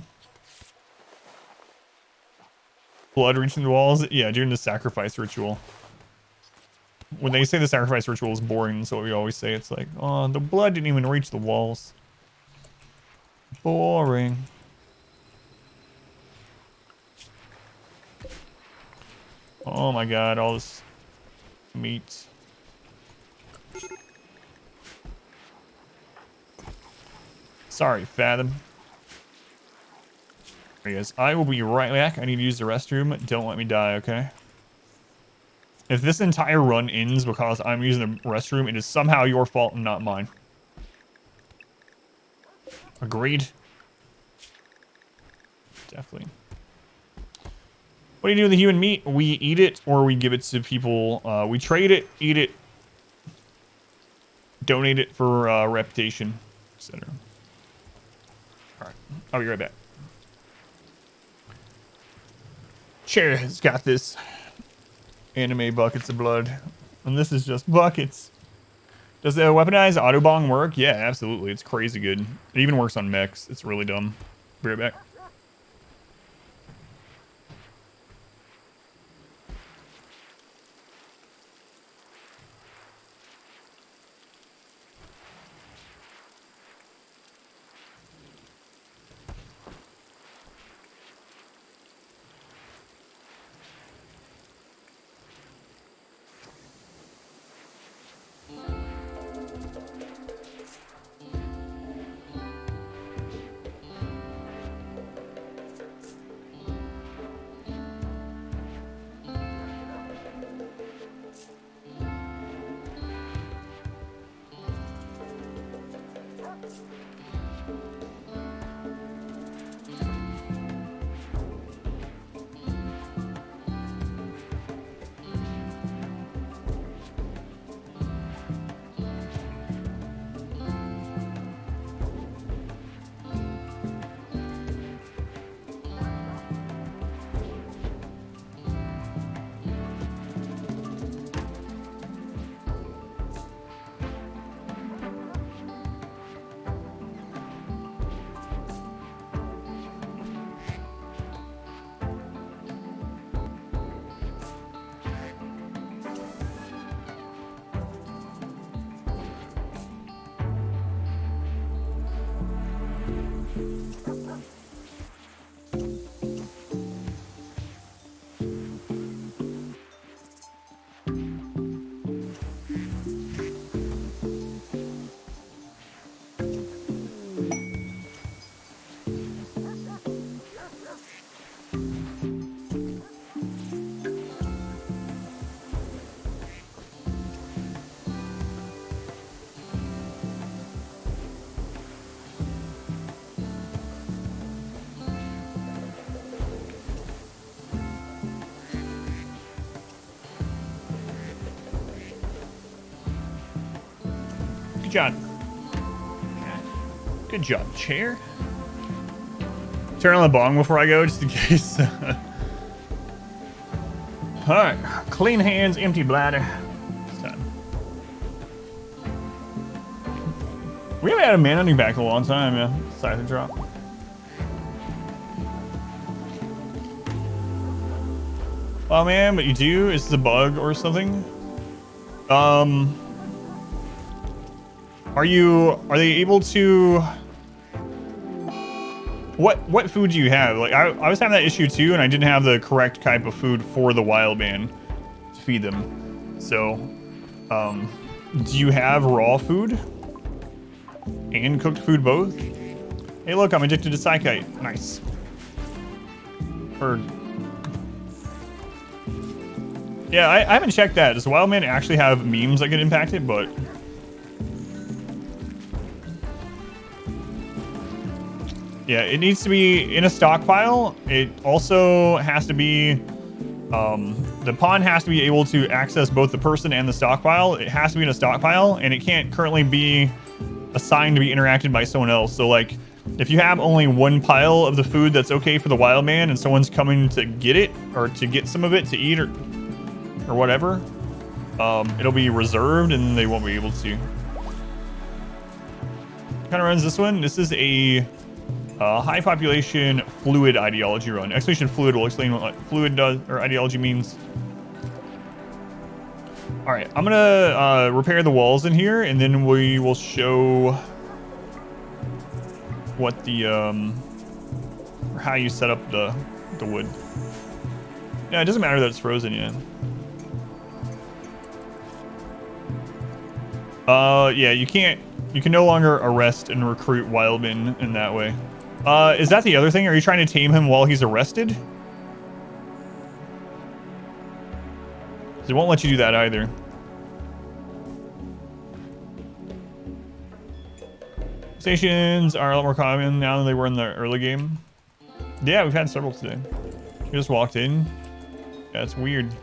S3: Blood reaching the walls? Yeah, during the sacrifice ritual. When they say the sacrifice ritual is boring, so we always say it's like, oh, the blood didn't even reach the walls. Boring. Oh my god, all this meat. Sorry, Fathom. There he is. I will be right back. I need to use the restroom. Don't let me die, okay? If this entire run ends because I'm using the restroom, it is somehow your fault and not mine. Agreed? Definitely. What do you do with the human meat? We eat it or we give it to people. We trade it, eat it, donate it for reputation, etc. Alright, I'll be right back. Chair has got this. Anime buckets of blood. And this is just buckets. Does the weaponized autobong work? Yeah, absolutely. It's crazy good. It even works on mechs. It's really dumb. Be right back. Good job. Good job, chair. Turn on the bong before I go, just in case. Alright. Clean hands, empty bladder. It's time. We haven't had a man hunting back in a long time, yeah. Scyther drop. Oh man, but you do? Is this a bug or something? Are they able to... What food do you have? Like, I was having that issue too, and I didn't have the correct type of food for the wild man to feed them. So, do you have raw food? And cooked food both? Hey look, I'm addicted to Psychite. Nice. Bird. Yeah, I haven't checked that. Does the wild man actually have memes that get impacted? But... yeah, it needs to be in a stockpile. It also has to be, the pawn has to be able to access both the person and the stockpile. It has to be in a stockpile, and it can't currently be assigned to be interacted by someone else. So like, if you have only one pile of the food that's okay for the wild man and someone's coming to get it, or to get some of it to eat or whatever, it'll be reserved and they won't be able to. Kind of runs this one. This is a high population fluid ideology run. Exclamation fluid will explain what fluid does or ideology means. All right, I'm gonna repair the walls in here, and then we will show what the or how you set up the wood. Yeah, it doesn't matter that it's frozen yet. Yeah, you can no longer arrest and recruit wildmen in that way. Is that the other thing? Are you trying to tame him while he's arrested? It won't let you do that either. Stations are a lot more common now than they were in the early game. Yeah, we've had several today. You just walked in. Yeah, it's weird.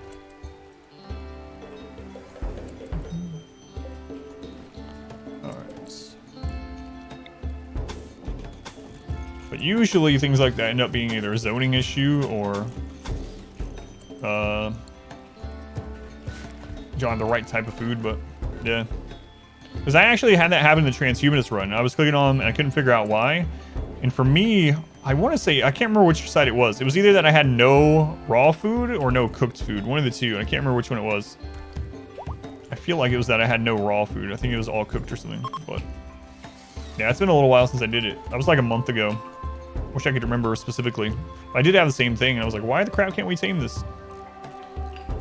S3: But usually things like that end up being either a zoning issue or John the right type of food, but yeah. Because I actually had that happen in the transhumanist run. I was clicking on them and I couldn't figure out why. And for me, I want to say, I can't remember which side it was. It was either that I had no raw food or no cooked food. One of the two. I can't remember which one it was. I feel like it was that I had no raw food. I think it was all cooked or something. But yeah, it's been a little while since I did it. That was like a month ago. Wish I could remember specifically. But I did have the same thing. And I was like, why the crap can't we tame this?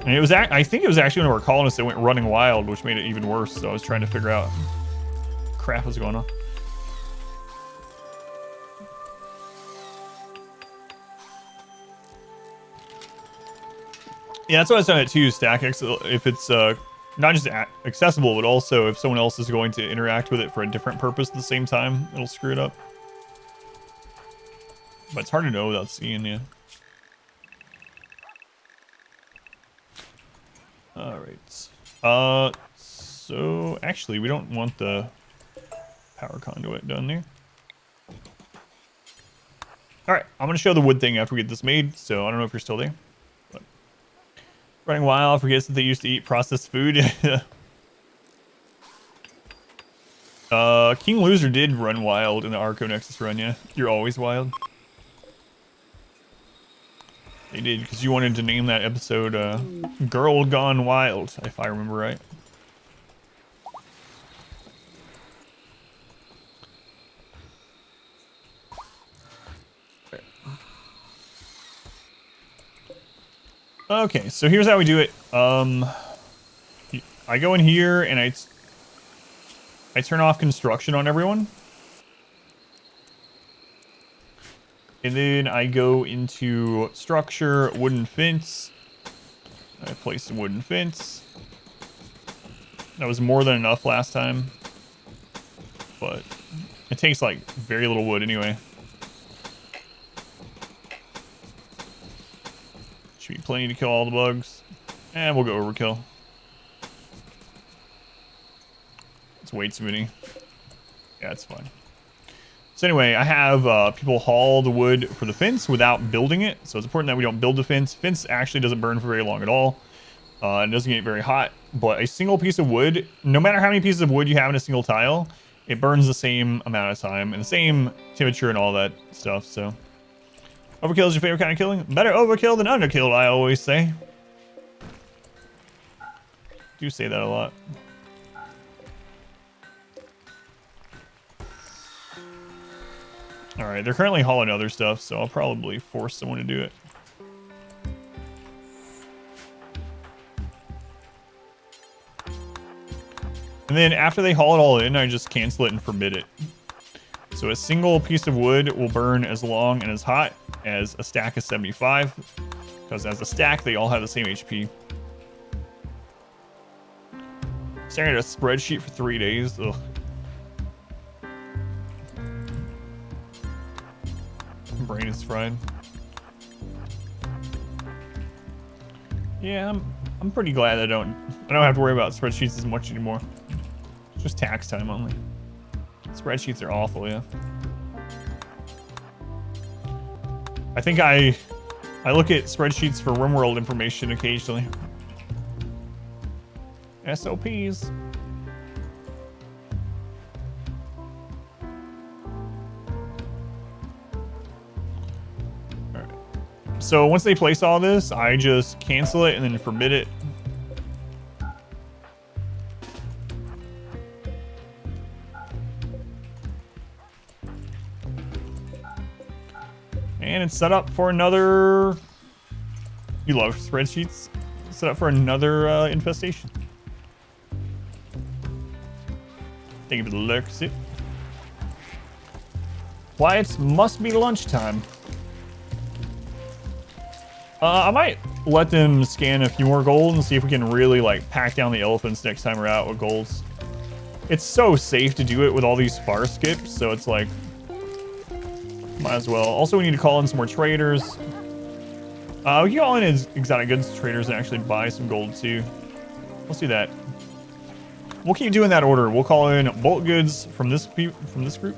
S3: And it was, I think it was actually one of our colonists that went running wild, which made it even worse. So I was trying to figure out what crap was going on. Yeah, that's what I was talking about too, StackX. If it's not just accessible, but also if someone else is going to interact with it for a different purpose at the same time, it'll screw it up. But it's hard to know without seeing you. Alright. So actually we don't want the power conduit done there. Alright, I'm gonna show the wood thing after we get this made, so I don't know if you're still there. But running wild forgets that they used to eat processed food. King Loser did run wild in the Arco Nexus run, yeah. You're always wild. They did, because you wanted to name that episode Girl Gone Wild, if I remember right. Okay, so here's how we do it. I go in here and I turn off construction on everyone. And then I go into structure, wooden fence. I place a wooden fence. That was more than enough last time. But it takes like very little wood anyway. Should be plenty to kill all the bugs. And we'll go overkill. It's way too many. Yeah, it's fine. So anyway, I have people haul the wood for the fence without building it. So it's important that we don't build the fence. Fence actually doesn't burn for very long at all. It doesn't get very hot. But a single piece of wood, no matter how many pieces of wood you have in a single tile, it burns the same amount of time and the same temperature and all that stuff. So overkill is your favorite kind of killing? Better overkill than underkill, I always say. Do say that a lot. Alright, they're currently hauling other stuff, so I'll probably force someone to do it. And then after they haul it all in, I just cancel it and forbid it. So a single piece of wood will burn as long and as hot as a stack of 75. Because as a stack, they all have the same HP. Staring at a spreadsheet for 3 days. Ugh. Brain is fried. Yeah, I'm pretty glad I don't have to worry about spreadsheets as much anymore. It's just tax time only. Spreadsheets are awful, yeah. I think I look at spreadsheets for RimWorld information occasionally. SOPs. Alright. So once they place all this, I just cancel it and then forbid it. And it's set up for another... You love spreadsheets? It's set up for another infestation. Thank you for the lurk suit. Why, it must be lunchtime. I might let them scan a few more gold and see if we can really like pack down the elephants next time we're out with golds. It's so safe to do it with all these far skips, so it's like... Might as well. Also, we need to call in some more traders. We can call in as exotic goods traders and actually buy some gold too. Let's do that. We'll keep doing that order. We'll call in bulk goods from this group.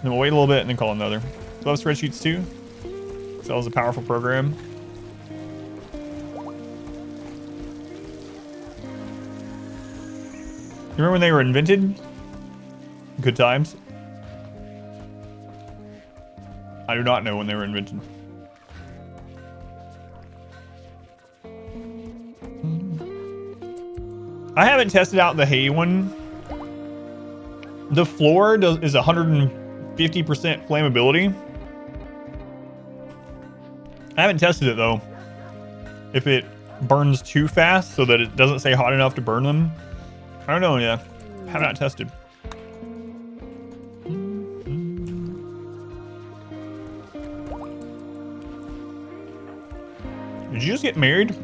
S3: Then we'll wait a little bit and then call another. Do you have spreadsheets too? Excel is a powerful program. You remember when they were invented? Good times. I do not know when they were invented. I haven't tested out the hay one. The floor is 150% flammability. I haven't tested it though. If it burns too fast so that it doesn't stay hot enough to burn them. I don't know, yeah. Have not tested. Did you just get married?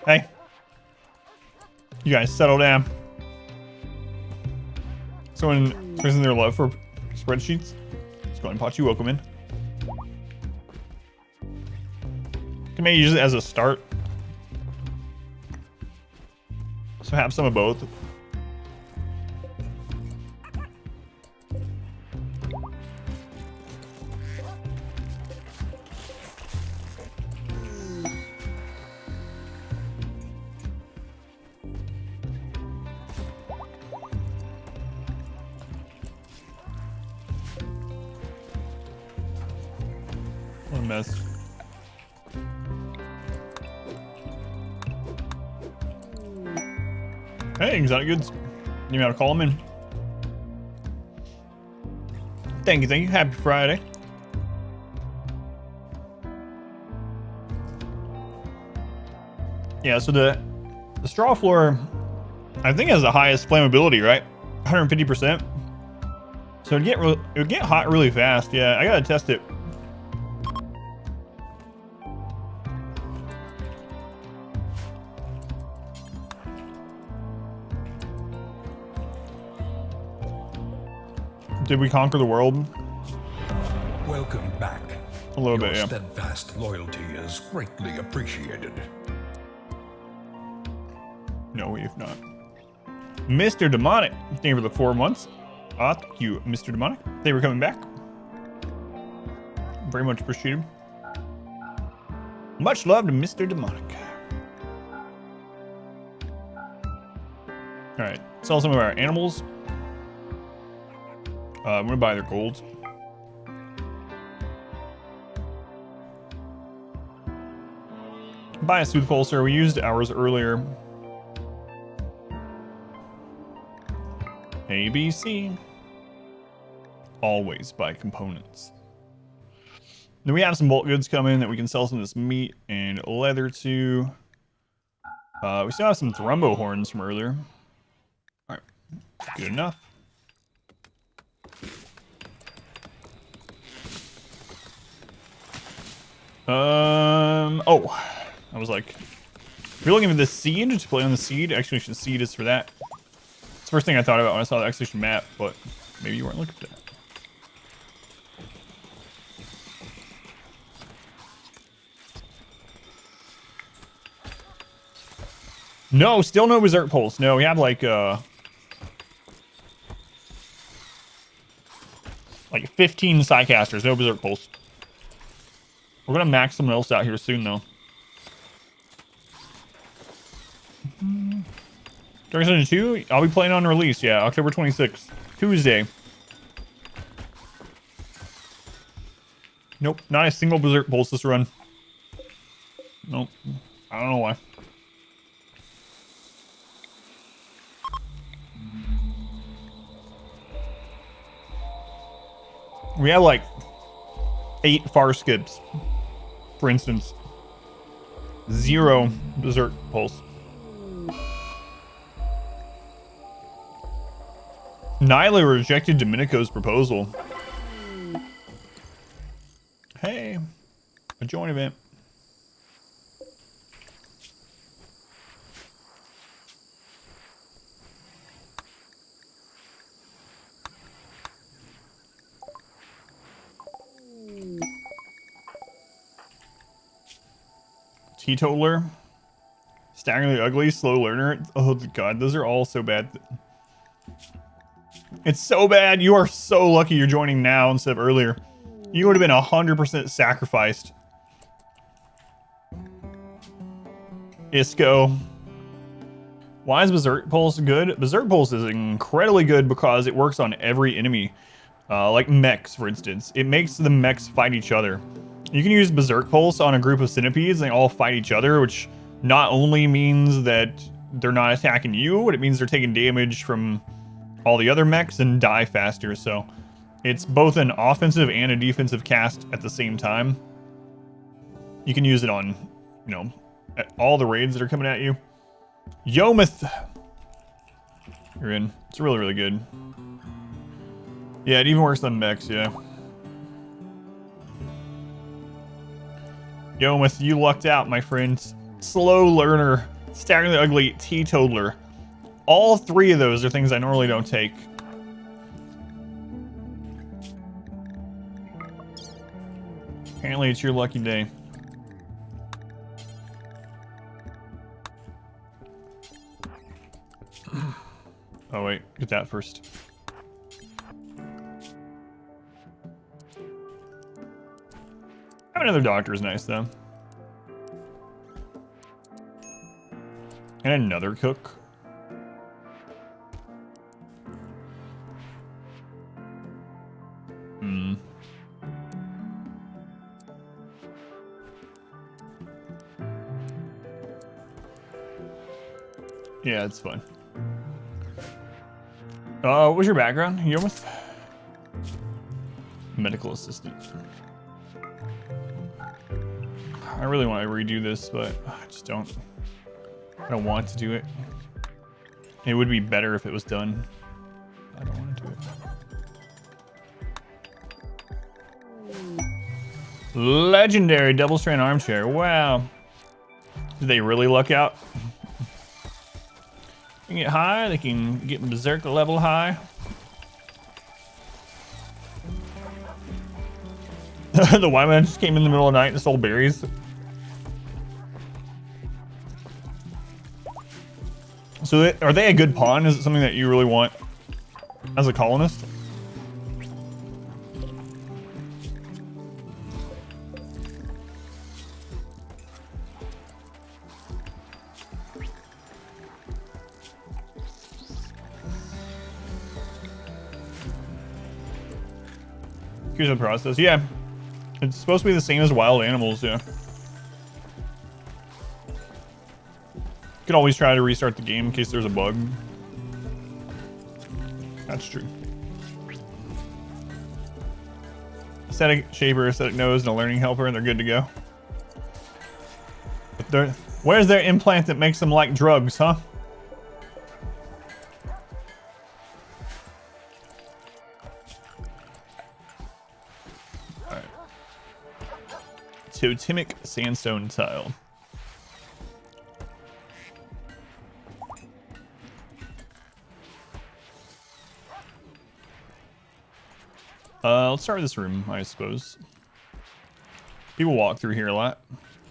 S3: Hey. You guys settle down. Someone expressing their love for spreadsheets. Let's go ahead and pot you welcome in. Can maybe use it as a start. So have some of both. What a mess. Hey, exotic goods. You gotta call them in. Thank you, thank you. Happy Friday. Yeah, so the straw floor, I think has the highest flammability, right? 150%. So it would get hot really fast. Yeah, I gotta test it. Did we conquer the world?
S2: Welcome back.
S3: A little
S2: Your
S3: bit, yeah.
S2: steadfast loyalty is greatly appreciated.
S3: No, we have not. Mr. Demonic, thank you for the 4 months. Thank you, Mr. Demonic. Thank you for coming back. Very much appreciated. Much love to Mr. Demonic. All right, sell some of our animals. I'm gonna buy their gold. Buy a Sooth Pulsar. We used ours earlier. ABC. Always buy components. Then we have some bulk goods coming that we can sell some of this meat and leather to. We still have some Thrumbo horns from earlier. All right, good enough. Oh, I was like, if you're looking for the seed, to play on the seed, exclamation seed is for that. It's the first thing I thought about when I saw the exclamation map, but maybe you weren't looking for that. No, still no Berserk Pulse. No, we have like 15 Psycasters, no Berserk Pulse. We're gonna max someone else out here soon, though. Dark Season 2, I'll be playing on release, yeah, October 26th, Tuesday. Nope, not a single Berserk Pulse this run. Nope, I don't know why. We have like 8 far skips, for instance. 0 Berserk Pulse. Nyla rejected Domenico's proposal. Hey, a join event. Teetotaler. staggeringly ugly, slow learner. Oh god, those are all so bad. It's so bad. You are so lucky you're joining now instead of earlier. You would have been 100% sacrificed. Isco. Why is Berserk Pulse good? Berserk Pulse is incredibly good because it works on every enemy. Like mechs, for instance. It makes the mechs fight each other. You can use Berserk Pulse on a group of centipedes and they all fight each other, which not only means that they're not attacking you, but it means they're taking damage from all the other mechs and die faster. So it's both an offensive and a defensive cast at the same time. You can use it on, you know, all the raids that are coming at you. Yomith. You're in. It's really, really good. Yeah, it even works on mechs, yeah. Yomith, you lucked out, my friends. Slow learner, staggeringly ugly, teetotaler. All three of those are things I normally don't take. Apparently it's your lucky day. Oh wait, get that first. Having another doctor is nice though. And another cook. Hmm. Yeah, it's fun. What was your background? You're with medical assistant. I really want to redo this, but I just don't. I don't want to do it. It would be better if it was done. I don't want to do it. Legendary double strand armchair. Wow. Did they really luck out? They can get high. They can get berserk level high. The white man just came in the middle of the night and stole berries. So are they a good pawn? Is it something that you really want as a colonist? Here's the process. Yeah. It's supposed to be the same as wild animals, yeah. You can always try to restart the game in case there's a bug. That's true. Aesthetic shaper, aesthetic nose, and a learning helper, and they're good to go. But where's their implant that makes them like drugs, huh? Alright. Totemic sandstone tile. Let's start with this room, I suppose. People walk through here a lot.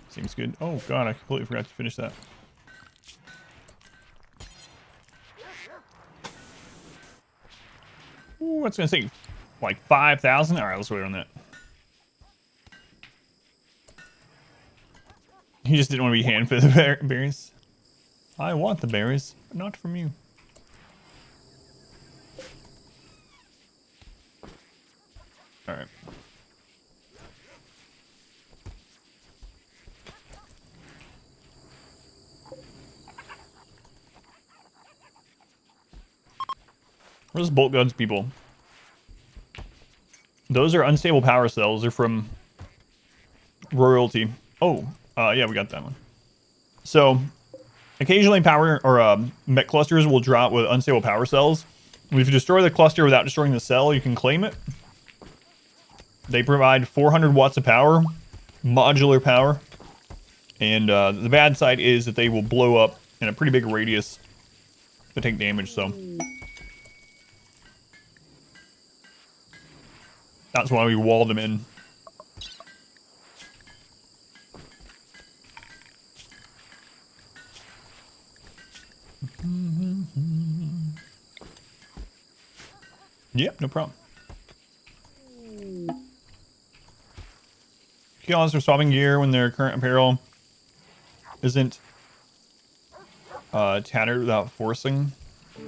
S3: Seems good. Oh god, I completely forgot to finish that. Ooh, what's gonna take like 5,000? Alright, let's wait on that. He just didn't want to be hand for the berries. I want the berries, but not from you. Alright. Where's bolt guns, people? Those are unstable power cells. They're from royalty. Oh, yeah, we got that one. So, occasionally power or mech clusters will drop with unstable power cells. If you destroy the cluster without destroying the cell, you can claim it. They provide 400 watts of power, modular power. And the bad side is that they will blow up in a pretty big radius to take damage, so. That's why we wall them in. Yeah, no problem. Kilos for swapping gear when their current apparel isn't tattered without forcing.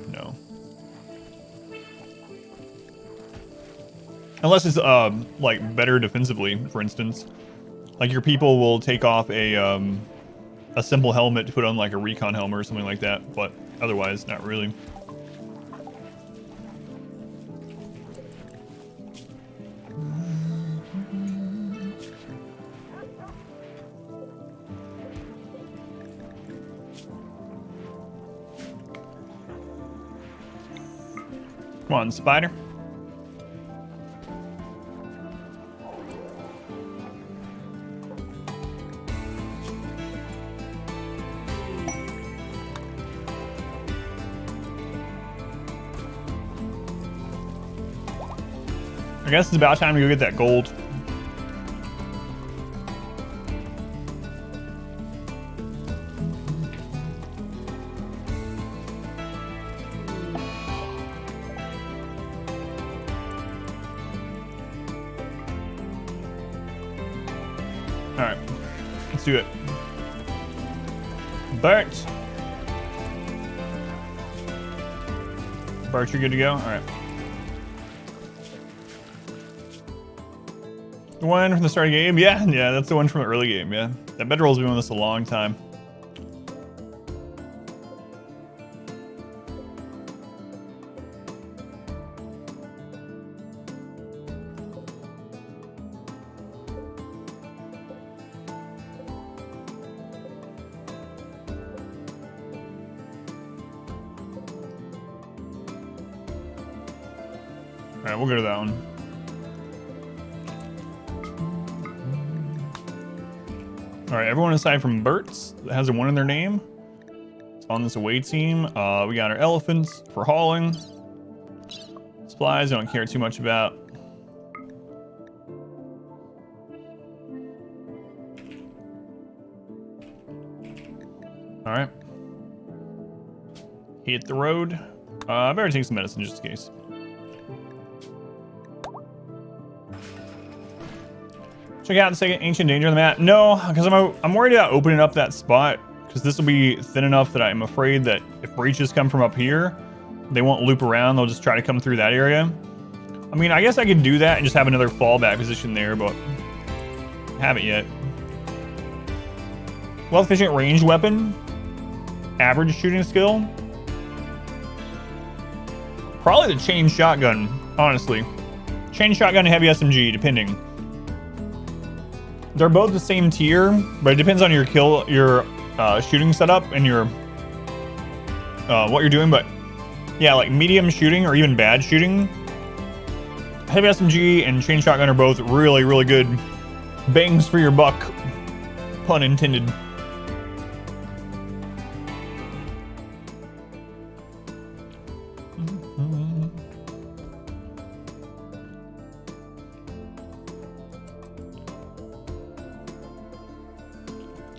S3: No. Unless it's like better defensively, for instance. Like your people will take off a simple helmet to put on like a recon helmet or something like that, but otherwise not really. Come on, spider. I guess it's about time to go get that gold. All right, let's do it. Bert, you're good to go. All right. The one from the start of the game? Yeah, that's the one from the early game, yeah. That bedroll's been with us a long time. Alright, we'll go to that one. Alright, everyone aside from Bert's that has a 1 in their name. It's on this away team. We got our elephants for hauling. Supplies, I don't care too much about. Alright. Hit the road. I better take some medicine just in case. Check out the second ancient danger on the map. No, because I'm worried about opening up that spot because this will be thin enough that I'm afraid that if breaches come from up here, they won't loop around. They'll just try to come through that area. I mean, I guess I could do that and just have another fallback position there, but I haven't yet. Well efficient ranged weapon. Average shooting skill. Probably the chain shotgun, honestly. Chain shotgun and heavy SMG, depending. They're both the same tier, but it depends on your shooting setup and your what you're doing. But yeah, like medium shooting or even bad shooting, heavy SMG and chain shotgun are both really, really good bangs for your buck, pun intended.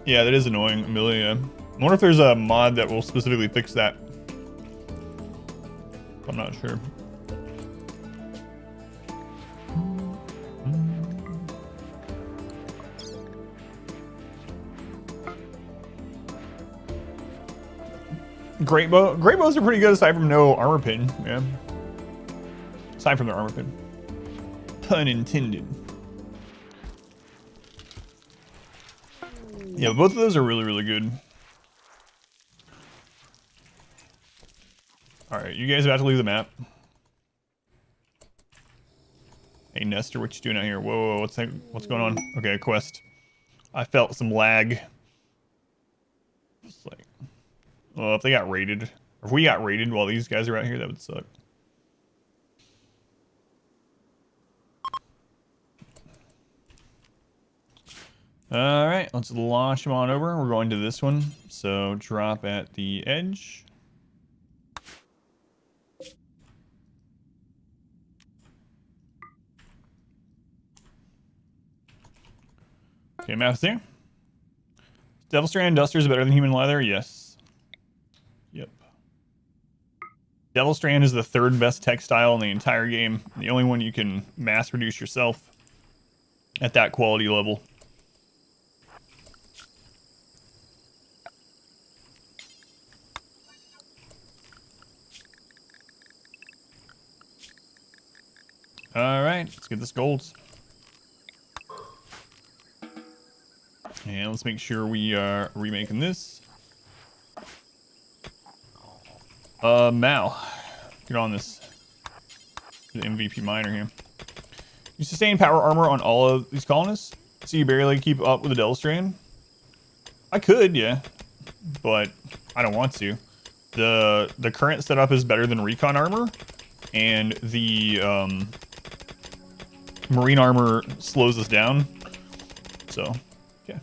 S3: Yeah, that is annoying, Amelia. I wonder if there's a mod that will specifically fix that. I'm not sure. Great bows are pretty good aside from no armor pin, yeah. Aside from their armor pin. Pun intended. Yeah, both of those are really, really good. Alright, you guys about to leave the map. Hey Nestor, what you doing out here? Whoa, what's going on? Okay, a quest. I felt some lag. Just like, well, if they got raided, or if we got raided while these guys are out here, that would suck. All right, let's launch them on over. We're going to this one. So drop at the edge. Okay, map's there. Devil Strand Dusters better than human leather? Yes. Yep. Devil Strand is the 3rd best textile in the entire game. The only one you can mass reduce yourself at that quality level. All right, let's get this gold. And let's make sure we are remaking this. Mal, get on this. The MVP miner here. You sustain power armor on all of these colonists, so you barely keep up with the Devil Strand. I could, yeah, but I don't want to. The current setup is better than recon armor, and the marine armor slows us down. So, yeah.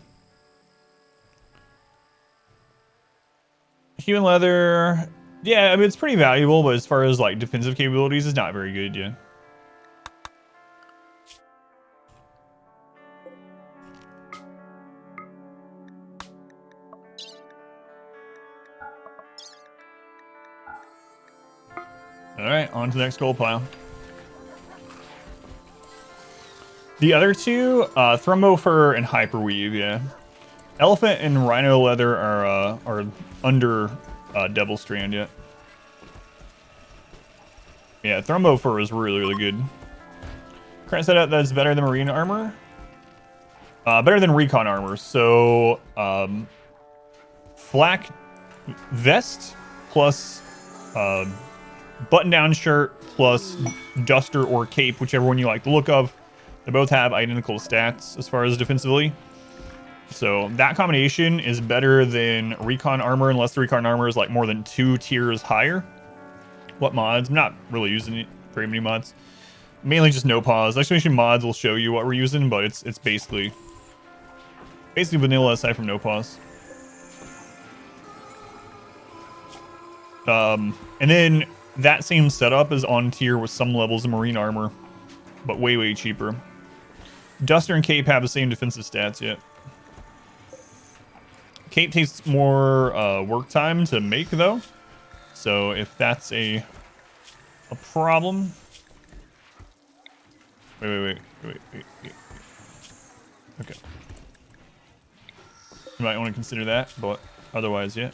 S3: Human leather, yeah, I mean it's pretty valuable, but as far as like defensive capabilities, it's not very good, yeah. All right, on to the next gold pile. The other two, Thrumbo Fur and Hyperweave, yeah. Elephant and Rhino Leather are under Devil Strand yet. Yeah, Thrumbo Fur is really, really good. Current setup that's better than Marine Armor. Better than Recon Armor. So, Flak Vest plus button-down shirt plus Duster or Cape, whichever one you like the look of. They both have identical stats as far as defensively. So that combination is better than Recon Armor, unless the Recon Armor is like more than 2 tiers higher. What mods? I'm not really using very many mods. Mainly just no pause. Exclamation mods will show you what we're using, but it's basically vanilla aside from no pause. And then that same setup is on tier with some levels of Marine Armor, but way, way cheaper. Duster and Cape have the same defensive stats yet. Cape takes more work time to make, though. So if that's a problem... Wait. Okay. You might want to consider that, but otherwise, yeah.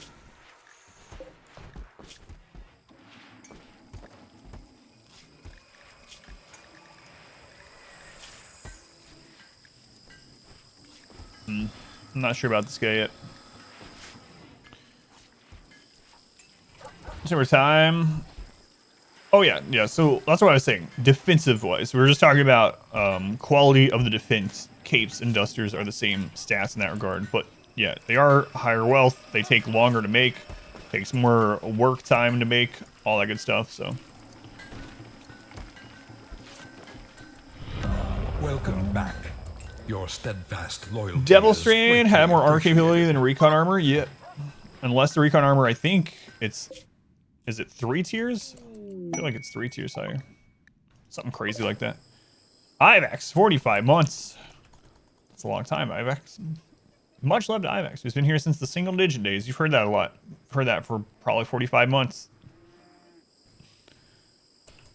S3: I'm not sure about this guy yet. Over time. Oh yeah. So that's what I was saying. Defensive-wise, we were just talking about quality of the defense. Capes and Dusters are the same stats in that regard, but yeah, they are higher wealth. They take longer to make. Takes more work time to make. All that good stuff. So.
S2: Welcome back. Your steadfast loyalty.
S3: Devil Strand had more armor capability than Recon Armor. Yep. Unless the Recon Armor, I think it's... Is it 3 tiers? I feel like it's 3 tiers higher. Something crazy like that. Ivax, 45 months. That's a long time, Ivax. Much love to Ivax, who's been here since the single digit days. You've heard that a lot. I've heard that for probably 45 months.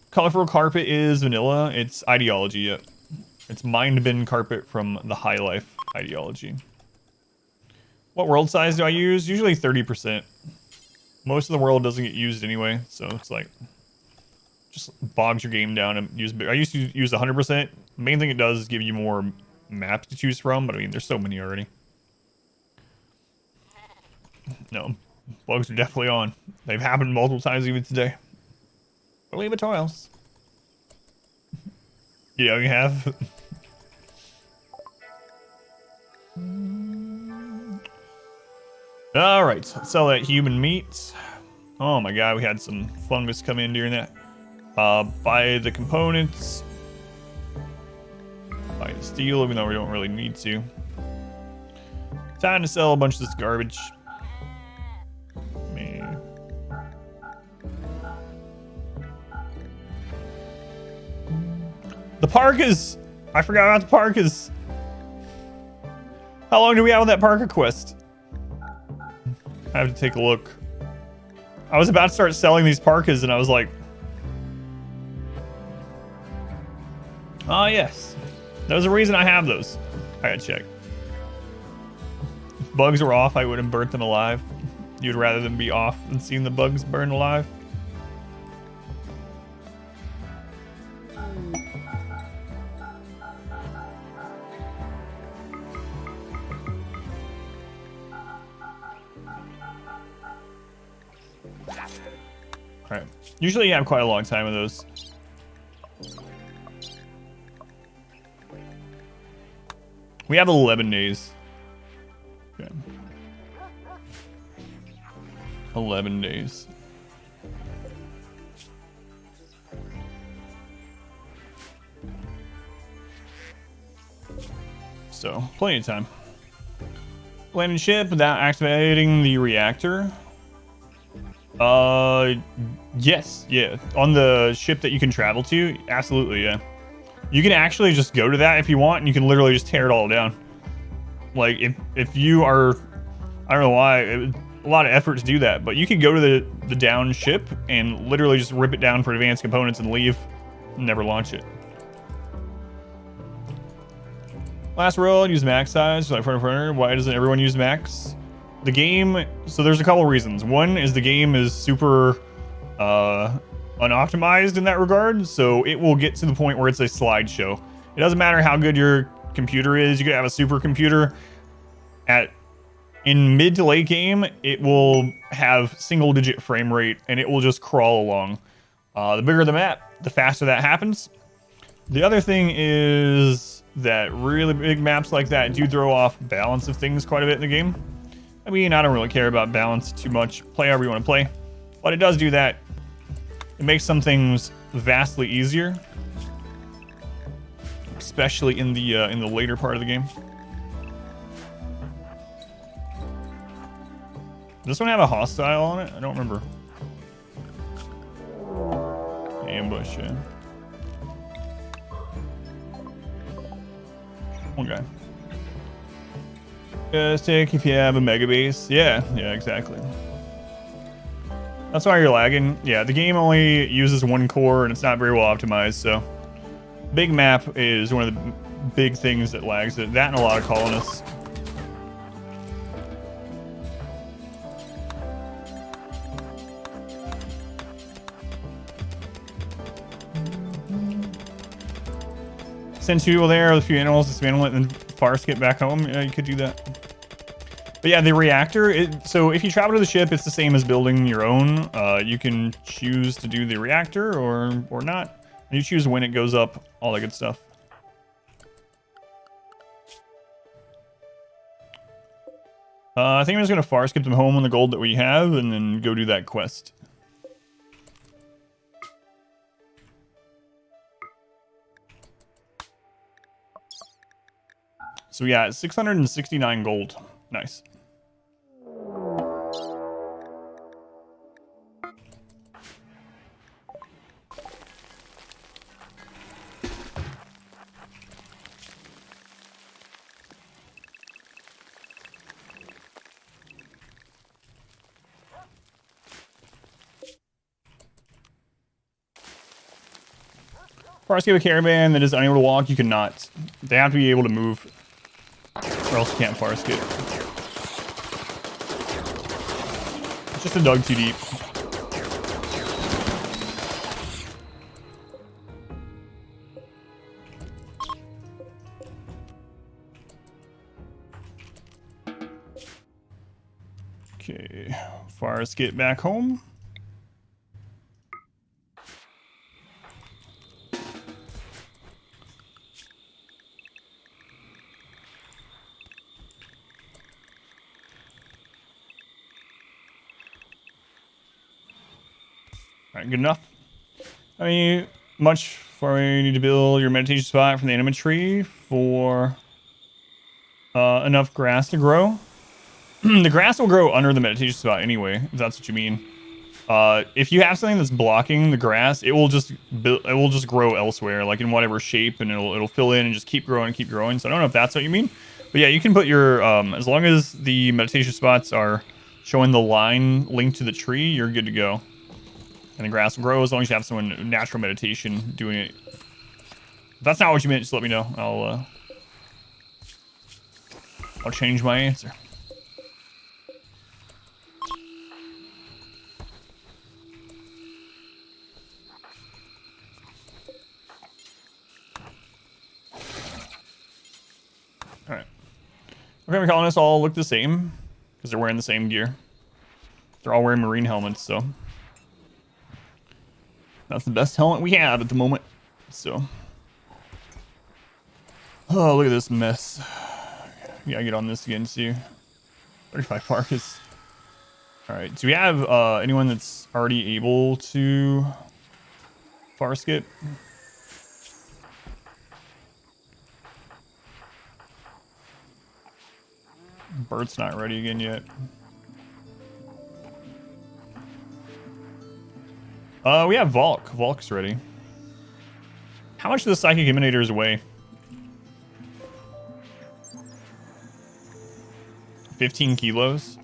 S3: Colorful carpet is vanilla. It's ideology yet. It's mind bin carpet from the High Life ideology. What world size do I use? Usually 30%. Most of the world doesn't get used anyway, so it's like just bogs your game down and use. I used to use 100%. The main thing it does is give you more maps to choose from, but I mean, there's so many already. No, bugs are definitely on. They've happened multiple times even today. Believe it or else. Yeah, we have. All right, sell that human meat. Oh my god, we had some fungus come in during that. Buy the components. Buy the steel, even though we don't really need to. Time to sell a bunch of this garbage. Man. The parkas! I forgot about the parkas. How long do we have on that parka quest? I have to take a look. I was about to start selling these parkas, and I was like, oh, yes. There's a reason I have those. I gotta check. If bugs were off, I would have burnt them alive. You'd rather them be off than seeing the bugs burn alive? Alright. Usually you have quite a long time with those. We have 11 days. Okay. 11 days. So, plenty of time. Landing ship without activating the reactor. Yes, yeah. On the ship that you can travel to, absolutely, yeah. You can actually just go to that if you want, and you can literally just tear it all down. Like, if you are, I don't know why, it was a lot of effort to do that, but you can go to the down ship and literally just rip it down for advanced components and leave, and never launch it. Last roll, use max size, like front. Why doesn't everyone use max? The game, so there's a couple reasons. One is the game is super unoptimized in that regard, so it will get to the point where it's a slideshow. It doesn't matter how good your computer is. You could have a supercomputer. In mid to late game, it will have single-digit frame rate, and it will just crawl along. The bigger the map, the faster that happens. The other thing is that really big maps like that do throw off balance of things quite a bit in the game. I mean, I don't really care about balance too much. Play however you want to play. But it does do that. It makes some things vastly easier. Especially in the later part of the game. Does this one have a hostile on it? I don't remember. Ambush, yeah. One guy. Stick if you have a mega base. Yeah, exactly. That's why you're lagging. Yeah, the game only uses one core and it's not very well optimized, so big map is one of the big things that lags it. That and a lot of colonists. Send two people there with a few animals, dismantle it, and then farce get back home. Yeah, you could do that. But yeah, the reactor, so if you travel to the ship, it's the same as building your own. You can choose to do the reactor or not. And you choose when it goes up, all that good stuff. I think I'm just going to farce get them home on the gold that we have and then go do that quest. So yeah, 669 gold. Nice. Farce give a caravan that is unable to walk, you cannot. They have to be able to move, or else you can't farce get. It's just a dug too deep. Okay, farce get back home. Alright, good enough. I mean, much for you need to build your meditation spot from the enemy tree for enough grass to grow. The grass will grow under the meditation spot anyway, if that's what you mean. If you have something that's blocking the grass, it will just grow elsewhere, like in whatever shape, and it'll fill in and just keep growing and keep growing. So I don't know if that's what you mean, but yeah, you can put your as long as the meditation spots are showing the line linked to the tree, you're good to go. And the grass will grow as long as you have someone natural meditation doing it. If that's not what you meant, just let me know. I'll change my answer. Alright. Okay, colonists all look the same because they're wearing the same gear. They're all wearing marine helmets, so that's the best helmet we have at the moment. So, oh, look at this mess. Yeah, get on this again too. 35 Marcus. All right, do we have anyone that's already able to far skip? Bert's not ready again yet. We have Volk. Volk's ready. How much of the Psychic Emanator's weigh? 15 kilos?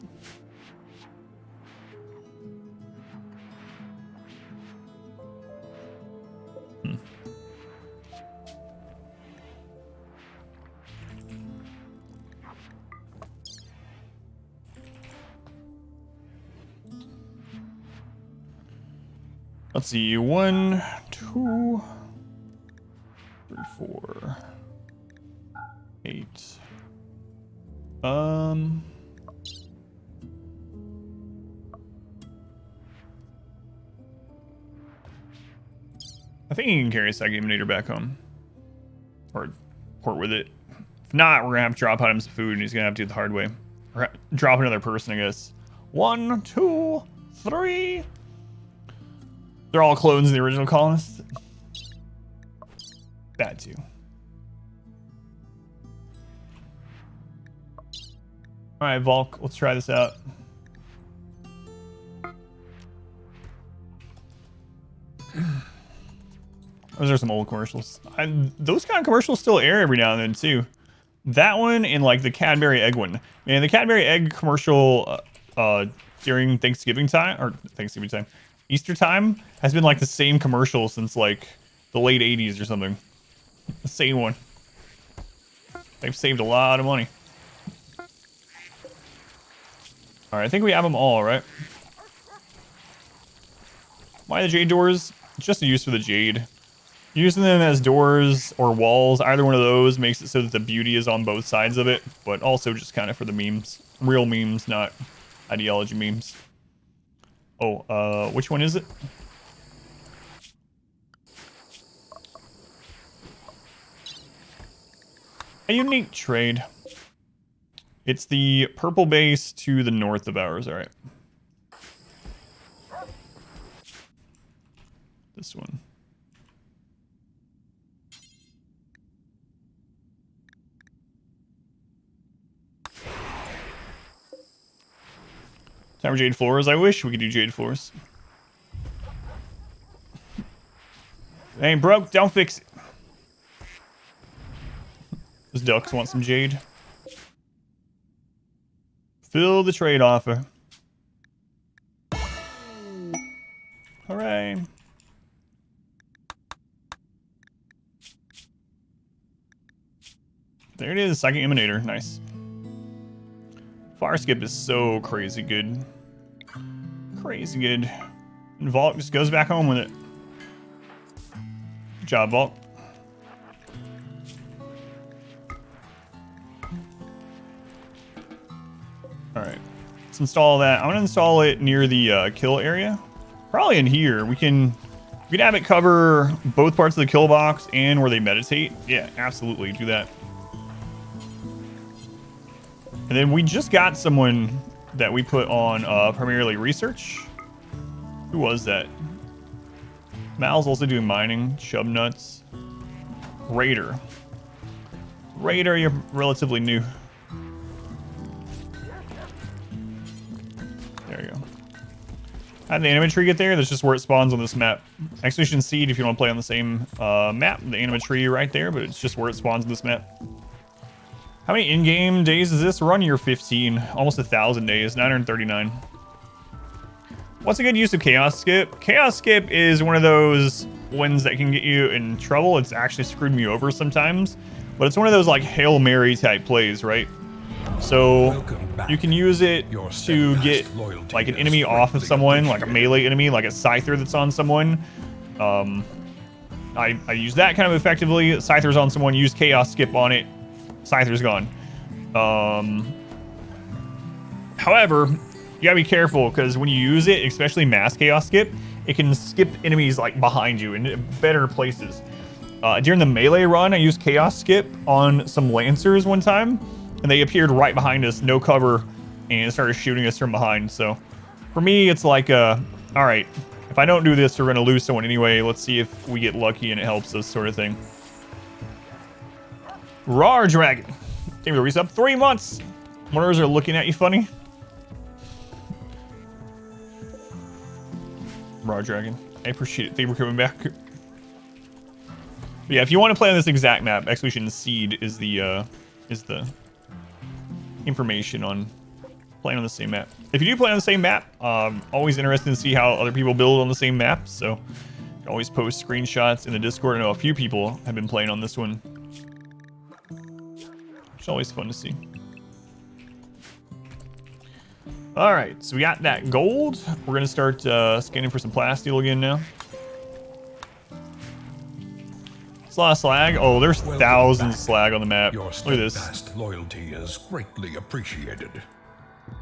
S3: Let's see, 1, 2, 3, 4, 8. I think he can carry a Psychic Emanator back home. Or port with it. If not, we're gonna have to drop out him some food and he's gonna have to do it the hard way. Or drop another person, I guess. 1, 2, 3. They're all clones of the original colonists. That too. Alright, Volk, let's try this out. Those are some old commercials. Those kind of commercials still air every now and then too. That one and like the Cadbury egg one. Man, the Cadbury egg commercial during Thanksgiving time, Easter time, has been like the same commercial since like the late 80s or something. The same one. They've saved a lot of money. Alright, I think we have them all, right? Why the jade doors? It's just a use for the jade. Using them as doors or walls, either one of those makes it so that the beauty is on both sides of it, but also just kind of for the memes. Real memes, not ideology memes. Oh, which one is it? A unique trade. It's the purple base to the north of ours, alright. This one. Time for jade floors. I wish we could do jade floors. It ain't broke, don't fix it. Those ducks want some jade. Fill the trade offer. Hooray. There it is, Psychic Emanator. Nice. Fire skip is so crazy good. Crazy good. And Vault just goes back home with it. Good job, Vault. Alright. Let's install that. I'm gonna install it near the kill area. Probably in here. We can have it cover both parts of the kill box and where they meditate. Yeah, absolutely. Do that. And then we just got someone that we put on primarily research. Who was that? Mal's also doing mining. Chub nuts. Raider. Raider, you're relatively new. There you go. How did the anima tree get there? That's just where it spawns on this map. Exhibition Seed if you want to play on the same map. The anima tree right there, but it's just where it spawns on this map. How many in-game days is this? We're on year 15. Almost 1,000 days. 939. What's a good use of Chaos Skip? Chaos Skip is one of those ones that can get you in trouble. It's actually screwed me over sometimes. But it's one of those like Hail Mary type plays, right? So you can use it to get like an enemy off of someone, like a melee enemy, like a Scyther that's on someone. I use that kind of effectively. Scyther's on someone, use Chaos Skip on it. Scyther's gone. However, you gotta be careful because when you use it, especially mass Chaos Skip, it can skip enemies like behind you in better places. During the melee run, I used Chaos Skip on some Lancers one time, and they appeared right behind us, no cover, and started shooting us from behind. So for me, it's like, all right, if I don't do this, we're gonna lose someone anyway. Let's see if we get lucky and it helps us, sort of thing. Rawr Dragon. Thank you for the resub. 3 months. Murderers are looking at you funny. Rawr Dragon. I appreciate it. Thank you for coming back. But yeah, if you want to play on this exact map, Expedition Seed is the information on playing on the same map. If you do play on the same map, always interested to see how other people build on the same map. So you can always post screenshots in the Discord. I know a few people have been playing on this one. It's always fun to see. All right, so we got that gold. We're gonna start scanning for some plasteel again now. It's a lot of slag. Oh, there's thousands of slag on the map.
S2: Your
S3: Look at this.
S2: steadfast loyalty is greatly appreciated.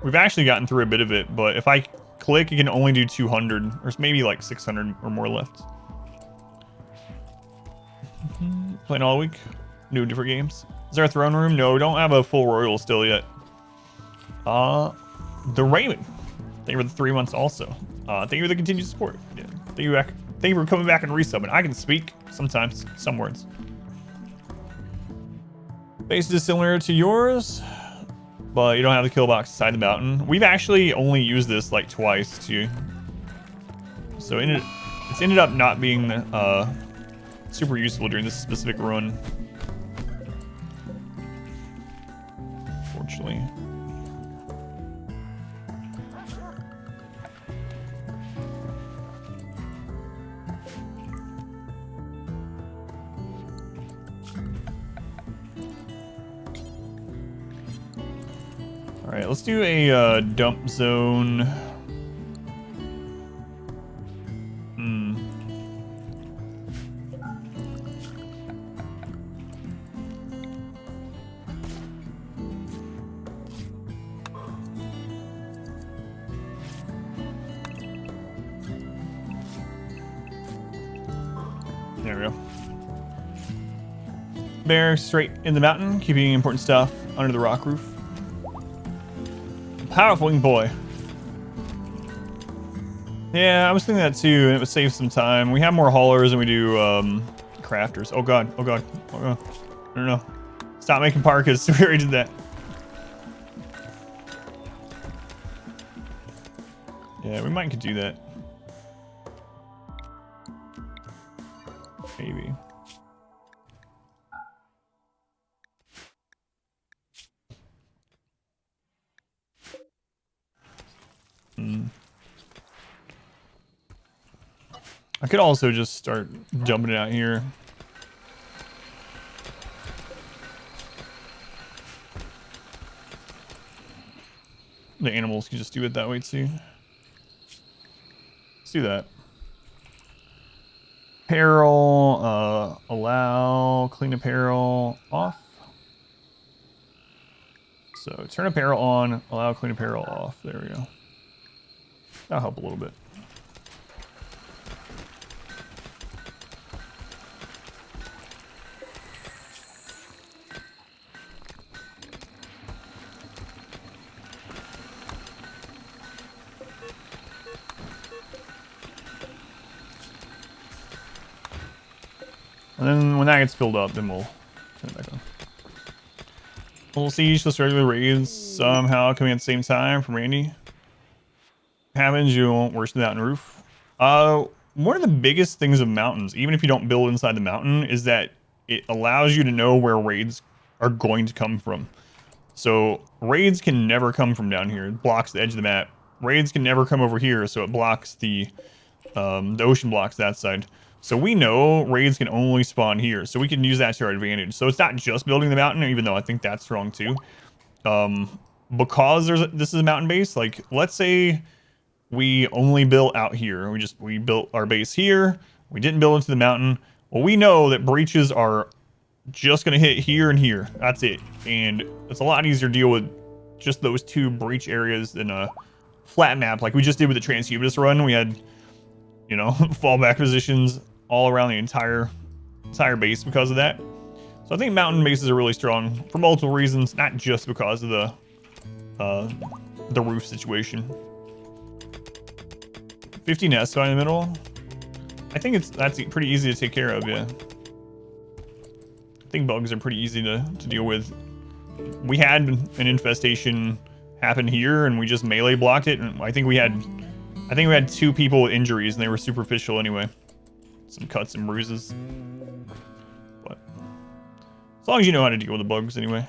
S3: We've actually gotten through a bit of it, but if I click, you can only do 200. There's maybe like 600 or more left. Playing all week. New different games. Is there a throne room? No, we don't have a full royal still yet. The Raymond. Thank you for the 3 months also. Thank you for the continued support. Yeah. Thank you for coming back and resubbing. I can speak sometimes, some words. Base is similar to yours, but you don't have the kill box inside the mountain. We've actually only used this like twice too. So it's ended up not being super useful during this specific run. Fortunately. All right, let's do a dump zone. There we go. Bear straight in the mountain, keeping important stuff under the rock roof. Powerful wing boy. Yeah, I was thinking that too, and it would save some time. We have more haulers than we do crafters. Oh god, oh god, oh god. I don't know. Stop making parkas. We already did that. Yeah, we might could do that. Maybe. I could also just start dumping it out here. The animals can just do it that way too. Let's do that. Apparel, allow clean apparel off. So turn apparel on, allow clean apparel off. There we go. That'll help a little bit. And then when that gets filled up, then we'll turn it back on. Full siege, let's regular raids somehow coming at the same time from Randy. Happens, you won't worsen the mountain roof. One of the biggest things of mountains, even if you don't build inside the mountain, is that it allows you to know where raids are going to come from. So raids can never come from down here. It blocks the edge of the map. Raids can never come over here, so it blocks the ocean blocks that side. So we know raids can only spawn here, so we can use that to our advantage. So it's not just building the mountain, even though I think that's wrong too. Because this is a mountain base, like let's say we only built out here. We built our base here. We didn't build into the mountain. Well, we know that breaches are just gonna hit here and here. That's it. And it's a lot easier to deal with just those two breach areas than a flat map like we just did with the transhumanist run. We had, you know, fallback positions all around the entire base because of that. So I think mountain bases are really strong for multiple reasons, not just because of the roof situation. 50 nests right in the middle. I think that's pretty easy to take care of, yeah. I think bugs are pretty easy to deal with. We had an infestation happen here and we just melee blocked it, and I think we had 2 people with injuries and they were superficial anyway. Some cuts and bruises. But as long as you know how to deal with the bugs anyway.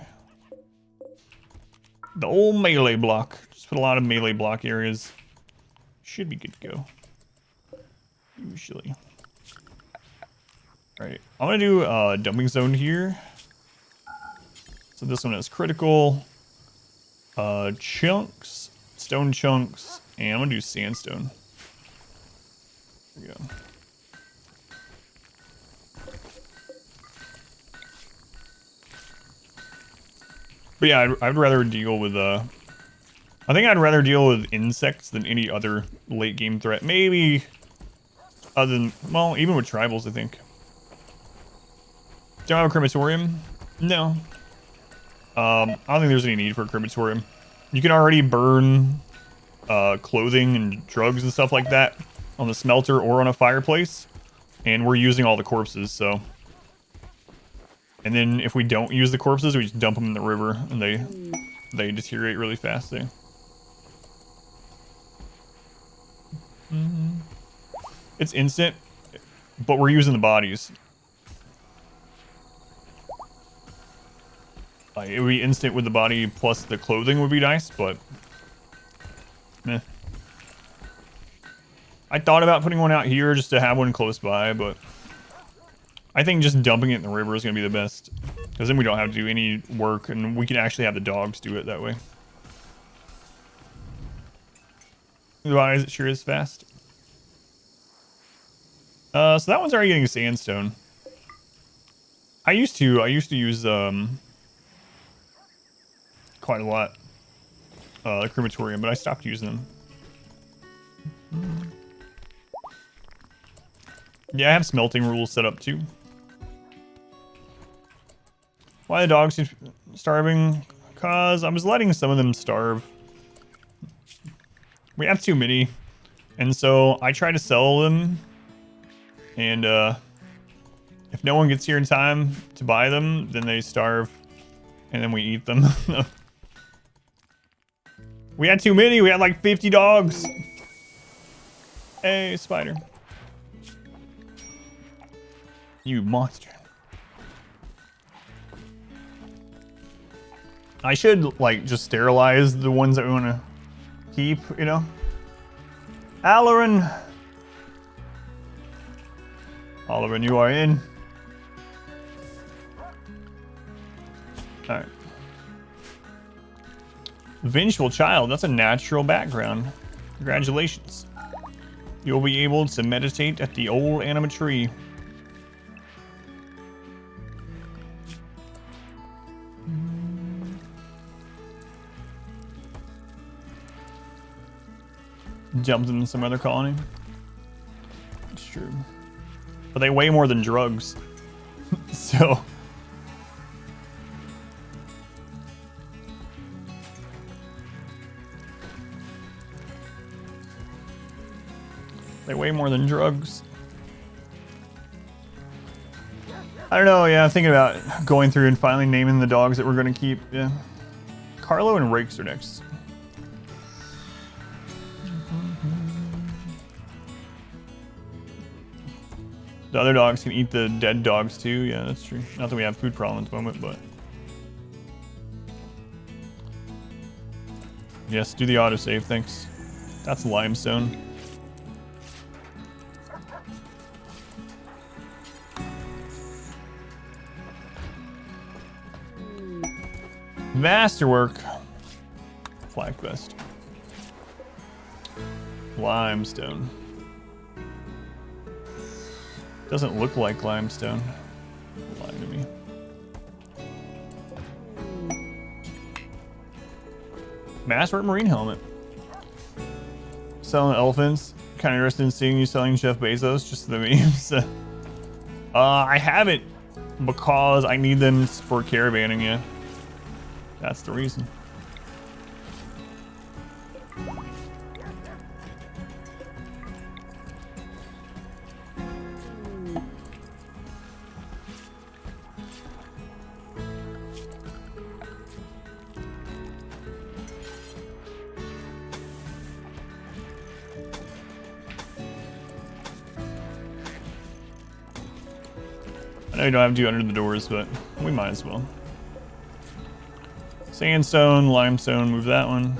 S3: The old melee block. Just put a lot of melee block areas. Should be good to go. Usually. Alright, I'm gonna do a dumping zone here. So this one is critical. Chunks, stone chunks, and I'm gonna do sandstone. There we go. But yeah, I'd rather deal with I think I'd rather deal with insects than any other late game threat. Maybe other than, well, even with tribals, I think. Do I have a crematorium? No. I don't think there's any need for a crematorium. You can already burn clothing and drugs and stuff like that on the smelter or on a fireplace. And we're using all the corpses, so. And then if we don't use the corpses, we just dump them in the river and they deteriorate really fast there. It's instant, but we're using the bodies. Like, it would be instant with the body plus the clothing would be nice, but meh. I thought about putting one out here just to have one close by, but I think just dumping it in the river is going to be the best. Because then we don't have to do any work, and we can actually have the dogs do it that way. Otherwise, it sure is fast. So that one's already getting sandstone. I used to use quite a lot the crematorium, but I stopped using them. Yeah, I have smelting rules set up too. Why the dogs starving? Cause I was letting some of them starve. We have too many, and so I try to sell them. And if no one gets here in time to buy them, then they starve, and then we eat them. We had too many. We had like 50 dogs. Hey, spider. You monster. I should like just sterilize the ones that we want to keep, you know? Alarin. Oliver, you are in. Alright. Vengeful child, that's a natural background. Congratulations. You'll be able to meditate at the old anima tree. Jumped in some other colony. It's true. But they weigh more than drugs. So. They weigh more than drugs. I don't know, yeah, I'm thinking about going through and finally naming the dogs that we're going to keep, yeah. Carlo and Rakes are next. The other dogs can eat the dead dogs too. Yeah, that's true. Not that we have food problem at the moment, but Yes, do the autosave, thanks. That's limestone. Masterwork. Flag vest. Limestone. Doesn't look like limestone. Lying to me. Masterwork marine helmet. Selling elephants. Kind of interested in seeing you selling Jeff Bezos. Just the memes. I haven't because I need them for caravanning. Yeah, that's the reason. I know you don't have to do under the doors, but we might as well. Sandstone, limestone, move that one.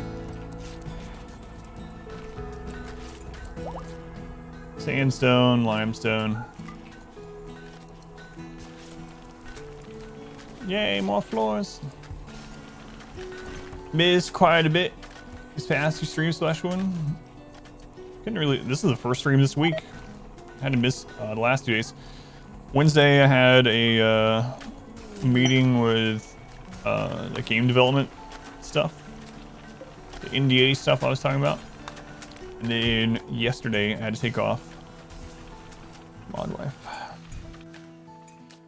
S3: Sandstone, limestone. Yay, more floors. Missed quite a bit this past two streams, Special one. Couldn't really, this is the first stream this week. Had to miss the last 2 days. Wednesday, I had a meeting with the game development stuff, the NDA stuff I was talking about. And then yesterday, I had to take off. Mod wife.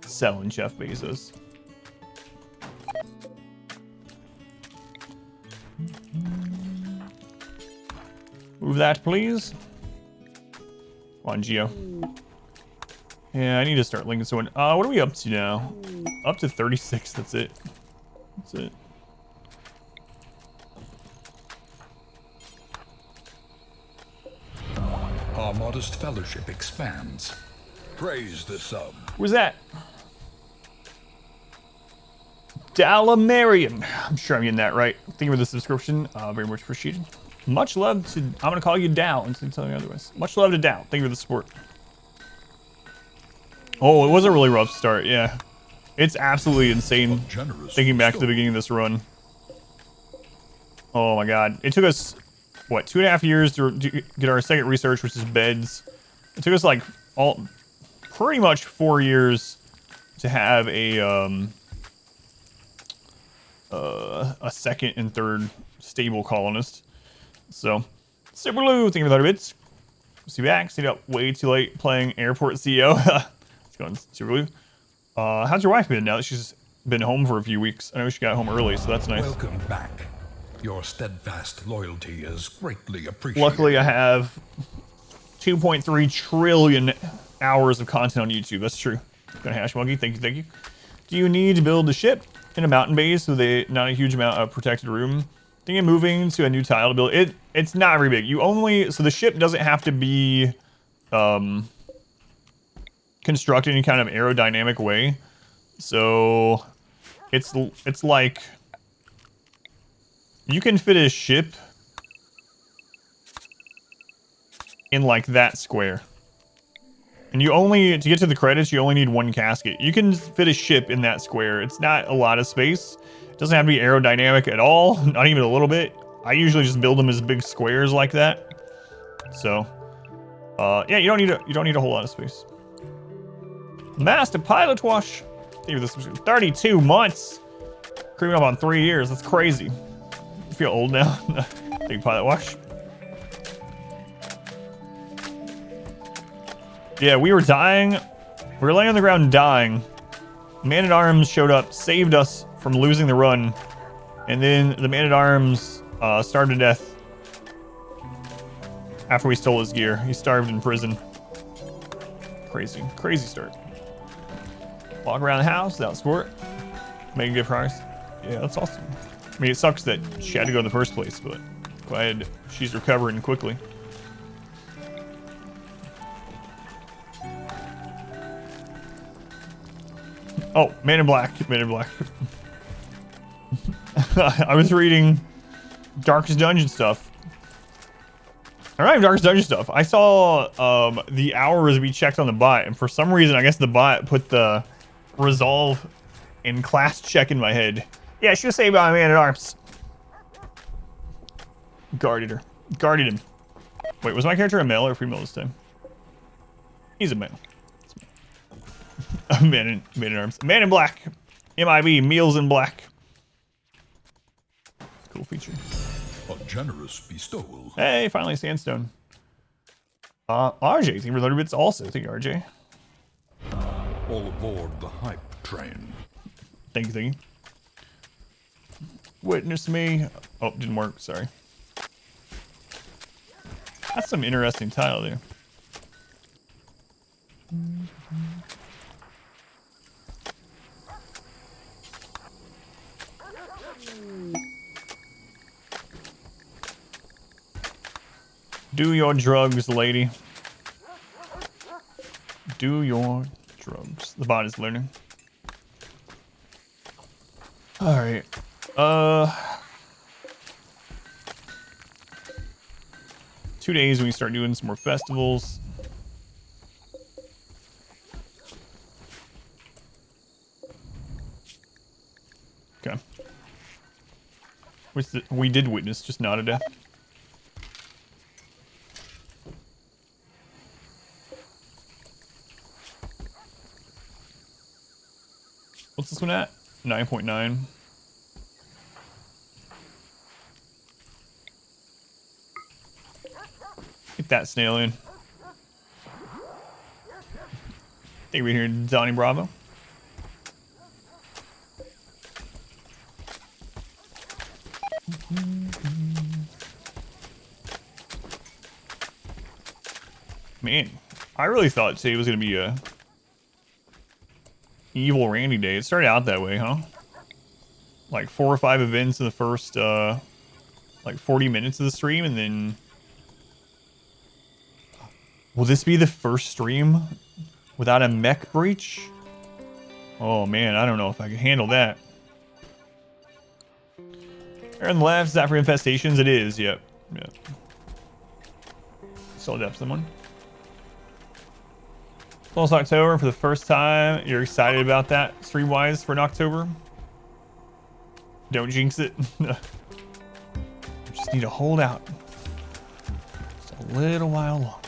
S3: Selling Jeff Bezos. Move that, please. Come on, Geo. Yeah, I need to start linking someone. What are we up to now? Up to 36, that's it. That's it.
S2: Our modest fellowship expands. Praise the sub.
S3: Who's that? Dalamarian. I'm sure I'm getting that right. Thank you for the subscription. Very much appreciated. Much love to... I'm going to call you Dow instead of telling you otherwise. Much love to Dow. Thank you for the support. Oh, it was a really rough start, yeah. It's absolutely insane thinking back to the beginning of this run. Oh my god. It took us, what, 2.5 years to get our second research, which is beds. It took us like pretty much 4 years to have a second and third stable colonist. So, Super Lou, thank you for the 100 bits. See you back. Stayed up way too late playing Airport CEO. Going Super Lou. How's your wife been now that she's been home for a few weeks? I know she got home early, so that's nice.
S2: Welcome back. Your steadfast loyalty is greatly appreciated.
S3: Luckily, I have 2.3 trillion hours of content on YouTube. That's true. Gonna hash monkey. Thank you, thank you. Do you need to build a ship in a mountain base with not a huge amount of protected room? Thinking of moving to a new tile to build it. It's not very big. So the ship doesn't have to be constructed in kind of aerodynamic way. So it's like you can fit a ship in like that square. And to get to the credits, you only need one casket. You can fit a ship in that square. It's not a lot of space. It doesn't have to be aerodynamic at all, not even a little bit. I usually just build them as big squares like that. So, yeah, you don't need a whole lot of space. Master Pilot Wash. Give this 32 months. Creeping up on 3 years. That's crazy. I feel old now. Big Pilot Wash. Yeah, we were dying. We were laying on the ground dying. Man-at-Arms showed up, saved us from losing the run. And then the Man-at-Arms starved to death after we stole his gear. He starved in prison. Crazy. Crazy start. Walk around the house without sport. Making good progress. Yeah, that's awesome. I mean, it sucks that she had to go in the first place, but glad she's recovering quickly. Oh, Man in Black. Man in Black. I was reading Darkest Dungeon stuff. Alright, Darkest Dungeon stuff. I saw the hours we checked on the bot, and for some reason, I guess the bot put the resolve in class check in my head. Yeah, she was saved by a man-at-arms. Guarded her. Guarded him. Wait, was my character a male or female this time? He's a male. A man-at-arms. Man in black. MIB, meals in black. Cool feature.
S2: A generous bestowal.
S3: Hey, finally sandstone. RJ, thank you for 30 bits also. Thank you, RJ.
S2: All aboard the hype train.
S3: Thank you, thank you. Witness me. Oh, didn't work, sorry. That's some interesting tile there. Do your drugs, lady. Do your drugs. The bot is learning. Alright. 2 days we start doing some more festivals. Okay. We did witness, just not a death. What's this one at? 9.9. Get that snail in. Think we're here, Donnie Bravo. Man, I really thought today was gonna be a evil Randy day. It started out that way, huh? Like 4 or 5 events in the first like 40 minutes of the stream, and then will this be the first stream without a mech breach? Oh man, I don't know if I can handle that. There on the left, is that for infestations? It is, yep. Yep. Sold up someone. Almost October for the first time. You're excited about that stream-wise for an October? Don't jinx it. Just need to hold out. Just a little while longer.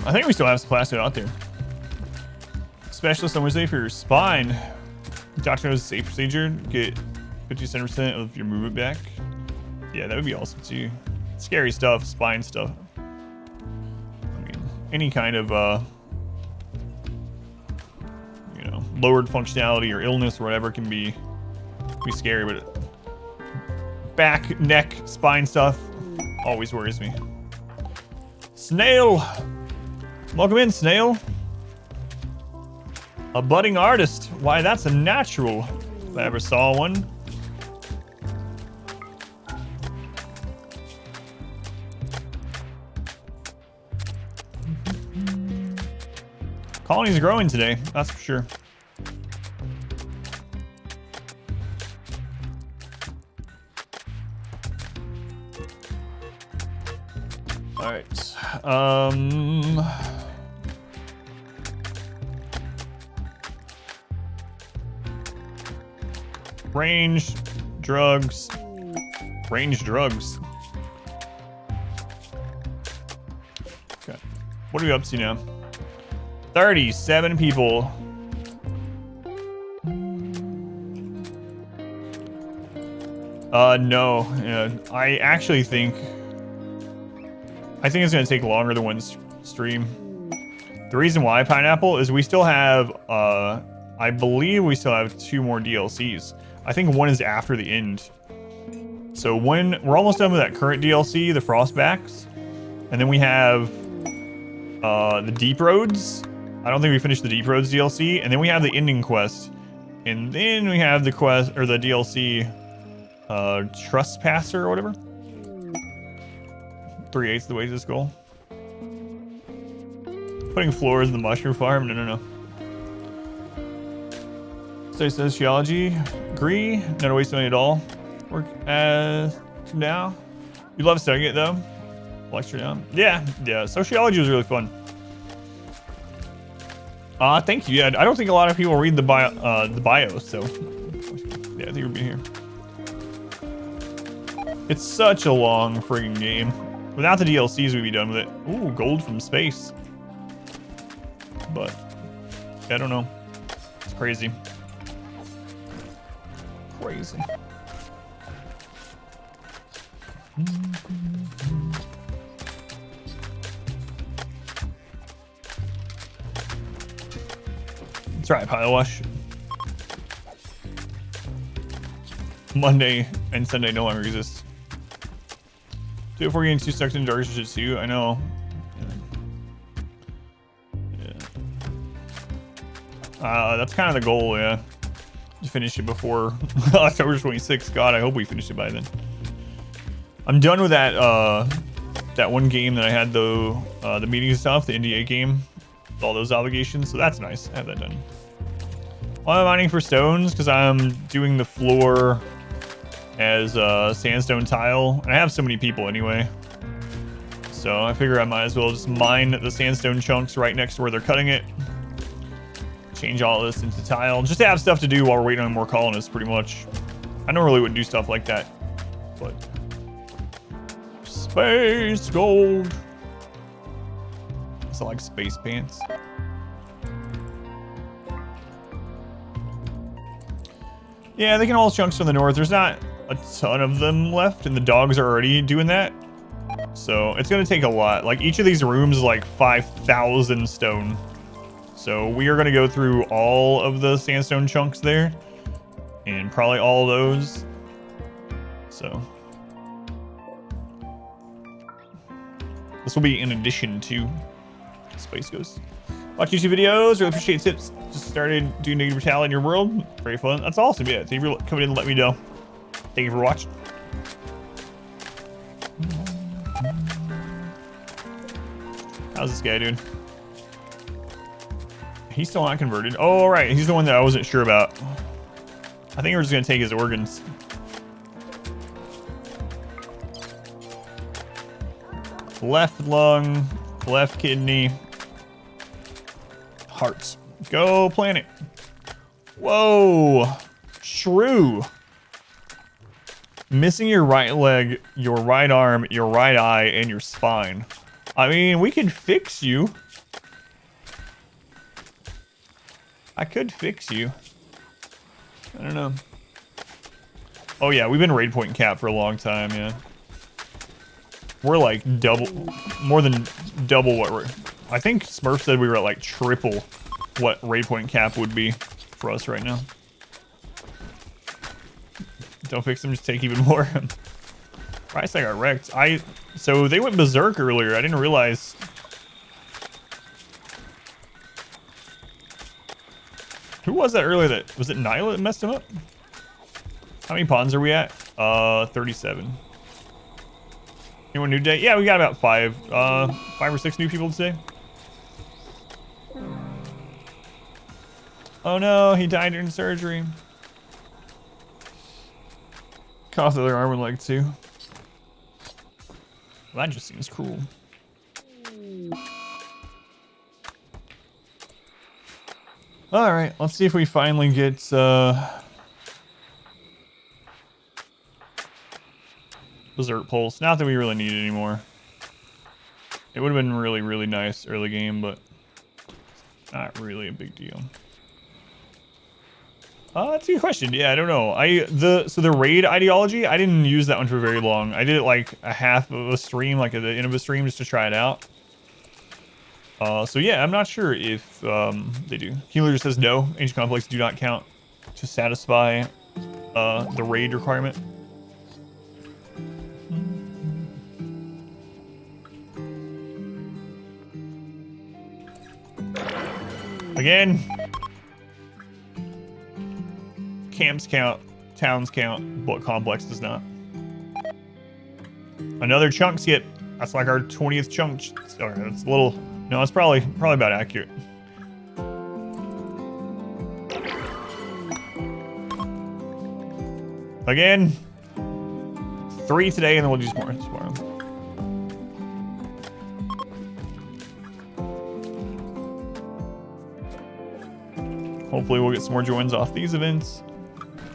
S3: I think we still have some plastic out there. Specialist on Wednesday for your spine. Doctor knows a safe procedure. Get 57% of your movement back. Yeah, that would be awesome too. Scary stuff, spine stuff. I mean, any kind of you know, lowered functionality or illness or whatever can be scary, but back, neck, spine stuff always worries me. Snail! Welcome in, Snail. A budding artist. Why, that's a natural, if I ever saw one. Colony's growing today, that's for sure. All right. Range, drugs, range drugs. Okay, what are we up to now? 37 people. No, yeah, I actually think it's gonna take longer than one stream. The reason why, Pineapple, is we still have, I believe we still have 2 more DLCs. I think one is after the end. So when we're almost done with that current DLC, the Frostbacks, and then we have the Deep Roads. I don't think we finished the Deep Roads DLC, and then we have the ending quest, and then we have the quest or the DLC Trespasser or whatever. 3/8 the way to this goal. Putting floors in the mushroom farm? No. Study sociology. Agree. Not a waste of money at all. Work as now. You love studying it though. Lecture down. Yeah. Sociology was really fun. Thank you. Yeah, I don't think a lot of people read the bio, so yeah, I think we'll be here. It's such a long friggin' game. Without the DLCs, we'd be done with it. Ooh, gold from space. But I don't know. It's crazy. Crazy. That's right, Pile Wash. Monday and Sunday no longer exist. 2 before getting too stuck in Dark Shit 2. I know. That's kind of the goal, yeah. To finish it before October 26th. God, I hope we finish it by then. I'm done with that that one game that I had the meeting stuff, the NDA game, with all those obligations. So that's nice. I have that done. Well, I'm mining for stones because I'm doing the floor as sandstone tile, and I have so many people anyway. So I figure I might as well just mine the sandstone chunks right next to where they're cutting it. Change all this into tile, just to have stuff to do while we're waiting on more colonists, pretty much. I normally wouldn't do stuff like that, but space gold. So like space pants. Yeah, they can all chunks from the north. There's not a ton of them left, and the dogs are already doing that. So it's gonna take a lot. Like each of these rooms is like 5,000 stone. So we are gonna go through all of the sandstone chunks there, and probably all those. So this will be in addition to Space Ghost. Watch YouTube videos. Really appreciate tips. Just started doing negative brutality in your world. Very fun. That's awesome. Yeah, thank you for coming in and let me know. Thank you for watching. How's this guy doing? He's still not converted. Oh, all right. He's the one that I wasn't sure about. I think we're just going to take his organs. Left lung, left kidney, hearts. Go planet. Whoa. Shrew. Missing your right leg, your right arm, your right eye, and your spine. I mean, we can fix you. I could fix you. I don't know. Oh yeah, we've been raid point cap for a long time, yeah. We're like more than double what we're... I think Smurf said we were at like triple what raid point cap would be for us right now. Don't fix them, just take even more. Price I got wrecked. So they went berserk earlier. I didn't realize. Who was that earlier? Was it Nyla that messed him up? How many pawns are we at? 37. Anyone new today? Yeah, we got about 5 or 6 new people today. Oh no, he died during surgery. Cut off the other arm and leg too. Well, that just seems cruel. All right, let's see if we finally get Berserk Pulse. Not that we really need it anymore. It would have been really, really nice early game, but not really a big deal. That's a good question. Yeah, I don't know. So the raid ideology, I didn't use that one for very long. I did it like a half of a stream, like at the end of a stream, just to try it out. So yeah, I'm not sure if they do. Healer says no. Ancient Complex do not count to satisfy the raid requirement. Again. Camps count, towns count, but complex does not. Another chunks get That's like our 20th chunk. Okay, it's a little. No, it's probably about accurate. Again, 3 today, and then we'll do some more tomorrow. Hopefully, we'll get some more joins off these events.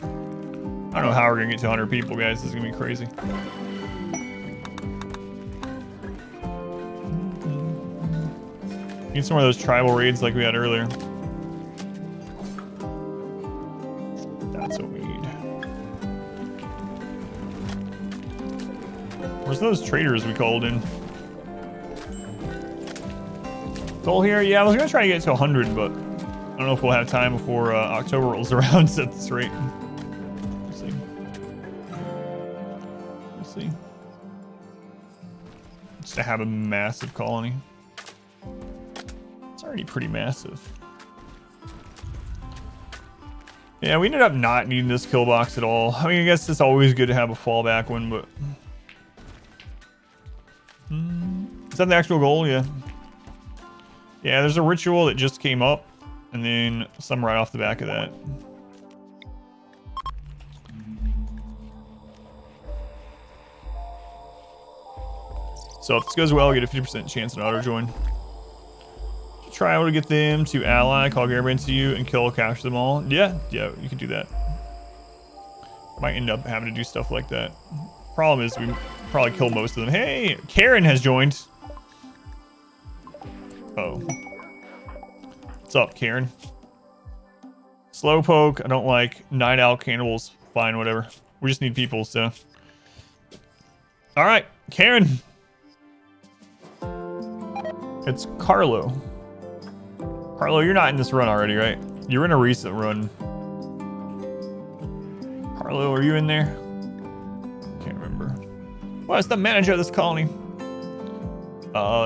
S3: I don't know how we're gonna get to 100 people, guys. This is gonna be crazy. Need some more of those tribal raids like we had earlier. That's what we need. Where's those traders we called in? Goal here? Yeah, I was gonna try to get to 100, but I don't know if we'll have time before October rolls around at this rate. We'll see. We'll see. Just to have a massive colony. It's already pretty massive. Yeah, we ended up not needing this kill box at all. I mean, I guess it's always good to have a fallback one, but... Is that the actual goal? Yeah. Yeah, there's a ritual that just came up, and then some right off the back of that. So if this goes well, we get a 50% chance at auto join. Try to get them to ally, call Gariban to you, and kill, capture them all. Yeah, you can do that. Might end up having to do stuff like that. Problem is, we probably kill most of them. Hey, Karen has joined. Oh. What's up, Karen? Slowpoke, I don't like. Night Owl Cannibals, fine, whatever. We just need people, so. Alright, Karen. It's Carlo. Carlo, you're not in this run already, right? You're in a recent run. Carlo, are you in there? Can't remember. Well, it's the manager of this colony.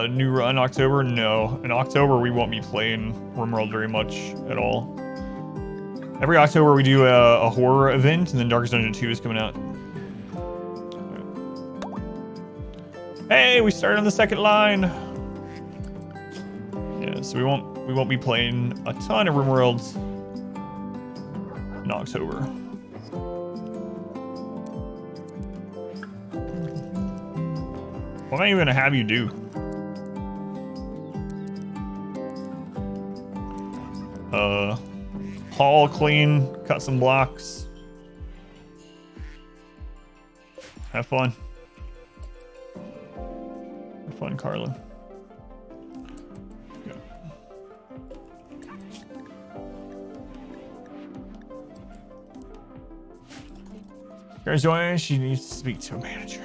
S3: New run October? No. In October, we won't be playing RimWorld very much at all. Every October, we do a horror event, and then Darkest Dungeon 2 is coming out. Hey, we started on the second line. Yeah, so we won't be playing a ton of RimWorlds in October. What am I even gonna have you do? Haul, clean, cut some blocks. Have fun. Have fun, Carla. Kara's joining. She needs to speak to a manager.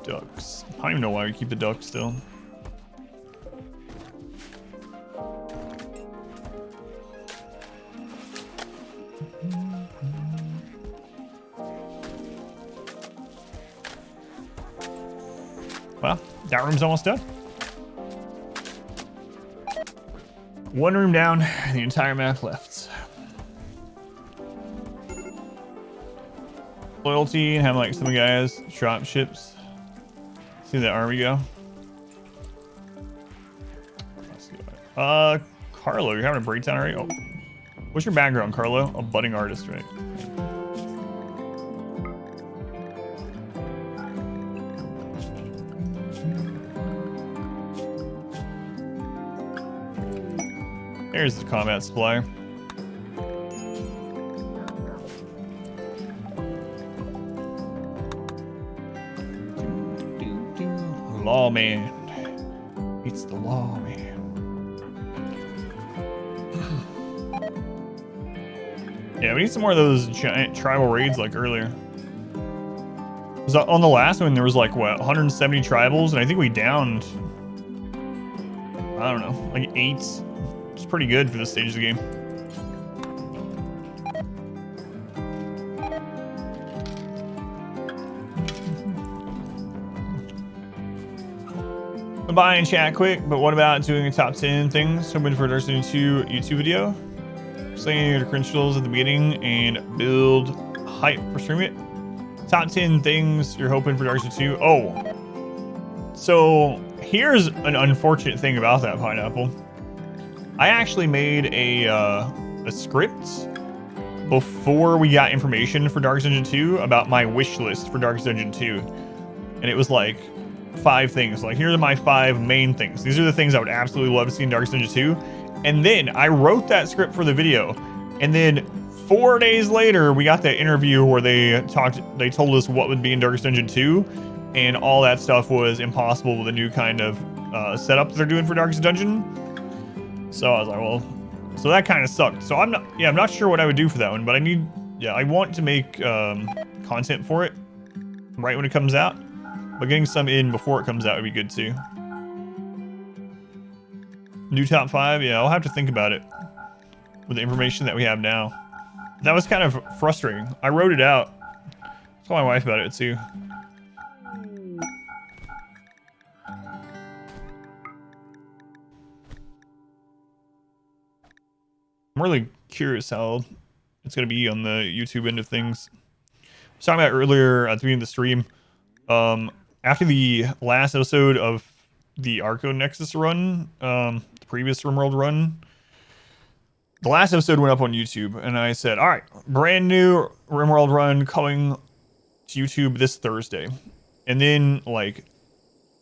S3: Ducks. I don't even know why we keep the ducks still. Well, that room's almost done. One room down, the entire map left. Loyalty, and have like some guys drop ships. See that army go? Carlo, you're having a breakdown already? Oh. What's your background, Carlo? A budding artist, right? There's the combat supplier. Lawman. It's the lawman. Yeah, we need some more of those giant tribal raids like earlier. Was on the last one there was like what 170 tribals, and I think we downed I don't know, like 8. It's pretty good for this stage of the game. Buy and chat quick, but what about doing a top 10 things? Hoping for Darcy 2 YouTube video. Saying your credentials at the beginning and build hype for stream it. Top 10 things you're hoping for Dark Souls 2. Oh, so here's an unfortunate thing about that, Pineapple. I actually made a script before we got information for Dark Dungeon 2 about my wish list for Dark Dungeon 2. And it was like 5 things. Like, here are my 5 main things. These are the things I would absolutely love to see in Dark Dungeon 2. And then I wrote that script for the video. And then 4 days later, we got that interview where they told us what would be in Dark Dungeon 2. And all that stuff was impossible with the new kind of setup they're doing for Darkest Dungeon. So I was like, well, so that kind of sucked. So I'm not sure what I would do for that one, but I want to make content for it right when it comes out. But getting some in before it comes out would be good too. New top 5, yeah, I'll have to think about it with the information that we have now. That was kind of frustrating. I wrote it out. I told my wife about it too. I'm really curious how it's going to be on the YouTube end of things. I was talking about earlier at the beginning of the stream. After the last episode of the Arco Nexus run, the previous RimWorld run, the last episode went up on YouTube, and I said, all right, brand new RimWorld run coming to YouTube this Thursday. And then, like,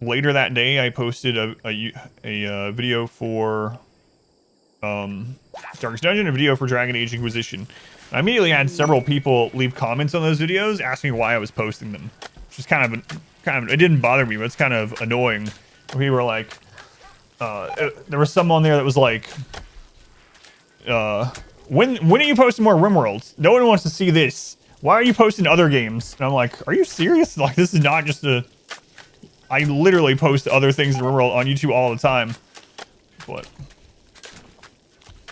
S3: later that day, I posted a video for Darkest Dungeon, a video for Dragon Age Inquisition. I immediately had several people leave comments on those videos asking me why I was posting them, which is kind of it didn't bother me, but it's kind of annoying. We were like, there was some on there that was like, when are you posting more RimWorlds? No one wants to see this. Why are you posting other games? And I'm like, are you serious? Like, this is not just I literally post other things in RimWorld on YouTube all the time. But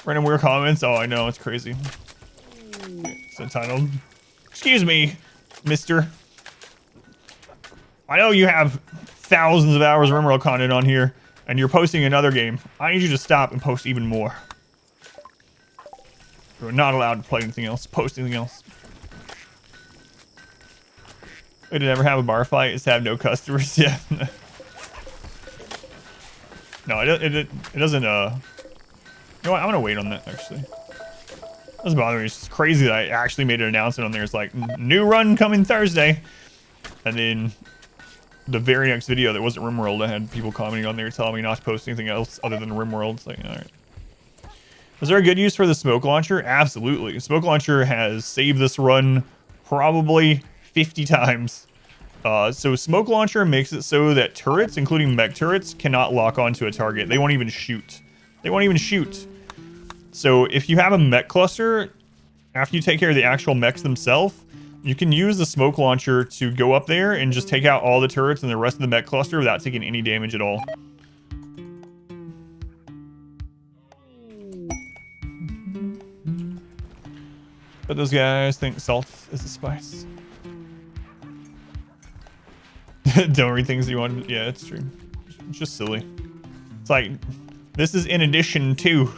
S3: random weird comments. Oh, I know, it's crazy. It's entitled. Excuse me, mister. I know you have thousands of hours of RimWorld content on here, and you're posting another game. I need you to stop and post even more. You're not allowed to play anything else, post anything else. Way to never have a bar fight is to have no customers. Yeah. No, it doesn't, you know what? I'm gonna wait on that, actually. It doesn't bother me. It's just crazy that I actually made an announcement on there. It's like, new run coming Thursday. And then the very next video that wasn't RimWorld, I had people commenting on there telling me not to post anything else other than RimWorld. It's like, alright. Is there a good use for the smoke launcher? Absolutely. Smoke launcher has saved this run probably 50 times. So smoke launcher makes it so that turrets, including mech turrets, cannot lock onto a target. They won't even shoot. They won't even shoot. So if you have a mech cluster, after you take care of the actual mechs themselves, you can use the smoke launcher to go up there and just take out all the turrets and the rest of the mech cluster without taking any damage at all. But those guys think salt is a spice. Don't read things you want. Yeah, it's true. It's just silly. It's like, this is in addition to.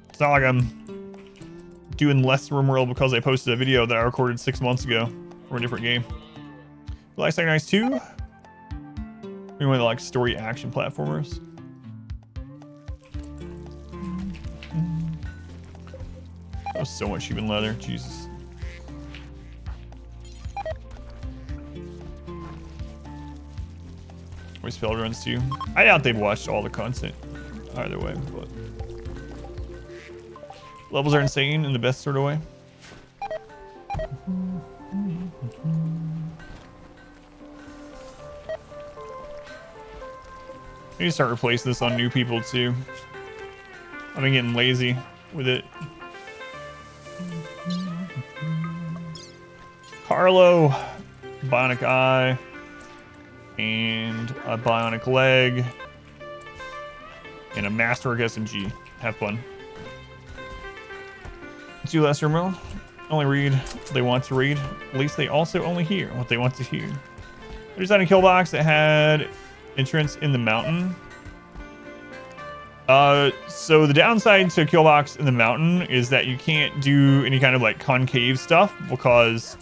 S3: It's not like I'm doing less RimWorld because I posted a video that I recorded 6 months ago for a different game. You like Second Ice 2? We went to like story action platformers. That was so much human leather, Jesus. Always failed runs too. I doubt they've watched all the content either way, but levels are insane in the best sort of way. I need to start replacing this on new people too. I've been getting lazy with it. Carlo, bionic eye, and a bionic leg, and a masterwork SMG. Have fun. Do less RimWorld. Only read what they want to read. At least they also only hear what they want to hear. There's that a kill box that had entrance in the mountain. So the downside to Killbox in the mountain is that you can't do any kind of like concave stuff because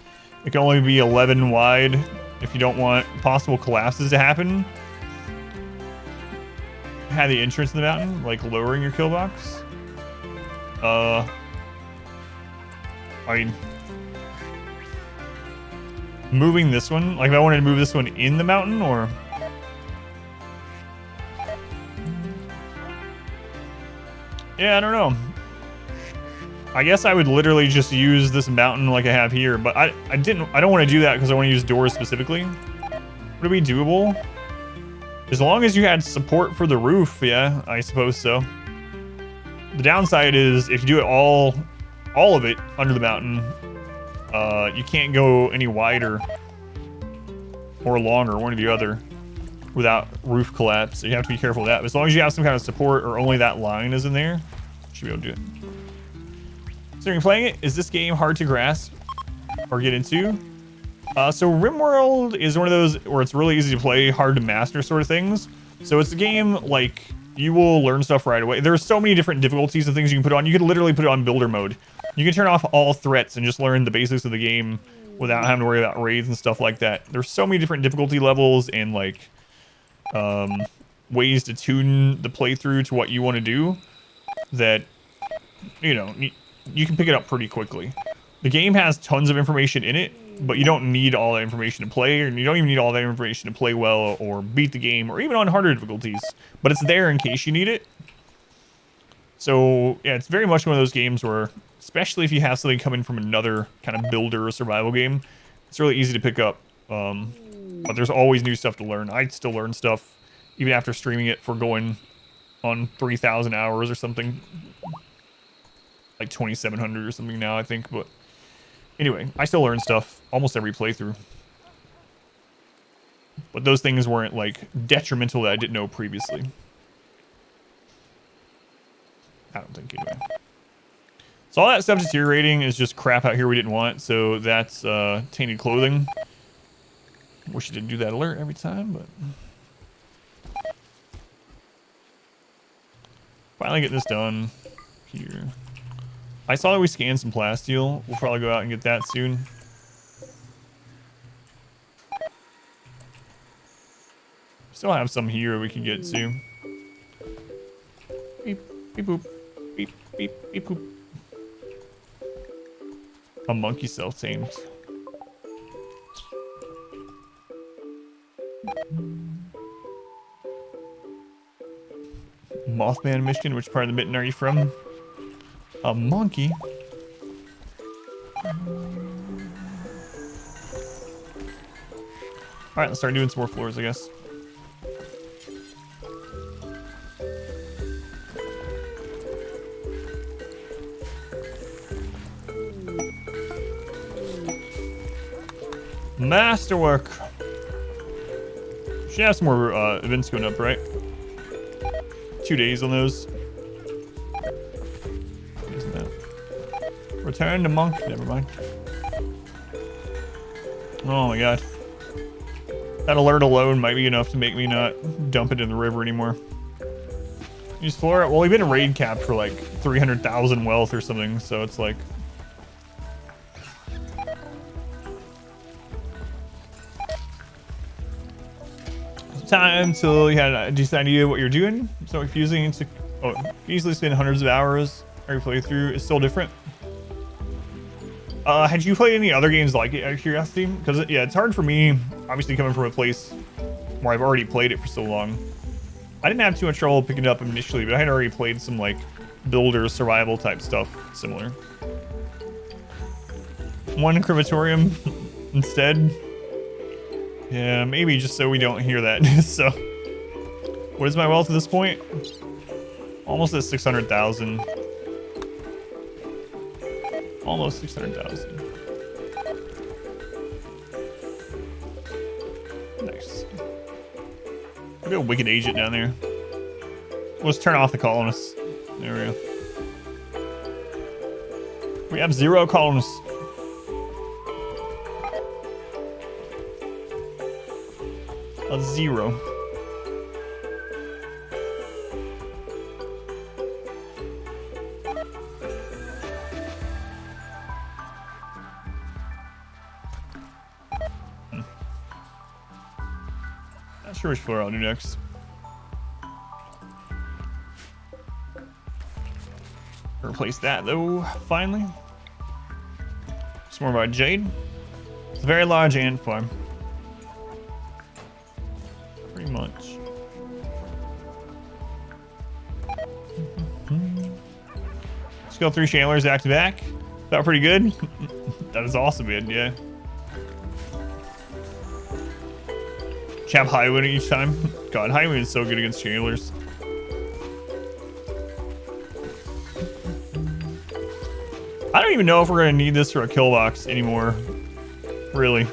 S3: it can only be 11 wide if you don't want possible collapses to happen. Had the entrance in the mountain, like lowering your Killbox. I mean, moving this one, like if I wanted to move this one in the mountain or... Yeah, I don't know. I guess I would literally just use this mountain like I have here, but I don't want to do that because I want to use doors specifically. Would it be doable? As long as you had support for the roof, yeah, I suppose so. The downside is if you do it all of it under the mountain, you can't go any wider or longer, one or the other, without roof collapse. So you have to be careful of that. But as long as you have some kind of support or only that line is in there, you should be able to do it. So you're playing it. Is this game hard to grasp or get into? So RimWorld is one of those where it's really easy to play, hard to master sort of things. So it's a game like you will learn stuff right away. There's so many different difficulties and things you can put on. You can literally put it on builder mode. You can turn off all threats and just learn the basics of the game without having to worry about raids and stuff like that. There's so many different difficulty levels and like ways to tune the playthrough to what you want to do that, you know, you can pick it up pretty quickly. The game has tons of information in it, but you don't need all that information to play, and you don't even need all that information to play well or beat the game, or even on harder difficulties. But it's there in case you need it. So yeah, it's very much one of those games where, especially if you have something coming from another kind of builder or survival game, it's really easy to pick up. But there's always new stuff to learn. I still learn stuff even after streaming it for going on 3,000 hours or something. Like 2,700 or something now, I think. But anyway, I still learn stuff almost every playthrough. But those things weren't like detrimental that I didn't know previously. I don't think anyway. So all that stuff deteriorating is just crap out here we didn't want. So that's tainted clothing. Wish you didn't do that alert every time, but finally getting this done here. I saw that we scanned some plasteel. We'll probably go out and get that soon. Still have some here we can get to. Beep, beep, boop. Beep, beep, beep, boop. A monkey self-tamed. Mothman, Michigan. Which part of the mitten are you from? A monkey. Alright, let's start doing some more floors, I guess. Masterwork. Should have some more events going up, right? 2 days on those. Isn't that? Return to monk. Never mind. Oh my god. That alert alone might be enough to make me not dump it in the river anymore. Use floor. Well, we've been raid capped for like 300,000 wealth or something, so it's like. Time till you had a decent idea what you're doing. So confusing to easily spend hundreds of hours every playthrough is still different. Had you played any other games like it out of curiosity? Because yeah, it's hard for me, obviously coming from a place where I've already played it for so long. I didn't have too much trouble picking it up initially, but I had already played some like builder survival type stuff similar. One crematorium instead. Yeah, maybe just so we don't hear that. So, what is my wealth at this point? Almost at 600,000. Almost 600,000. Nice. Look at a wicked agent down there. Let's turn off the colonists. There we go. We have 0 colonists. A 0. sure which floor I'll do next. Replace that though, finally. Some more about Jade. It's a very large ant farm. Pretty much. Skill 3 Chandlers back to back. Felt pretty good. That is awesome, man. Yeah. Chap Highwind each time. God, Highwind is so good against Chandlers. I don't even know if we're gonna need this for a kill box anymore. Really.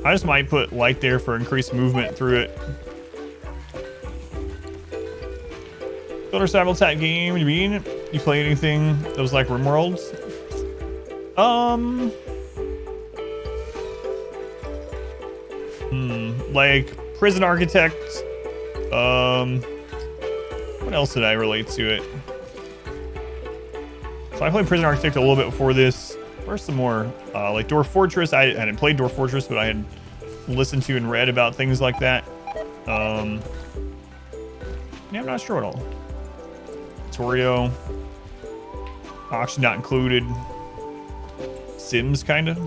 S3: I just might put light there for increased movement through it. Builder Cyber Attack game, you mean? You play anything that was like RimWorlds? Like Prison Architect. What else did I relate to it? So I played Prison Architect a little bit before this. Where's some more? Like Dwarf Fortress. I hadn't played Dwarf Fortress, but I had listened to and read about things like that. Yeah, I'm not sure at all. Torio. Auction not included. Sims, kind of.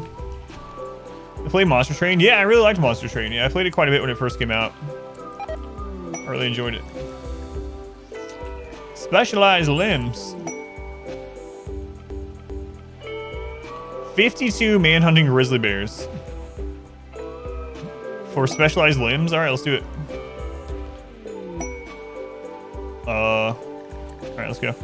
S3: I played Monster Train. Yeah, I really liked Monster Train. Yeah, I played it quite a bit when it first came out. I really enjoyed it. Specialized limbs. 52 manhunting grizzly bears. For specialized limbs? Alright, let's do it. Alright, let's go.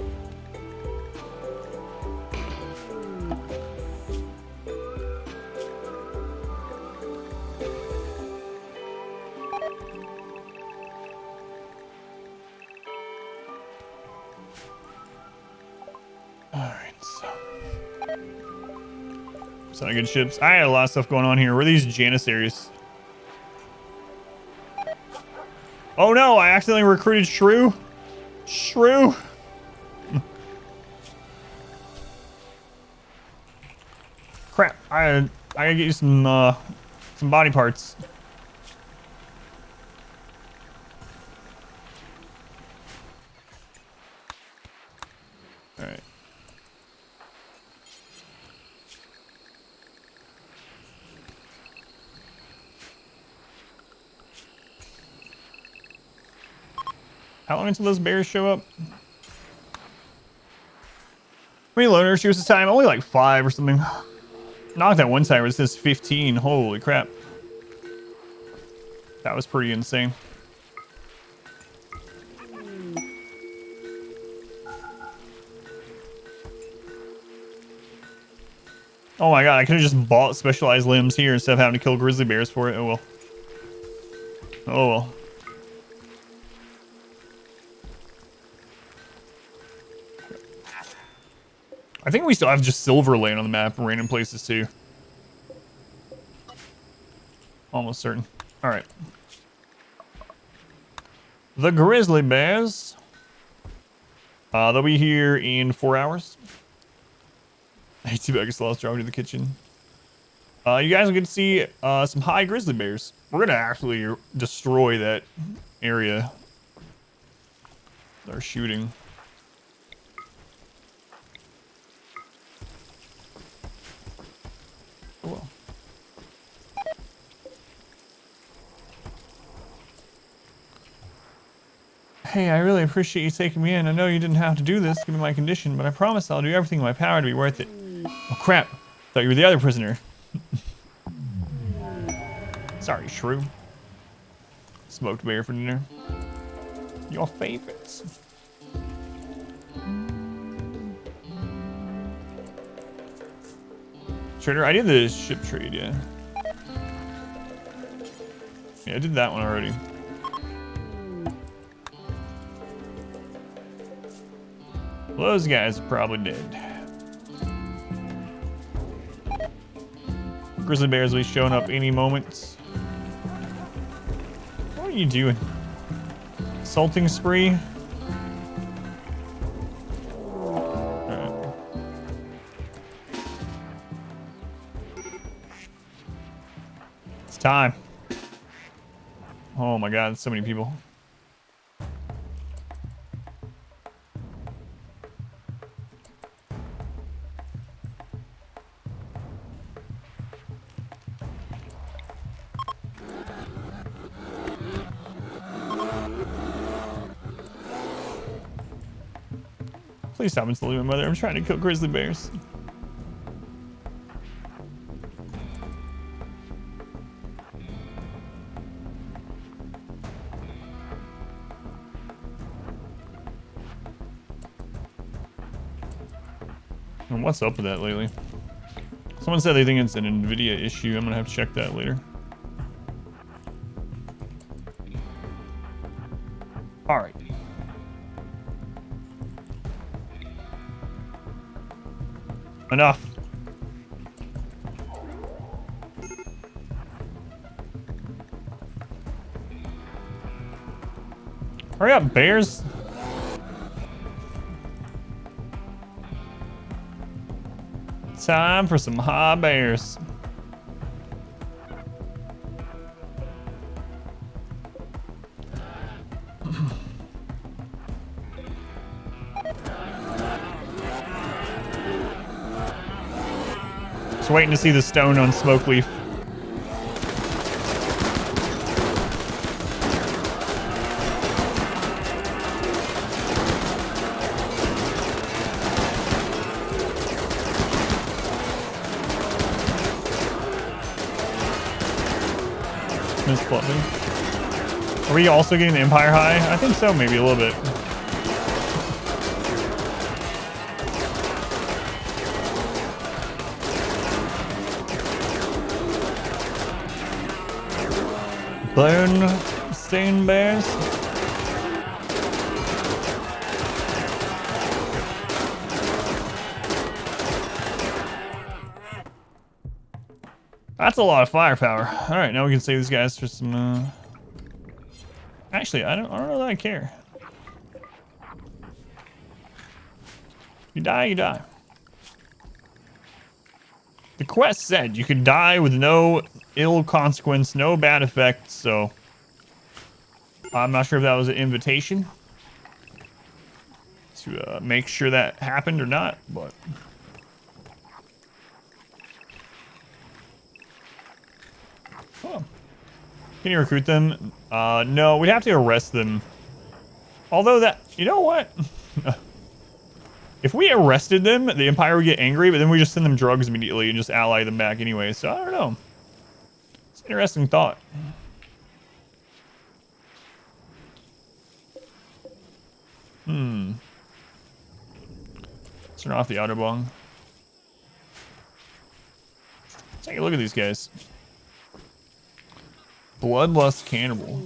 S3: Sounding good ships. I had a lot of stuff going on here. Where are these Janissaries? Oh no, I accidentally recruited Shrew. Shrew. Crap. I gotta get you some body parts. All right. How long until those bears show up? How many loner shoots this time? Only like 5 or something. Not like that one time where it says 15. Holy crap. That was pretty insane. Oh my god, I could have just bought specialized limbs here instead of having to kill grizzly bears for it. Oh well. Oh well. I think we still have just silver laying on the map in random places too. Almost certain. All right. The grizzly bears. They'll be here in 4 hours. Hey, too bad I still lost John to the kitchen. You guys will get to see some high grizzly bears. We're gonna actually destroy that area. They're shooting. Oh well. Hey, I really appreciate you taking me in. I know you didn't have to do this, given my condition, but I promise I'll do everything in my power to be worth it. Oh crap! Thought you were the other prisoner. Sorry, Shrew. Smoked bear for dinner. Your favorites. Trader, I did the ship trade, yeah. Yeah, I did that one already. Well, those guys are probably dead. Grizzly bears will be showing up any moment. What are you doing? Assaulting spree? It's time. Oh my god, so many people. Please stop and salute my mother. I'm trying to kill grizzly bears. And what's up with that lately? Someone said they think it's an NVIDIA issue. I'm gonna have to check that later. All right. Enough. Hurry up, bears. Time for some high bears. Just waiting to see the stone on Smoke Leaf. Are we also getting the Empire High? I think so, maybe a little bit. Bone stained bears. That's a lot of firepower. All right, now we can save these guys for some. Actually, I don't know that I care. You die, you die. The quest said you could die with no ill consequence, no bad effects, so I'm not sure if that was an invitation to make sure that happened or not, but can you recruit them? No, we'd have to arrest them. Although that, you know what? If we arrested them, the Empire would get angry, but then we just send them drugs immediately and just ally them back anyway. So I don't know. It's an interesting thought. Turn off the Autobahn. Take a look at these guys. Bloodlust Cannibal.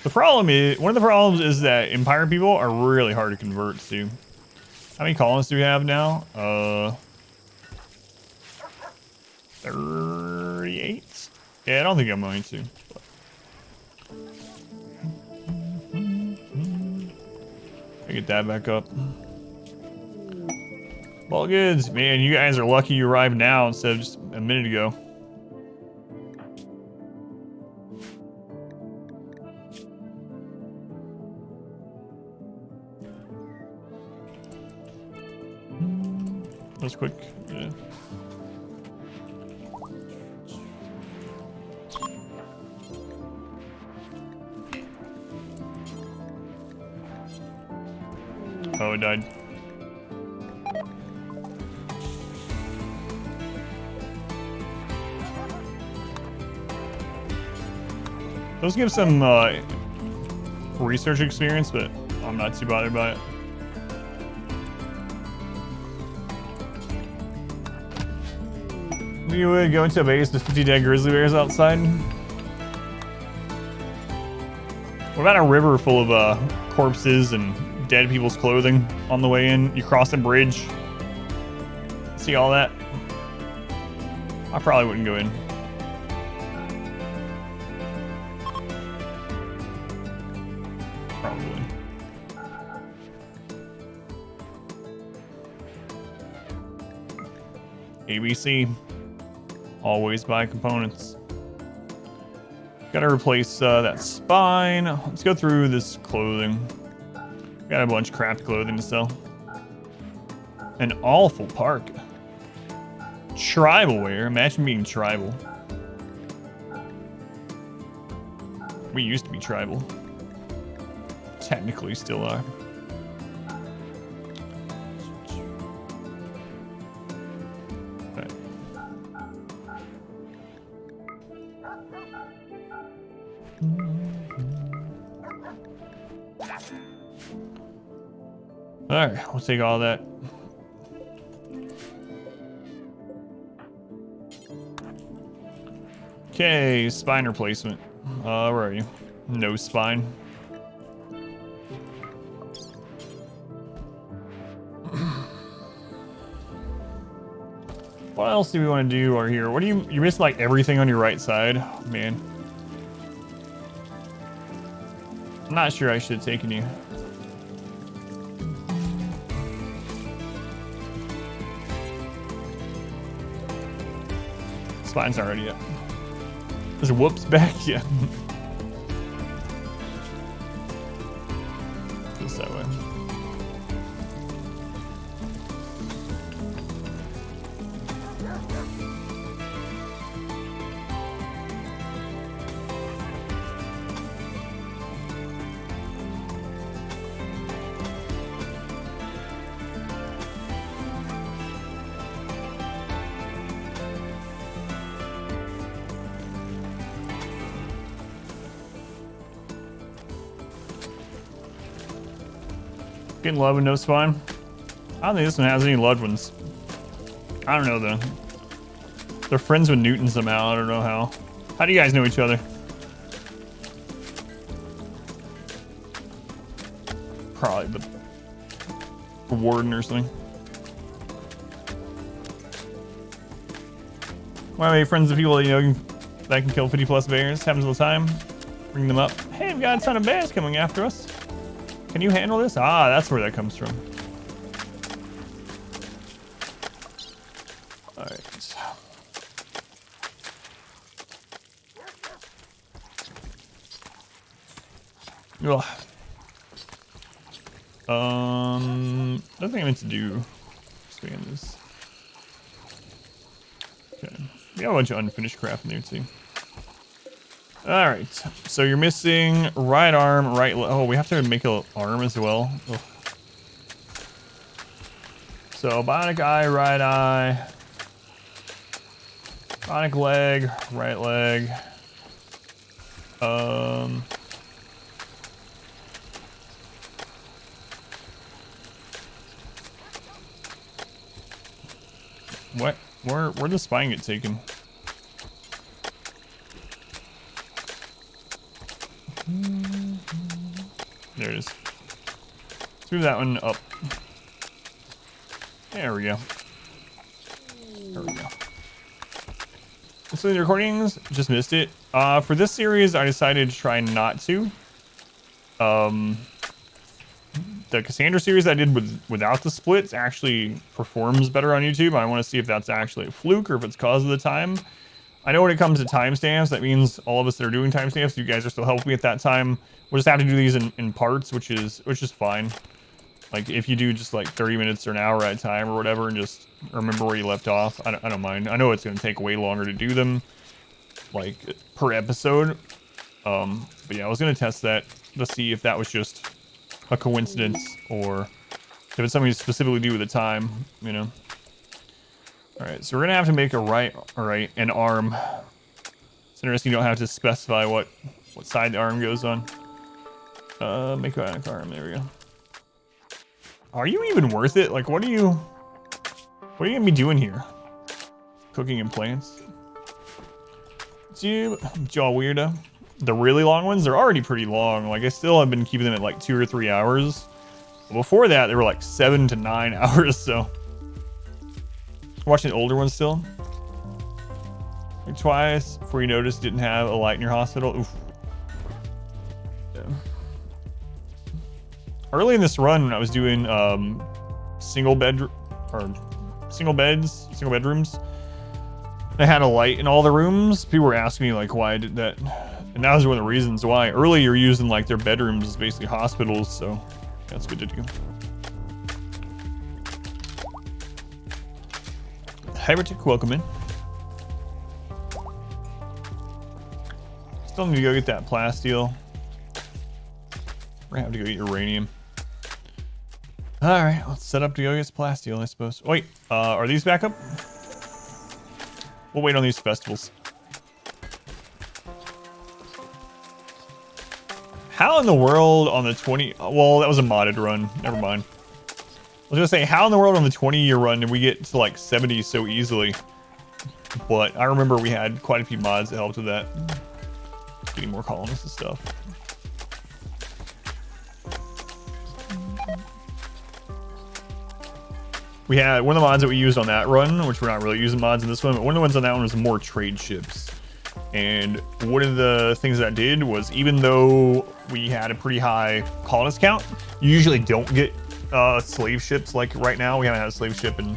S3: The problem is, one of the problems is that Empire people are really hard to convert to. How many colonists do we have now? 38? Yeah, I don't think I'm going to. I get that back up. Ball goods. Man, you guys are lucky you arrived now instead of just a minute ago. That was quick. Yeah. Oh, it died. Those give some research experience, but I'm not too bothered by it. We would go into a base with 50 dead grizzly bears outside. What about a river full of corpses and dead people's clothing on the way in? You cross a bridge. See all that? I probably wouldn't go in. ABC. Always buy components. Gotta replace that spine. Let's go through this clothing. Got a bunch of craft clothing to sell. An awful park. Tribal wear. Imagine being tribal. We used to be tribal. Technically still are. Right. Alright, we'll take all that. Okay, spine replacement. Where are you? No spine. What else do we want to do over here? What do you missed like everything on your right side? Oh, man. I'm not sure I should have taken you. Spine's already up. Is whoops back? Yeah. Just that way. Getting love with no spine. I don't think this one has any loved ones. I don't know though. They're friends with Newton somehow. I don't know how. How do you guys know each other? Probably the warden or something. Why are you friends with people that you know that can kill 50+ bears? Happens all the time. Bring them up. Hey, we've got a ton of bears coming after us. Can you handle this? Ah, that's where that comes from. All right. Ugh. Another thing I meant to do. Expand this. Okay. We have a bunch of unfinished craft in there too. All right, so you're missing right arm, right. Oh, we have to make an arm as well. Ugh. So bionic eye, right eye, bionic leg, right leg. What? Where'd the spine get taken? There it is. Let's move that one up. There we go. There we go. So the recordings, just missed it. For this series, I decided to try not to. The Cassandra series I did without the splits actually performs better on YouTube. I want to see if that's actually a fluke or if it's cause of the time. I know when it comes to timestamps, that means all of us that are doing timestamps, you guys are still helping me at that time. We'll just have to do these in parts, which is fine. Like if you do just like 30 minutes or an hour at a time or whatever, and just remember where you left off, I don't mind. I know it's going to take way longer to do them, like per episode. But yeah, I was going to test that to see if that was just a coincidence or if it's something to specifically do with the time, you know. All right, so we're gonna have to make an arm. It's interesting you don't have to specify what side the arm goes on. Make an arm, there we go. Are you even worth it? Like, what are you gonna be doing here? Cooking in plants? Jaw weirdo. The really long ones, they're already pretty long. Like, I still have been keeping them at like 2 or 3 hours. Before that, they were like 7 to 9 hours, so. Watching the older ones still. Like twice before you noticed didn't have a light in your hospital. Oof. Yeah. Early in this run, when I was doing single bed or single bedrooms. I had a light in all the rooms. People were asking me like why I did that. And that was one of the reasons why. Earlier you're using like their bedrooms as basically hospitals, so that's good to do. Heretic, welcome in. Still need to go get that plasteel. We're gonna have to go get uranium. Alright, let's set up to go get plasteel, I suppose. Wait, are these back up? We'll wait on these festivals. How in the world on the 20... Well, that was a modded run. Never mind. I was gonna say, how in the world on the 20-year run did we get to like 70 so easily? But I remember we had quite a few mods that helped with that. Getting more colonists and stuff. We had one of the mods that we used on that run, which we're not really using mods in this one, but one of the ones on that one was more trade ships. And one of the things that did was, even though we had a pretty high colonist count, you usually don't get slave ships. Like right now, we haven't had a slave ship in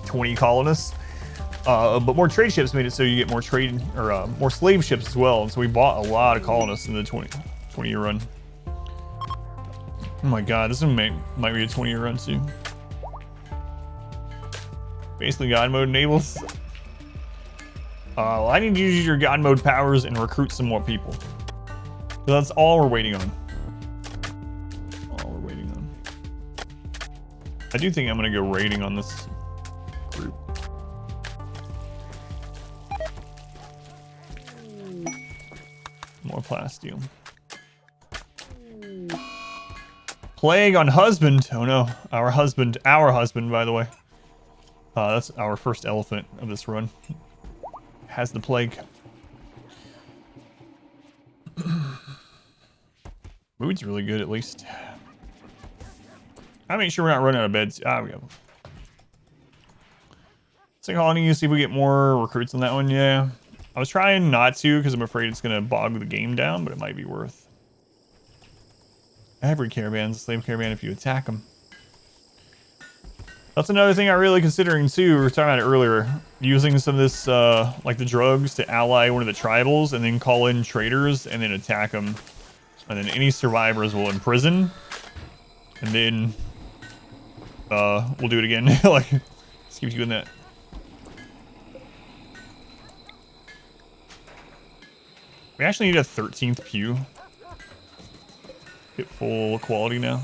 S3: 20 colonists. But more trade ships made it so you get more trade or more slave ships as well. And so we bought a lot of colonists in the 20-year run. Oh my god, this one might be a 20-year run too. Basically, God mode enables. I need to use your God mode powers and recruit some more people. So that's all we're waiting on. All we're waiting on. I do think I'm gonna go raiding on this group. More plasteel. Plague on husband. Oh no, our husband, by the way. That's our first elephant of this run. Has the plague. Mood's really good, at least. I make sure we're not running out of beds. Ah, we go. Let's colony, see if we get more recruits on that one. Yeah. I was trying not to because I'm afraid it's going to bog the game down, but it might be worth. Every caravan's a slave caravan if you attack them. That's another thing I'm really considering too. We were talking about it earlier. Using some of this, like the drugs to ally one of the tribals and then call in traders and then attack them. And then any survivors will imprison. And then, we'll do it again. Like, let's keep doing that. We actually need a 13th pew. Get full quality now.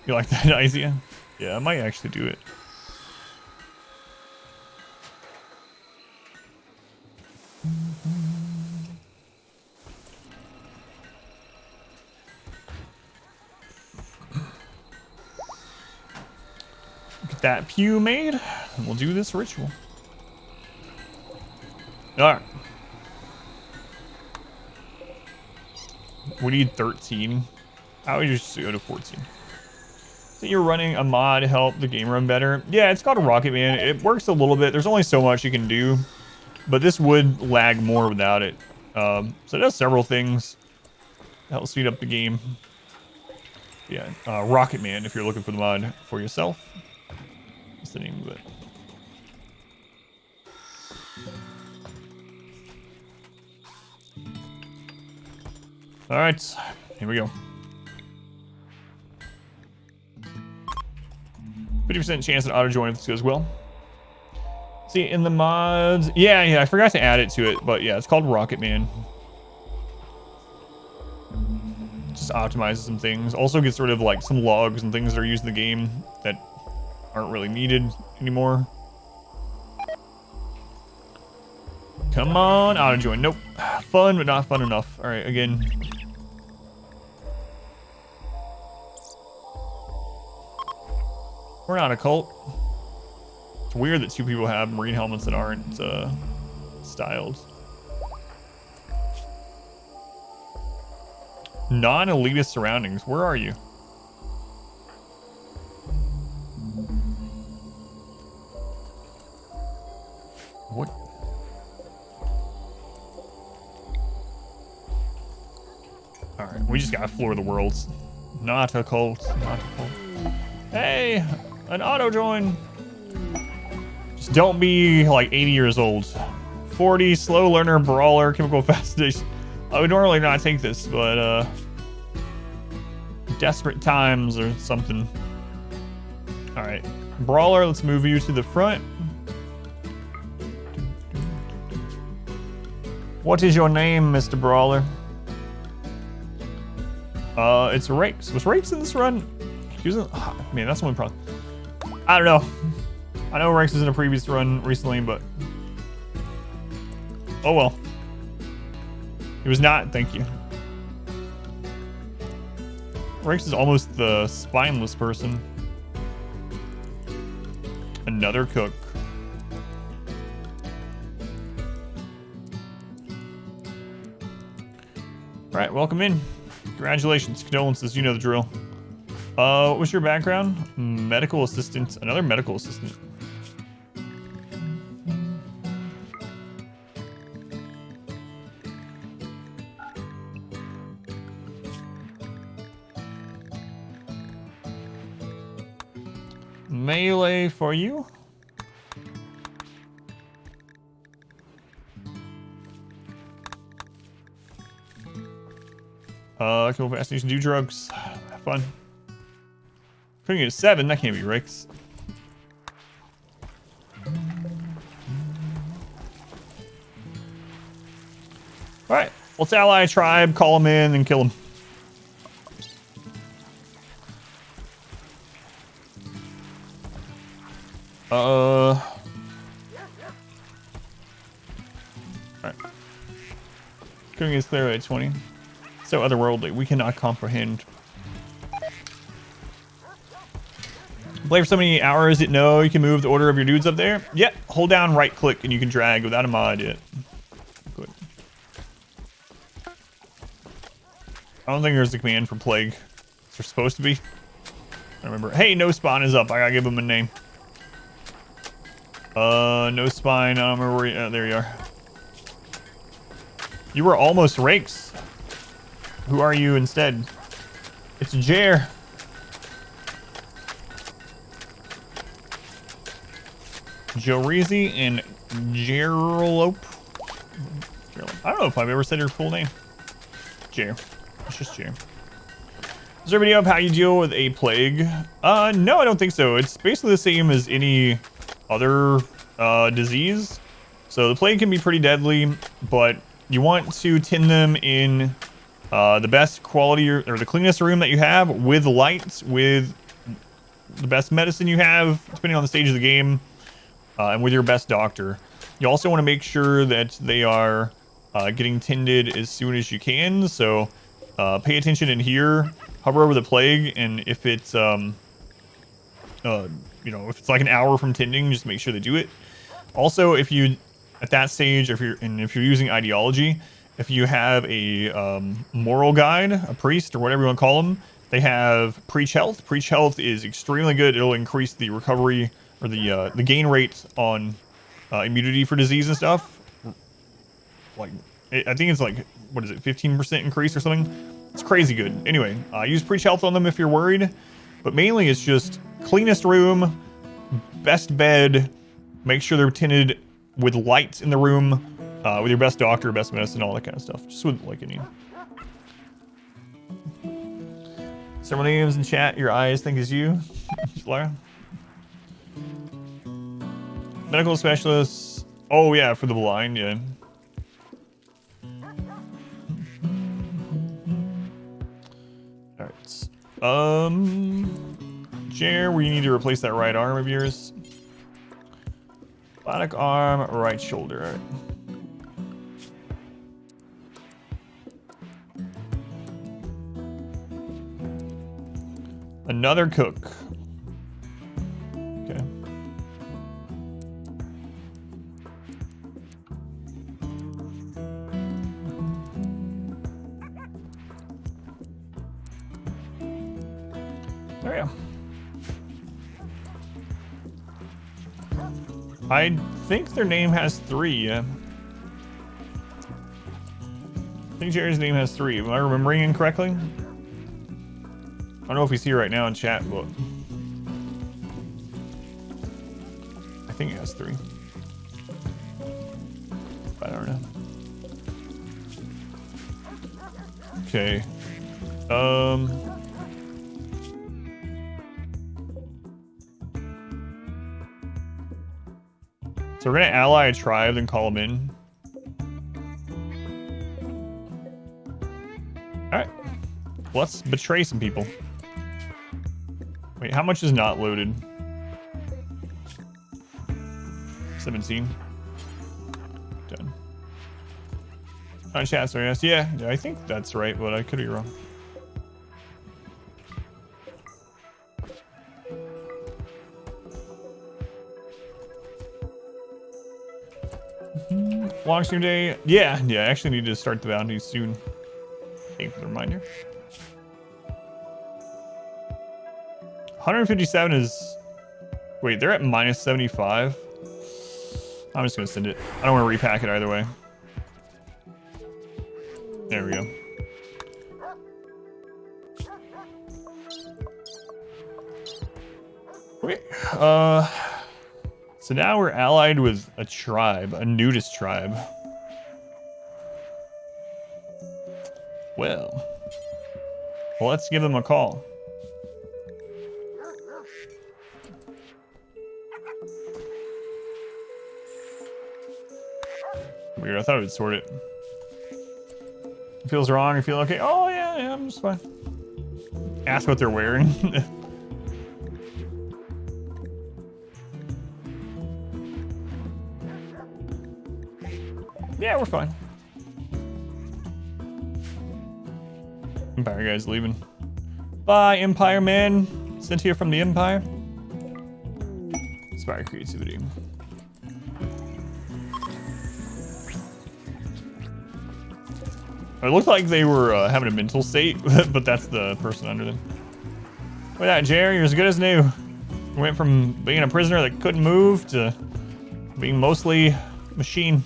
S3: You like that idea? Yeah, I might actually do it. Get that pew made, and we'll do this ritual. Alright. We need 13. I would just go to 14. So you're running a mod to help the game run better. Yeah, it's called a Rocket Man. It works a little bit. There's only so much you can do, but this would lag more without it. So it does several things to help speed up the game. Yeah, Rocket Man if you're looking for the mod for yourself. What's the name of it? All right, here we go. 50% chance at auto join if this goes well. See, in the mods, yeah, I forgot to add it to it, but yeah, it's called Rocket Man. Just optimizes some things. Also gets rid of like some logs and things that are used in the game that aren't really needed anymore. Come on, auto join. Nope. Fun, but not fun enough. All right, again. We're not a cult. It's weird that two people have marine helmets that aren't styled. Non-elitist surroundings. Where are you? What? Alright, we just gotta floor the worlds. Not a cult. Not a cult. Hey! An auto join. Just don't be like 80 years old. 40, slow learner, brawler, chemical fascination. I would normally not take this, but desperate times or something. All right, brawler, let's move you to the front. What is your name, Mr. Brawler? It's Rakes. Was Rakes in this run? He was in, man, that's the only problem. I don't know. I know Rakes was in a previous run recently, but oh well. He was not, thank you. Rakes is almost the spineless person. Another cook. All right, welcome in. Congratulations, condolences, you know the drill. What was your background? Medical assistant, another medical assistant. Melee for you. Kill fascination, do drugs. Have fun. Putting it at 7, that can't be Rakes. Alright, let's ally a tribe, call them in, and kill them. Alright. Cooking is there at 20. So otherworldly, we cannot comprehend. Play for so many hours that no, you can move the order of your dudes up there. Yep, hold down right click and you can drag without a mod yet. Good. I don't think there's a command for plague. Is there supposed to be? I remember. Hey, no spawn is up. I gotta give him a name. No spine. I don't remember where you, there you are. You were almost Rakes. Who are you instead? It's Jer. Jorizi and Jerlope. I don't know if I've ever said her full name. Jer. It's just Jer. Is there a video of how you deal with a plague? No, I don't think so. It's basically the same as any other disease. So the plague can be pretty deadly, but you want to tend them in the best quality or the cleanest room that you have, with lights, with the best medicine you have, depending on the stage of the game, and with your best doctor. You also want to make sure that they are getting tended as soon as you can. So pay attention in here, hover over the plague, and if it's you know, if it's like an hour from tending, just make sure they do it. Also, if you at that stage, if you're using ideology, if you have a moral guide, a priest, or whatever you want to call them, they have preach health. Preach health is extremely good. It'll increase the recovery or the gain rate on immunity for disease and stuff. Like, I think it's like, what is it, 15% increase or something? It's crazy good. Anyway, use preach health on them if you're worried, but mainly it's just cleanest room, best bed, make sure they're tended with lights in the room, with your best doctor, best medicine, all that kind of stuff. Just with like any. Several names in chat. Your eyes think is you, Lara. Medical specialists. Oh yeah, for the blind. Yeah. All right. Jer, we need to replace that right arm of yours. Bionic arm, right shoulder. All right. Another cook. Okay. There you go. I think their name has 3, yeah. I think Jerry's name has 3. Am I remembering incorrectly? I don't know if he's here right now in chat, but think it has 3. I don't know. Okay. So we're gonna ally a tribe, then call them in. Alright. Let's betray some people. Wait, how much is not loaded? 17. Done. On chat, sorry, yes. Yeah, I think that's right, but I could be wrong. Long stream day. Yeah, I actually need to start the bounties soon. Thank you for the reminder. 157 is... Wait, they're at minus 75? I'm just going to send it. I don't want to repack it either way. There we go. Okay. So now we're allied with a tribe, a nudist tribe. Well, let's give them a call. Weird, I thought it would sort it. It feels wrong, you feel okay? Oh yeah, I'm just fine. Ask what they're wearing. Yeah, we're fine. Empire guy's leaving. Bye, Empire man. Sent here from the Empire. Inspire creativity. It looked like they were having a mental state, but that's the person under them. Look at that, Jerry. You're as good as new. Went from being a prisoner that couldn't move to being mostly machine.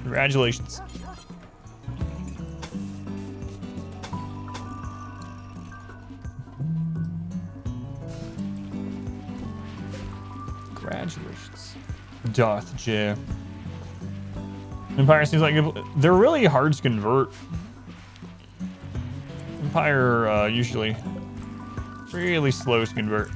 S3: Congratulations. Congratulations. Darth J. Empire seems like they're really hard to convert. Empire usually really slow to convert.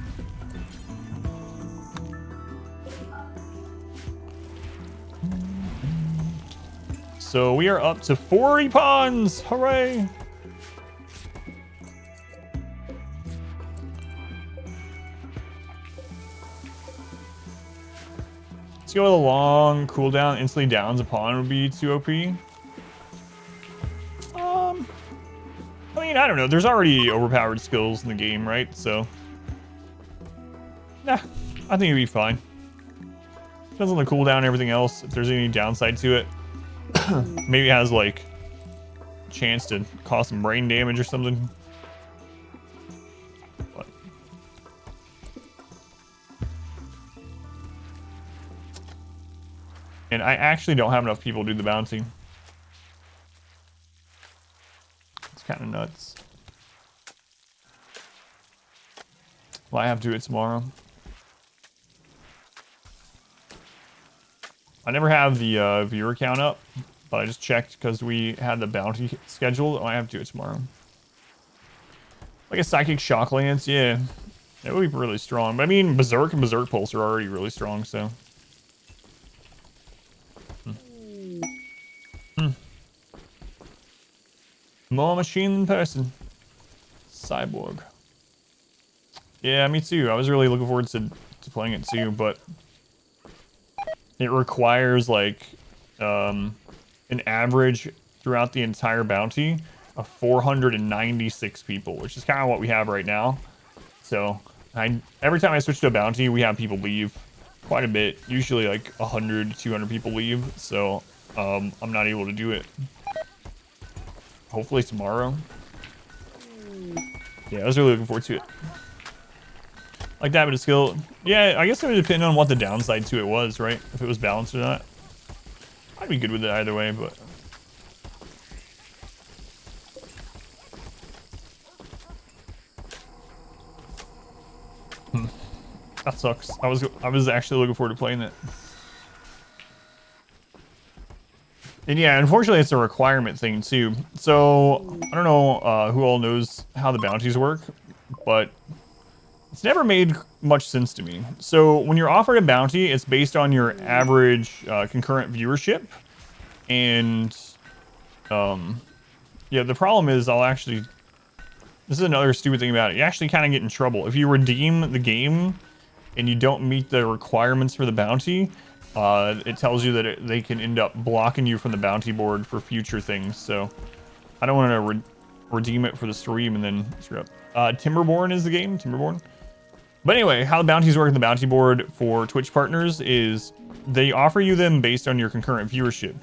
S3: So we are up to 40 pawns. Hooray! Let's go with a long cooldown. Instantly downs a pawn would be too OP. I mean, I don't know. There's already overpowered skills in the game, right? So, nah, I think it'd be fine. Depends on the cooldown and everything else. If there's any downside to it. Maybe it has like a chance to cause some brain damage or something. But. And I actually don't have enough people to do the bounty. It's kind of nuts. Well, I have to do it tomorrow. I never have the viewer count up, but I just checked because we had the bounty scheduled. I have to do it tomorrow. Like a psychic shock lance, yeah. It would be really strong. But I mean, Berserk and Berserk Pulse are already really strong, so. More machine than person. Cyborg. Yeah, me too. I was really looking forward to playing it too, but it requires like an average throughout the entire bounty of 496 people, which is kind of what we have right now. So every time I switch to a bounty, we have people leave quite a bit. Usually like 100 to 200 people leave. So I'm not able to do it. Hopefully tomorrow. Yeah, I was really looking forward to it. Like that, but a skill. Yeah, I guess it would depend on what the downside to it was, right? If it was balanced or not. I'd be good with it either way, but. That sucks. I was actually looking forward to playing that. And yeah, unfortunately, it's a requirement thing too. So I don't know who all knows how the bounties work, but it's never made much sense to me. So when you're offered a bounty, it's based on your average concurrent viewership, and yeah, the problem is this is another stupid thing about it. You actually kind of get in trouble if you redeem the game and you don't meet the requirements for the bounty. It tells you that they can end up blocking you from the bounty board for future things. So I don't want to redeem it for the stream and then screw up. Timberborn is the game, Timberborn. But anyway, how the bounties work in the bounty board for Twitch partners is they offer you them based on your concurrent viewership.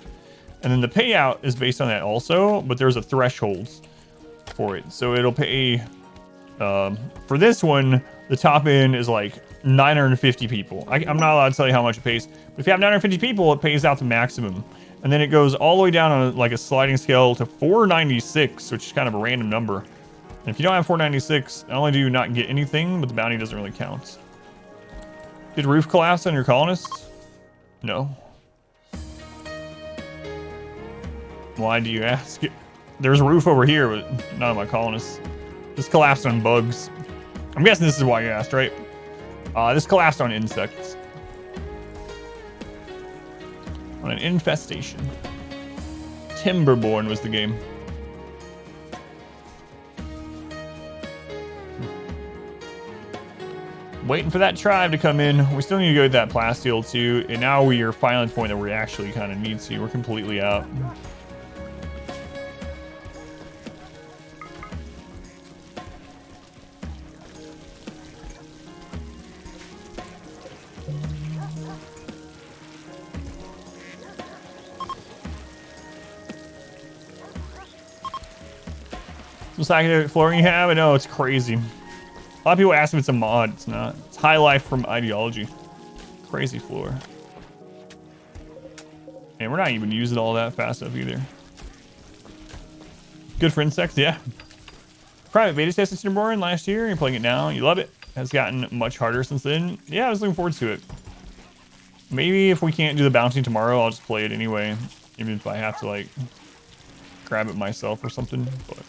S3: And then the payout is based on that also, but there's a threshold for it. So it'll pay, for this one, the top end is like 950 people. I'm not allowed to tell you how much it pays, but if you have 950 people, it pays out the maximum. And then it goes all the way down on like a sliding scale to 496, which is kind of a random number. And if you don't have 496, not only do you not get anything, but the bounty doesn't really count. Did roof collapse on your colonists? No. Why do you ask? There's a roof over here, but not on my colonists. This collapsed on bugs. I'm guessing this is why you asked, right? This collapsed on insects. On an infestation. Timberborn was the game. Waiting for that tribe to come in. We still need to go to that plasteel too. And now we are finally at the point that we actually kind of need to. We're completely out. Some psychedelic flooring you have? I know, it's crazy. A lot of people ask if it's a mod. It's not. It's high life from ideology. Crazy floor. And we're not even using all that fast enough either. Good for insects, yeah. Private beta testing Cinnaborn last year. You're playing it now. You love it. Has gotten much harder since then. Yeah, I was looking forward to it. Maybe if we can't do the bounty tomorrow, I'll just play it anyway. Even if I have to, like, grab it myself or something. But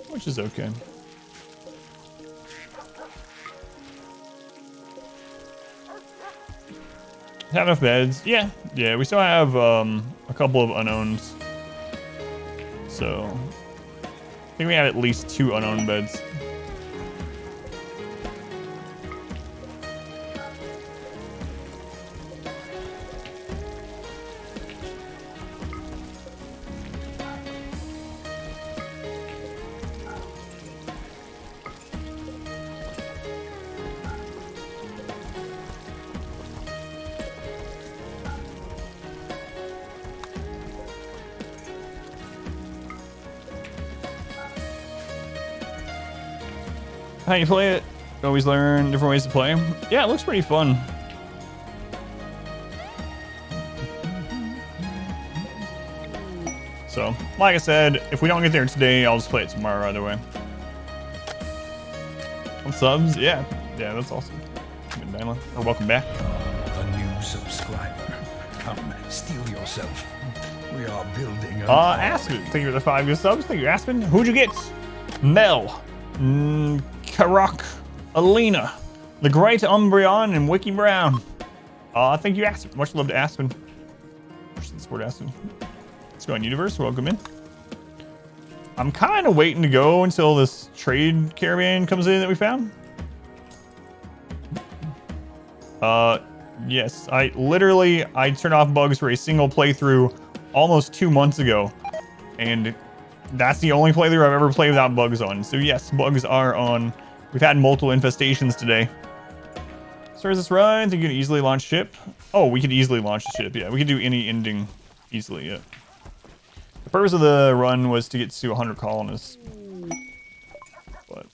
S3: which is okay. Have enough beds? Yeah, we still have a couple of unknowns. So I think we have at least 2 unknown beds. How you play it? Always learn different ways to play. Yeah, it looks pretty fun. So, like I said, if we don't get there today, I'll just play it tomorrow either way. On subs? Yeah, that's awesome. Or welcome back.
S2: A new subscriber. Come, steal yourself. We are building a...
S3: Aspen. Thank you for the 5 good subs. Thank you, Aspen. Who'd you get? Mel. Karak, Alina, the Great Umbreon, and Wiki Brown. Thank you, Aspen. Much love to Aspen. Support Aspen. Let's go on Universe. Welcome in. I'm kind of waiting to go until this trade caravan comes in that we found. Yes. I turned off bugs for a single playthrough almost 2 months ago. And that's the only playthrough I've ever played without bugs on. So yes, bugs are on. We've had multiple infestations today. So does this run? Think you can easily launch ship? Oh, we could easily launch the ship. Yeah, we could do any ending easily. Yeah. The purpose of the run was to get to 100 colonists. But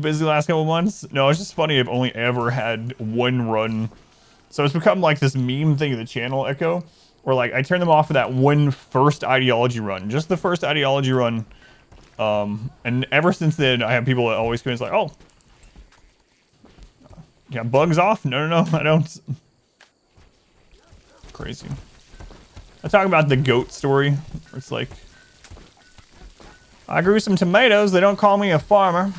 S3: busy the last couple months? No, it's just funny. I've only ever had one run So it's become like this meme thing of the channel, Echo, where like I turn them off for that one first ideology run, just the first ideology run. And ever since then, I have people that always come in, it's like, oh, yeah, bugs off? No, I don't. Crazy. I talk about the goat story. It's like, I grew some tomatoes. They don't call me a farmer.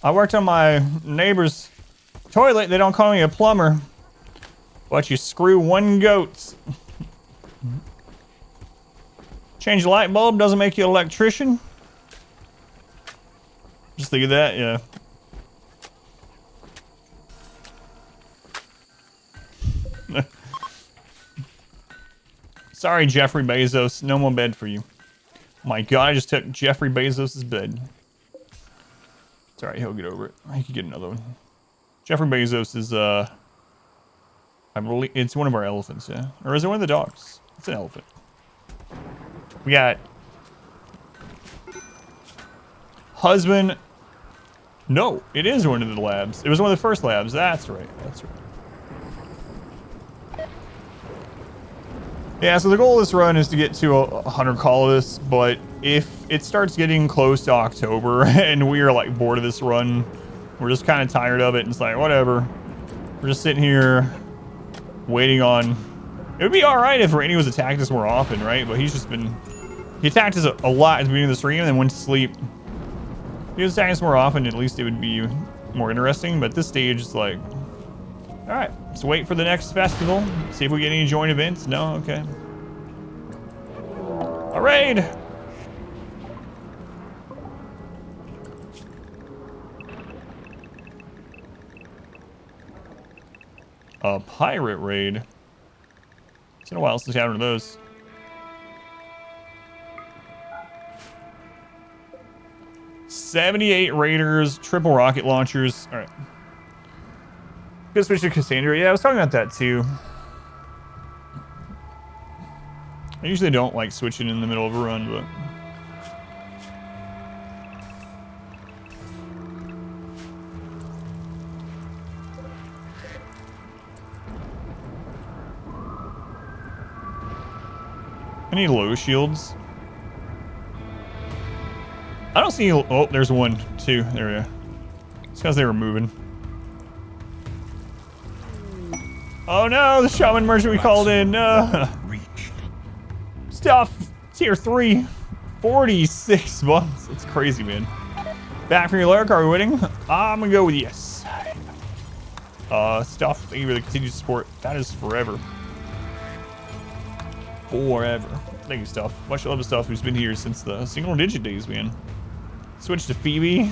S3: I worked on my neighbor's toilet. They don't call me a plumber. But you screw one goat. Change a light bulb doesn't make you an electrician. Just think of that, yeah. Sorry, Jeffrey Bezos. No more bed for you. My God, I just took Jeffrey Bezos' bed. It's alright, he'll get over it. He could get another one. Jeffrey Bezos is, I believe it's one of our elephants, yeah. Or is it one of the dogs? It's an elephant. We got husband. No, it is one of the labs. It was one of the first labs. That's right. That's right. Yeah, so the goal of this run is to get to 100 colonists, but if it starts getting close to October and we are like bored of this run, we're just kind of tired of it, and it's like, whatever. We're just sitting here waiting on... It would be alright if Rainy was attacking us more often, right? But he's just been... He attacked us a lot at the beginning of the stream and then went to sleep. If he was attacking us more often, at least it would be more interesting, but at this stage, it's like... Alright, let's wait for the next festival. See if we get any joint events. No? Okay. A raid! A pirate raid? It's been a while since we had one of those. $78 raiders, triple rocket launchers. Alright. Good switch to Cassandra. Yeah, I was talking about that too. I usually don't like switching in the middle of a run, but... I need low shields. I don't see... Oh, there's one, two. There we go. It's because they were moving. Oh no, the shaman merchant we called in. Stuff. Tier 3. 46 months. It's crazy, man. Back from your lurk. Are we winning? I'm gonna go with yes. Stuff. Thank you for the continued support. That is forever. Forever. Thank you, Stuff. Much love to Stuff who's been here since the single digit days, man. Switch to Phoebe.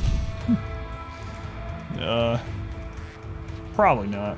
S3: Probably not.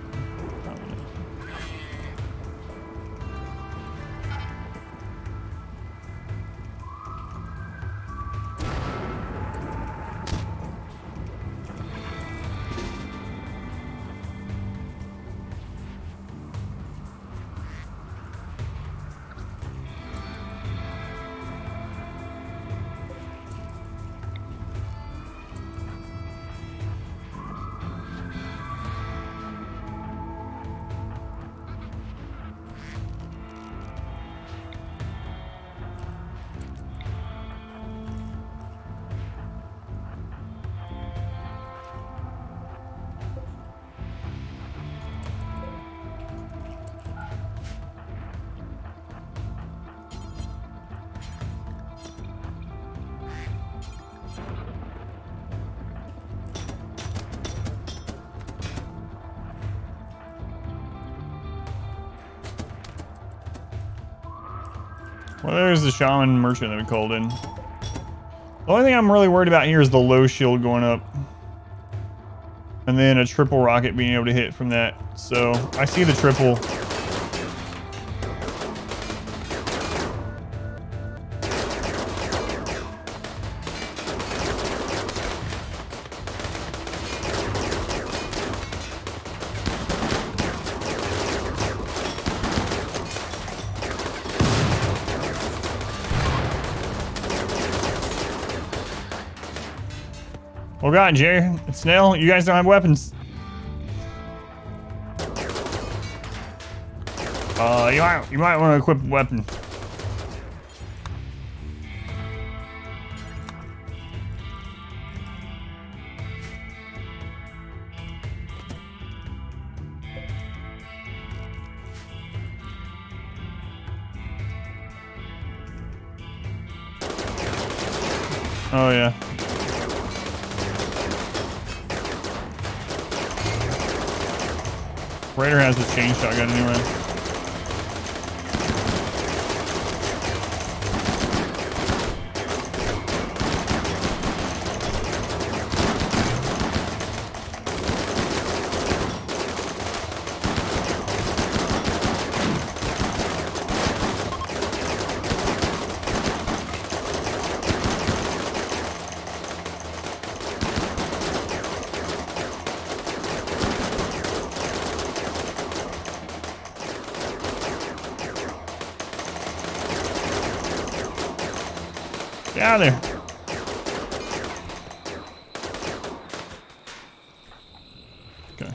S3: Well, there's the shaman merchant that we called in. The only thing I'm really worried about here is the low shield going up. And then a triple rocket being able to hit from that. So, I see the triple. Oh god, Jerry, it's Snail, you guys don't have weapons. You might want to equip a weapon. Oh yeah. Raider has the chain shotgun anyway. Get out of there. Okay.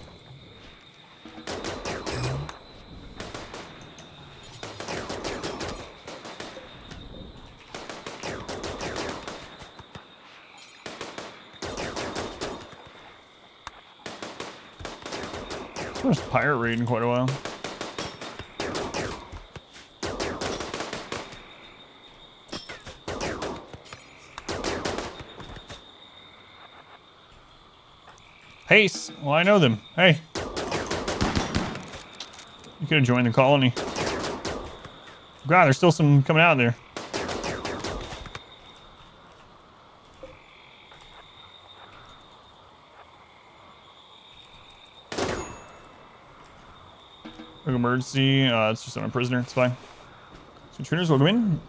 S3: First pirate raid in quite a while. Pace. Well, I know them. Hey. You could have joined the colony. God, there's still some coming out there. Emergency. It's just on a prisoner. It's fine. So trainers will go in.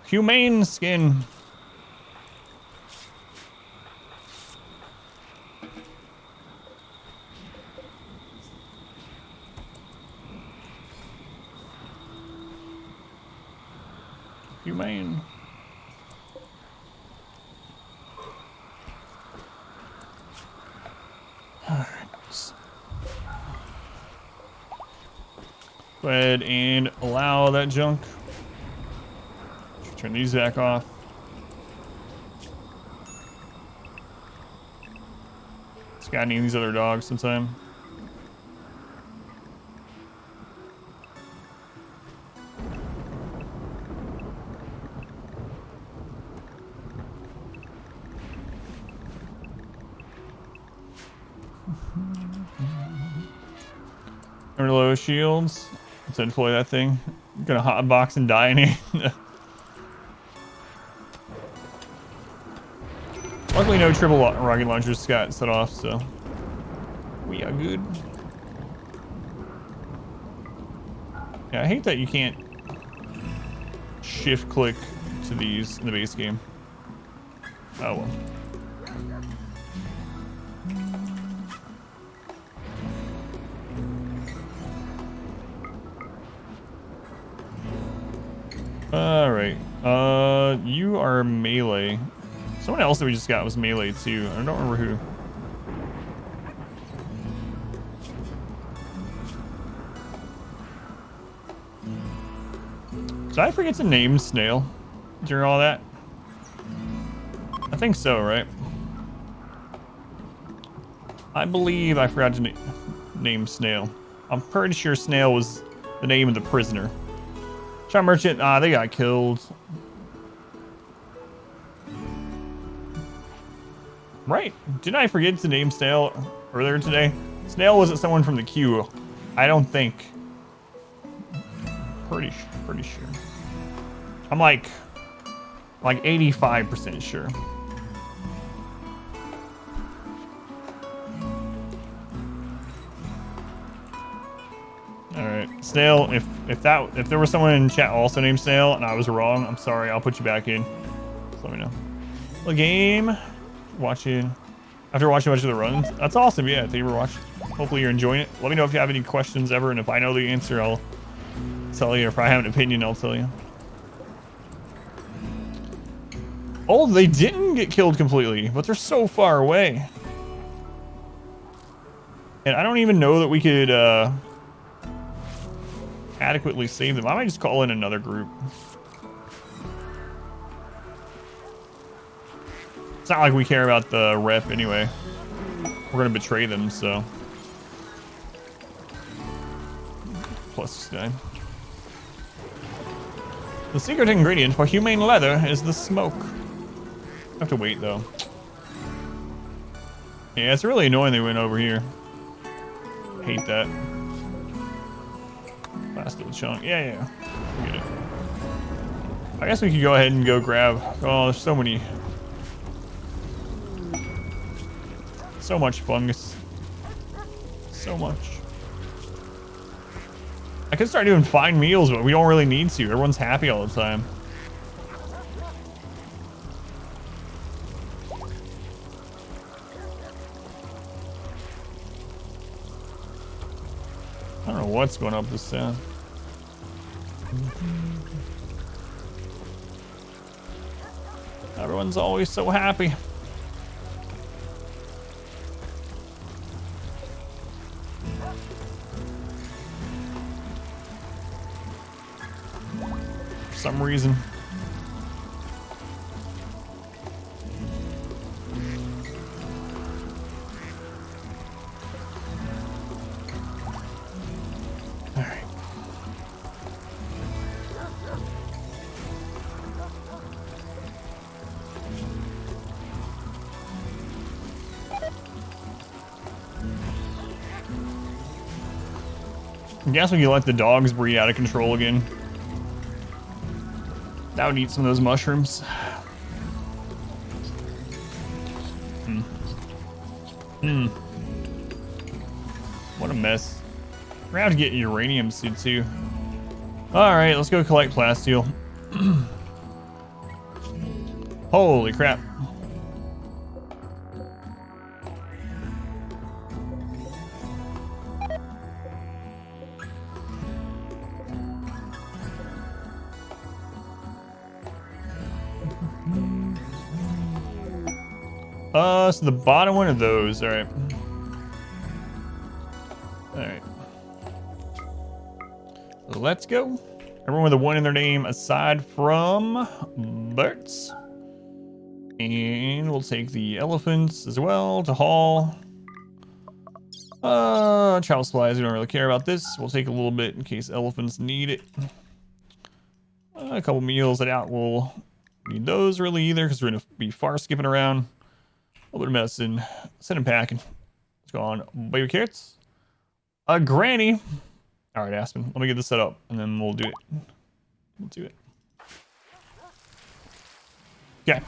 S3: Humane skin. Humane. Alright. Go ahead and allow that junk. Turn these back off. Scanning these other dogs sometime. Remember low shields? Let's deploy that thing. I'm gonna hotbox and die in here. Luckily, no triple rocket launchers got set off, so we are good. Yeah, I hate that you can't shift click to these in the base game. Oh well. Alright. You are melee. Someone else that we just got was melee too. I don't remember who. Did I forget to name Snail during all that? I think so, right? I believe I forgot to name Snail. I'm pretty sure Snail was the name of the prisoner. Shop merchant, they got killed. Right. Didn't I forget to name Snail earlier today? Snail wasn't someone from the queue. I don't think. Pretty sure. I'm like 85% sure. All right, Snail. If there was someone in chat also named Snail and I was wrong, I'm sorry. I'll put you back in. Just let me know. The game. Watching after watching a bunch of the runs. That's awesome. Yeah, thank you for watching. Hopefully you're enjoying it. Let me know if you have any questions ever, and if I know the answer, I'll tell you. If I have an opinion, I'll tell you. Oh, they didn't get killed completely, but they're so far away. And I don't even know that we could adequately save them. I might just call in another group. It's not like we care about the rep anyway. We're gonna betray them, so. Plus 9. The secret ingredient for humane leather is the smoke. I have to wait though. Yeah, it's really annoying they went over here. Hate that. Last little chunk. Yeah. We get it. I guess we could go ahead and go grab. Oh, there's so many. So much fungus. So much. I could start doing fine meals, but we don't really need to. Everyone's happy all the time. I don't know what's going up this town. Everyone's always so happy. For some reason. I guess we can let the dogs breed out of control again. That would eat some of those mushrooms. What a mess. We're gonna have to get uranium suit too. Alright, let's go collect plasteel. Holy crap. So the bottom one of those, alright. Alright. Let's go. Everyone with a 1 in their name aside from Bert's. And we'll take the elephants as well to haul. Travel supplies, we don't really care about this. We'll take a little bit in case elephants need it. A couple meals that out will need those really either because we're going to be far skipping around. A little bit of medicine. Send him packing. Let's go on. Baby carrots. A granny. All right, Aspen. Let me get this set up, and then we'll do it. We'll do it. Okay.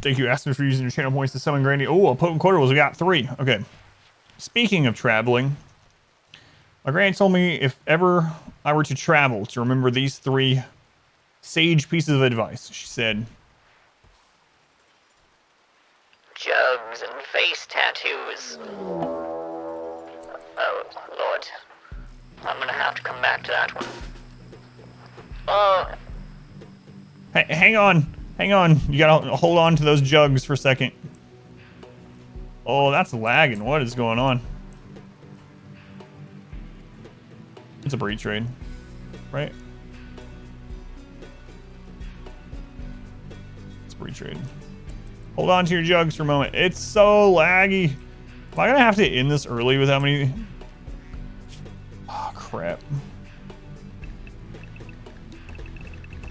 S3: Thank you, Aspen, for using your channel points to summon granny. Oh, a potent quarter was we got 3. Okay. Speaking of traveling, my granny told me if ever I were to travel to remember these 3 sage pieces of advice. She said,
S4: jugs and face tattoos. Oh, Lord. I'm gonna have to come back to that one. Oh.
S3: Hey, hang on. Hang on. You gotta hold on to those jugs for a second. Oh, that's lagging. What is going on? It's a breed trade, right? Retrade. Hold on to your jugs for a moment. It's so laggy. Am I gonna have to end this early with how many? Oh crap.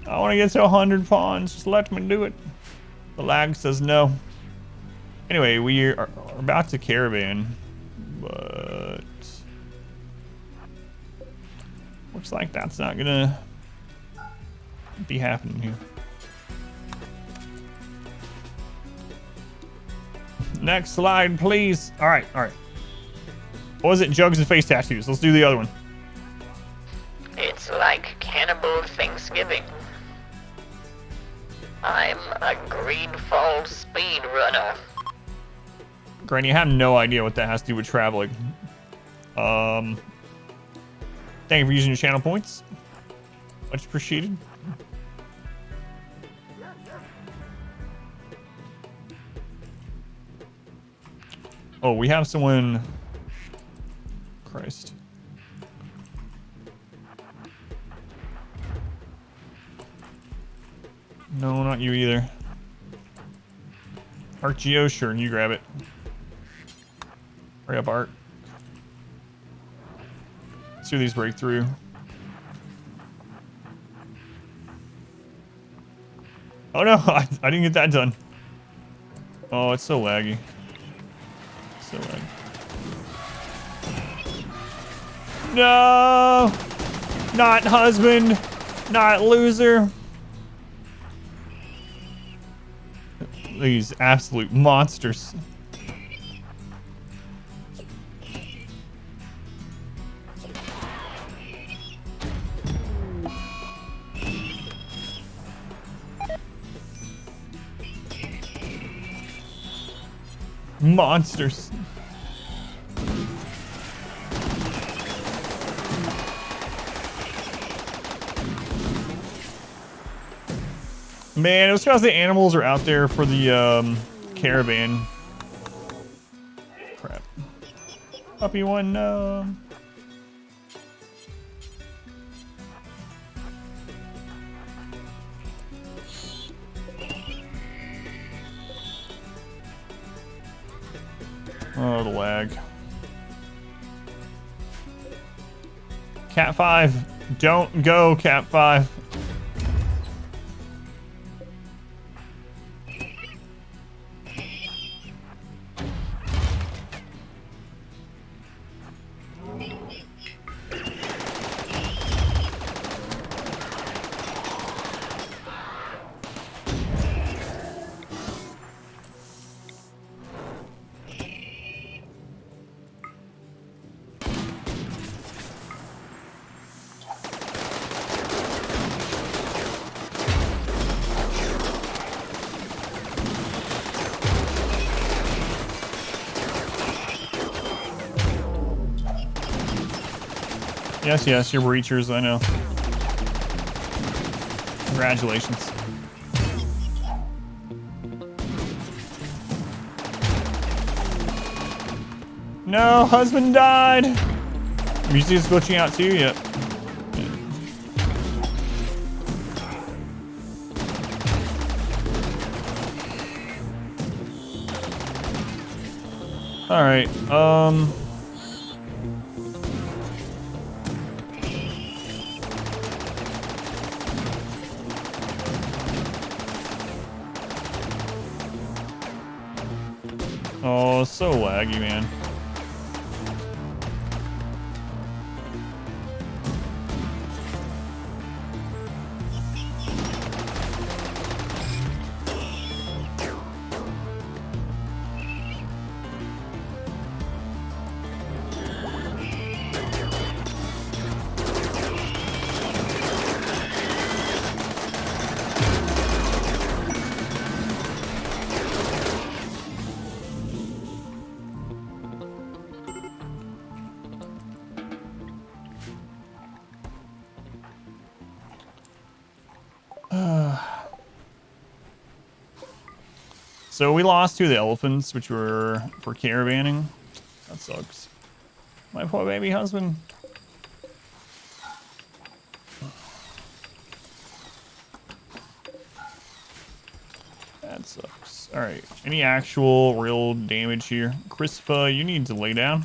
S3: I want to get to 100 pawns. Just let me do it. The lag says no. Anyway, we are about to caravan, but looks like that's not gonna be happening here. Next slide, please. All right. What was it? Jugs and face tattoos. Let's do the other one.
S4: It's like Cannibal Thanksgiving. I'm a Greenfall speedrunner.
S3: Granny, I have no idea what that has to do with traveling. Thank you for using your channel points. Much appreciated. Oh, we have someone Christ. No, not you either. ArcGeo, sure, you grab it. Hurry up, Art. Let's do these break through. Oh no, I didn't get that done. Oh, it's so laggy. So laggy. No! Not husband! Not loser! These absolute monsters. Monsters. Man, it was because the animals are out there for the caravan. Crap. Puppy one, no. Oh, the lag. Cat 5. Don't go, Cat 5. Yes, yes, you're breachers, I know. Congratulations. No, husband died. Music's glitching out too, yep. All right, oh, so laggy, man. So we lost 2 of the elephants, which were for caravanning. That sucks. My poor baby husband. That sucks. All right. Any actual real damage here? Crispa, you need to lay down.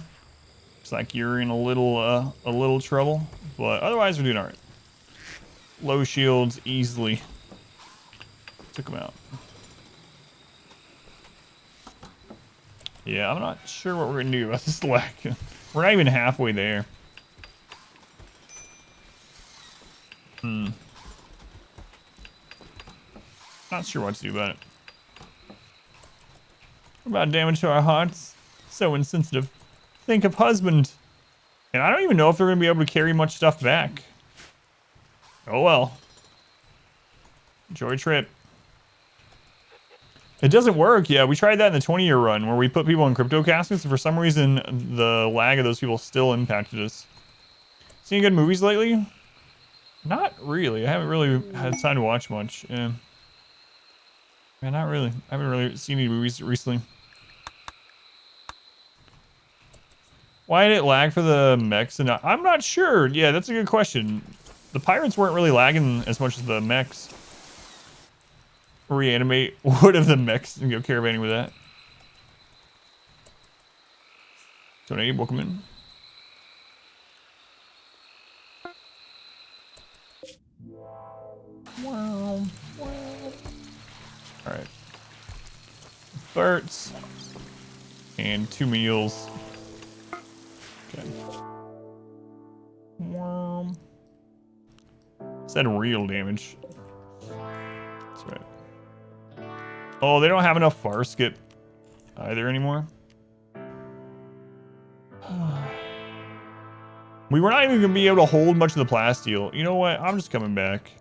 S3: Looks like you're in a little trouble, but otherwise we're doing all right. Low shields easily took him out. Yeah, I'm not sure what we're gonna do about this lag. We're not even halfway there. Not sure what to do about it. What about damage to our hearts? So insensitive. Think of husband. And I don't even know if they're gonna be able to carry much stuff back. Oh well. Enjoy trip. It doesn't work. Yeah, we tried that in the 20-year run where we put people in crypto caskets, and for some reason the lag of those people still impacted us. Seen good movies lately? Not really. I haven't really had time to watch much. Yeah, not really. I haven't really seen any movies recently. Why did it lag for the mechs? And I'm not sure. Yeah, that's a good question. The pirates weren't really lagging as much as the mechs. Reanimate one of the mechs and go caravanning with that. Donate, welcome in. Wow. Alright. Farts. And 2 meals. Okay. Worm. Is that real damage? That's right. Oh, they don't have enough far skip either anymore. We were not even gonna be able to hold much of the plasteel. You know what? I'm just coming back.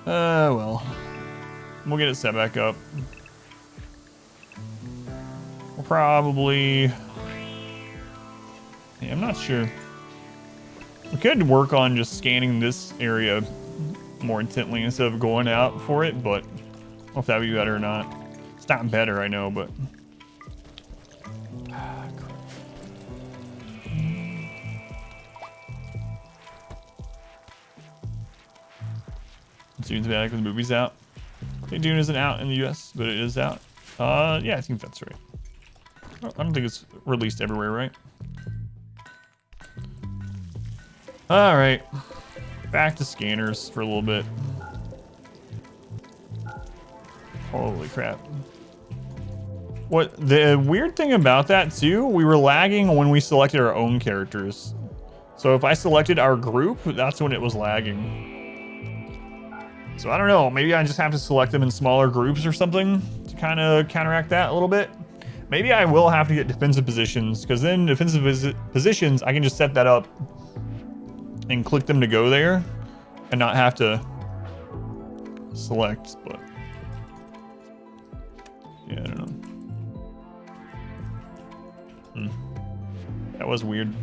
S3: Well. We'll get it set back up. We'll probably... Yeah, I'm not sure. We could work on just scanning this area more intently instead of going out for it, but I don't know if that would be better or not. It's not better, I know, but... Dune's back when the movie's out. I think Dune isn't out in the US, but it is out. Yeah, I think that's right. I don't think it's released everywhere, right? Alright. Back to scanners for a little bit. Holy crap. What the weird thing about that too, we were lagging when we selected our own characters. So if I selected our group, that's when it was lagging. So I don't know, maybe I just have to select them in smaller groups or something to kind of counteract that a little bit. Maybe I will have to get defensive positions, because then defensive positions, I can just set that up and click them to go there and not have to select, but yeah, I don't know. That was weird.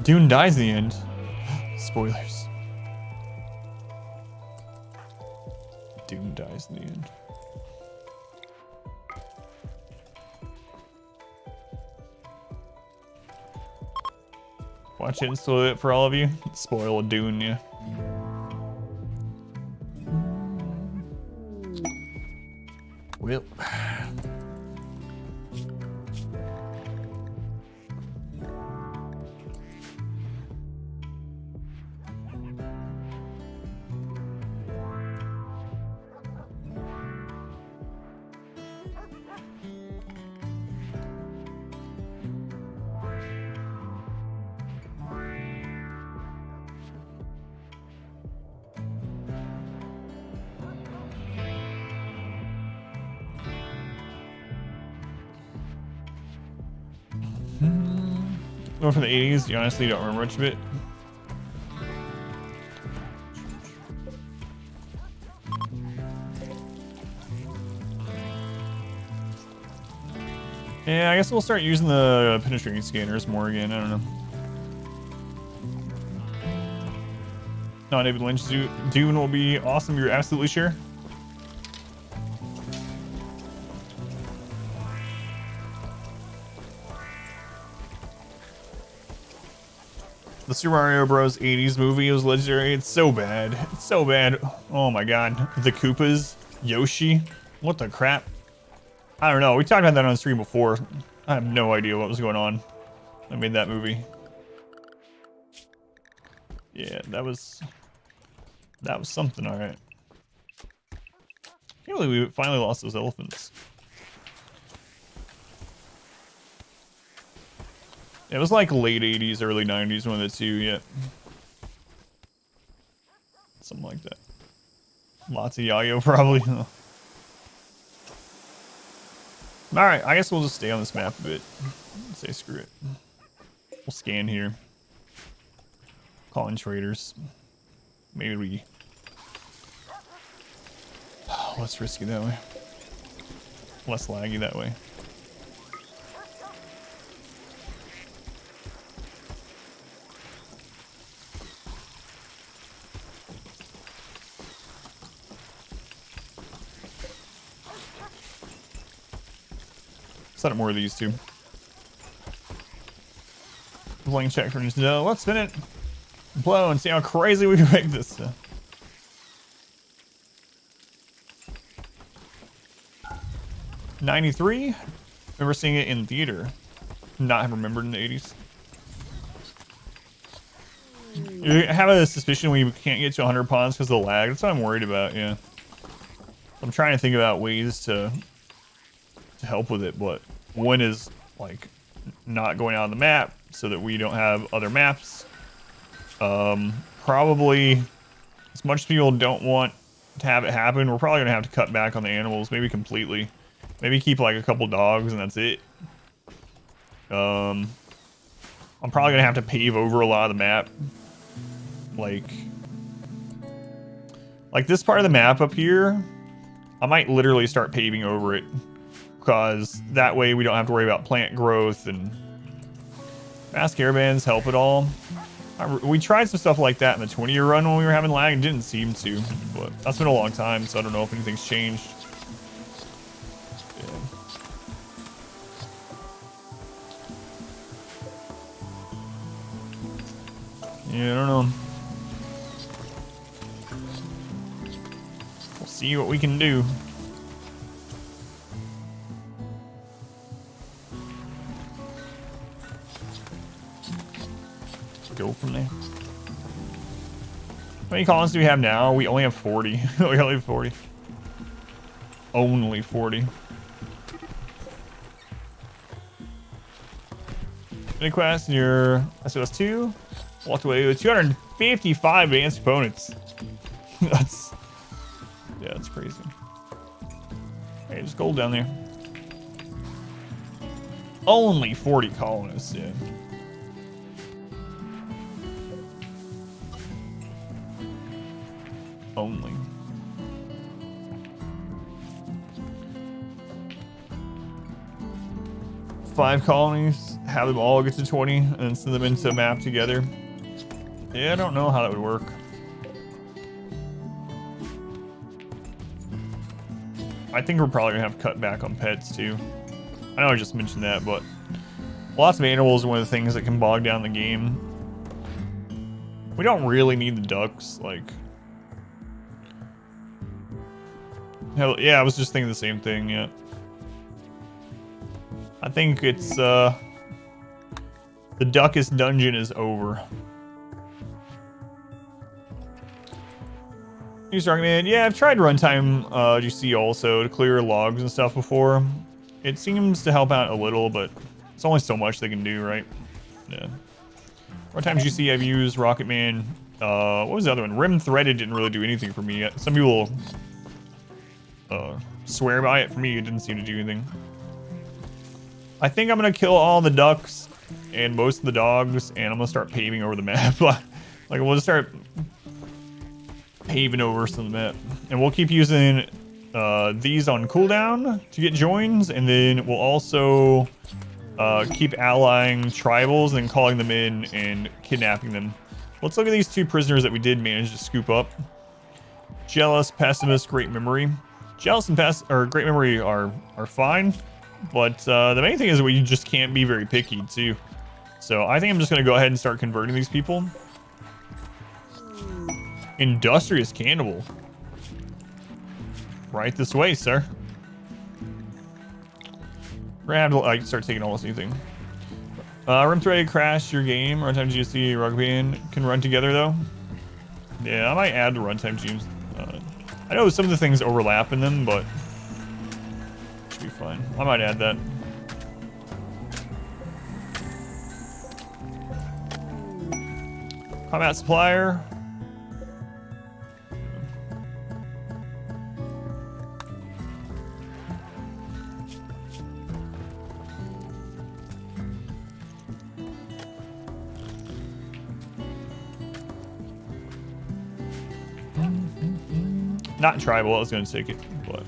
S3: Dune dies in the end. Spoilers. Dune dies in the end. Watch it and spoil it for all of you. Spoil a Dune, yeah. Well. Going from the 80s, you honestly don't remember much of it. Yeah, I guess we'll start using the penetrating scanners more again. I don't know. No, David Lynch Dune will be awesome. You're absolutely sure? The Super Mario Bros. 80s movie was legendary. It's so bad. It's so bad. Oh my god. The Koopas, Yoshi. What the crap? I don't know. We talked about that on stream before. I have no idea what was going on. I made that movie. Yeah, that was something, alright. Can't believe we finally lost those elephants. It was like late 80s, early 90s, one of the two, yeah. Something like that. Lots of Yayo, probably. Alright, I guess we'll just stay on this map a bit. Say screw it. We'll scan here. Call in traders. Maybe we... less risky that way. Less laggy that way. Set up more of these too. Blank check for no. Let's spin it. Blow and see how crazy we can make this. 93. Remember seeing it in theater. Not have remembered in the 80s. You have a suspicion when you can't get to 100 pawns because of the lag. That's what I'm worried about, yeah. I'm trying to think about ways to help with it, but one is like not going out on the map so that we don't have other maps. Probably as much as people don't want to have it happen, we're probably gonna have to cut back on the animals, maybe completely. Maybe keep like a couple dogs and that's it. I'm probably gonna have to pave over a lot of the map. Like this part of the map up here, I might literally start paving over it, because that way we don't have to worry about plant growth, and fast caravans help at all. We tried some stuff like that in the 20-year run when we were having lag and didn't seem to, but that's been a long time, so I don't know if anything's changed. Yeah, I don't know. We'll see what we can do. Go from there. How many colonies do we have now? We only have 40. We only have 40. Only 40. Any quest in your SOS2? Walked away with 255 advanced opponents. That's crazy. Hey, there's gold down there. Only 40 colonists, yeah. Only. Five colonies, have them all get to 20, and then send them into a map together. Yeah, I don't know how that would work. I think we're probably gonna have to cut back on pets too. I know I just mentioned that, but lots of animals are one of the things that can bog down the game. We don't really need the ducks, like. Hell, yeah, I was just thinking the same thing, yeah. I think it's, the Duckist dungeon is over. New Strong Man, yeah, I've tried runtime GC also to clear logs and stuff before. It seems to help out a little, but it's only so much they can do, right? Yeah. Runtime GC, I've used Rocket Man. What was the other one? Rim Threaded didn't really do anything for me yet. Some people swear by it. For me, it didn't seem to do anything. I think I'm gonna kill all the ducks and most of the dogs, and I'm gonna start paving over the map. Like we'll just start paving over some of the map, and we'll keep using these on cooldown to get joins, and then we'll also keep allying tribals and calling them in and kidnapping them. Let's look at these two prisoners that we did manage to scoop up. Jealous, Pessimist, Great Memory. Jealous and Great Memory are fine, but the main thing is we just can't be very picky too. So I think I'm just gonna go ahead and start converting these people. Industrious Cannibal. Right this way, sir. We're gonna have to like start taking almost anything. Rim Thread crashed your game. Runtime GSC, Rugby Band can run together though. Yeah, I might add the runtime teams. I know some of the things overlap in them, but should be fine. I might add that. Combat Supplier. Not tribal, I was going to take it, but.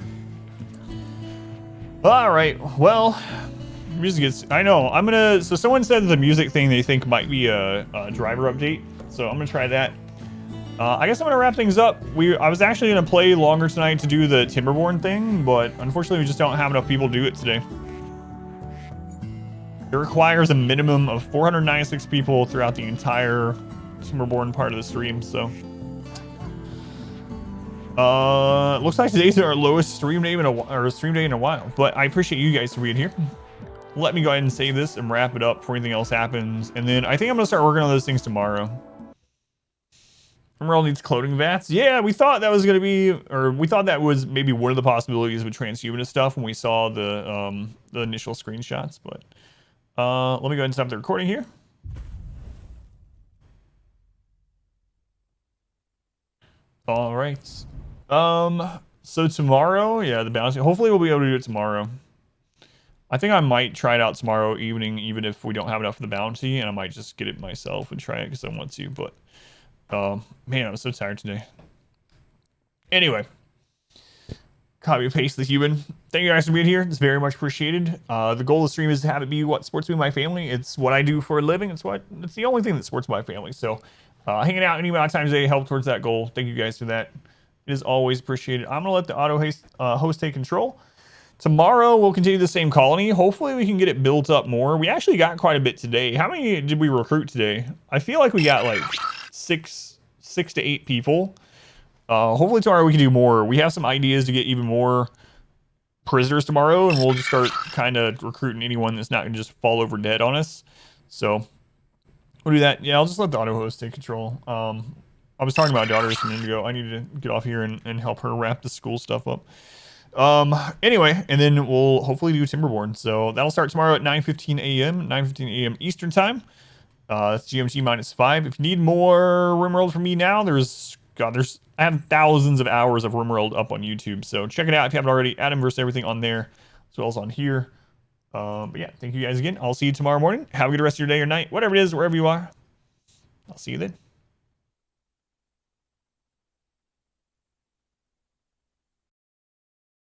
S3: Alright, well, music is. I know, I'm going to. So, someone said the music thing they think might be a driver update, so I'm going to try that. I guess I'm going to wrap things up. I was actually going to play longer tonight to do the Timberborn thing, but unfortunately, we just don't have enough people do it today. It requires a minimum of 496 people throughout the entire Timberborn part of the stream, so. Looks like today's our lowest stream day in a while, but I appreciate you guys for being here. Let me go ahead and save this and wrap it up before anything else happens, and then I think I'm gonna start working on those things tomorrow. Emerald needs clothing vats. Yeah, we thought that was gonna be, or we thought that was maybe one of the possibilities with transhumanist stuff when we saw the initial screenshots, but let me go ahead and stop the recording here. All right. So tomorrow, yeah, the bounty. Hopefully we'll be able to do it tomorrow. I think I might try it out tomorrow evening, even if we don't have enough for the bounty, and I might just get it myself and try it because I want to, but man, I'm so tired today. Anyway, copy and paste the human. Thank you guys for being here. It's very much appreciated. The goal of the stream is to have it be what sports me and my family. It's what I do for a living. It's the only thing that sports my family. So hanging out any amount of times a day help towards that goal. Thank you guys for that. It is always appreciated. I'm gonna let the auto host take control. Tomorrow we'll continue the same colony. Hopefully we can get it built up more. We actually got quite a bit today. How many did we recruit today? I feel like we got like six to 8 people. Hopefully tomorrow we can do more. We have some ideas to get even more prisoners tomorrow, and we'll just start kind of recruiting anyone that's not gonna just fall over dead on us. So we'll do that. Yeah, I'll just let the auto host take control. I was talking about daughters a minute ago. I need to get off here and help her wrap the school stuff up. Anyway, and then we'll hopefully do Timberborn. So that'll start tomorrow at 9:15 a.m. 9:15 a.m. Eastern time. That's GMT -5. If you need more RimWorld from me now, I have thousands of hours of RimWorld up on YouTube. So check it out if you haven't already. Adam versus everything on there, as well as on here. But yeah, thank you guys again. I'll see you tomorrow morning. Have a good rest of your day or night, whatever it is, wherever you are. I'll see you then.